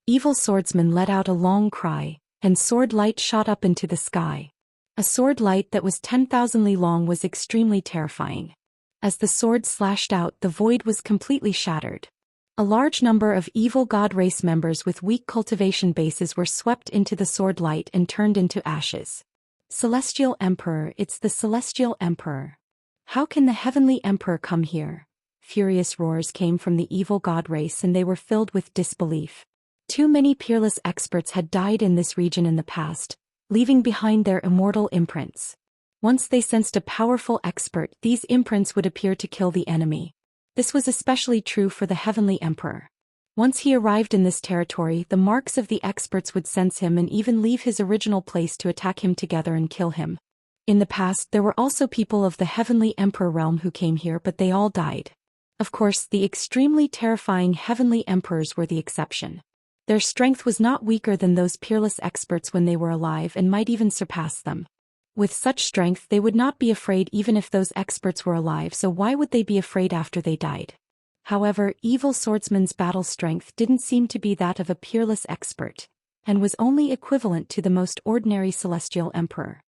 Evil swordsman let out a long cry, and sword light shot up into the sky. A sword light that was 10,000 li long was extremely terrifying. As the sword slashed out, the void was completely shattered. A large number of evil god race members with weak cultivation bases were swept into the sword light and turned into ashes. Celestial Emperor, it's the Celestial Emperor. How can the Heavenly Emperor come here? Furious roars came from the evil god race and they were filled with disbelief. Too many peerless experts had died in this region in the past, leaving behind their immortal imprints. Once they sensed a powerful expert, these imprints would appear to kill the enemy. This was especially true for the Heavenly Emperor. Once he arrived in this territory, the marks of the experts would sense him and even leave his original place to attack him together and kill him. In the past, there were also people of the Heavenly Emperor realm who came here, but they all died. Of course, the extremely terrifying Heavenly Emperors were the exception. Their strength was not weaker than those peerless experts when they were alive and might even surpass them. With such strength, they would not be afraid even if those experts were alive, so why would they be afraid after they died? However, evil swordsman's battle strength didn't seem to be that of a peerless expert, and was only equivalent to the most ordinary celestial emperor.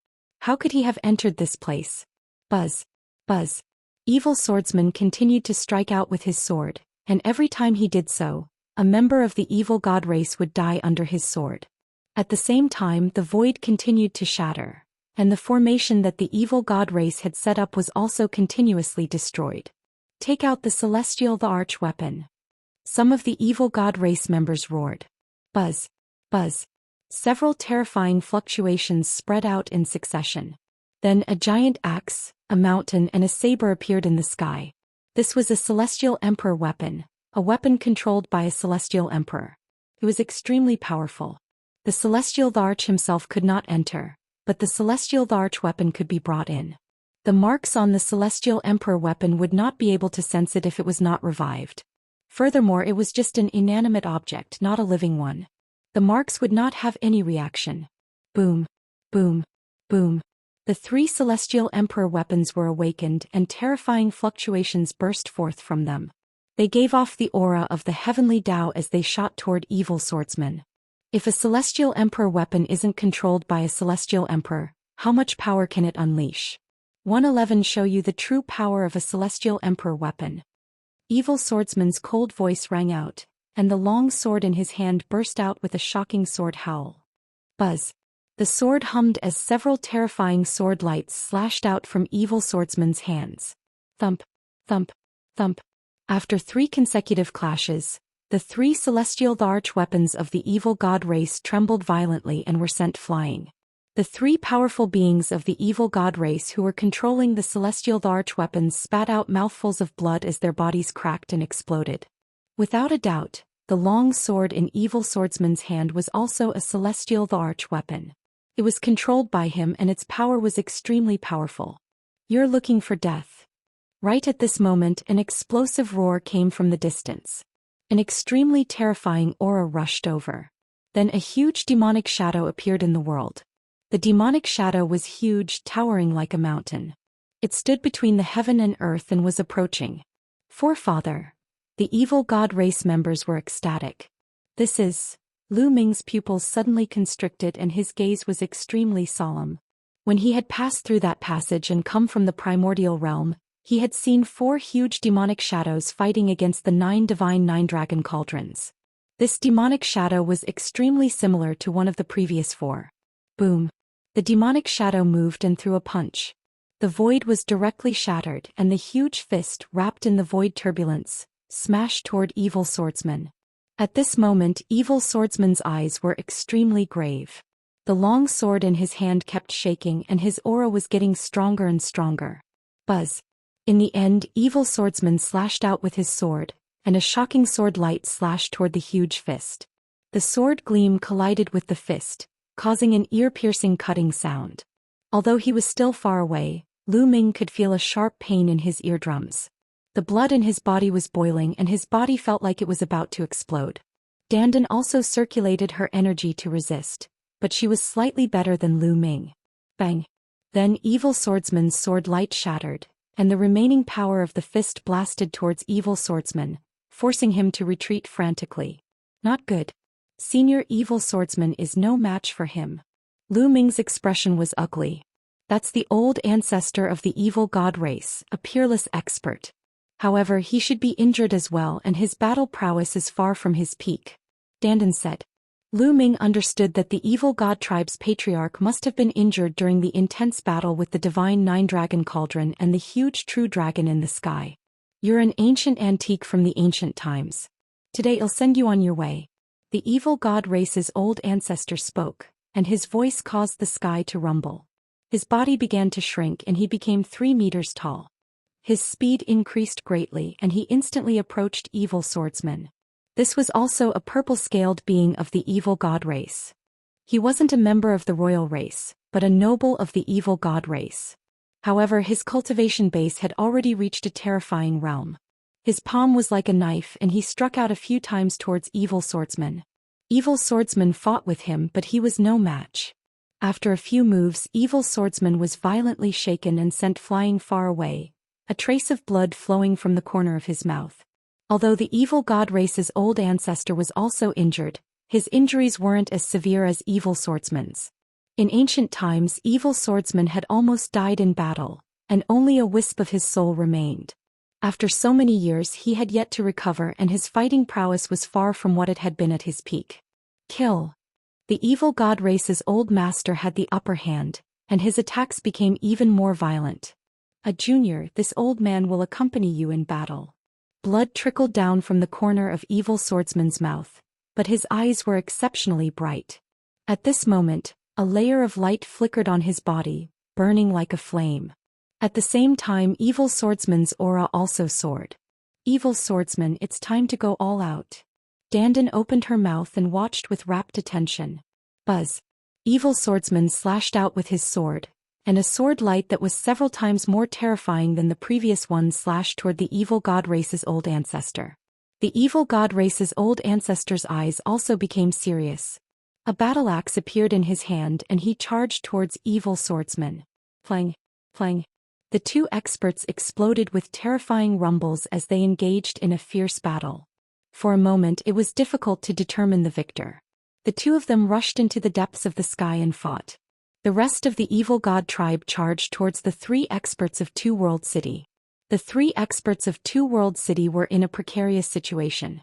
How could he have entered this place? Buzz. Buzz. Evil swordsman continued to strike out with his sword, and every time he did so, a member of the evil god race would die under his sword. At the same time, the void continued to shatter, and the formation that the evil god race had set up was also continuously destroyed. Take out the celestial, the arch weapon. Some of the evil god race members roared. Buzz. Buzz. Several terrifying fluctuations spread out in succession. Then a giant axe, a mountain and a saber appeared in the sky. This was a celestial emperor weapon, a weapon controlled by a celestial emperor. It was extremely powerful. The celestial Arch himself could not enter, but the celestial Arch weapon could be brought in. The marks on the celestial emperor weapon would not be able to sense it if it was not revived. Furthermore, it was just an inanimate object, not a living one. The marks would not have any reaction. Boom. Boom. Boom. The 3 celestial emperor weapons were awakened and terrifying fluctuations burst forth from them. They gave off the aura of the heavenly Tao as they shot toward evil swordsmen. If a celestial emperor weapon isn't controlled by a celestial emperor, how much power can it unleash? 111 show you the true power of a celestial emperor weapon. Evil swordsman's cold voice rang out, and the long sword in his hand burst out with a shocking sword howl. Buzz. The sword hummed as several terrifying sword lights slashed out from evil swordsman's hands. Thump. Thump. Thump. After 3 consecutive clashes, the 3 celestial arch weapons of the evil god race trembled violently and were sent flying. The three powerful beings of the evil god race who were controlling the celestial archweapons spat out mouthfuls of blood as their bodies cracked and exploded. Without a doubt, the long sword in evil swordsman's hand was also a celestial archweapon. It was controlled by him and its power was extremely powerful. You're looking for death. Right at this moment, an explosive roar came from the distance. An extremely terrifying aura rushed over. Then a huge demonic shadow appeared in the world. The demonic shadow was huge, towering like a mountain. It stood between the heaven and earth and was approaching. Forefather. The evil god race members were ecstatic. This is... Lu Ming's pupils suddenly constricted and his gaze was extremely solemn. When he had passed through that passage and come from the primordial realm, he had seen 4 huge demonic shadows fighting against the 9 divine 9-dragon cauldrons. This demonic shadow was extremely similar to one of the previous 4. Boom. The demonic shadow moved and threw a punch. The void was directly shattered and the huge fist, wrapped in the void turbulence, smashed toward evil swordsman. At this moment, evil swordsman's eyes were extremely grave. The long sword in his hand kept shaking and his aura was getting stronger and stronger. Buzz. In the end, evil swordsman slashed out with his sword, and a shocking sword light slashed toward the huge fist. The sword gleam collided with the fist, causing an ear-piercing cutting sound. Although he was still far away, Lu Ming could feel a sharp pain in his eardrums. The blood in his body was boiling and his body felt like it was about to explode. Dandan also circulated her energy to resist, but she was slightly better than Lu Ming. Bang! Then evil swordsman's sword light shattered, and the remaining power of the fist blasted towards evil swordsman, forcing him to retreat frantically. Not good. Senior evil swordsman is no match for him. Lu Ming's expression was ugly. That's the old ancestor of the evil god race, a peerless expert. However, he should be injured as well and his battle prowess is far from his peak. Dandan said. Lu Ming understood that the evil god tribe's patriarch must have been injured during the intense battle with the divine 9-dragon cauldron and the huge true dragon in the sky. You're an ancient antique from the ancient times. Today I'll send you on your way. The evil god race's old ancestor spoke, and his voice caused the sky to rumble. His body began to shrink and he became 3 meters tall. His speed increased greatly and he instantly approached evil swordsman. This was also a purple-scaled being of the evil god race. He wasn't a member of the royal race, but a noble of the evil god race. However, his cultivation base had already reached a terrifying realm. His palm was like a knife and he struck out a few times towards evil swordsman. Evil swordsman fought with him but he was no match. After a few moves, evil swordsman was violently shaken and sent flying far away, a trace of blood flowing from the corner of his mouth. Although the evil god race's old ancestor was also injured, his injuries weren't as severe as evil swordsman's. In ancient times, evil swordsman had almost died in battle, and only a wisp of his soul remained. After so many years he had yet to recover and his fighting prowess was far from what it had been at his peak. Kill. The evil god race's old master had the upper hand, and his attacks became even more violent. A junior, this old man will accompany you in battle. Blood trickled down from the corner of evil swordsman's mouth, but his eyes were exceptionally bright. At this moment, a layer of light flickered on his body, burning like a flame. At the same time, evil swordsman's aura also soared. Evil swordsman, it's time to go all out. Dandan opened her mouth and watched with rapt attention. Buzz. Evil swordsman slashed out with his sword, and a sword light that was several times more terrifying than the previous one slashed toward the evil god race's old ancestor. The evil god race's old ancestor's eyes also became serious. A battle axe appeared in his hand and he charged towards evil swordsman. Clang, clang. The two experts exploded with terrifying rumbles as they engaged in a fierce battle. For a moment it was difficult to determine the victor. The two of them rushed into the depths of the sky and fought. The rest of the evil god tribe charged towards the 3 experts of Two World City. The 3 experts of Two World City were in a precarious situation.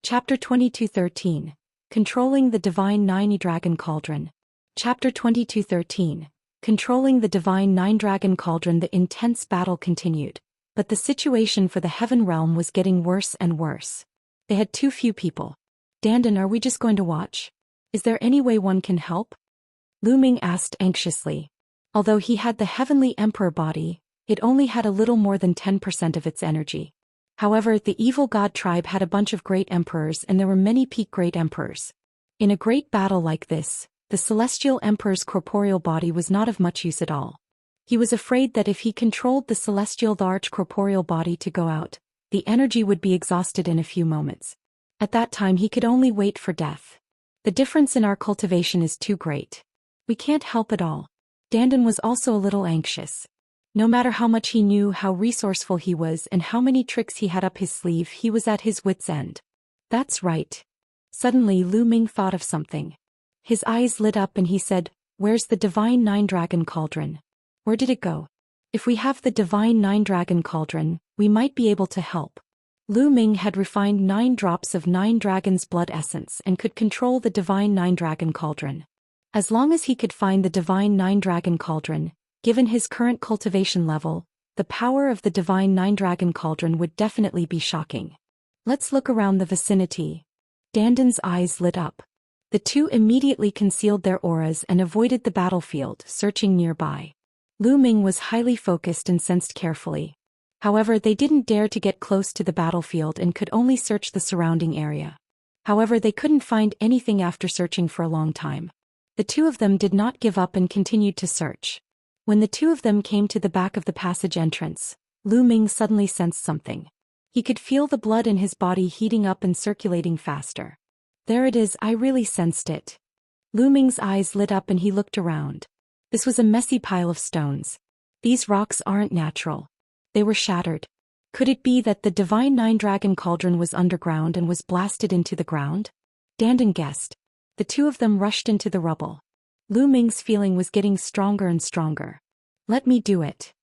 Chapter 22:13. Controlling the Divine 9-Dragon Cauldron. Chapter 22:13. Controlling the Divine 9-Dragon Cauldron. The intense battle continued, but the situation for the Heaven Realm was getting worse and worse. They had too few people. Dandan, are we just going to watch? Is there any way one can help? Lu Ming asked anxiously. Although he had the heavenly emperor body, it only had a little more than 10% of its energy. However, the evil god tribe had a bunch of great emperors and there were many peak great emperors. In a great battle like this, the celestial emperor's corporeal body was not of much use at all. He was afraid that if he controlled the celestial large corporeal body to go out, the energy would be exhausted in a few moments. At that time he could only wait for death. The difference in our cultivation is too great. We can't help it all. Dandan was also a little anxious. No matter how much he knew how resourceful he was and how many tricks he had up his sleeve, he was at his wit's end. That's right. Suddenly Lu Ming thought of something. His eyes lit up and he said, "Where's the divine nine-dragon cauldron? Where did it go? If we have the divine nine-dragon cauldron, we might be able to help." Lu Ming had refined 9 drops of 9 dragons' blood essence and could control the divine nine-dragon cauldron. As long as he could find the divine nine-dragon cauldron, given his current cultivation level, the power of the divine nine-dragon cauldron would definitely be shocking. Let's look around the vicinity. Dandan's eyes lit up. The two immediately concealed their auras and avoided the battlefield, searching nearby. Lu Ming was highly focused and sensed carefully. However, they didn't dare to get close to the battlefield and could only search the surrounding area. However, they couldn't find anything after searching for a long time. The two of them did not give up and continued to search. When the two of them came to the back of the passage entrance, Lu Ming suddenly sensed something. He could feel the blood in his body heating up and circulating faster. There it is, I really sensed it. Lu Ming's eyes lit up and he looked around. This was a messy pile of stones. These rocks aren't natural. They were shattered. Could it be that the divine nine-dragon cauldron was underground and was blasted into the ground? Dandan guessed. The two of them rushed into the rubble. Lu Ming's feeling was getting stronger and stronger. Let me do it.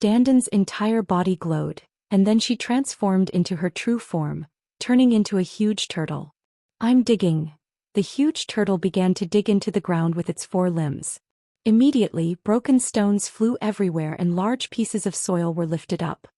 Dandan's entire body glowed, and then she transformed into her true form, turning into a huge turtle. I'm digging. The huge turtle began to dig into the ground with its 4 limbs. Immediately, broken stones flew everywhere and large pieces of soil were lifted up.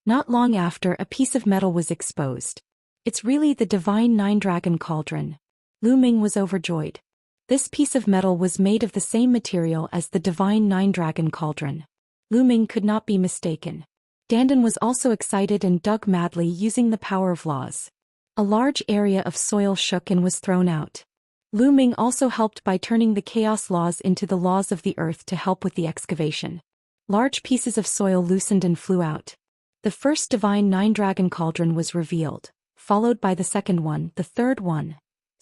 Not long after, a piece of metal was exposed. It's really the divine nine-dragon cauldron. Lu Ming was overjoyed. This piece of metal was made of the same material as the divine nine-dragon cauldron. Lu Ming could not be mistaken. Dandan was also excited and dug madly using the power of laws. A large area of soil shook and was thrown out. Lu Ming also helped by turning the chaos laws into the laws of the earth to help with the excavation. Large pieces of soil loosened and flew out. The first divine nine-dragon cauldron was revealed, followed by the second one, the third one.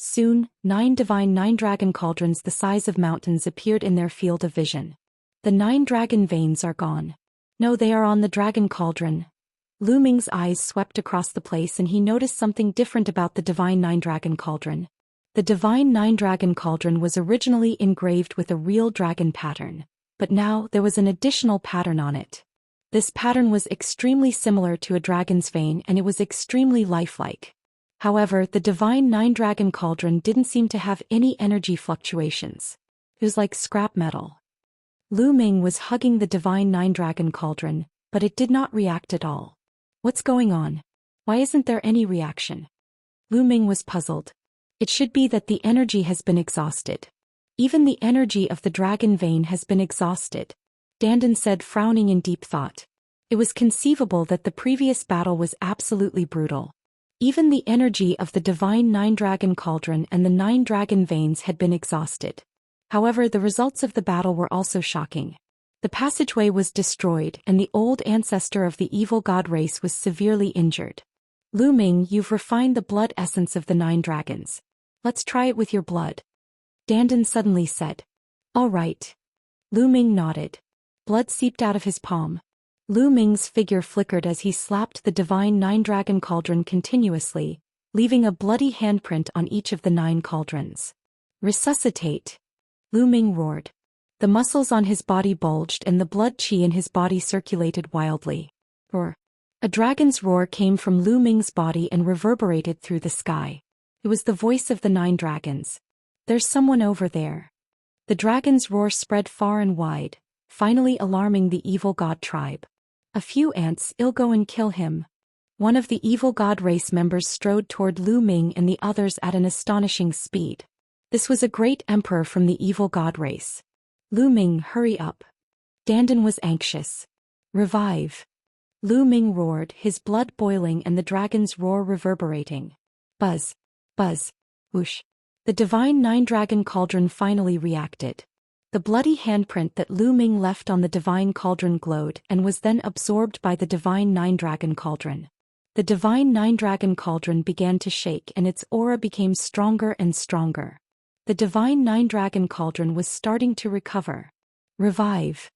Soon, 9 divine nine-dragon cauldrons the size of mountains appeared in their field of vision. The 9 dragon veins are gone. No, they are on the dragon cauldron. Lu Ming's eyes swept across the place and he noticed something different about the divine nine-dragon cauldron. The divine nine-dragon cauldron was originally engraved with a real dragon pattern, but now there was an additional pattern on it. This pattern was extremely similar to a dragon's vein and it was extremely lifelike. However, the divine nine-dragon cauldron didn't seem to have any energy fluctuations. It was like scrap metal. Lu Ming was hugging the divine nine-dragon cauldron, but it did not react at all. What's going on? Why isn't there any reaction? Lu Ming was puzzled. It should be that the energy has been exhausted. Even the energy of the dragon vein has been exhausted. Dandan said, frowning in deep thought. It was conceivable that the previous battle was absolutely brutal. Even the energy of the divine nine-dragon cauldron and the 9 dragon veins had been exhausted. However, the results of the battle were also shocking. The passageway was destroyed and the old ancestor of the evil god race was severely injured. Lu Ming, you've refined the blood essence of the 9 dragons. Let's try it with your blood. Dandan suddenly said. All right. Lu Ming nodded. Blood seeped out of his palm. Lu Ming's figure flickered as he slapped the divine nine-dragon cauldron continuously, leaving a bloody handprint on each of the 9 cauldrons. Resuscitate. Lu Ming roared. The muscles on his body bulged and the blood qi in his body circulated wildly. Roar. A dragon's roar came from Lu Ming's body and reverberated through the sky. It was the voice of the 9 dragons. There's someone over there. The dragon's roar spread far and wide, finally alarming the evil god tribe. A few ants, I'll go and kill him. One of the evil god race members strode toward Lu Ming and the others at an astonishing speed. This was a great emperor from the evil god race. Lu Ming, hurry up. Dandan was anxious. Revive. Lu Ming roared, his blood boiling and the dragon's roar reverberating. Buzz. Buzz. Whoosh. The divine nine-dragon cauldron finally reacted. The bloody handprint that Lu Ming left on the divine cauldron glowed and was then absorbed by the divine nine-dragon cauldron. The divine nine-dragon cauldron began to shake and its aura became stronger and stronger. The divine nine-dragon cauldron was starting to recover. Revive.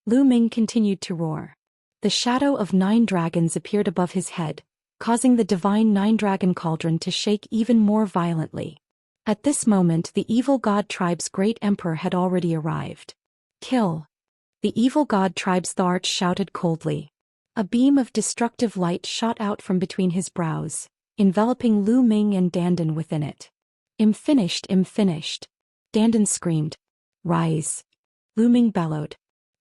Lu Ming continued to roar. The shadow of 9 dragons appeared above his head, causing the divine nine-dragon cauldron to shake even more violently. At this moment the evil god tribe's great emperor had already arrived. Kill. The evil god tribe's Tharch shouted coldly. A beam of destructive light shot out from between his brows, enveloping Lu Ming and Dandan within it. "I'm finished, I'm finished." Dandan screamed. "Rise." Lu Ming bellowed.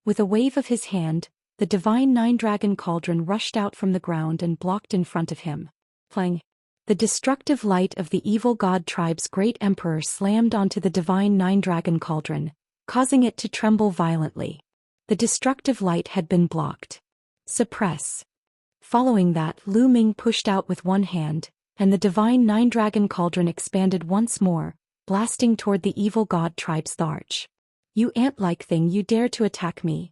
With a wave of his hand, the divine nine-dragon cauldron rushed out from the ground and blocked in front of him. Clang. The destructive light of the evil god tribe's great emperor slammed onto the divine nine-dragon cauldron, causing it to tremble violently. The destructive light had been blocked. Suppress. Following that, Lu Ming pushed out with one hand, and the divine nine-dragon cauldron expanded once more, blasting toward the evil god tribe's Tharch. "You ant-like thing, you dare to attack me."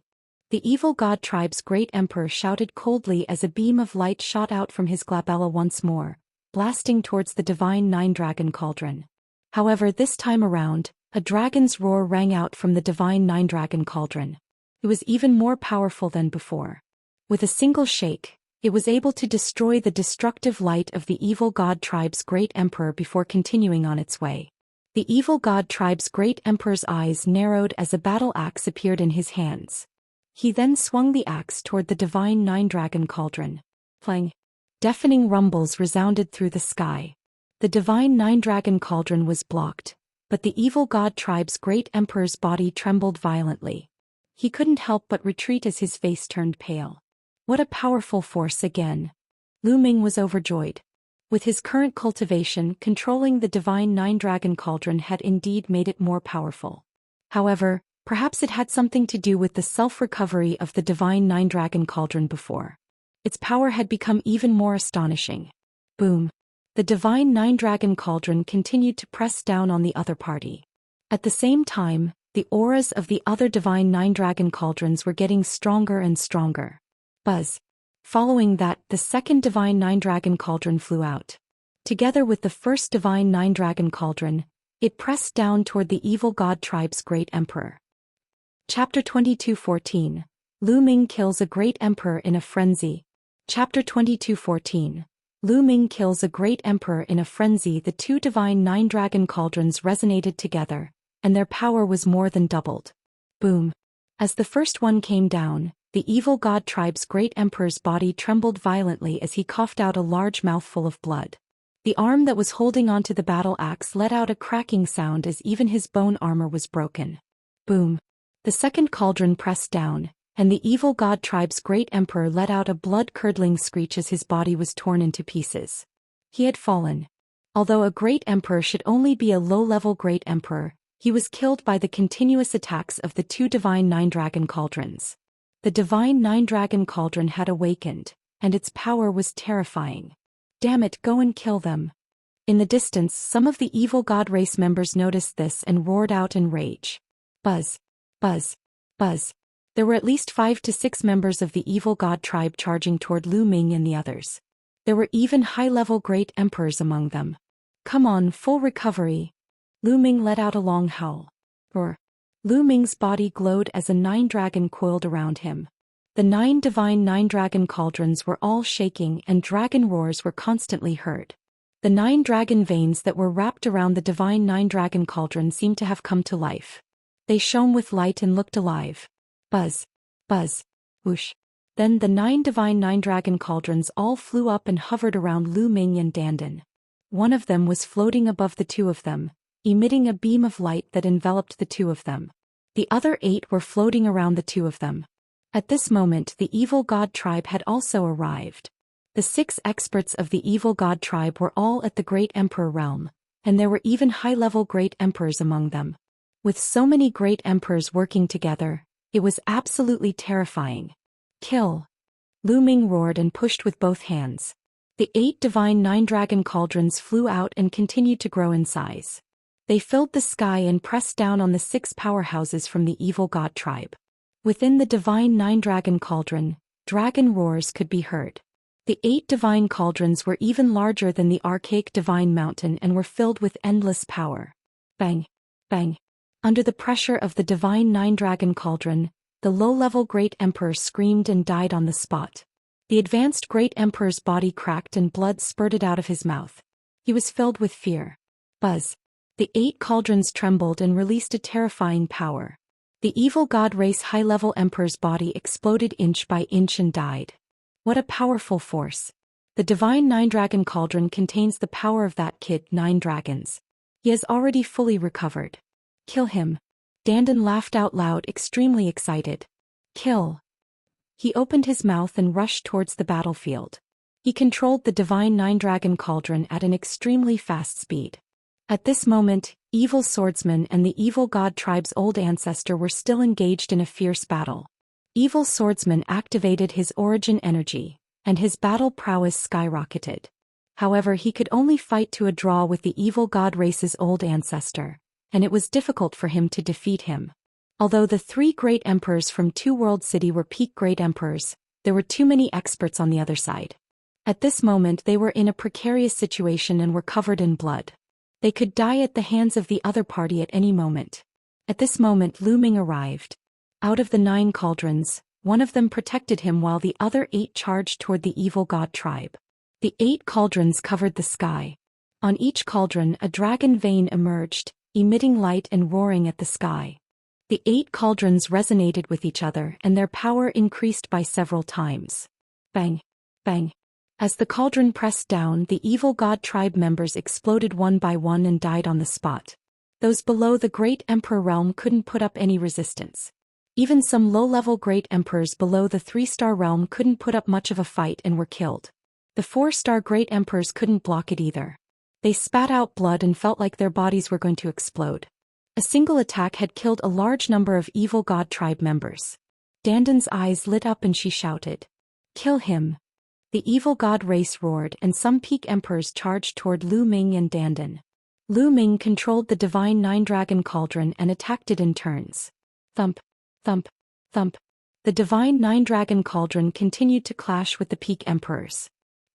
The evil god tribe's great emperor shouted coldly as a beam of light shot out from his glabella once more, blasting towards the divine nine-dragon cauldron. However, this time around, a dragon's roar rang out from the divine nine-dragon cauldron. It was even more powerful than before. With a single shake, it was able to destroy the destructive light of the evil god tribe's great emperor before continuing on its way. The evil god tribe's great emperor's eyes narrowed as a battle axe appeared in his hands. He then swung the axe toward the divine nine-dragon cauldron. Clang. Deafening rumbles resounded through the sky. The divine nine-dragon cauldron was blocked, but the evil god tribe's great emperor's body trembled violently. He couldn't help but retreat as his face turned pale. What a powerful force again! Lu Ming was overjoyed. With his current cultivation, controlling the divine nine-dragon cauldron had indeed made it more powerful. However, perhaps it had something to do with the self-recovery of the divine nine-dragon cauldron before. Its power had become even more astonishing. Boom! The divine nine-dragon cauldron continued to press down on the other party. At the same time, the auras of the other divine nine-dragon cauldrons were getting stronger and stronger. Buzz. Following that, the second divine nine-dragon cauldron flew out. Together with the first divine nine-dragon cauldron, it pressed down toward the evil god tribe's great emperor. Chapter 22:14. Lu Ming kills a great emperor in a frenzy. Chapter 22:14. Lu Ming kills a great emperor in a frenzy. The two divine nine-dragon cauldrons resonated together, and their power was more than doubled. Boom! As the first one came down, the evil god tribe's great emperor's body trembled violently as he coughed out a large mouthful of blood. The arm that was holding onto the battle axe let out a cracking sound as even his bone armor was broken. Boom! The second cauldron pressed down, and the evil god tribe's great emperor let out a blood-curdling screech as his body was torn into pieces. He had fallen. Although a great emperor should only be a low-level great emperor, he was killed by the continuous attacks of the two divine nine-dragon cauldrons. The divine nine-dragon cauldron had awakened, and its power was terrifying. Damn it, go and kill them. In the distance, some of the evil god race members noticed this and roared out in rage. Buzz. Buzz. Buzz. There were at least 5 to 6 members of the evil god tribe charging toward Lu Ming and the others. There were even high-level great emperors among them. Come on, full recovery. Lu Ming let out a long howl. Roar. Lu Ming's body glowed as a nine-dragon coiled around him. The 9 divine nine-dragon cauldrons were all shaking and dragon roars were constantly heard. The 9 dragon veins that were wrapped around the divine nine-dragon cauldron seemed to have come to life. They shone with light and looked alive. Buzz. Buzz. Whoosh. Then the 9 divine nine-dragon cauldrons all flew up and hovered around Lu Ming and Dandan. One of them was floating above the two of them, emitting a beam of light that enveloped the two of them. The other 8 were floating around the two of them. At this moment the evil god tribe had also arrived. The 6 experts of the evil god tribe were all at the great emperor realm, and there were even high-level great emperors among them. With so many great emperors working together, it was absolutely terrifying. Kill! Lu Ming roared and pushed with both hands. The 8 divine 9-dragon cauldrons flew out and continued to grow in size. They filled the sky and pressed down on the 6 powerhouses from the evil god tribe. Within the divine 9-dragon cauldron, dragon roars could be heard. The 8 divine cauldrons were even larger than the archaic divine mountain and were filled with endless power. Bang! Bang! Under the pressure of the divine 9-dragon cauldron, the low-level great emperor screamed and died on the spot. The advanced great emperor's body cracked and blood spurted out of his mouth. He was filled with fear. Buzz! The 8 cauldrons trembled and released a terrifying power. The evil god race high-level emperor's body exploded inch by inch and died. What a powerful force. The divine 9-dragon cauldron contains the power of that kid 9 dragons. He has already fully recovered. Kill him. Dandan laughed out loud, extremely excited. Kill. He opened his mouth and rushed towards the battlefield. He controlled the divine 9-dragon cauldron at an extremely fast speed. At this moment, evil swordsman and the evil god tribe's old ancestor were still engaged in a fierce battle. Evil swordsman activated his origin energy, and his battle prowess skyrocketed. However, he could only fight to a draw with the evil god race's old ancestor, and it was difficult for him to defeat him. Although the 3 great emperors from Two World City were peak great emperors, there were too many experts on the other side. At this moment they were in a precarious situation and were covered in blood. They could die at the hands of the other party at any moment. At this moment Lu Ming arrived. Out of the 9 cauldrons, one of them protected him while the other 8 charged toward the evil god tribe. The 8 cauldrons covered the sky. On each cauldron a dragon vein emerged, emitting light and roaring at the sky. The 8 cauldrons resonated with each other and their power increased by several times. Bang! Bang! As the cauldron pressed down, the evil god tribe members exploded one by one and died on the spot. Those below the great emperor realm couldn't put up any resistance. Even some low-level great emperors below the 3-star realm couldn't put up much of a fight and were killed. The 4-star great emperors couldn't block it either. They spat out blood and felt like their bodies were going to explode. A single attack had killed a large number of evil god tribe members. Dandan's eyes lit up and she shouted, "Kill him!" The evil god race roared and some peak emperors charged toward Lu Ming and Dandan. Lu Ming controlled the divine 9-dragon cauldron and attacked it in turns. Thump! Thump! Thump! The divine 9-dragon cauldron continued to clash with the peak emperors.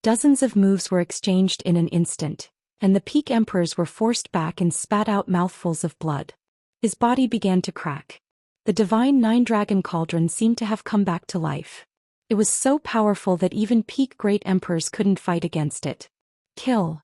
Dozens of moves were exchanged in an instant, and the peak emperors were forced back and spat out mouthfuls of blood. His body began to crack. The divine 9-dragon cauldron seemed to have come back to life. It was so powerful that even peak great emperors couldn't fight against it. Kill!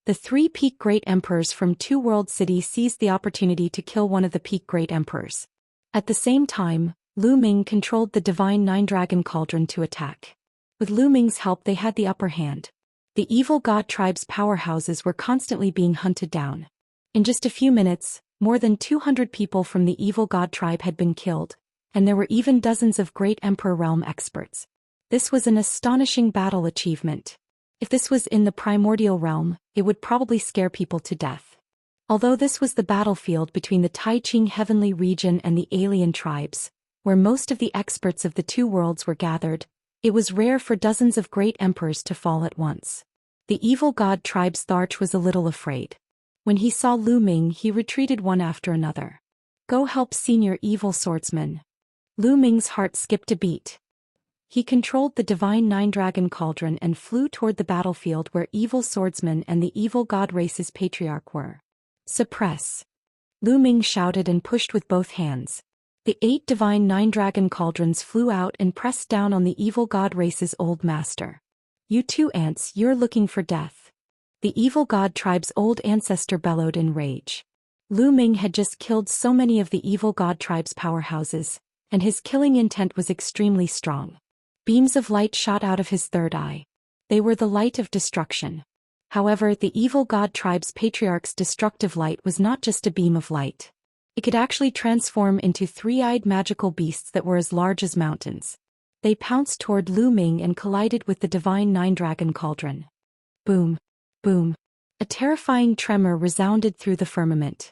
The 3 peak great emperors from Two World City seized the opportunity to kill one of the peak great emperors. At the same time, Lu Ming controlled the divine 9-dragon cauldron to attack. With Lu Ming's help they had the upper hand. The evil god tribe's powerhouses were constantly being hunted down. In just a few minutes, more than 200 people from the evil god tribe had been killed, and there were even dozens of great emperor realm experts. This was an astonishing battle achievement. If this was in the primordial realm, it would probably scare people to death. Although this was the battlefield between the Tai-Ching heavenly region and the alien tribes, where most of the experts of the 2 worlds were gathered, it was rare for dozens of great emperors to fall at once. The evil god tribe's Tharch was a little afraid. When he saw Lu Ming, he retreated one after another. Go help senior evil swordsman. Lu Ming's heart skipped a beat. He controlled the divine 9-dragon cauldron and flew toward the battlefield where evil swordsman and the evil god race's patriarch were. Suppress! Lu Ming shouted and pushed with both hands. The 8 divine 9-dragon cauldrons flew out and pressed down on the evil god race's old master. You 2 ants, you're looking for death. The evil god tribe's old ancestor bellowed in rage. Lu Ming had just killed so many of the evil god tribe's powerhouses, and his killing intent was extremely strong. Beams of light shot out of his third eye. They were the light of destruction. However, the evil god tribe's patriarch's destructive light was not just a beam of light. It could actually transform into 3-eyed magical beasts that were as large as mountains. They pounced toward Lu Ming and collided with the divine 9-dragon cauldron. Boom! Boom! A terrifying tremor resounded through the firmament.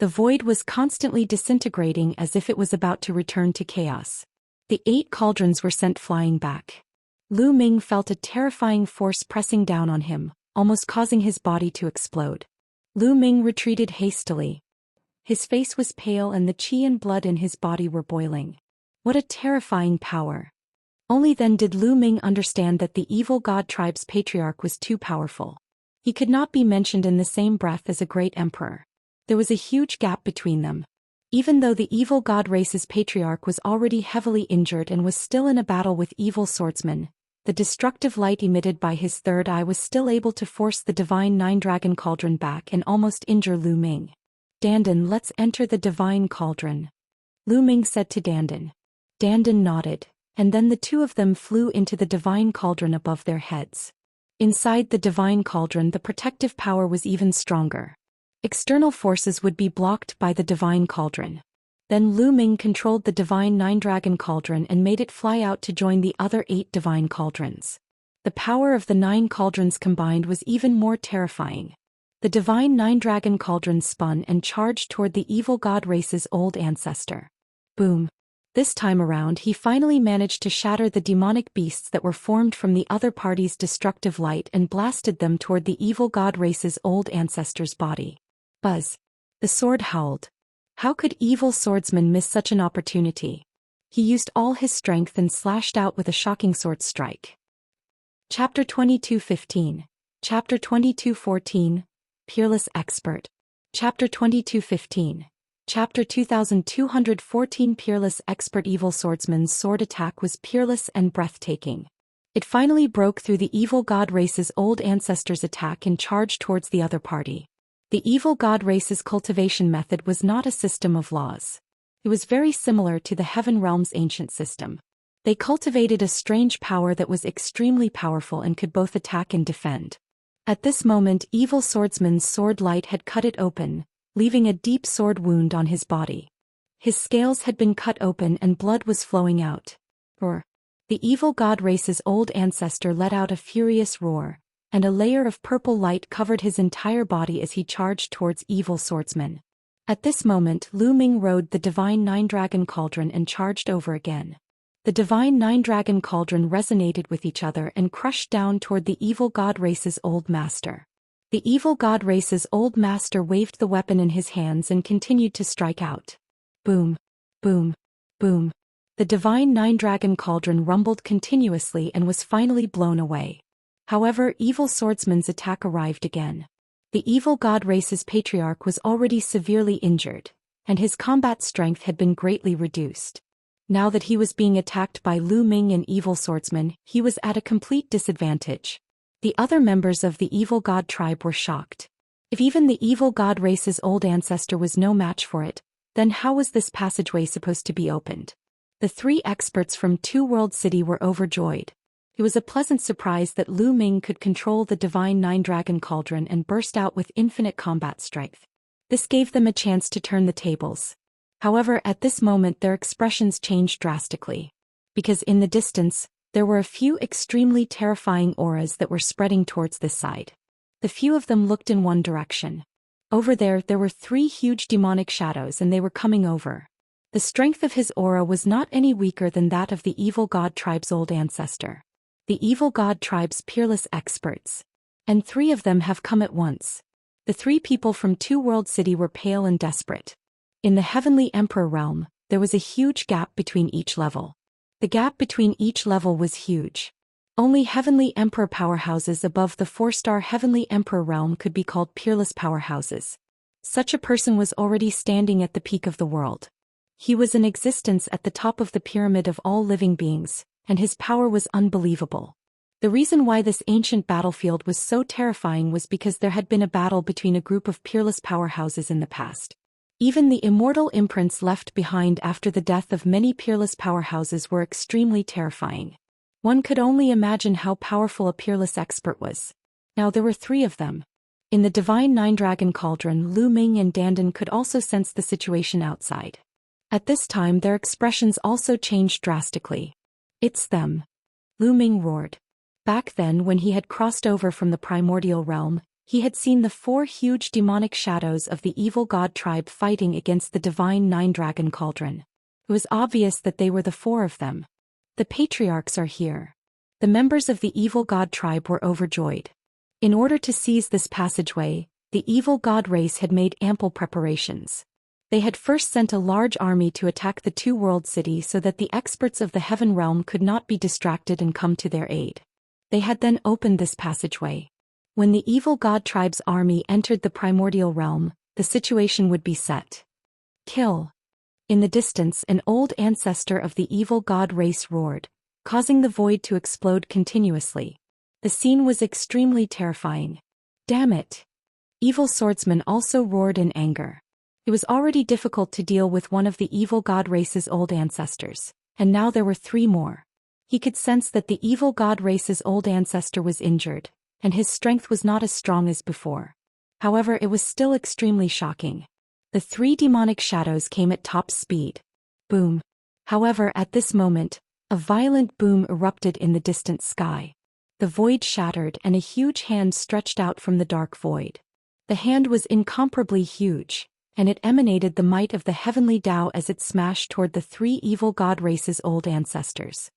The void was constantly disintegrating as if it was about to return to chaos. The 8 cauldrons were sent flying back. Lu Ming felt a terrifying force pressing down on him, almost causing his body to explode. Lu Ming retreated hastily. His face was pale and the qi and blood in his body were boiling. What a terrifying power. Only then did Lu Ming understand that the evil god tribe's patriarch was too powerful. He could not be mentioned in the same breath as a great emperor. There was a huge gap between them. Even though the evil god race's patriarch was already heavily injured and was still in a battle with evil swordsmen, the destructive light emitted by his third eye was still able to force the divine 9-dragon cauldron back and almost injure Lu Ming. Dandan, let's enter the divine cauldron, Lu Ming said to Dandan. Dandan nodded, and then the two of them flew into the divine cauldron above their heads. Inside the divine cauldron, the protective power was even stronger. External forces would be blocked by the divine cauldron. Then Lu Ming controlled the divine 9-dragon cauldron and made it fly out to join the other 8 divine cauldrons. The power of the 9 cauldrons combined was even more terrifying. The divine 9-dragon cauldron spun and charged toward the evil god race's old ancestor. Boom. This time around he finally managed to shatter the demonic beasts that were formed from the other party's destructive light and blasted them toward the evil god race's old ancestor's body. Buzz. The sword howled. How could evil swordsman miss such an opportunity? He used all his strength and slashed out with a shocking sword strike. Chapter 22:15. Chapter 22:14. Peerless Expert. Chapter 22:15. Chapter 2214. Peerless Expert. Evil swordsman's sword attack was peerless and breathtaking. It finally broke through the evil god race's old ancestor's attack and charged towards the other party. The evil god race's cultivation method was not a system of laws. It was very similar to the Heaven Realm's ancient system. They cultivated a strange power that was extremely powerful and could both attack and defend. At this moment, evil swordsman's sword light had cut it open, leaving a deep sword wound on his body. His scales had been cut open and blood was flowing out. Roar. The evil god race's old ancestor let out a furious roar, and a layer of purple light covered his entire body as he charged towards evil swordsman. At this moment, Lu Ming rode the divine 9-dragon cauldron and charged over again. The divine 9-dragon cauldron resonated with each other and crushed down toward the evil god race's old master. The evil god race's old master waved the weapon in his hands and continued to strike out. Boom. Boom. Boom. The divine 9-dragon cauldron rumbled continuously and was finally blown away. However, evil swordsman's attack arrived again. The evil god race's patriarch was already severely injured, and his combat strength had been greatly reduced. Now that he was being attacked by Lu Ming and evil swordsman, he was at a complete disadvantage. The other members of the evil god tribe were shocked. If even the evil god race's old ancestor was no match for it, then how was this passageway supposed to be opened? The 3 experts from Two World City were overjoyed. It was a pleasant surprise that Lu Ming could control the divine 9-dragon cauldron and burst out with infinite combat strength. This gave them a chance to turn the tables. However, at this moment their expressions changed drastically. Because in the distance, there were a few extremely terrifying auras that were spreading towards this side. The few of them looked in one direction. Over there were 3 huge demonic shadows and they were coming over. The strength of his aura was not any weaker than that of the evil god tribe's old ancestor. The evil god tribe's peerless experts. And 3 of them have come at once. The 3 people from Two World City were pale and desperate. In the Heavenly Emperor realm, there was a huge gap between each level. The gap between each level was huge. Only Heavenly Emperor powerhouses above the 4-star Heavenly Emperor realm could be called peerless powerhouses. Such a person was already standing at the peak of the world. He was in existence at the top of the pyramid of all living beings, and his power was unbelievable. The reason why this ancient battlefield was so terrifying was because there had been a battle between a group of peerless powerhouses in the past. Even the immortal imprints left behind after the death of many peerless powerhouses were extremely terrifying. One could only imagine how powerful a peerless expert was. Now there were 3 of them. In the divine 9-dragon cauldron, Lu Ming and Dandan could also sense the situation outside. At this time their expressions also changed drastically. It's them. Lu Ming roared. Back then when he had crossed over from the primordial realm, He had seen the 4 huge demonic shadows of the evil god tribe fighting against the divine 9-dragon cauldron. It was obvious that they were the 4 of them. The patriarchs are here. The members of the evil god tribe were overjoyed. In order to seize this passageway, the evil god race had made ample preparations. They had first sent a large army to attack the 2-world city so that the experts of the heaven realm could not be distracted and come to their aid. They had then opened this passageway. When the evil god tribe's army entered the primordial realm, the situation would be set. Kill. In the distance, an old ancestor of the evil god race roared, causing the void to explode continuously. The scene was extremely terrifying. Damn it! Evil swordsman also roared in anger. It was already difficult to deal with one of the evil god race's old ancestors, and now there were 3 more. He could sense that the evil god race's old ancestor was injured, and his strength was not as strong as before. However, it was still extremely shocking. The 3 demonic shadows came at top speed. Boom. However, at this moment, a violent boom erupted in the distant sky. The void shattered and a huge hand stretched out from the dark void. The hand was incomparably huge, and it emanated the might of the heavenly Tao as it smashed toward the 3 evil god race's old ancestors.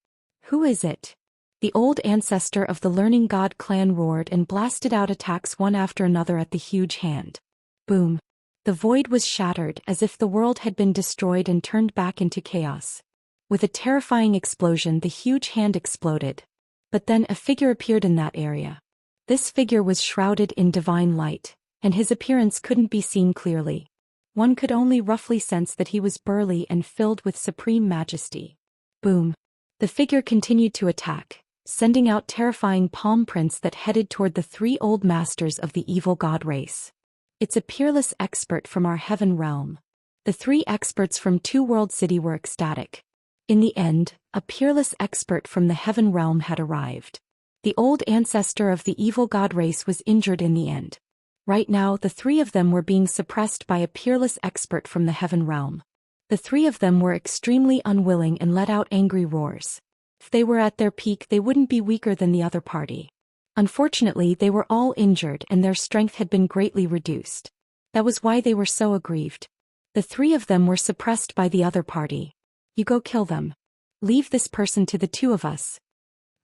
Who is it? The old ancestor of the learning god clan roared and blasted out attacks one after another at the huge hand. Boom. The void was shattered as if the world had been destroyed and turned back into chaos. With a terrifying explosion, the huge hand exploded. But then a figure appeared in that area. This figure was shrouded in divine light, and his appearance couldn't be seen clearly. One could only roughly sense that he was burly and filled with supreme majesty. Boom. The figure continued to attack, sending out terrifying palm prints that headed toward the 3 old masters of the evil god race. It's a peerless expert from our heaven realm. The 3 experts from 2-world city were ecstatic. In the end, a peerless expert from the heaven realm had arrived. The old ancestor of the evil god race was injured in the end. Right now, the 3 of them were being suppressed by a peerless expert from the heaven realm. The 3 of them were extremely unwilling and let out angry roars. If they were at their peak, they wouldn't be weaker than the other party. Unfortunately, they were all injured and their strength had been greatly reduced. That was why they were so aggrieved. The 3 of them were suppressed by the other party. You go kill them. Leave this person to the 2 of us.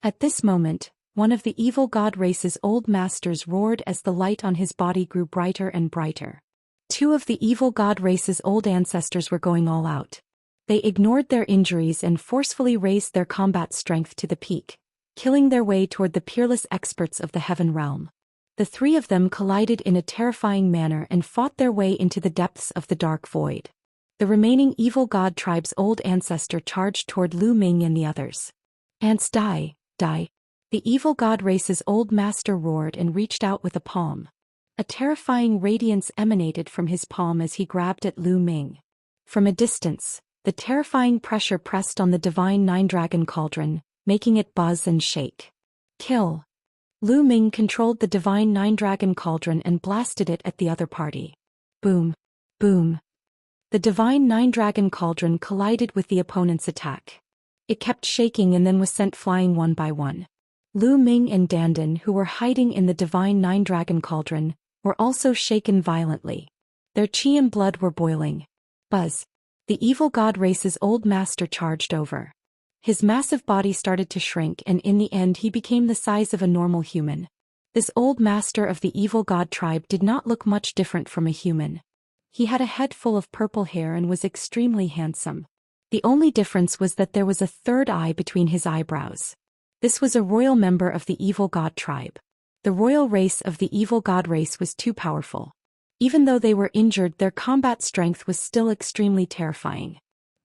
At this moment, one of the evil god race's old masters roared as the light on his body grew brighter and brighter. 2 of the evil god race's old ancestors were going all out. They ignored their injuries and forcefully raised their combat strength to the peak, killing their way toward the peerless experts of the heaven realm. The 3 of them collided in a terrifying manner and fought their way into the depths of the dark void. The remaining evil god tribe's old ancestor charged toward Lu Ming and the others. Ants die, die. The evil god race's old master roared and reached out with a palm. A terrifying radiance emanated from his palm as he grabbed at Lu Ming. From a distance, the terrifying pressure pressed on the divine 9-dragon cauldron, making it buzz and shake. Kill. Lu Ming controlled the divine 9-dragon cauldron and blasted it at the other party. Boom. Boom. The divine 9-dragon cauldron collided with the opponent's attack. It kept shaking and then was sent flying one by one. Lu Ming and Dandan, who were hiding in the divine 9-dragon cauldron, were also shaken violently. Their chi and blood were boiling. Buzz. The evil god race's old master charged over. His massive body started to shrink and in the end he became the size of a normal human. This old master of the evil god tribe did not look much different from a human. He had a head full of purple hair and was extremely handsome. The only difference was that there was a 3rd eye between his eyebrows. This was a royal member of the evil god tribe. The royal race of the evil god race was too powerful. Even though they were injured, their combat strength was still extremely terrifying.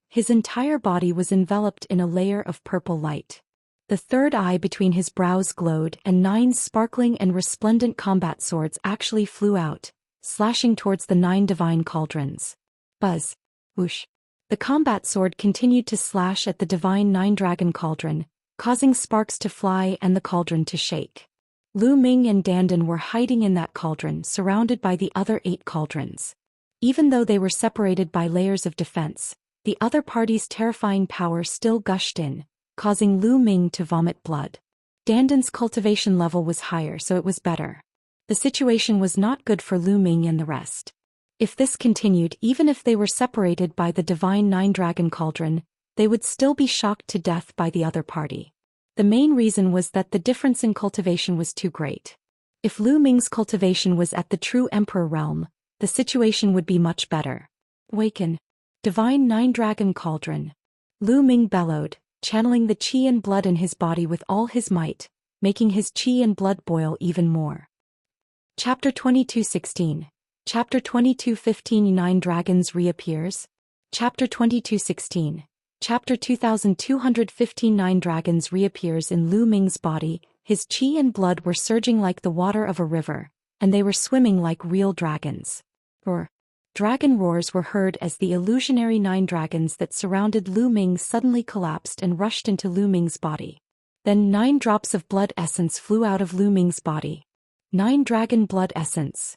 His entire body was enveloped in a layer of purple light. The 3rd eye between his brows glowed and 9 sparkling and resplendent combat swords actually flew out, slashing towards the 9 divine cauldrons. Buzz. Whoosh. The combat sword continued to slash at the divine 9-dragon cauldron, causing sparks to fly and the cauldron to shake. Lu Ming and Dandan were hiding in that cauldron, surrounded by the other 8 cauldrons. Even though they were separated by layers of defense, the other party's terrifying power still gushed in, causing Lu Ming to vomit blood. Dandan's cultivation level was higher, so it was better. The situation was not good for Lu Ming and the rest. If this continued, even if they were separated by the divine nine-dragon cauldron, they would still be shocked to death by the other party. The main reason was that the difference in cultivation was too great. If Lu Ming's cultivation was at the true emperor realm, the situation would be much better. Awaken. Divine nine-dragon cauldron. Lu Ming bellowed, channeling the qi and blood in his body with all his might, making his qi and blood boil even more. Chapter 22:16. Chapter 22:15 Nine Dragons Reappears. Chapter 22:16. Chapter 2215 Nine Dragons reappears in Lu Ming's body. His qi and blood were surging like the water of a river, and they were swimming like real dragons. Roar. Dragon roars were heard as the illusionary nine dragons that surrounded Lu Ming suddenly collapsed and rushed into Lu Ming's body. Then 9 drops of blood essence flew out of Lu Ming's body. 9 dragon blood essence.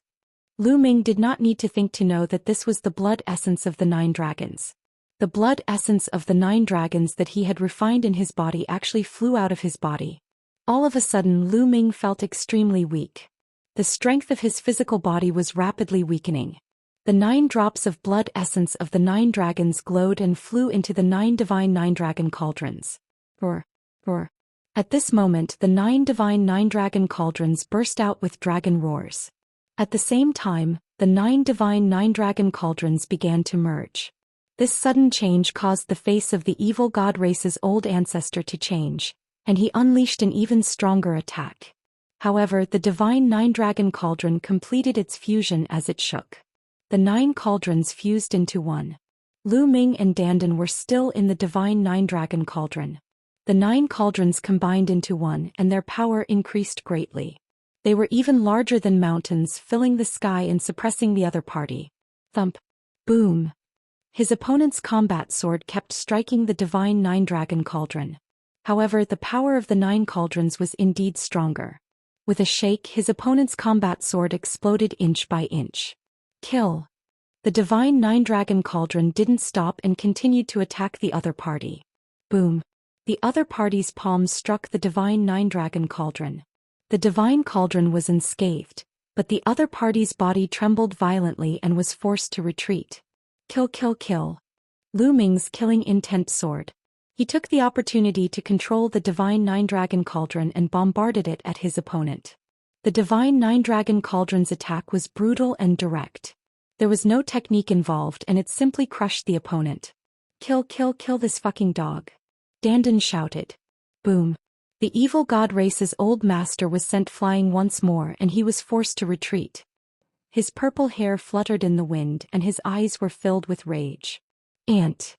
Lu Ming did not need to think to know that this was the blood essence of the 9 dragons. The blood essence of the 9 dragons that he had refined in his body actually flew out of his body. All of a sudden Lu Ming felt extremely weak. The strength of his physical body was rapidly weakening. The 9 drops of blood essence of the 9 dragons glowed and flew into the 9 divine 9-dragon cauldrons. Roar. Roar. At this moment the 9 divine 9-dragon cauldrons burst out with dragon roars. At the same time, the 9 divine 9-dragon cauldrons began to merge. This sudden change caused the face of the evil god race's old ancestor to change, and he unleashed an even stronger attack. However, the divine 9-dragon cauldron completed its fusion as it shook. The 9 cauldrons fused into one. Lu Ming and Dandan were still in the divine 9-dragon cauldron. The 9 cauldrons combined into one and their power increased greatly. They were even larger than mountains, filling the sky and suppressing the other party. Thump. Boom. His opponent's combat sword kept striking the divine 9-dragon cauldron. However, the power of the 9 cauldrons was indeed stronger. With a shake, his opponent's combat sword exploded inch by inch. Kill. The divine 9-dragon cauldron didn't stop and continued to attack the other party. Boom. The other party's palms struck the divine 9-dragon cauldron. The divine cauldron was unscathed, but the other party's body trembled violently and was forced to retreat. Kill, kill, kill. Lu Ming's killing intent soared. He took the opportunity to control the divine 9-dragon cauldron and bombarded it at his opponent. The divine 9-dragon cauldron's attack was brutal and direct. There was no technique involved and it simply crushed the opponent. Kill, kill, kill this fucking dog. Dandan shouted. Boom. The evil god race's old master was sent flying once more and he was forced to retreat. His purple hair fluttered in the wind and his eyes were filled with rage. Ant.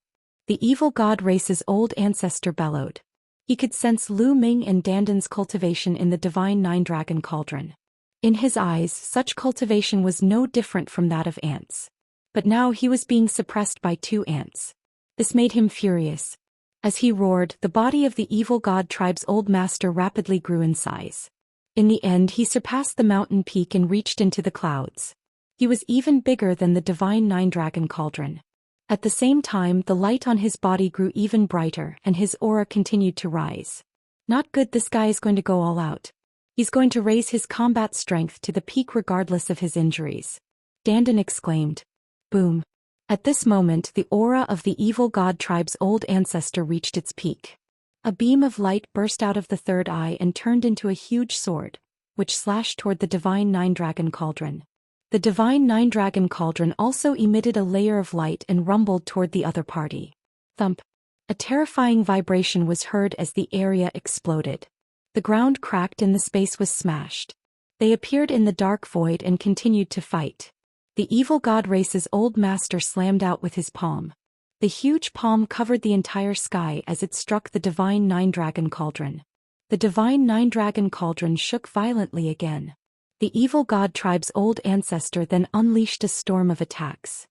The evil god race's old ancestor bellowed. He could sense Lu Ming and Dandan's cultivation in the divine 9-dragon cauldron. In his eyes, such cultivation was no different from that of ants. But now he was being suppressed by 2 ants. This made him furious. As he roared, the body of the evil god tribe's old master rapidly grew in size. In the end, he surpassed the mountain peak and reached into the clouds. He was even bigger than the divine 9-dragon cauldron. At the same time, the light on his body grew even brighter and his aura continued to rise. Not good, this guy is going to go all out. He's going to raise his combat strength to the peak regardless of his injuries. Dandan exclaimed. Boom. At this moment, the aura of the evil god tribe's old ancestor reached its peak. A beam of light burst out of the third eye and turned into a huge sword, which slashed toward the divine 9-dragon cauldron. The divine 9-dragon cauldron also emitted a layer of light and rumbled toward the other party. Thump. A terrifying vibration was heard as the area exploded. The ground cracked and the space was smashed. They appeared in the dark void and continued to fight. The evil god race's old master slammed out with his palm. The huge palm covered the entire sky as it struck the divine 9-dragon cauldron. The divine 9-dragon cauldron shook violently again. The evil god tribe's old ancestor then unleashed a storm of attacks.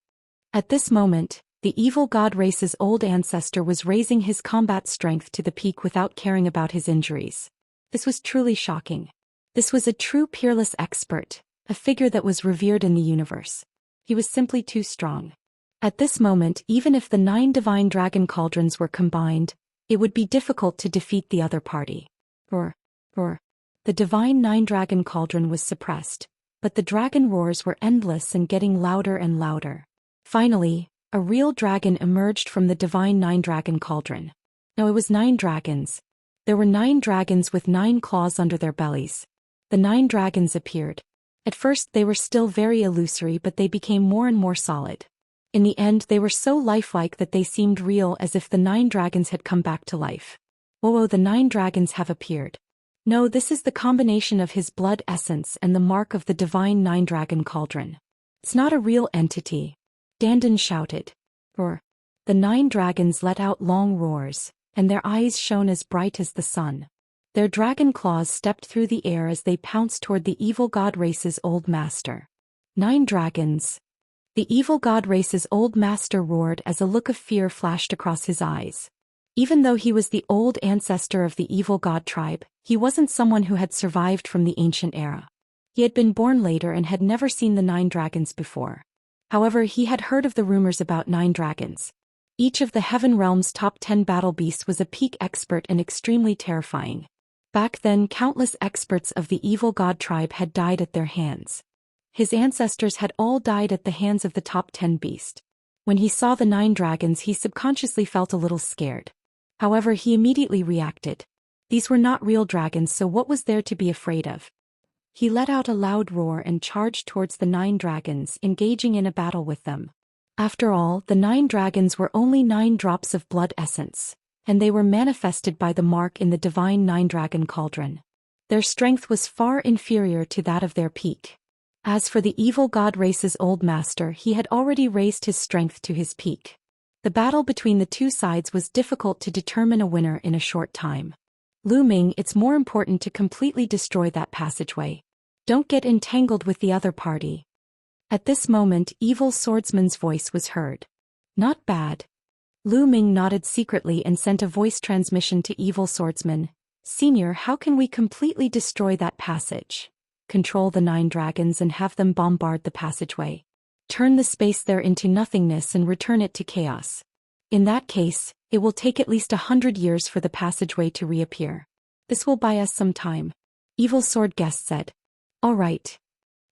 At this moment, the evil god race's old ancestor was raising his combat strength to the peak without caring about his injuries. This was truly shocking. This was a true peerless expert, a figure that was revered in the universe. He was simply too strong. At this moment, even if the 9 divine dragon cauldrons were combined, it would be difficult to defeat the other party. Roar. Roar. The divine nine-dragon cauldron was suppressed, but the dragon roars were endless and getting louder and louder. Finally, a real dragon emerged from the divine nine-dragon cauldron. No, it was 9 dragons. There were 9 dragons with 9 claws under their bellies. The 9 dragons appeared. At first they were still very illusory, but they became more and more solid. In the end they were so lifelike that they seemed real, as if the 9 dragons had come back to life. Oh, the 9 dragons have appeared. No, this is the combination of his blood essence and the mark of the divine nine-dragon cauldron. It's not a real entity. Dandan shouted. Roar. The 9 dragons let out long roars, and their eyes shone as bright as the sun. Their dragon claws stepped through the air as they pounced toward the evil god race's old master. 9 dragons. The evil god race's old master roared as a look of fear flashed across his eyes. Even though he was the old ancestor of the evil god tribe, he wasn't someone who had survived from the ancient era. He had been born later and had never seen the 9 dragons before. However, he had heard of the rumors about 9 dragons. Each of the Heaven Realm's top 10 battle beasts was a peak expert and extremely terrifying. Back then, countless experts of the evil god tribe had died at their hands. His ancestors had all died at the hands of the top 10 beast. When he saw the 9 dragons, he subconsciously felt a little scared. However, he immediately reacted. These were not real dragons, so what was there to be afraid of? He let out a loud roar and charged towards the 9 dragons, engaging in a battle with them. After all, the 9 dragons were only 9 drops of blood essence, and they were manifested by the mark in the divine nine-dragon cauldron. Their strength was far inferior to that of their peak. As for the evil god race's old master, he had already raised his strength to his peak. The battle between the two sides was difficult to determine a winner in a short time. Ming, it's more important to completely destroy that passageway. Don't get entangled with the other party. At this moment, evil swordsman's voice was heard. Not bad. Ming nodded secretly and sent a voice transmission to evil swordsman. Senior, how can we completely destroy that passage? Control the 9 dragons and have them bombard the passageway. Turn the space there into nothingness and return it to chaos. In that case, it will take at least 100 years for the passageway to reappear. This will buy us some time. Evil sword guest said. All right.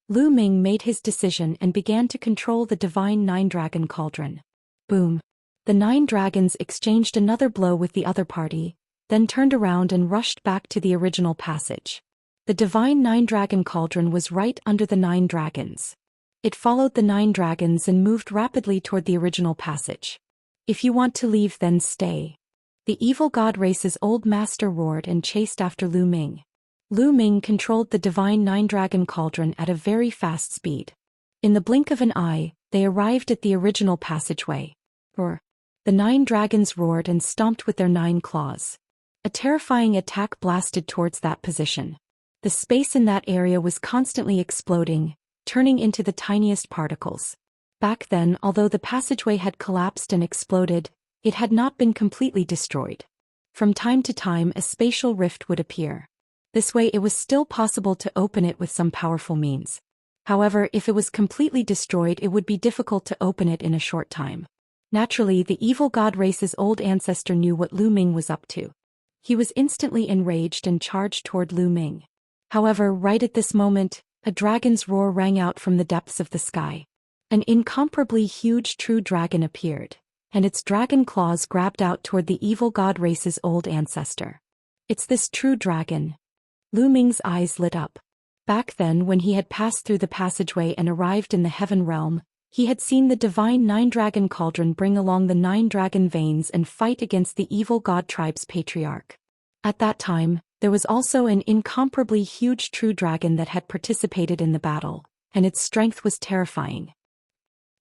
Ming made his decision and began to control the divine nine-dragon cauldron. Boom. The 9 dragons exchanged another blow with the other party, then turned around and rushed back to the original passage. The divine nine-dragon cauldron was right under the 9 dragons. It followed the 9 dragons and moved rapidly toward the original passage. If you want to leave, then stay. The evil god race's old master roared and chased after Ming. Ming controlled the divine nine-dragon cauldron at a very fast speed. In the blink of an eye, they arrived at the original passageway. Roar. The 9 dragons roared and stomped with their 9 claws. A terrifying attack blasted towards that position. The space in that area was constantly exploding, turning into the tiniest particles. Back then, although the passageway had collapsed and exploded, it had not been completely destroyed. From time to time, a spatial rift would appear. This way it was still possible to open it with some powerful means. However, if it was completely destroyed, it would be difficult to open it in a short time. Naturally, the evil god race's old ancestor knew what Ming was up to. He was instantly enraged and charged toward Ming. However, right at this moment, a dragon's roar rang out from the depths of the sky. An incomparably huge true dragon appeared, and its dragon claws grabbed out toward the evil god race's old ancestor. It's this true dragon. Ming's eyes lit up. Back then, when he had passed through the passageway and arrived in the Heaven Realm, he had seen the divine nine-dragon cauldron bring along the 9 dragon veins and fight against the evil god tribe's patriarch. At that time, there was also an incomparably huge true dragon that had participated in the battle, and its strength was terrifying.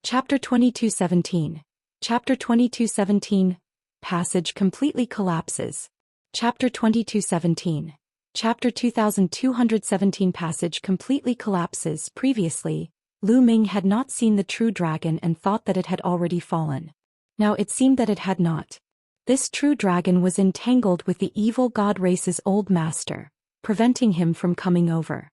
Chapter 2217. Chapter 2217. Passage completely collapses. Chapter 2217. Chapter 2217. Passage completely collapses. Previously, Ming had not seen the true dragon and thought that it had already fallen. Now it seemed that it had not. This true dragon was entangled with the evil god race's old master, preventing him from coming over.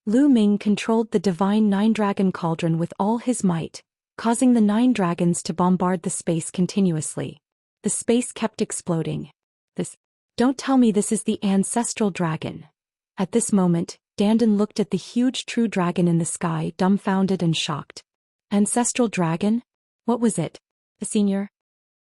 Ming controlled the divine nine-dragon cauldron with all his might, causing the 9 dragons to bombard the space continuously. The space kept exploding. Don't tell me this is the ancestral dragon. At this moment, Dandan looked at the huge true dragon in the sky, dumbfounded and shocked. Ancestral dragon? What was it? The senior?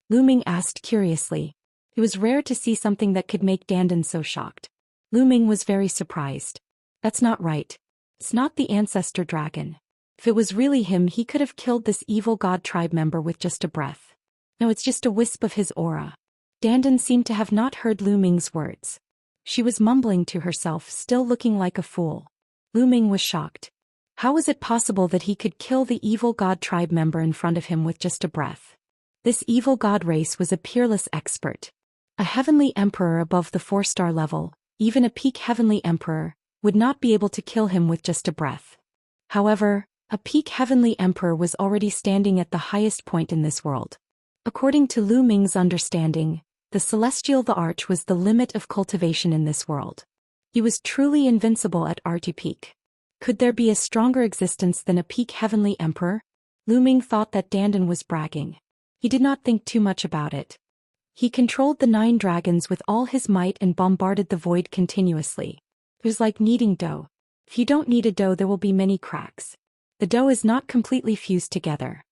Lu Ming asked curiously. It was rare to see something that could make Dandan so shocked. Lu Ming was very surprised. That's not right. It's not the ancestor dragon. If it was really him, he could have killed this evil god tribe member with just a breath. No, it's just a wisp of his aura. Dandan seemed to have not heard Lu Ming's words. She was mumbling to herself, still looking like a fool. Lu Ming was shocked. How was it possible that he could kill the evil god tribe member in front of him with just a breath? This evil god race was a peerless expert. A heavenly emperor above the 4-star level, even a peak heavenly emperor, would not be able to kill him with just a breath. However, a peak heavenly emperor was already standing at the highest point in this world. According to Lu Ming's understanding, the celestial the arch was the limit of cultivation in this world. He was truly invincible at R2 peak. Could there be a stronger existence than a peak heavenly emperor? Lu Ming thought that Dandan was bragging. He did not think too much about it. He controlled the 9 dragons with all his might and bombarded the void continuously. It was like kneading dough. If you don't knead a dough, there will be many cracks. The dough is not completely fused together.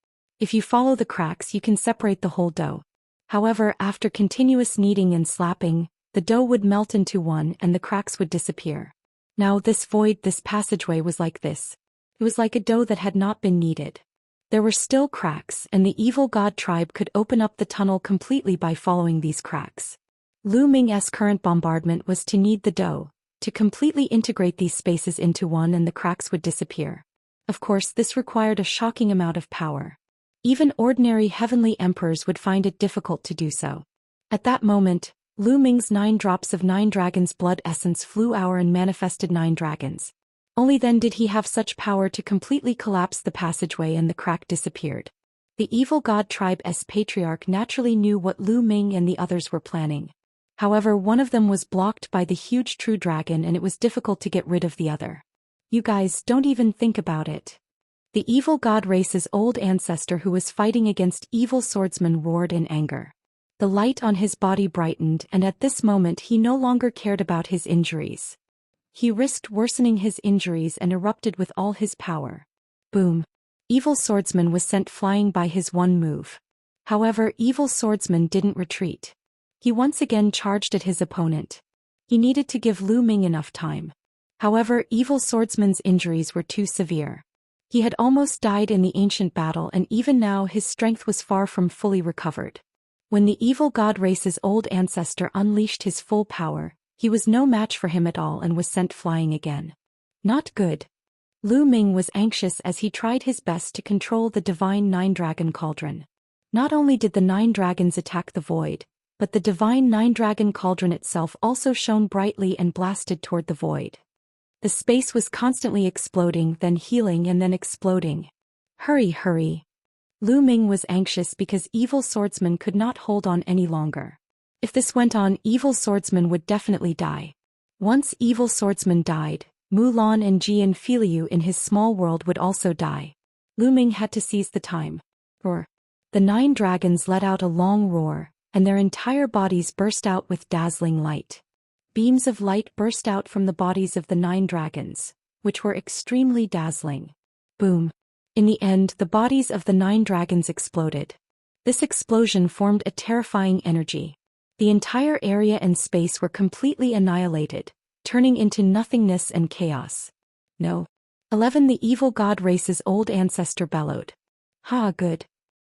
If you follow the cracks, you can separate the whole dough. However, after continuous kneading and slapping, the dough would melt into one and the cracks would disappear. Now this void, this passageway was like this. It was like a dough that had not been kneaded. There were still cracks, and the evil god tribe could open up the tunnel completely by following these cracks. Lu Ming's current bombardment was to knead the dough, to completely integrate these spaces into one, and the cracks would disappear. Of course, this required a shocking amount of power. Even ordinary heavenly emperors would find it difficult to do so. At that moment, Lu Ming's 9 drops of 9 dragons' blood essence flew out and manifested 9 dragons. Only then did he have such power to completely collapse the passageway and the crack disappeared. The evil god tribe's patriarch naturally knew what Lu Ming and the others were planning. However, one of them was blocked by the huge true dragon and it was difficult to get rid of the other. You guys, don't even think about it. The evil god race's old ancestor who was fighting against evil swordsman roared in anger. The light on his body brightened, and at this moment he no longer cared about his injuries. He risked worsening his injuries and erupted with all his power. Boom. Evil swordsman was sent flying by his one move. However, evil swordsman didn't retreat. He once again charged at his opponent. He needed to give Lu Ming enough time. However, evil swordsman's injuries were too severe. He had almost died in the ancient battle, and even now his strength was far from fully recovered. When the evil god race's old ancestor unleashed his full power, he was no match for him at all and was sent flying again. Not good. Lu Ming was anxious as he tried his best to control the divine 9-dragon cauldron. Not only did the 9 dragons attack the void, but the divine 9-dragon cauldron itself also shone brightly and blasted toward the void. The space was constantly exploding, then healing, and then exploding. Hurry, hurry. Lu Ming was anxious because evil swordsman could not hold on any longer. If this went on, evil swordsman would definitely die. Once evil swordsman died, Mu Lan and Jian feiliu in his small world would also die. Lu Ming had to seize the time. Roar. The 9 dragons let out a long roar, and their entire bodies burst out with dazzling light. Beams of light burst out from the bodies of the 9 dragons, which were extremely dazzling. Boom. In the end, the bodies of the 9 dragons exploded. This explosion formed a terrifying energy. The entire area and space were completely annihilated, turning into nothingness and chaos. No. 11 The evil god race's old ancestor bellowed. Ha, good.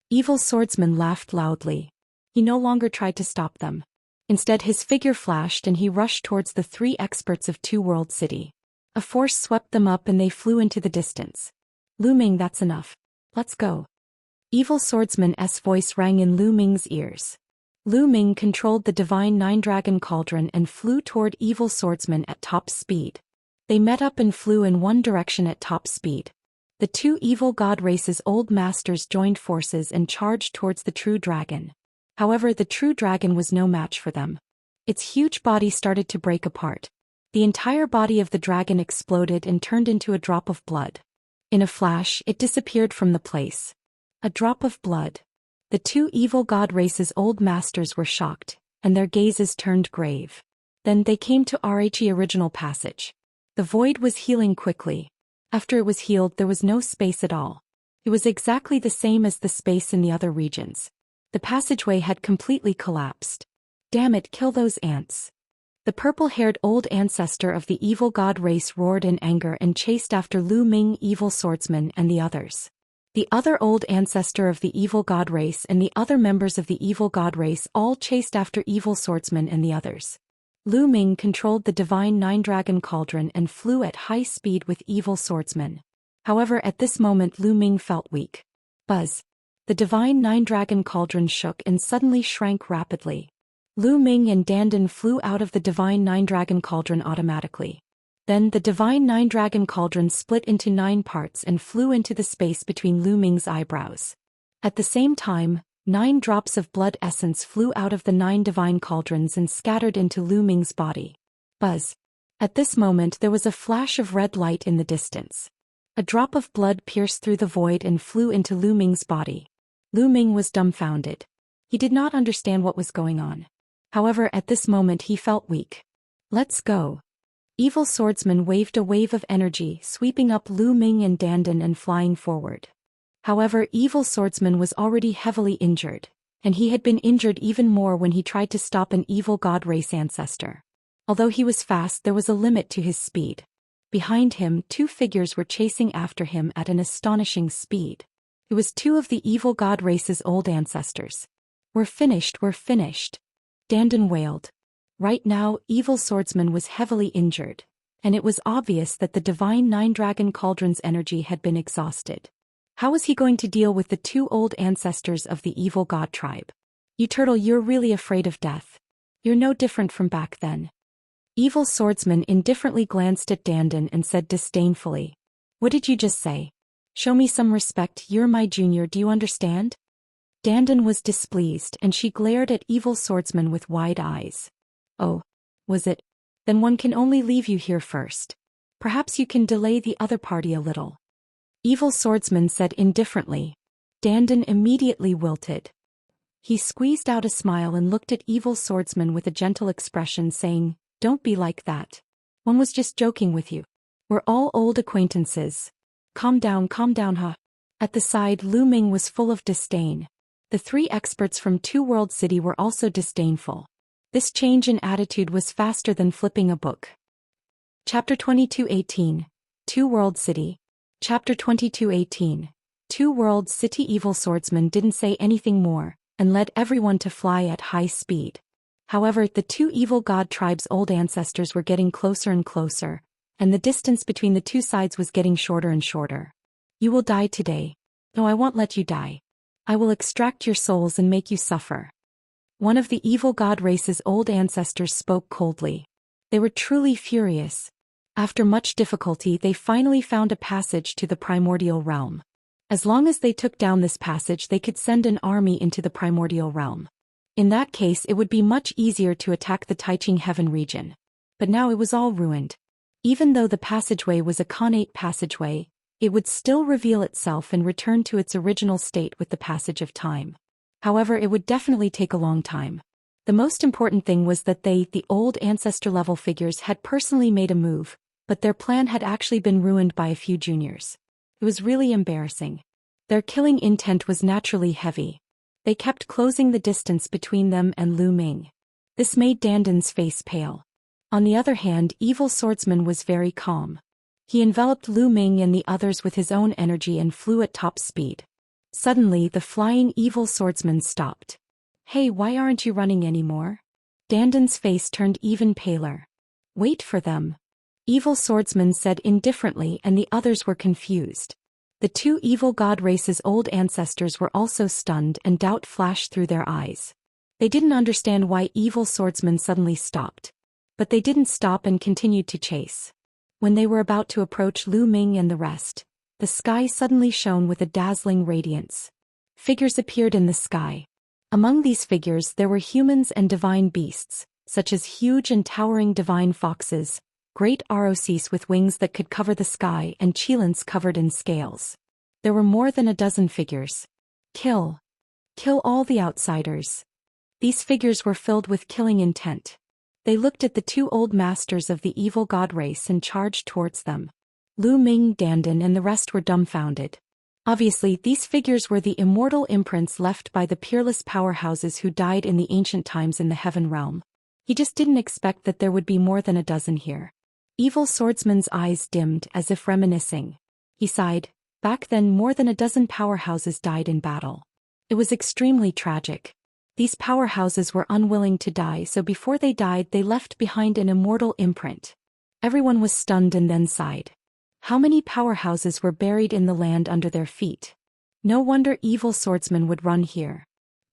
Evil swordsman laughed loudly. He no longer tried to stop them. Instead, his figure flashed and he rushed towards the 3 experts of Two World City. A force swept them up and they flew into the distance. Lu Ming, that's enough. Let's go. Evil swordsman's voice rang in Lu Ming's ears. Lu Ming controlled the divine 9-dragon cauldron and flew toward evil swordsman at top speed. They met up and flew in one direction at top speed. The 2 evil god race's old masters joined forces and charged towards the true dragon. However, the true dragon was no match for them. Its huge body started to break apart. The entire body of the dragon exploded and turned into a drop of blood. In a flash, it disappeared from the place. A drop of blood. The 2 evil god race's old masters were shocked, and their gazes turned grave. Then they came to RHE original passage. The void was healing quickly. After it was healed, there was no space at all. It was exactly the same as the space in the other regions. The passageway had completely collapsed. Damn it, kill those ants. The purple-haired old ancestor of the evil god race roared in anger and chased after Lu Ming, evil swordsman, and the others. The other old ancestor of the evil god race and the other members of the evil god race all chased after evil swordsman and the others. Lu Ming controlled the divine nine-dragon cauldron and flew at high speed with evil swordsman. However, at this moment Lu Ming felt weak. Buzz. The divine nine-dragon cauldron shook and suddenly shrank rapidly. Lu Ming and dandan flew out of the divine nine-dragon cauldron automatically. Then the divine nine-dragon cauldron split into 9 parts and flew into the space between Lu Ming's eyebrows. At the same time, 9 drops of blood essence flew out of the 9 divine cauldrons and scattered into Lu Ming's body. Buzz. At this moment there was a flash of red light in the distance. A drop of blood pierced through the void and flew into Lu Ming's body. Lu Ming was dumbfounded. He did not understand what was going on. However, at this moment he felt weak. Let's go. Evil swordsman waved a wave of energy, sweeping up Lu Ming and dandan and flying forward. However, evil swordsman was already heavily injured, and he had been injured even more when he tried to stop an evil god race ancestor. Although he was fast, there was a limit to his speed. Behind him, 2 figures were chasing after him at an astonishing speed. It was 2 of the evil god race's old ancestors. We're finished, we're finished. Dandan wailed. Right now, evil swordsman was heavily injured, and it was obvious that the divine nine-dragon cauldron's energy had been exhausted. How was he going to deal with the 2 old ancestors of the evil god tribe? You turtle, you're really afraid of death. You're no different from back then. Evil swordsman indifferently glanced at dandan and said disdainfully, "What did you just say? Show me some respect, you're my junior, do you understand?" Dandan was displeased and she glared at evil swordsman with wide eyes. "Oh, was it? Then one can only leave you here first. Perhaps you can delay the other party a little." Evil swordsman said indifferently. Dandan immediately wilted. He squeezed out a smile and looked at evil swordsman with a gentle expression saying, "Don't be like that. One was just joking with you. We're all old acquaintances. Calm down, huh?" At the side, Lu Ming was full of disdain. The 3 experts from Two World City were also disdainful. This change in attitude was faster than flipping a book. Chapter 22:18. Two World City. Chapter 22:18. Two World City. Evil swordsman didn't say anything more, and led everyone to fly at high speed. However, the 2 evil god tribes' old ancestors were getting closer and closer, and the distance between the 2 sides was getting shorter and shorter. "You will die today. No, I won't let you die. I will extract your souls and make you suffer." One of the evil god race's old ancestors spoke coldly. They were truly furious. After much difficulty, they finally found a passage to the primordial realm. As long as they took down this passage, they could send an army into the primordial realm. In that case, it would be much easier to attack the Taiching Heaven region. But now it was all ruined. Even though the passageway was a connate passageway, it would still reveal itself and return to its original state with the passage of time. However, it would definitely take a long time. The most important thing was that they, the old ancestor-level figures, had personally made a move, but their plan had actually been ruined by a few juniors. It was really embarrassing. Their killing intent was naturally heavy. They kept closing the distance between them and Lu Ming. This made dandan's face pale. On the other hand, evil swordsman was very calm. He enveloped Lu Ming and the others with his own energy and flew at top speed. Suddenly, the flying evil swordsman stopped. "Hey, why aren't you running anymore?" Dandan's face turned even paler. "Wait for them," evil swordsman said indifferently, and the others were confused. The 2 evil god race's old ancestors were also stunned, and doubt flashed through their eyes. They didn't understand why evil swordsman suddenly stopped. But they didn't stop and continued to chase. When they were about to approach Lu Ming and the rest, the sky suddenly shone with a dazzling radiance. Figures appeared in the sky. Among these figures there were humans and divine beasts, such as huge and towering divine foxes, great ROCs with wings that could cover the sky, and chilants covered in scales. There were more than a dozen figures. Kill. Kill all the outsiders. These figures were filled with killing intent. They looked at the two old masters of the evil god race and charged towards them. Lu Ming, Dandan and the rest were dumbfounded. Obviously, these figures were the immortal imprints left by the peerless powerhouses who died in the ancient times in the heaven realm. He just didn't expect that there would be more than a dozen here. Evil swordsman's eyes dimmed as if reminiscing. He sighed. Back then more than a dozen powerhouses died in battle. It was extremely tragic. These powerhouses were unwilling to die, so before they died they left behind an immortal imprint. Everyone was stunned and then sighed. How many powerhouses were buried in the land under their feet? No wonder evil swordsman would run here.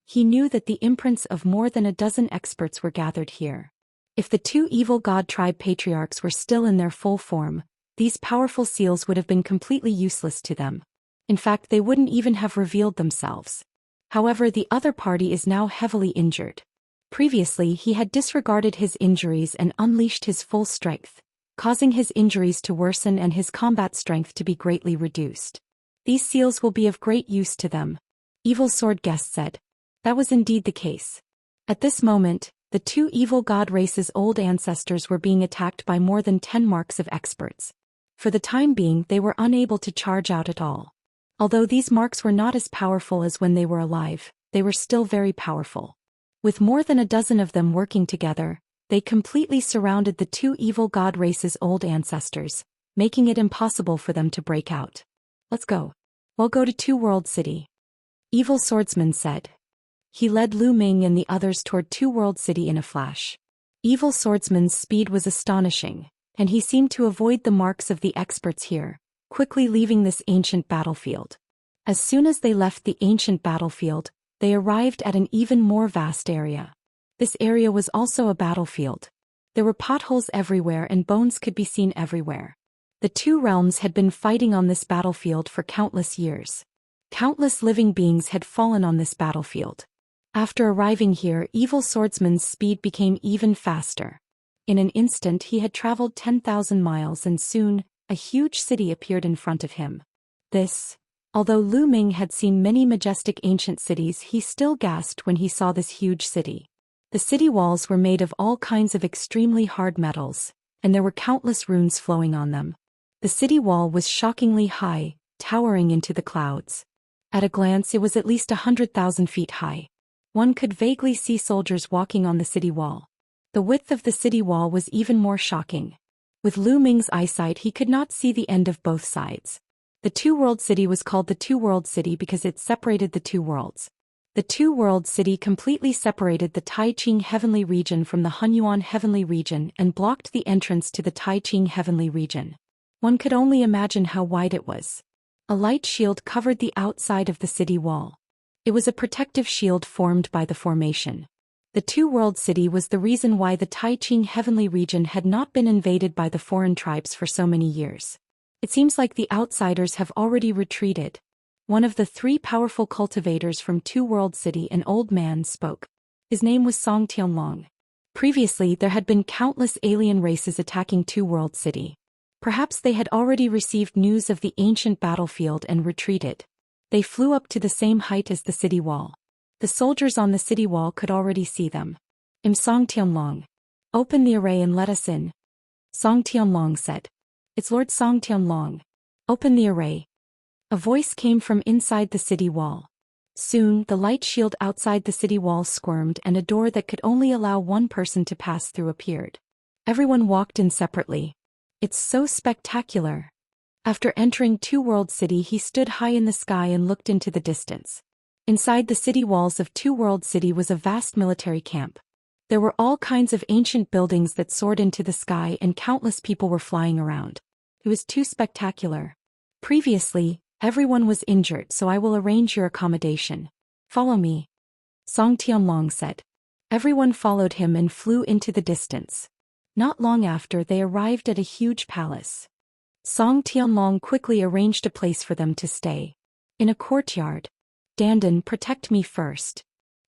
He knew that the imprints of more than a dozen experts were gathered here. If the two evil god tribe patriarchs were still in their full form, these powerful seals would have been completely useless to them. In fact, they wouldn't even have revealed themselves. However, the other party is now heavily injured. Previously, he had disregarded his injuries and unleashed his full strength, causing his injuries to worsen and his combat strength to be greatly reduced. These seals will be of great use to them, Evil Sword Guest said. That was indeed the case. At this moment, the two evil god race's old ancestors were being attacked by more than 10 marks of experts. For the time being, they were unable to charge out at all. Although these marks were not as powerful as when they were alive, they were still very powerful. With more than a dozen of them working together, they completely surrounded the two evil god race's old ancestors, making it impossible for them to break out. Let's go. We'll go to Two World City. Evil Swordsman said. He led Lu Ming and the others toward Two World City in a flash. Evil Swordsman's speed was astonishing, and he seemed to avoid the marks of the experts here, quickly leaving this ancient battlefield. As soon as they left the ancient battlefield, they arrived at an even more vast area. This area was also a battlefield. There were potholes everywhere and bones could be seen everywhere. The two realms had been fighting on this battlefield for countless years. Countless living beings had fallen on this battlefield. After arriving here, Evil Swordsman's speed became even faster. In an instant he had traveled 10,000 miles and soon, a huge city appeared in front of him. Although Lu Ming had seen many majestic ancient cities, he still gasped when he saw this huge city. The city walls were made of all kinds of extremely hard metals, and there were countless runes flowing on them. The city wall was shockingly high, towering into the clouds. At a glance it was at least 100,000 feet high. One could vaguely see soldiers walking on the city wall. The width of the city wall was even more shocking. With Lu Ming's eyesight he could not see the end of both sides. The two-world city was called the two-world city because it separated the two worlds. The two-world city completely separated the Tai-Ching heavenly region from the Hunyuan heavenly region and blocked the entrance to the Tai-Ching heavenly region. One could only imagine how wide it was. A light shield covered the outside of the city wall. It was a protective shield formed by the formation. The two-world city was the reason why the Tai-Ching heavenly region had not been invaded by the foreign tribes for so many years. It seems like the outsiders have already retreated. One of the 3 powerful cultivators from Two-World City, an old man, spoke. His name was Song Tianlong. Previously there had been countless alien races attacking Two-World City. Perhaps they had already received news of the ancient battlefield and retreated. They flew up to the same height as the city wall. The soldiers on the city wall could already see them. Song Tianlong. Open the array and let us in. Song Tianlong said. It's Lord Song Tianlong. Open the array. A voice came from inside the city wall. Soon, the light shield outside the city wall squirmed and a door that could only allow one person to pass through appeared. Everyone walked in separately. It's so spectacular. After entering Two-World City he stood high in the sky and looked into the distance. Inside the city walls of Two-World City was a vast military camp. There were all kinds of ancient buildings that soared into the sky and countless people were flying around. It was too spectacular. Previously, everyone was injured, so I will arrange your accommodation. Follow me. Song Tianlong said. Everyone followed him and flew into the distance. Not long after they arrived at a huge palace. Song Tianlong quickly arranged a place for them to stay. In a courtyard. Dandan, protect me first.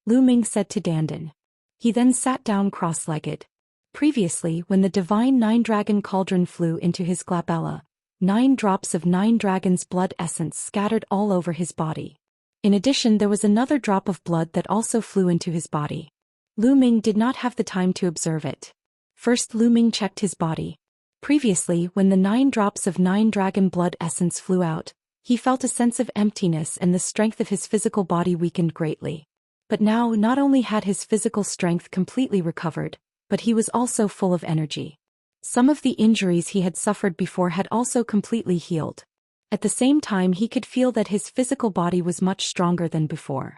Lu Ming said to Dandan. He then sat down cross-legged. Previously, when the divine 9-dragon cauldron flew into his glabella, 9 drops of 9 dragons' blood essence scattered all over his body. In addition, there was another drop of blood that also flew into his body. Lu Ming did not have the time to observe it. First Lu Ming checked his body. Previously, when the 9 drops of 9 dragon blood essence flew out, he felt a sense of emptiness and the strength of his physical body weakened greatly. But now not only had his physical strength completely recovered, but he was also full of energy. Some of the injuries he had suffered before had also completely healed. At the same time he could feel that his physical body was much stronger than before.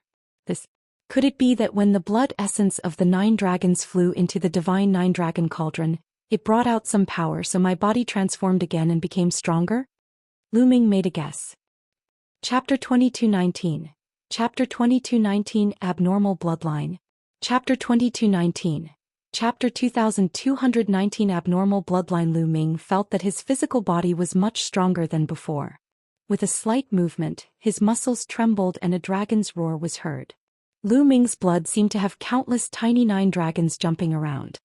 Could it be that when the blood essence of the 9 dragons flew into the divine 9 dragon cauldron, it brought out some power so my body transformed again and became stronger? Lu Ming made a guess. Chapter 2219. Chapter 2219 Abnormal Bloodline. Chapter 2219. Chapter 2219 Abnormal Bloodline. Lu Ming felt that his physical body was much stronger than before. With a slight movement, his muscles trembled and a dragon's roar was heard. Lu Ming's blood seemed to have countless tiny 9 dragons jumping around.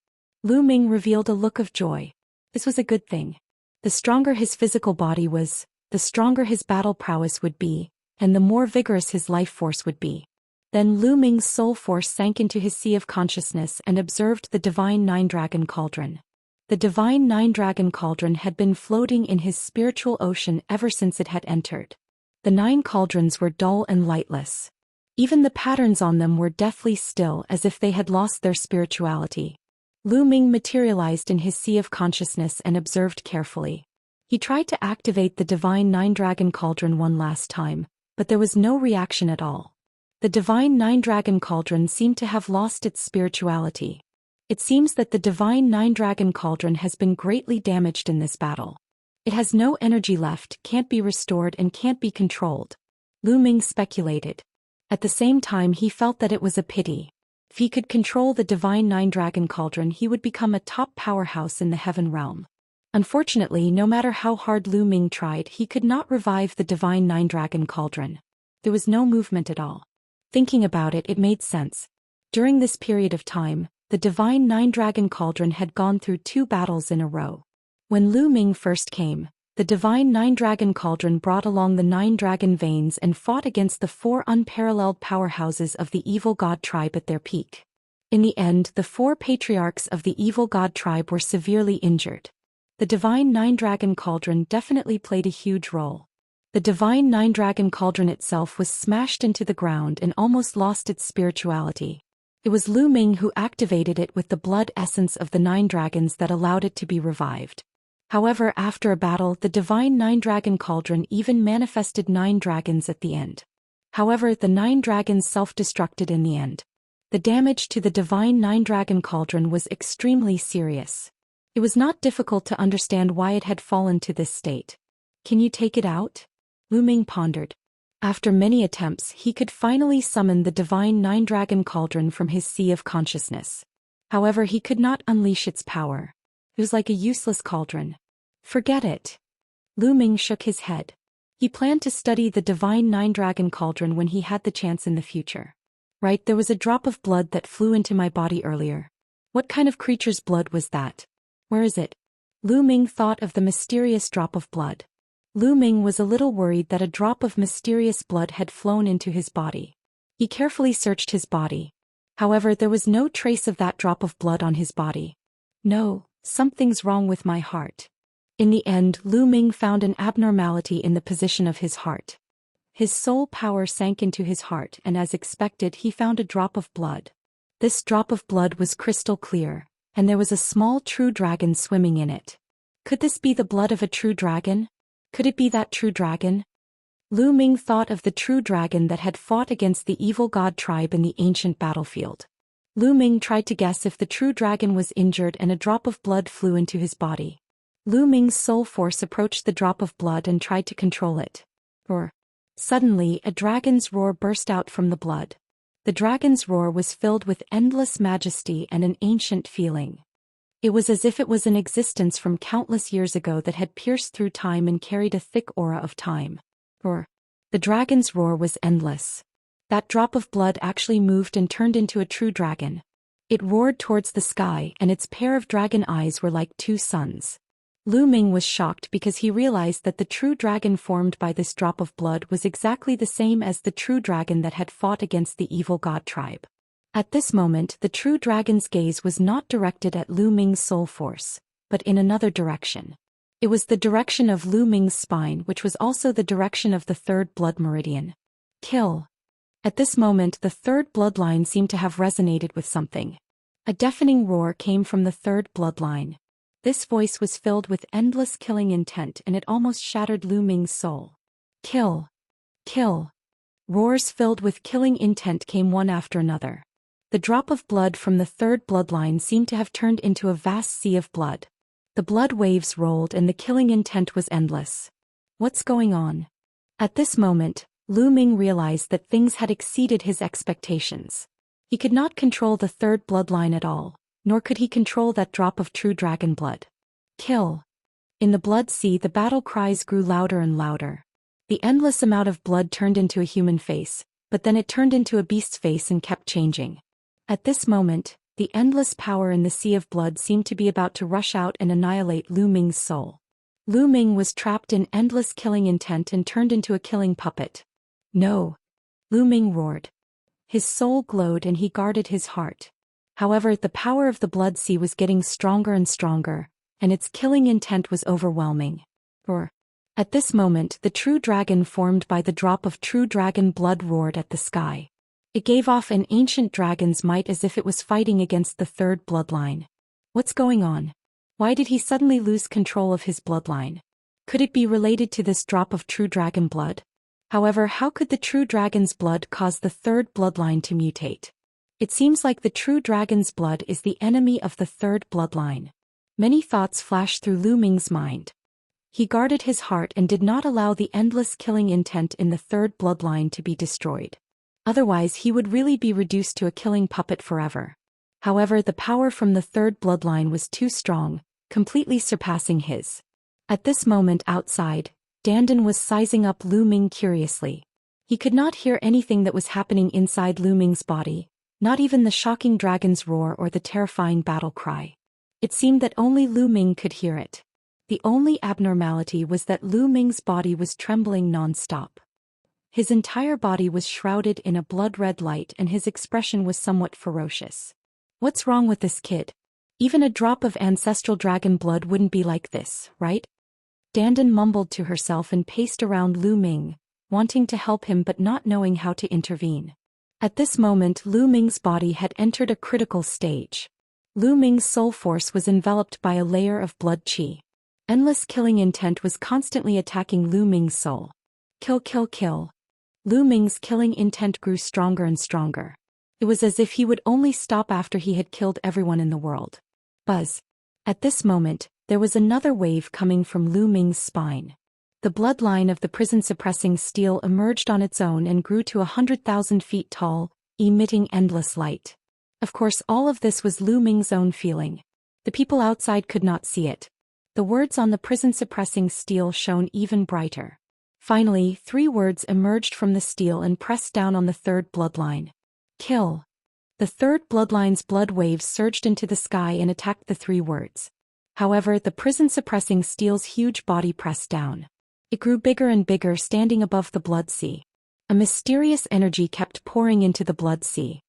Lu Ming revealed a look of joy. This was a good thing. The stronger his physical body was, the stronger his battle prowess would be, and the more vigorous his life force would be. Then Lu Ming's soul force sank into his sea of consciousness and observed the divine 9 dragon cauldron. The divine 9 dragon cauldron had been floating in his spiritual ocean ever since it had entered. The 9 cauldrons were dull and lightless. Even the patterns on them were deathly still as if they had lost their spirituality. Lu Ming materialized in his sea of consciousness and observed carefully. He tried to activate the divine 9 dragon cauldron one last time, but there was no reaction at all. The divine 9 dragon cauldron seemed to have lost its spirituality. It seems that the divine 9 dragon cauldron has been greatly damaged in this battle. It has no energy left, can't be restored and can't be controlled. Lu Ming speculated. At the same time he felt that it was a pity. If he could control the divine 9 dragon cauldron he would become a top powerhouse in the heaven realm. Unfortunately, no matter how hard Lu Ming tried he could not revive the divine 9 dragon cauldron. There was no movement at all. Thinking about it, it made sense. During this period of time, the divine 9 dragon cauldron had gone through 2 battles in a row. When Lu Ming first came, the divine 9 dragon cauldron brought along the 9 dragon veins and fought against the 4 unparalleled powerhouses of the evil god tribe at their peak. In the end, the 4 patriarchs of the evil god tribe were severely injured. The divine 9 dragon cauldron definitely played a huge role. The divine 9 dragon cauldron itself was smashed into the ground and almost lost its spirituality. It was Lu Ming who activated it with the blood essence of the 9 dragons that allowed it to be revived. However, after a battle, the divine 9 dragon cauldron even manifested 9 dragons at the end. However, the 9 dragons self-destructed in the end. The damage to the divine 9 dragon cauldron was extremely serious. It was not difficult to understand why it had fallen to this state. Can you take it out? Lu Ming pondered. After many attempts, he could finally summon the divine 9 dragon cauldron from his sea of consciousness. However, he could not unleash its power. It was like a useless cauldron. Forget it. Lu Ming shook his head. He planned to study the divine 9 dragon cauldron when he had the chance in the future. Right, there was a drop of blood that flew into my body earlier. What kind of creature's blood was that? Where is it? Lu Ming thought of the mysterious drop of blood. Lu Ming was a little worried that a drop of mysterious blood had flown into his body. He carefully searched his body. However, there was no trace of that drop of blood on his body. No, something's wrong with my heart. In the end, Lu Ming found an abnormality in the position of his heart. His soul power sank into his heart and as expected he found a drop of blood. This drop of blood was crystal clear, and there was a small true dragon swimming in it. Could this be the blood of a true dragon? Could it be that true dragon? Lu Ming thought of the true dragon that had fought against the evil god tribe in the ancient battlefield. Lu Ming tried to guess if the true dragon was injured and a drop of blood flew into his body. Lu Ming's soul force approached the drop of blood and tried to control it. Suddenly, a dragon's roar burst out from the blood. The dragon's roar was filled with endless majesty and an ancient feeling. It was as if it was an existence from countless years ago that had pierced through time and carried a thick aura of time. The dragon's roar was endless. That drop of blood actually moved and turned into a true dragon. It roared towards the sky and its pair of dragon eyes were like 2 suns. Lu Ming was shocked because he realized that the true dragon formed by this drop of blood was exactly the same as the true dragon that had fought against the evil god tribe. At this moment, the true dragon's gaze was not directed at Lu Ming's soul force, but in another direction. It was the direction of Lu Ming's spine, which was also the direction of the third blood meridian. Kill. At this moment, the third bloodline seemed to have resonated with something. A deafening roar came from the third bloodline. This voice was filled with endless killing intent, and it almost shattered Lu Ming's soul. Kill. Kill. Roars filled with killing intent came one after another. The drop of blood from the third bloodline seemed to have turned into a vast sea of blood. The blood waves rolled and the killing intent was endless. What's going on? At this moment, Lu Ming realized that things had exceeded his expectations. He could not control the third bloodline at all, nor could he control that drop of true dragon blood. Kill. In the blood sea, the battle cries grew louder and louder. The endless amount of blood turned into a human face, but then it turned into a beast's face and kept changing. At this moment, the endless power in the sea of blood seemed to be about to rush out and annihilate Lu Ming's soul. Lu Ming was trapped in endless killing intent and turned into a killing puppet. No! Lu Ming roared. His soul glowed and he guarded his heart. However, the power of the blood sea was getting stronger and stronger, and its killing intent was overwhelming. At this moment, the true dragon formed by the drop of true dragon blood roared at the sky. It gave off an ancient dragon's might as if it was fighting against the third bloodline. What's going on? Why did he suddenly lose control of his bloodline? Could it be related to this drop of true dragon blood? However, how could the true dragon's blood cause the third bloodline to mutate? It seems like the true dragon's blood is the enemy of the third bloodline. Many thoughts flashed through Lu Ming's mind. He guarded his heart and did not allow the endless killing intent in the third bloodline to be destroyed. Otherwise, he would really be reduced to a killing puppet forever. However, the power from the third bloodline was too strong, completely surpassing his. At this moment outside, Dandan was sizing up Lu Ming curiously. He could not hear anything that was happening inside Lu Ming's body, not even the shocking dragon's roar or the terrifying battle cry. It seemed that only Lu Ming could hear it. The only abnormality was that Lu Ming's body was trembling non-stop. His entire body was shrouded in a blood-red light and his expression was somewhat ferocious. What's wrong with this kid? Even a drop of ancestral dragon blood wouldn't be like this, right? Dandan mumbled to herself and paced around Lu Ming, wanting to help him but not knowing how to intervene. At this moment, Lu Ming's body had entered a critical stage. Lu Ming's soul force was enveloped by a layer of blood qi. Endless killing intent was constantly attacking Lu Ming's soul. Kill, kill, kill. Lu Ming's killing intent grew stronger and stronger. It was as if he would only stop after he had killed everyone in the world. Buzz. At this moment, there was another wave coming from Lu Ming's spine. The bloodline of the prison-suppressing steel emerged on its own and grew to 100,000 feet tall, emitting endless light. Of course, all of this was Lu Ming's own feeling. The people outside could not see it. The words on the prison-suppressing steel shone even brighter. Finally, 3 words emerged from the steel and pressed down on the third bloodline. Kill. The third bloodline's blood waves surged into the sky and attacked the 3 words. However, the prison-suppressing steel's huge body pressed down. It grew bigger and bigger, standing above the blood sea. A mysterious energy kept pouring into the blood sea.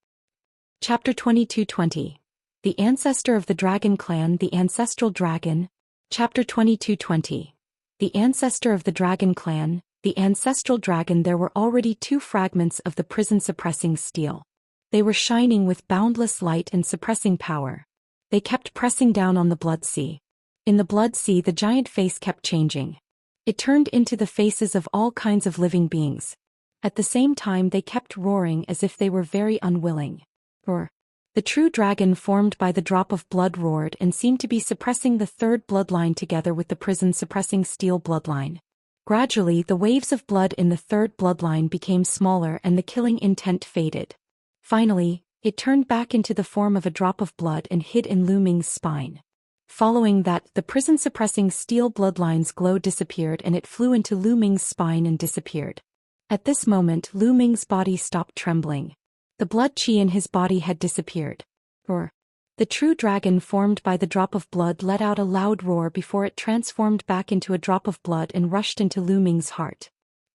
Chapter 2220. The Ancestor of the Dragon Clan, the Ancestral Dragon. Chapter 2220. The Ancestor of the Dragon Clan, the Ancestral Dragon. There were already 2 fragments of the prison-suppressing steel. They were shining with boundless light and suppressing power. They kept pressing down on the blood sea. In the blood sea, the giant face kept changing. It turned into the faces of all kinds of living beings. At the same time, they kept roaring as if they were very unwilling. Roar. The true dragon formed by the drop of blood roared and seemed to be suppressing the third bloodline together with the prison-suppressing steel bloodline. Gradually, the waves of blood in the third bloodline became smaller and the killing intent faded. Finally, it turned back into the form of a drop of blood and hid in Lu Ming's spine. Following that, the prison-suppressing steel bloodline's glow disappeared and it flew into Lu Ming's spine and disappeared. At this moment, Lu Ming's body stopped trembling. The blood qi in his body had disappeared. Roar. The true dragon formed by the drop of blood let out a loud roar before it transformed back into a drop of blood and rushed into Lu Ming's heart.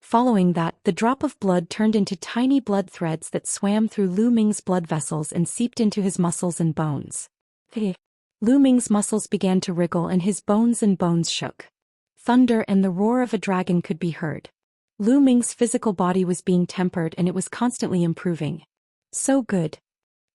Following that, the drop of blood turned into tiny blood threads that swam through Lu Ming's blood vessels and seeped into his muscles and bones. Lu Ming's muscles began to wriggle and his bones shook. Thunder and the roar of a dragon could be heard. Lu Ming's physical body was being tempered and it was constantly improving. So good.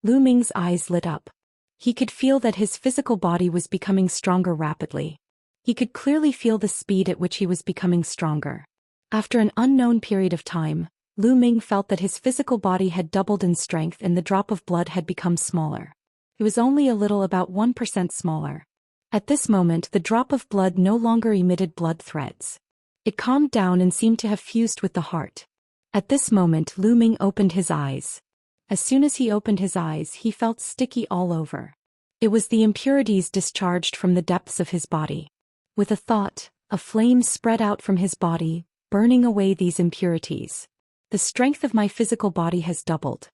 Lu Ming's eyes lit up. He could feel that his physical body was becoming stronger rapidly. He could clearly feel the speed at which he was becoming stronger. After an unknown period of time, Lu Ming felt that his physical body had doubled in strength and the drop of blood had become smaller. It was only a little, about 1% smaller. At this moment, the drop of blood no longer emitted blood threads. It calmed down and seemed to have fused with the heart. At this moment, Lu Ming opened his eyes. As soon as he opened his eyes, he felt sticky all over. It was the impurities discharged from the depths of his body. With a thought, a flame spread out from his body, burning away these impurities. The strength of my physical body has doubled.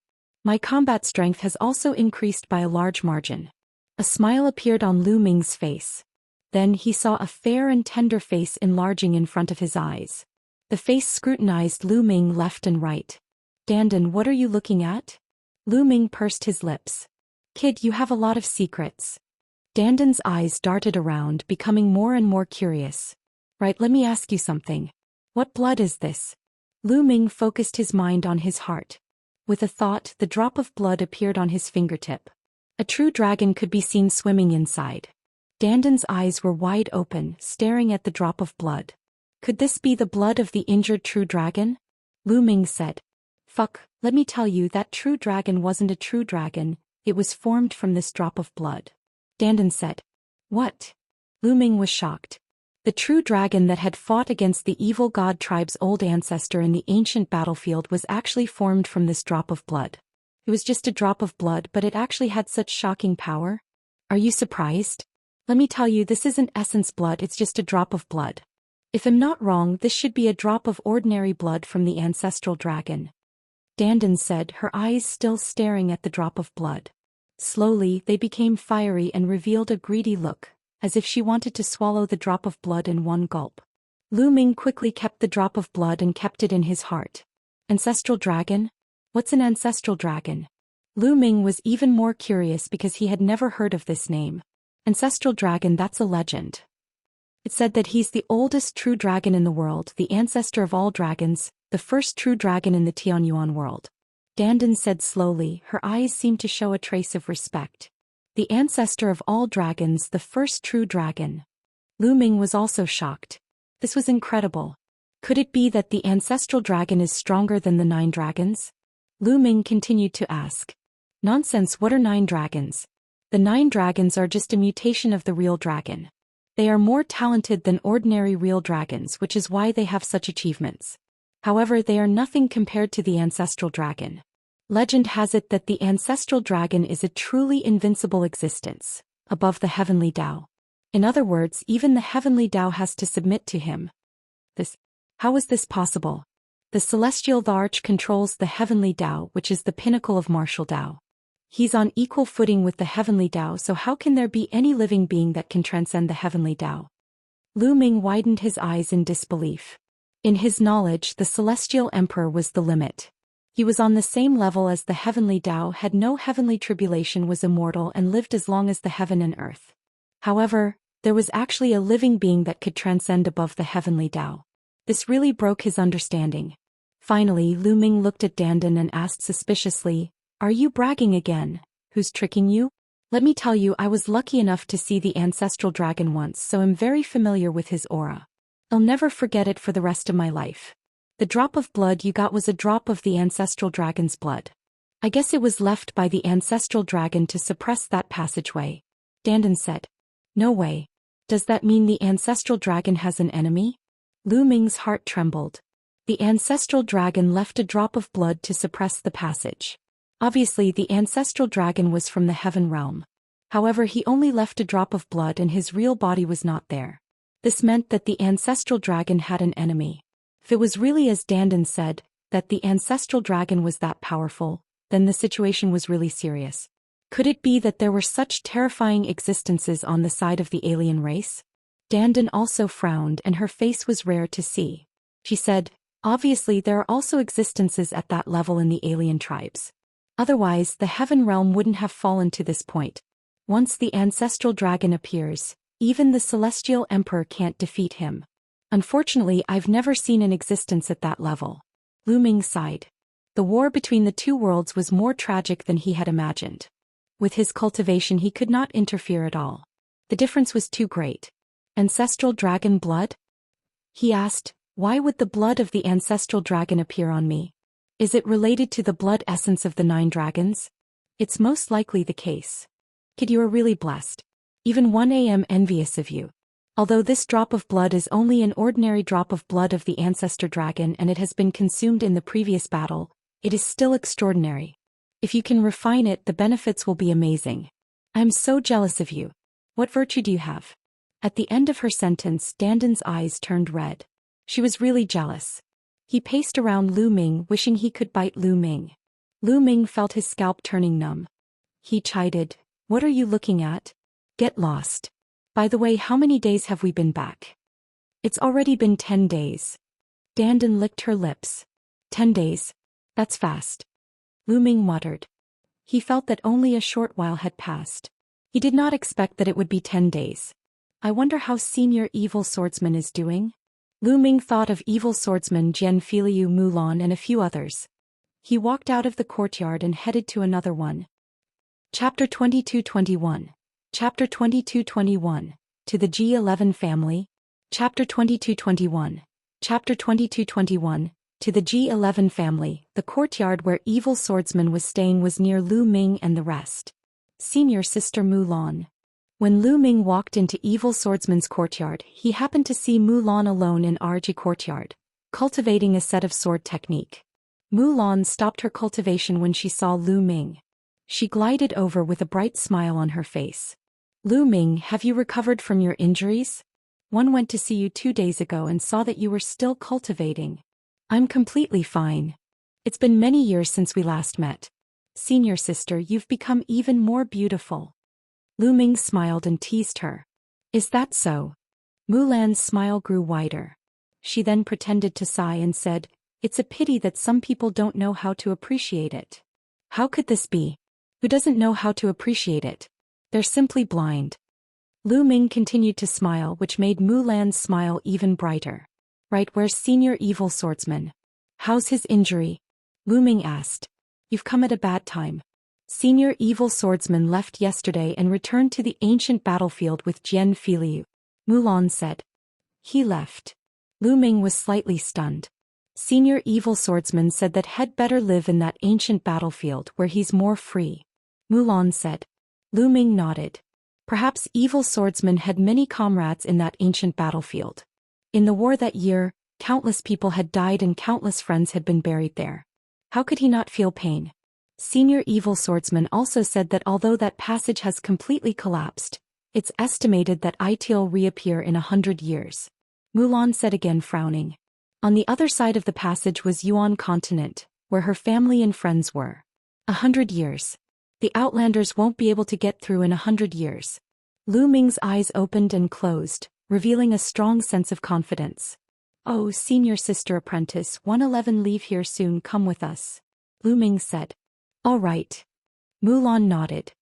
My combat strength has also increased by a large margin. A smile appeared on Lu Ming's face. Then he saw a fair and tender face enlarging in front of his eyes. The face scrutinized Lu Ming left and right. "Dandan, what are you looking at?" Lu Ming pursed his lips. "Kid, you have a lot of secrets." Dandan's eyes darted around, becoming more and more curious. "Right, let me ask you something. What blood is this?" Lu Ming focused his mind on his heart. With a thought, the drop of blood appeared on his fingertip. A true dragon could be seen swimming inside. Dandan's eyes were wide open, staring at the drop of blood. Could this be the blood of the injured true dragon? Lu Ming said. "Fuck, let me tell you, that true dragon wasn't a true dragon, it was formed from this drop of blood." Dandan said. "What?" Lu Ming was shocked. The true dragon that had fought against the evil god tribe's old ancestor in the ancient battlefield was actually formed from this drop of blood. It was just a drop of blood, but it actually had such shocking power. Are you surprised? Let me tell you, this isn't essence blood, it's just a drop of blood. If I'm not wrong, this should be a drop of ordinary blood from the ancestral dragon. Dandan said, her eyes still staring at the drop of blood. Slowly, they became fiery and revealed a greedy look, as if she wanted to swallow the drop of blood in one gulp. Lu Ming quickly kept the drop of blood and kept it in his heart. Ancestral dragon? What's an ancestral dragon? Lu Ming was even more curious because he had never heard of this name. Ancestral dragon, that's a legend. It said that he's the oldest true dragon in the world, the ancestor of all dragons, the first true dragon in the Tianyuan world. Dandan said slowly, her eyes seemed to show a trace of respect. The ancestor of all dragons, the first true dragon. Lu Ming was also shocked. This was incredible. Could it be that the ancestral dragon is stronger than the 9 dragons? Lu Ming continued to ask. Nonsense, what are 9 dragons? The 9 dragons are just a mutation of the real dragon. They are more talented than ordinary real dragons, which is why they have such achievements. However, they are nothing compared to the ancestral dragon. Legend has it that the ancestral dragon is a truly invincible existence, above the heavenly Tao. In other words, even the heavenly Tao has to submit to him. How is this possible? The celestial Arch controls the heavenly Tao, which is the pinnacle of martial Tao. He's on equal footing with the heavenly Tao, so how can there be any living being that can transcend the heavenly Tao? Lu Ming widened his eyes in disbelief. In his knowledge, the celestial emperor was the limit. He was on the same level as the heavenly Tao, had no heavenly tribulation, was immortal and lived as long as the heaven and earth. However, there was actually a living being that could transcend above the heavenly Tao. This really broke his understanding. Finally, Lu Ming looked at Dandan and asked suspiciously, "Are you bragging again? Who's tricking you?" "Let me tell you, I was lucky enough to see the ancestral dragon once, so I'm very familiar with his aura. I'll never forget it for the rest of my life. The drop of blood you got was a drop of the ancestral dragon's blood. I guess it was left by the ancestral dragon to suppress that passageway." Dandan said. "No way. Does that mean the ancestral dragon has an enemy?" Lu Ming's heart trembled. The ancestral dragon left a drop of blood to suppress the passage. Obviously, the ancestral dragon was from the heaven realm. However, he only left a drop of blood and his real body was not there. This meant that the ancestral dragon had an enemy. If it was really as Dandan said, that the ancestral dragon was that powerful, then the situation was really serious. Could it be that there were such terrifying existences on the side of the alien race? Dandan also frowned and her face was rare to see. She said, Obviously, there are also existences at that level in the alien tribes. Otherwise, the heaven realm wouldn't have fallen to this point. Once the ancestral dragon appears, even the celestial emperor can't defeat him. Unfortunately, I've never seen an existence at that level. Ming sighed. The war between the two worlds was more tragic than he had imagined. With his cultivation, he could not interfere at all. The difference was too great. Ancestral dragon blood? He asked, why would the blood of the ancestral dragon appear on me? Is it related to the blood essence of the 9 dragons? It's most likely the case. Kid, you are really blessed. Even 1 am envious of you. Although this drop of blood is only an ordinary drop of blood of the ancestor dragon and it has been consumed in the previous battle, it is still extraordinary. If you can refine it, the benefits will be amazing. I am so jealous of you. What virtue do you have? At the end of her sentence, Dandan's eyes turned red. She was really jealous. He paced around Lu Ming, wishing he could bite Lu Ming. Lu Ming felt his scalp turning numb. He chided, "What are you looking at? Get lost. By the way, how many days have we been back?" "It's already been 10 days. Dandan licked her lips. 10 days? That's fast. Lu Ming muttered. He felt that only a short while had passed. He did not expect that it would be 10 days. I wonder how senior evil swordsman is doing? Lu Ming thought of evil swordsman Jian, feiliu, Mu Lan and a few others. He walked out of the courtyard and headed to another one. Chapter 2221. Chapter 2221. To the G11 family. Chapter 2221. Chapter 2221. To the G11 family. The courtyard where evil swordsman was staying was near Lu Ming and the rest. Senior sister Mu Lan. When Lu Ming walked into evil swordsman's courtyard, he happened to see Mu Lan alone in RG courtyard, cultivating a set of sword technique. Mu Lan stopped her cultivation when she saw Lu Ming. She glided over with a bright smile on her face. "Lu Ming, have you recovered from your injuries? One went to see you 2 days ago and saw that you were still cultivating." "I'm completely fine. It's been many years since we last met. Senior sister, you've become even more beautiful." Lu Ming smiled and teased her. "Is that so?" Mu Lan's smile grew wider. She then pretended to sigh and said, "It's a pity that some people don't know how to appreciate it." "How could this be? Who doesn't know how to appreciate it? They're simply blind." Lu Ming continued to smile, which made Mu Lan's smile even brighter. "Right, where's senior evil swordsman? How's his injury?" Lu Ming asked. "You've come at a bad time. Senior evil swordsman left yesterday and returned to the ancient battlefield with Jian feiliu," Mu Lan said. "He left?" Lu Ming was slightly stunned. "Senior evil swordsman said that he'd better live in that ancient battlefield where he's more free," Mu Lan said. Lu Ming nodded. Perhaps evil swordsman had many comrades in that ancient battlefield. In the war that year, countless people had died and countless friends had been buried there. How could he not feel pain? Senior evil swordsman also said that although that passage has completely collapsed, it's estimated that it'll reappear in 100 years. Mu Lan said again, frowning. On the other side of the passage was Yuan continent, where her family and friends were. 100 years. The Outlanders won't be able to get through in 100 years. Lu Ming's eyes opened and closed, revealing a strong sense of confidence. "Oh, senior sister apprentice, 111 leave here soon, come with us," Lu Ming said. "All right." Mu Lan nodded.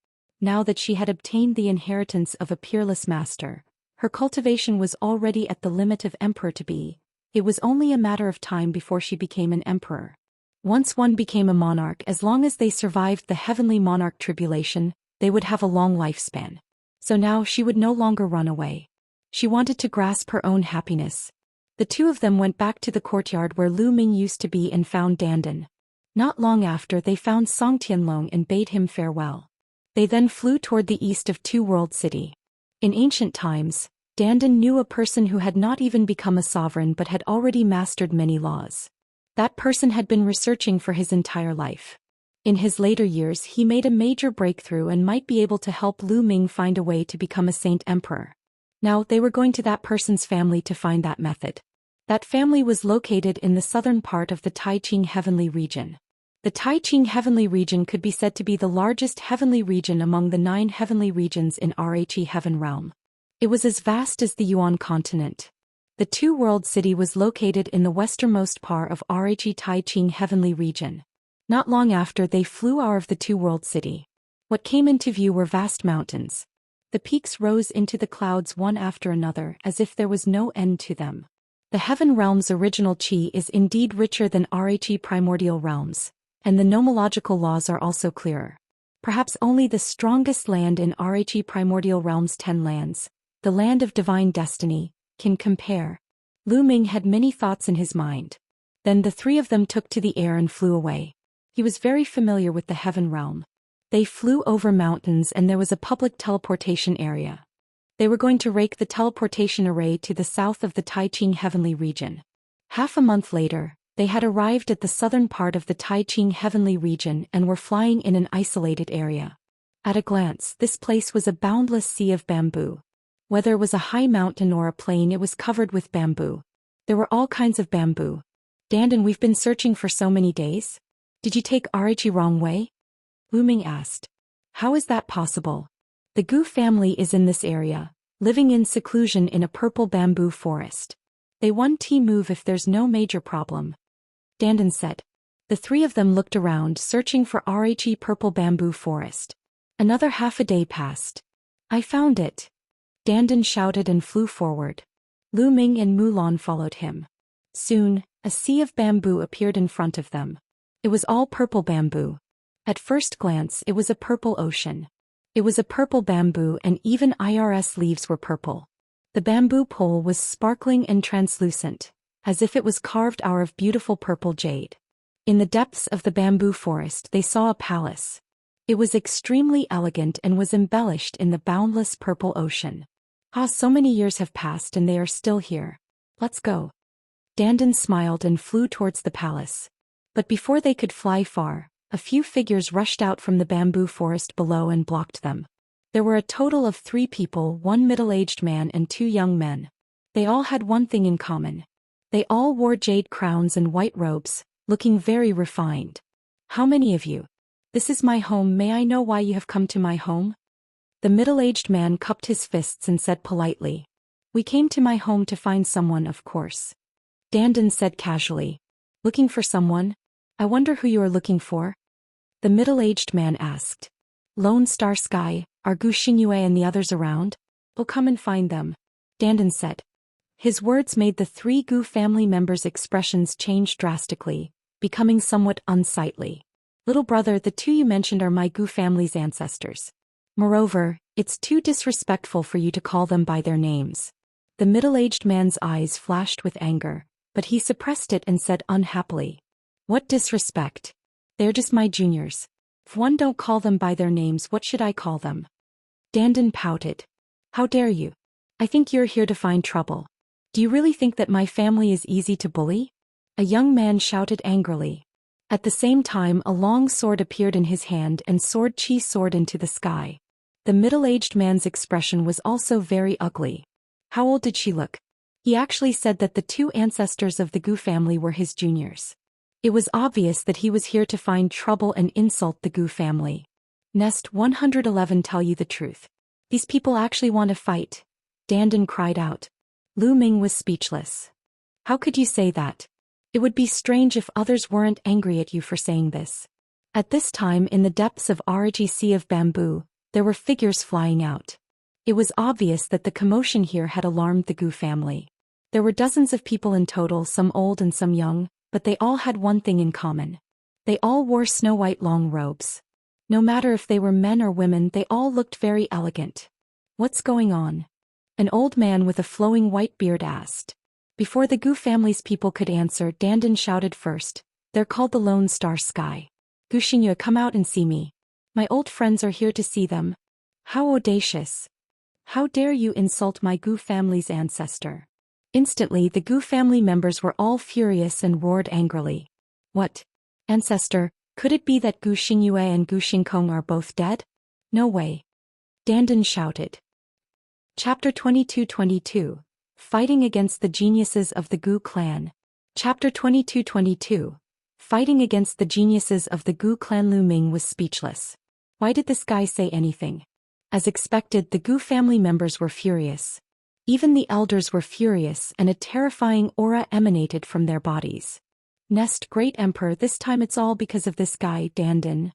Now that she had obtained the inheritance of a peerless master, her cultivation was already at the limit of emperor to be. It was only a matter of time before she became an emperor. Once one became a monarch, as long as they survived the heavenly monarch tribulation, they would have a long lifespan. So now she would no longer run away. She wanted to grasp her own happiness. The two of them went back to the courtyard where Lu Ming used to be and found Dandan. Not long after, they found Song Tianlong and bade him farewell. They then flew toward the east of Two World City. In ancient times, Dandan knew a person who had not even become a sovereign but had already mastered many laws. That person had been researching for his entire life. In his later years, he made a major breakthrough and might be able to help Lu Ming find a way to become a saint emperor. Now, they were going to that person's family to find that method. That family was located in the southern part of the Taiqing heavenly region. The Taiqing heavenly region could be said to be the largest heavenly region among the 9 heavenly regions in RHE heaven realm. It was as vast as the Yuan continent. The two-world city was located in the westernmost part of Rhe Taiqing heavenly region. Not long after they flew out of the two-world city. What came into view were vast mountains. The peaks rose into the clouds one after another as if there was no end to them. The Heaven Realm's original chi is indeed richer than Rhe primordial realms, and the nomological laws are also clearer. Perhaps only the strongest land in Rhe primordial realm's 10 lands, the land of divine destiny, can compare. Lu Ming had many thoughts in his mind. Then the three of them took to the air and flew away. He was very familiar with the Heaven Realm. They flew over mountains and there was a public teleportation area. They were going to rake the teleportation array to the south of the Taiqing heavenly region. Half a month later, they had arrived at the southern part of the Taiqing heavenly region and were flying in an isolated area. At a glance, this place was a boundless sea of bamboo. Whether it was a high mountain or a plain, it was covered with bamboo. There were all kinds of bamboo. Dandan, we've been searching for so many days. Did you take Rhe wrong way? Lu Ming asked. How is that possible? The Gu family is in this area, living in seclusion in a purple bamboo forest. They won't move if there's no major problem. Dandan said. The three of them looked around, searching for Rhe purple bamboo forest. Another half a day passed. I found it. Dandan shouted and flew forward. Lu Ming and Mu Lan followed him. Soon, a sea of bamboo appeared in front of them. It was all purple bamboo. At first glance, it was a purple ocean. It was a purple bamboo and even its leaves were purple. The bamboo pole was sparkling and translucent, as if it was carved out of beautiful purple jade. In the depths of the bamboo forest they saw a palace. It was extremely elegant and was embellished in the boundless purple ocean. So many years have passed and they are still here. Let's go. Dandan smiled and flew towards the palace. But before they could fly far, a few figures rushed out from the bamboo forest below and blocked them. There were a total of 3 people, 1 middle-aged man and 2 young men. They all had one thing in common. They all wore jade crowns and white robes, looking very refined. How many of you? This is my home. May I know why you have come to my home? The middle-aged man cupped his fists and said politely. We came to my home to find someone, of course. Dandan said casually. Looking for someone? I wonder who you are looking for? The middle-aged man asked. Lone Star Sky, are Gu Xingyue and the others around? We'll come and find them. Dandan said. His words made the 3 Gu family members' expressions change drastically, becoming somewhat unsightly. Little brother, the 2 you mentioned are my Gu family's ancestors. Moreover, it's too disrespectful for you to call them by their names. The middle-aged man's eyes flashed with anger, but he suppressed it and said unhappily. What disrespect? They're just my juniors. If one don't call them by their names, what should I call them? Dandan pouted. How dare you? I think you're here to find trouble. Do you really think that my family is easy to bully? A young man shouted angrily. At the same time, a long sword appeared in his hand and sword chi soared into the sky. The middle-aged man's expression was also very ugly. How old did she look? He actually said that the 2 ancestors of the Gu family were his juniors. It was obvious that he was here to find trouble and insult the Gu family. Nest 111 tell you the truth. These people actually want to fight. Dandan cried out. Lu Ming was speechless. How could you say that? It would be strange if others weren't angry at you for saying this. At this time, in the depths of Rhe Sea of Bamboo, there were figures flying out. It was obvious that the commotion here had alarmed the Gu family. There were dozens of people in total, some old and some young, but they all had one thing in common. They all wore snow-white long robes. No matter if they were men or women, they all looked very elegant. What's going on? An old man with a flowing white beard asked. Before the Gu family's people could answer, Dandan shouted first. They're called the Lone Star Sky. Gu Xingyue, come out and see me. My old friends are here to see them. How audacious. How dare you insult my Gu family's ancestor? Instantly the Gu family members were all furious and roared angrily. What? Ancestor, could it be that Gu Xingyue and Gu Xingkong are both dead? No way. Dandan shouted. Chapter 22-22. Fighting against the geniuses of the Gu clan. Chapter 22-22. Fighting against the geniuses of the Gu clan. Lu Ming was speechless. Why did this guy say anything? As expected, the Gu family members were furious. Even the elders were furious and a terrifying aura emanated from their bodies. Nest Great Emperor, this time it's all because of this guy, dandan.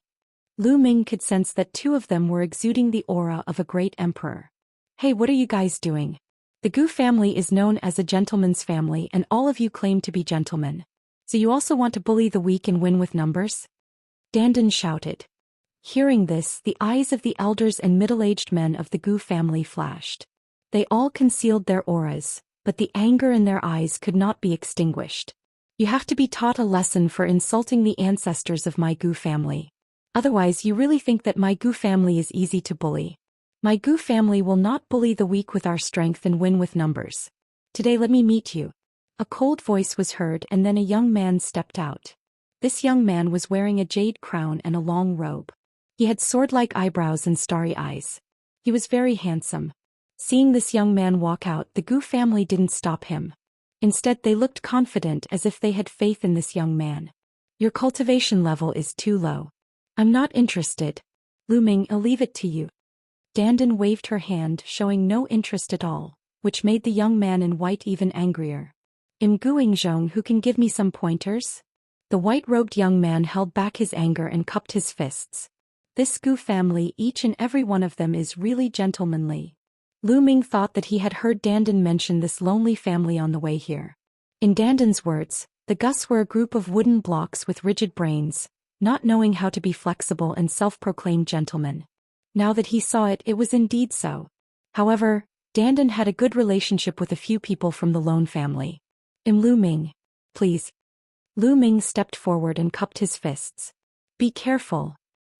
Ming could sense that two of them were exuding the aura of a great emperor. Hey, what are you guys doing? The Gu family is known as a gentleman's family and all of you claim to be gentlemen. So you also want to bully the weak and win with numbers? Dandan shouted. Hearing this, the eyes of the elders and middle-aged men of the Gu family flashed. They all concealed their auras, but the anger in their eyes could not be extinguished. You have to be taught a lesson for insulting the ancestors of my Gu family. Otherwise, you really think that my Gu family is easy to bully. My Gu family will not bully the weak with our strength and win with numbers. Today let me meet you. A cold voice was heard and then a young man stepped out. This young man was wearing a jade crown and a long robe. He had sword-like eyebrows and starry eyes. He was very handsome. Seeing this young man walk out, the Gu family didn't stop him. Instead, they looked confident as if they had faith in this young man. Your cultivation level is too low. I'm not interested. Ming, I'll leave it to you. Dandan waved her hand, showing no interest at all, which made the young man in white even angrier. Im Guingzhong, who can give me some pointers? The white-robed young man held back his anger and cupped his fists. This Gu family, each and every one of them is really gentlemanly. Ming thought that he had heard Dandan mention this lonely family on the way here. In Dandan's words, the Gus were a group of wooden blocks with rigid brains, not knowing how to be flexible and self-proclaimed gentlemen. Now that he saw it, it was indeed so. However, Dandan had a good relationship with a few people from the Lone family. Ming, please. Ming stepped forward and cupped his fists. Be careful,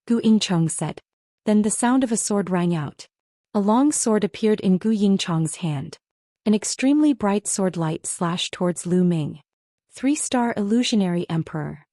Gu Yingchong said. Then the sound of a sword rang out. A long sword appeared in Gu Yingchong's hand. An extremely bright sword light slashed towards Ming. 3-star illusionary emperor.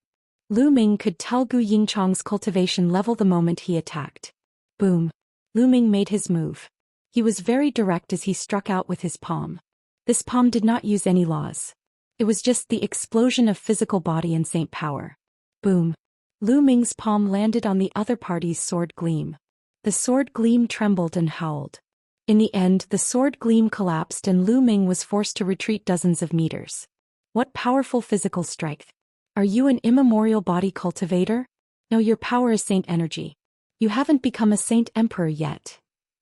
Ming could tell Gu Yingchong's cultivation level the moment he attacked. Boom. Ming made his move. He was very direct as he struck out with his palm. This palm did not use any laws. It was just the explosion of physical body and saint power. Boom. Ming's palm landed on the other party's sword gleam. The sword gleam trembled and howled. In the end, the sword gleam collapsed and Ming was forced to retreat dozens of meters. What powerful physical strength. Are you an immemorial body cultivator? No, your power is saint energy. You haven't become a saint emperor yet.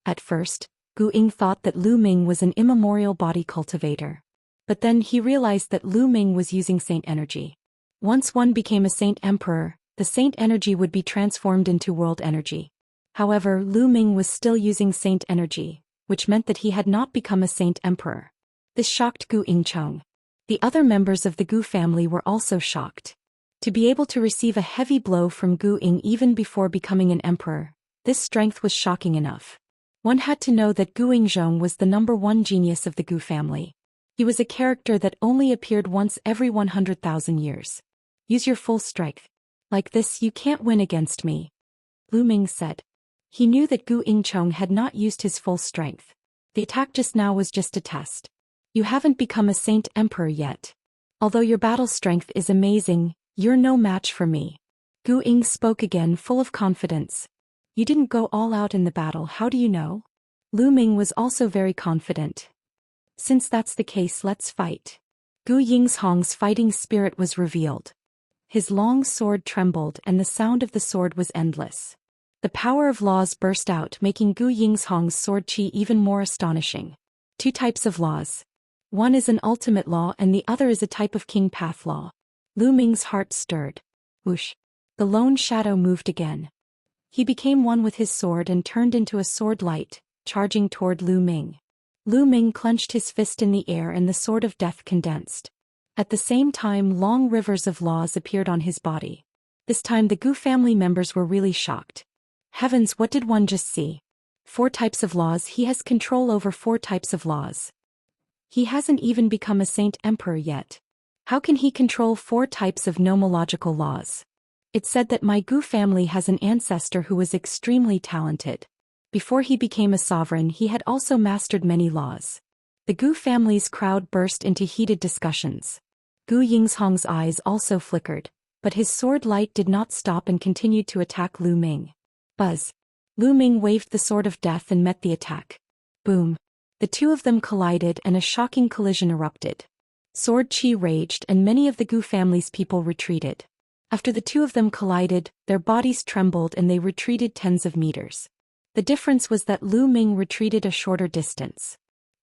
At first, Gu Ying thought that Ming was an immemorial body cultivator. But then he realized that Ming was using saint energy. Once one became a saint emperor, the saint energy would be transformed into world energy. However, Ming was still using saint energy, which meant that he had not become a saint emperor. This shocked Gu Yingchong. The other members of the Gu family were also shocked. To be able to receive a heavy blow from Gu Ying even before becoming an emperor, this strength was shocking enough. One had to know that Gu Yingzhong was the #1 genius of the Gu family. He was a character that only appeared once every 100,000 years. Use your full strength. Like this you can't win against me, Ming said. He knew that Gu Yingchong had not used his full strength. The attack just now was just a test. You haven't become a saint emperor yet. Although your battle strength is amazing, you're no match for me. Gu Ying spoke again full of confidence. You didn't go all out in the battle, how do you know? Ming was also very confident. Since that's the case, let's fight. Gu Yingzhong's fighting spirit was revealed. His long sword trembled and the sound of the sword was endless. The power of laws burst out, making Gu Yingzhong's sword chi even more astonishing. 2 types of laws. One is an ultimate law and the other is a type of king path law. Ming's heart stirred. Whoosh. The lone shadow moved again. He became one with his sword and turned into a sword light, charging toward Ming. Ming clenched his fist in the air and the sword of death condensed. At the same time, long rivers of laws appeared on his body. This time the Gu family members were really shocked. Heavens, what did one just see? 4 types of laws. He has control over 4 types of laws. He hasn't even become a saint emperor yet. How can he control 4 types of nomological laws? It's said that my Gu family has an ancestor who was extremely talented. Before he became a sovereign, he had also mastered many laws. The Gu family's crowd burst into heated discussions. Gu Yingzhong's eyes also flickered, but his sword light did not stop and continued to attack Ming. Buzz. Ming waved the sword of death and met the attack. Boom. The two of them collided and a shocking collision erupted. Sword chi raged and many of the Gu family's people retreated. After the two of them collided, their bodies trembled and they retreated tens of meters. The difference was that Lu Ming retreated a shorter distance.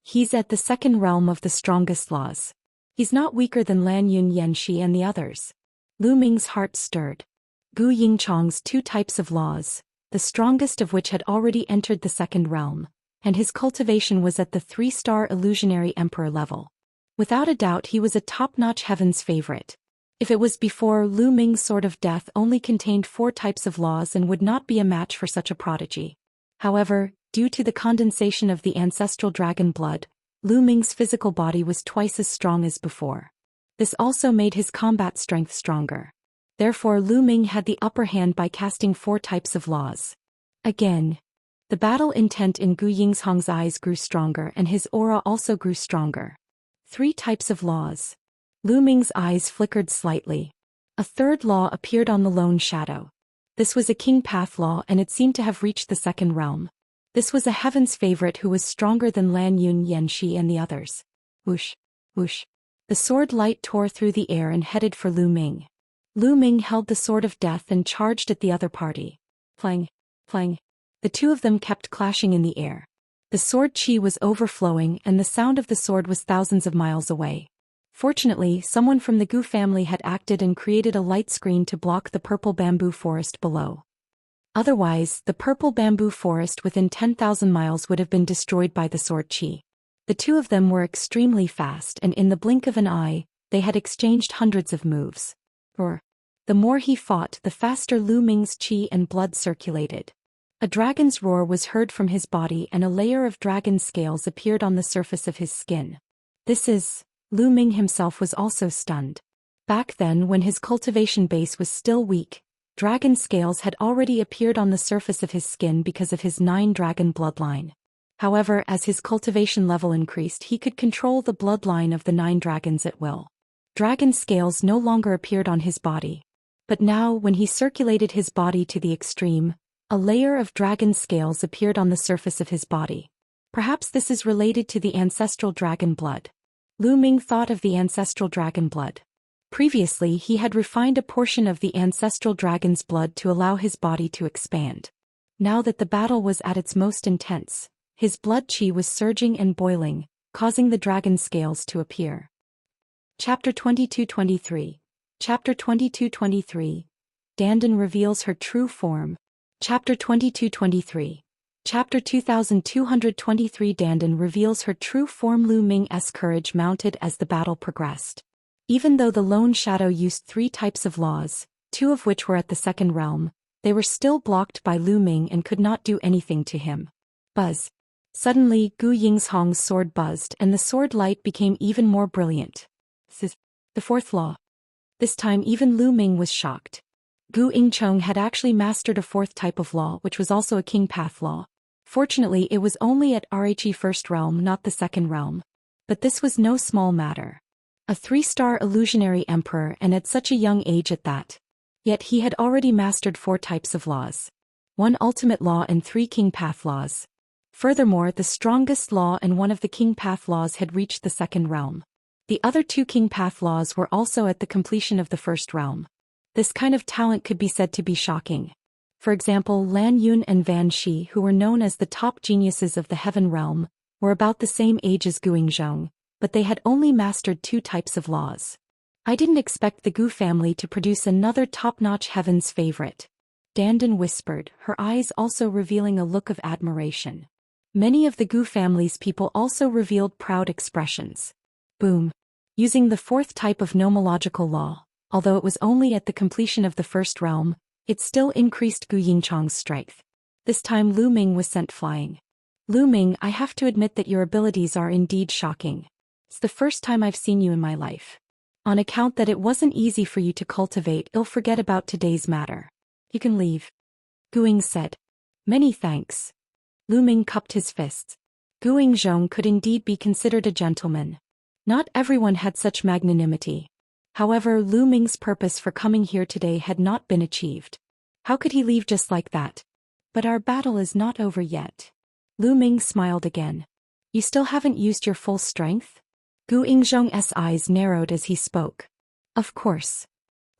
He's at the second realm of the strongest laws. He's not weaker than LAN Yun, Xianxia and the others. Lu Ming's heart stirred. Gu Yingchong's two types of laws, the strongest of which had already entered the second realm, and his cultivation was at the 3-star illusionary emperor level. Without a doubt he was a top-notch heaven's favorite. If it was before, Lu Ming's sword of death only contained 4 types of laws and would not be a match for such a prodigy. However, due to the condensation of the ancestral dragon blood, Lu Ming's physical body was twice as strong as before. This also made his combat strength stronger. Therefore Lu Ming had the upper hand by casting 4 types of laws. Again. The battle intent in Gu Yingchong's eyes grew stronger and his aura also grew stronger. 3 types of laws. Lu Ming's eyes flickered slightly. A third law appeared on the lone shadow. This was a king path law and it seemed to have reached the second realm. This was a heaven's favorite who was stronger than LAN Yun, Xianxia and the others. Whoosh, whoosh. The sword light tore through the air and headed for Lu Ming. Lu Ming held the sword of death and charged at the other party. Clang, clang. The two of them kept clashing in the air. The sword chi was overflowing and the sound of the sword was thousands of miles away. Fortunately, someone from the Gu family had acted and created a light screen to block the purple bamboo forest below. Otherwise, the purple bamboo forest within 10,000 miles would have been destroyed by the sword chi. The two of them were extremely fast and in the blink of an eye, they had exchanged hundreds of moves. The more he fought, the faster Lu Ming's chi and blood circulated. A dragon's roar was heard from his body and a layer of dragon scales appeared on the surface of his skin. Lu Ming himself was also stunned. Back then, when his cultivation base was still weak, dragon scales had already appeared on the surface of his skin because of his 9-dragon bloodline. However, as his cultivation level increased, he could control the bloodline of the 9 dragons at will. Dragon scales no longer appeared on his body. But now, when he circulated his body to the extreme, a layer of dragon scales appeared on the surface of his body. Perhaps this is related to the ancestral dragon blood. Lu Ming thought of the ancestral dragon blood. Previously, he had refined a portion of the ancestral dragon's blood to allow his body to expand. Now that the battle was at its most intense, his blood chi was surging and boiling, causing the dragon scales to appear. Chapter 22-23. Chapter 22-23. Dandan reveals her true form. Chapter 22-23. Chapter 2223. Dandan reveals her true form. Lu Ming's courage mounted as the battle progressed. Even though the lone shadow used 3 types of laws, 2 of which were at the second realm, they were still blocked by Lu Ming and could not do anything to him. Buzz. Suddenly, Gu Yingchong's sword buzzed and the sword light became even more brilliant. The 4th law. This time even Lu Ming was shocked. Gu Yingchong had actually mastered a 4th type of law, which was also a king path law. Fortunately, it was only at RHE first realm, not the second realm. But this was no small matter. A 3-star illusionary emperor and at such a young age at that. Yet he had already mastered 4 types of laws. 1 ultimate law and 3 king path laws. Furthermore, the strongest law and 1 of the king path laws had reached the second realm. The other 2 king path laws were also at the completion of the first realm. This kind of talent could be said to be shocking. For example, LAN Yun and Van Shi, who were known as the top geniuses of the heaven realm, were about the same age as Gu Yingzhong, but they had only mastered 2 types of laws. I didn't expect the Gu family to produce another top-notch heaven's favorite. Dandan whispered, her eyes also revealing a look of admiration. Many of the Gu family's people also revealed proud expressions. Boom. Using the 4th type of nomological law, although it was only at the completion of the first realm, it still increased Gu Yingchong's strength. This time Lu Ming was sent flying. Lu Ming, I have to admit that your abilities are indeed shocking. It's the first time I've seen you in my life. On account that it wasn't easy for you to cultivate, I'll forget about today's matter. You can leave. Gu Ying said. Many thanks. Lu Ming cupped his fists. Gu Yingzhong could indeed be considered a gentleman. Not everyone had such magnanimity. However, Lu Ming's purpose for coming here today had not been achieved. How could he leave just like that? But our battle is not over yet. Lu Ming smiled again. You still haven't used your full strength? Gu Yingzhong's eyes narrowed as he spoke. Of course.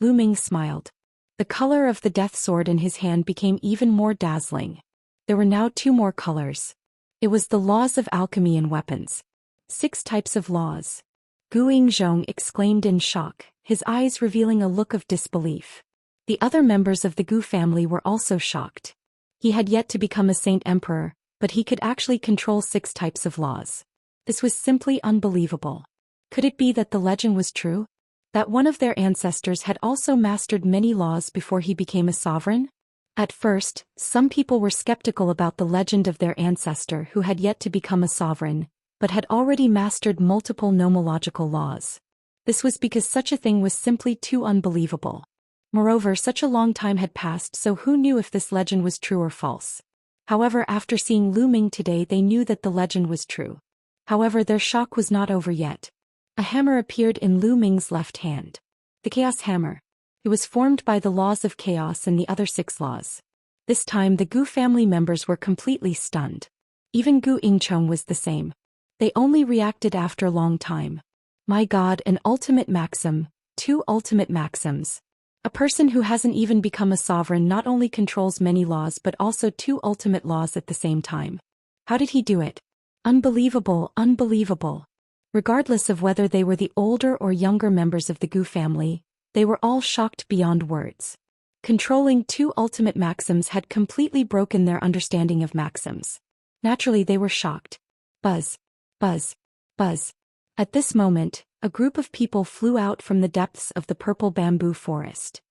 Lu Ming smiled. The color of the death sword in his hand became even more dazzling. There were now 2 more colors. It was the laws of alchemy and weapons. 6 types of laws. Gu Yingzhong exclaimed in shock, his eyes revealing a look of disbelief. The other members of the Gu family were also shocked. He had yet to become a saint emperor, but he could actually control 6 types of laws. This was simply unbelievable. Could it be that the legend was true? That one of their ancestors had also mastered many laws before he became a sovereign? At first, some people were skeptical about the legend of their ancestor who had yet to become a sovereign, but had already mastered multiple nomological laws. This was because such a thing was simply too unbelievable. Moreover, such a long time had passed, so who knew if this legend was true or false? However, after seeing Lu Ming today, they knew that the legend was true. However, their shock was not over yet. A hammer appeared in Lu Ming's left hand. The Chaos Hammer. It was formed by the laws of chaos and the other 6 laws. This time the Gu family members were completely stunned. Even Gu Yingchong was the same. They only reacted after a long time. My God, an ultimate maxim, 2 ultimate maxims. A person who hasn't even become a sovereign not only controls many laws but also 2 ultimate laws at the same time. How did he do it? Unbelievable, unbelievable. Regardless of whether they were the older or younger members of the Gu family, they were all shocked beyond words. Controlling 2 ultimate maxims had completely broken their understanding of maxims. Naturally, they were shocked. Buzz. Buzz. Buzz. At this moment, a group of people flew out from the depths of the purple bamboo forest.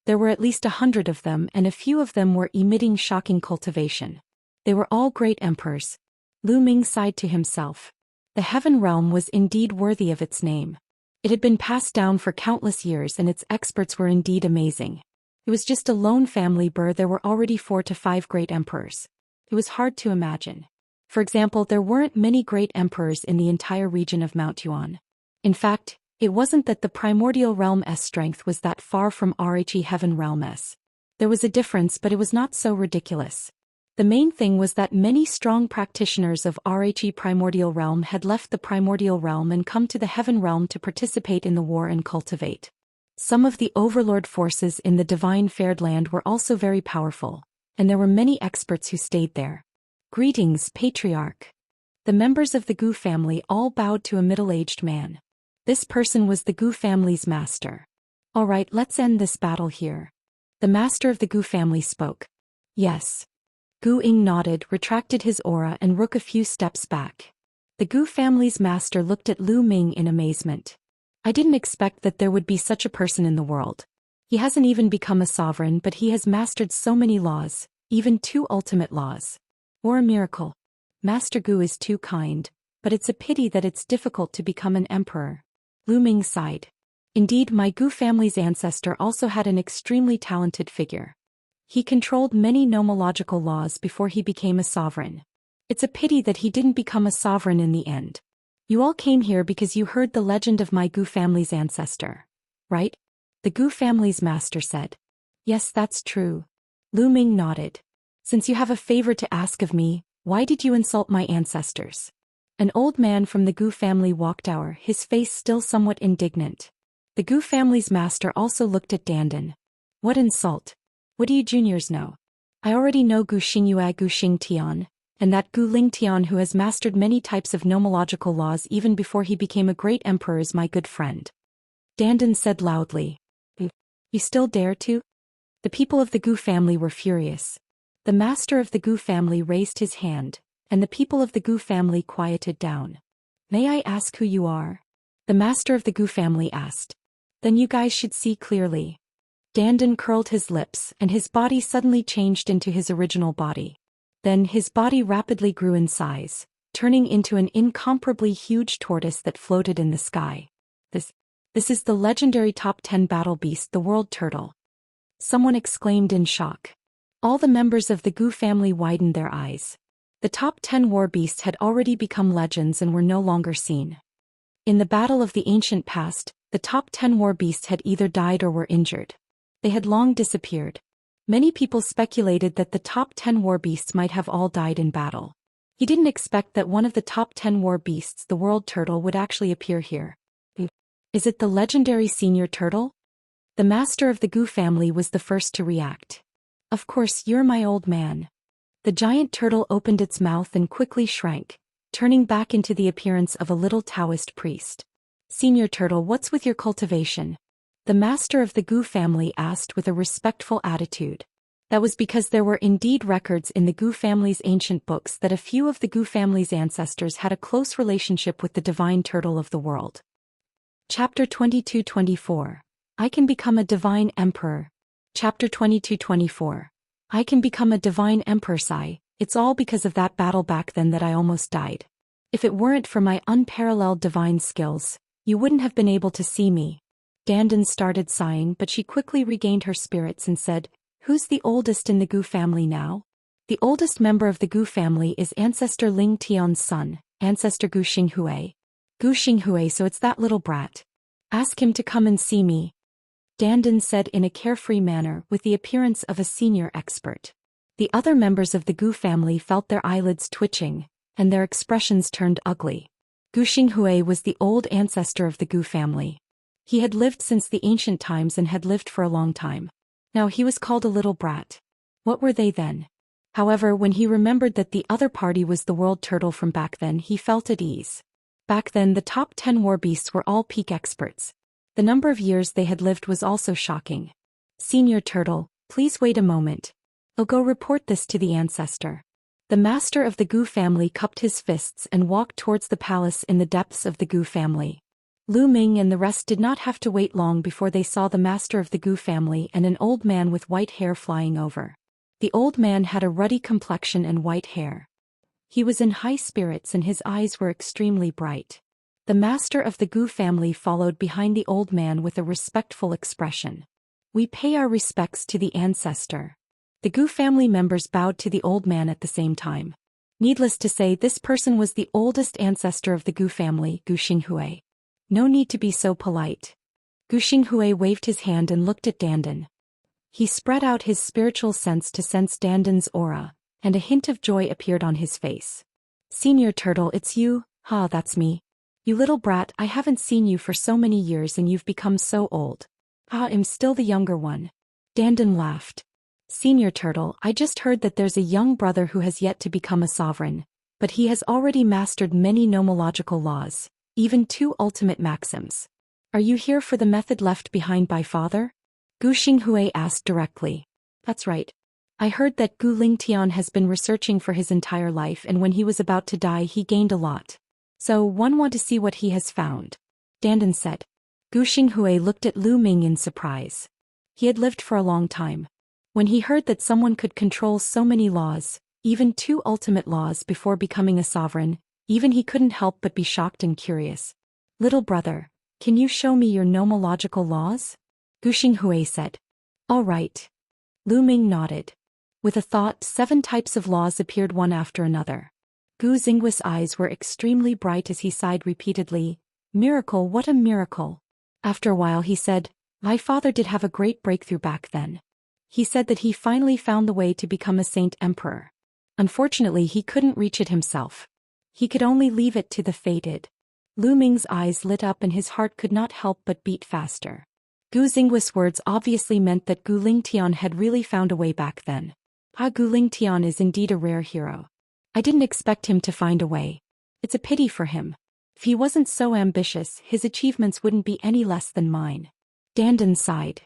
There were at least 100 of them, and a few of them were emitting shocking cultivation. They were all great emperors. Lu Ming sighed to himself. The heaven realm was indeed worthy of its name. It had been passed down for countless years and its experts were indeed amazing. It was just a lone family there were already 4 to 5 great emperors. It was hard to imagine. For example, there weren't many great emperors in the entire region of Mount Yuan. In fact, it wasn't that the primordial realm's strength was that far from RHE heaven realm's. There was a difference, but it was not so ridiculous. The main thing was that many strong practitioners of RHE primordial realm had left the primordial realm and come to the heaven realm to participate in the war and cultivate. Some of the overlord forces in the divine fared land were also very powerful, and there were many experts who stayed there. Greetings, Patriarch. The members of the Gu family all bowed to a middle-aged man. This person was the Gu family's master. Alright, let's end this battle here. The master of the Gu family spoke. Yes. Gu Ying nodded, retracted his aura and rook a few steps back. The Gu family's master looked at Lu Ming in amazement. I didn't expect that there would be such a person in the world. He hasn't even become a sovereign, but he has mastered so many laws, even 2 ultimate laws. Or a miracle. Master Gu is too kind, but it's a pity that it's difficult to become an emperor. Lu Ming sighed. Indeed, my Gu family's ancestor also had an extremely talented figure. He controlled many nomological laws before he became a sovereign. It's a pity that he didn't become a sovereign in the end. You all came here because you heard the legend of my Gu family's ancestor, right? The Gu family's master said. Yes, that's true. Lu Ming nodded. Since you have a favor to ask of me, why did you insult my ancestors? An old man from the Gu family walked out, his face still somewhat indignant. The Gu family's master also looked at dandan. What insult? What do you juniors know? I already know Gu Xingyue Gu Xingtian, and that Gu Lingtian who has mastered many types of nomological laws even before he became a great emperor is my good friend. Dandan said loudly. You still dare to? The people of the Gu family were furious. The master of the Gu family raised his hand, and the people of the Gu family quieted down. May I ask who you are? The master of the Gu family asked. Then you guys should see clearly. Dandan curled his lips and his body suddenly changed into his original body. Then his body rapidly grew in size, turning into an incomparably huge tortoise that floated in the sky. This is the legendary top 10 battle beast, the world turtle. Someone exclaimed in shock. All the members of the Gu family widened their eyes. The top 10 war beasts had already become legends and were no longer seen. In the battle of the ancient past, the top 10 war beasts had either died or were injured. They had long disappeared. Many people speculated that the top 10 war beasts might have all died in battle. He didn't expect that one of the top 10 war beasts, the world turtle, would actually appear here. Is it the legendary senior turtle? The master of the Gu family was the first to react. Of course, you're my old man. The giant turtle opened its mouth and quickly shrank, turning back into the appearance of a little Daoist priest. Senior turtle, what's with your cultivation? The master of the Gu family asked with a respectful attitude. That was because there were indeed records in the Gu family's ancient books that a few of the Gu family's ancestors had a close relationship with the divine turtle of the world. Chapter 22-24. I can become a divine emperor. Chapter 22-24. I can become a divine emperor, sigh. It's all because of that battle back then that I almost died. If it weren't for my unparalleled divine skills, you wouldn't have been able to see me. Dandan started sighing, but she quickly regained her spirits and said, Who's the oldest in the Gu family now? The oldest member of the Gu family is Ancestor Ling Tian's son, Ancestor Gu Xinghui. Gu Xinghui, so it's that little brat. Ask him to come and see me. Dandan said in a carefree manner with the appearance of a senior expert. The other members of the Gu family felt their eyelids twitching, and their expressions turned ugly. Gu Xinghui was the old ancestor of the Gu family. He had lived since the ancient times and had lived for a long time. Now he was called a little brat. What were they then? However, when he remembered that the other party was the world turtle from back then, he felt at ease. Back then the top 10 war beasts were all peak experts. The number of years they had lived was also shocking. Senior turtle, please wait a moment. I'll go report this to the ancestor. The master of the Gu family cupped his fists and walked towards the palace in the depths of the Gu family. Ming and the rest did not have to wait long before they saw the master of the Gu family and an old man with white hair flying over. The old man had a ruddy complexion and white hair. He was in high spirits and his eyes were extremely bright. The master of the Gu family followed behind the old man with a respectful expression. We pay our respects to the ancestor. The Gu family members bowed to the old man at the same time. Needless to say, this person was the oldest ancestor of the Gu family, Gu Xinghui. No need to be so polite. Gu Xinghui waved his hand and looked at Dandan. He spread out his spiritual sense to sense Dandan's aura, and a hint of joy appeared on his face. Senior turtle, it's you? Ha, that's me. You little brat, I haven't seen you for so many years and you've become so old. I'm still the younger one. Dandan laughed. Senior turtle, I just heard that there's a young brother who has yet to become a sovereign, but he has already mastered many nomological laws, even 2 ultimate maxims. Are you here for the method left behind by father? Gu Xinghui asked directly. That's right. I heard that Gu Lingtian has been researching for his entire life and when he was about to die he gained a lot. So one want to see what he has found. Dandan said. Gu Xinghui looked at Ming in surprise. He had lived for a long time. When he heard that someone could control so many laws, even 2 ultimate laws before becoming a sovereign, even he couldn't help but be shocked and curious. Little brother, can you show me your nomological laws? Gu Xinghui said. All right. Ming nodded. With a thought, 7 types of laws appeared one after another. Gu Xinghui's eyes were extremely bright as he sighed repeatedly. Miracle, what a miracle. After a while he said, My father did have a great breakthrough back then. He said that he finally found the way to become a saint emperor. Unfortunately he couldn't reach it himself. He could only leave it to the fated. Ming's eyes lit up and his heart could not help but beat faster. Gu Xinghui's words obviously meant that Gu Lingtian had really found a way back then. Gu Lingtian is indeed a rare hero. I didn't expect him to find a way. It's a pity for him. If he wasn't so ambitious, his achievements wouldn't be any less than mine. Dandan sighed.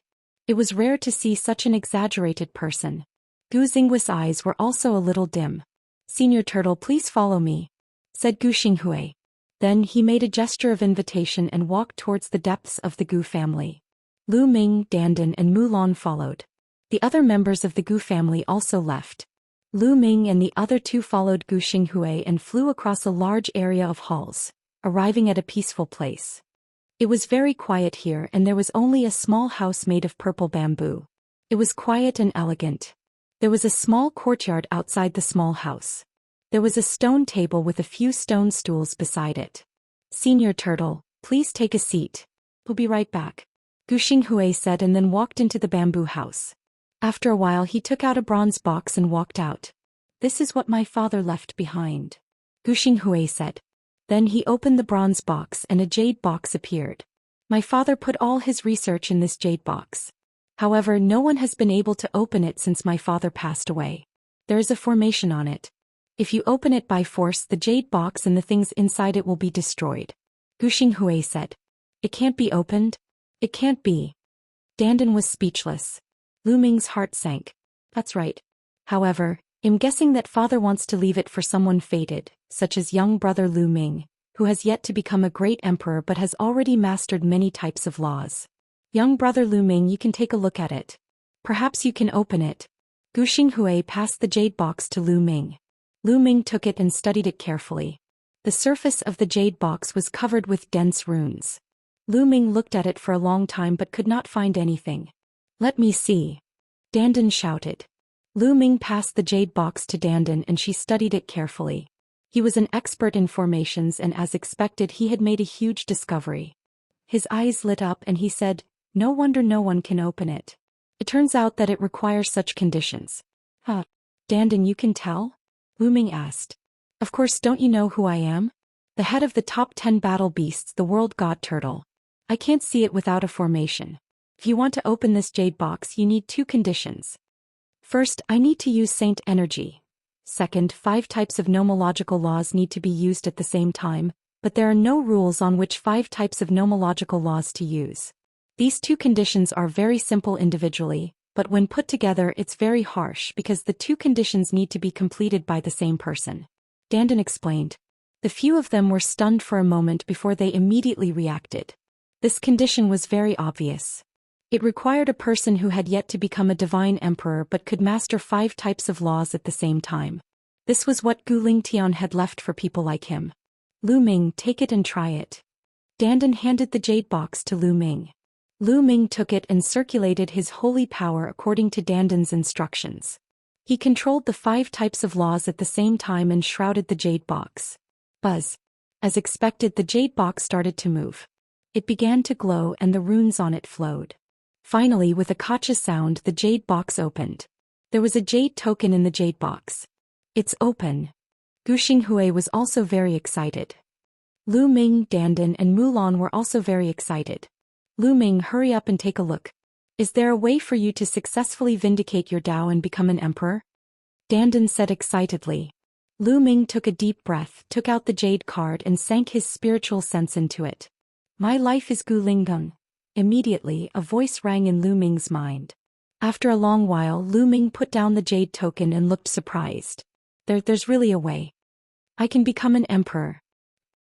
It was rare to see such an exaggerated person. Gu Xinghui's eyes were also a little dim. Senior turtle, please follow me, said Gu Xinghui. Then he made a gesture of invitation and walked towards the depths of the Gu family. Ming, Dandan and Mu Lan followed. The other members of the Gu family also left. Ming and the other 2 followed Gu Xinghui and flew across a large area of halls, arriving at a peaceful place. It was very quiet here and there was only a small house made of purple bamboo. It was quiet and elegant. There was a small courtyard outside the small house. There was a stone table with a few stone stools beside it. Senior turtle, please take a seat. We'll be right back, Gu Xinghui said and then walked into the bamboo house. After a while he took out a bronze box and walked out. This is what my father left behind. Gu Xinghui said. Then he opened the bronze box and a jade box appeared. My father put all his research in this jade box. However, no one has been able to open it since my father passed away. There is a formation on it. If you open it by force, the jade box and the things inside it will be destroyed. Gu Xinghui said. It can't be opened? It can't be. Dandan was speechless. Lu Ming's heart sank. That's right. However, I'm guessing that father wants to leave it for someone fated, such as young brother Lu Ming, who has yet to become a great emperor but has already mastered many types of laws. Young brother Lu Ming, you can take a look at it. Perhaps you can open it. Gu Xinghui passed the jade box to Lu Ming. Lu Ming took it and studied it carefully. The surface of the jade box was covered with dense runes. Lu Ming looked at it for a long time but could not find anything. Let me see. Dandan shouted. Lu Ming passed the jade box to Dandan and she studied it carefully. He was an expert in formations and as expected he had made a huge discovery. His eyes lit up and he said, no wonder no one can open it. It turns out that it requires such conditions. Huh. Dandan, you can tell? Lu Ming asked. Of course, don't you know who I am? The head of the top 10 battle beasts, the world god turtle. I can't see it without a formation. If you want to open this jade box, you need 2 conditions. First, I need to use saint energy. Second, 5 types of nomological laws need to be used at the same time, but there are no rules on which 5 types of nomological laws to use. These 2 conditions are very simple individually, but when put together it's very harsh because the 2 conditions need to be completed by the same person. Dandan explained. The few of them were stunned for a moment before they immediately reacted. This condition was very obvious. It required a person who had yet to become a divine emperor but could master 5 types of laws at the same time. This was what Gu Lingtian had left for people like him. Lu Ming, take it and try it. Dandan handed the jade box to Lu Ming. Lu Ming took it and circulated his holy power according to Dandan's instructions. He controlled the 5 types of laws at the same time and shrouded the jade box. Buzz. As expected, the jade box started to move. It began to glow and the runes on it flowed. Finally, with a kacha sound, the jade box opened. There was a jade token in the jade box. It's open. Gu Xinghui was also very excited. Lu Ming, Dandan and Mu Lan were also very excited. Lu Ming, hurry up and take a look. Is there a way for you to successfully vindicate your Dao and become an emperor? Dandan said excitedly. Lu Ming took a deep breath, took out the jade card and sank his spiritual sense into it. My life is Gu Linggong. Immediately, a voice rang in Lu Ming's mind. After a long while, Lu Ming put down the jade token and looked surprised. There's really a way. I can become an emperor.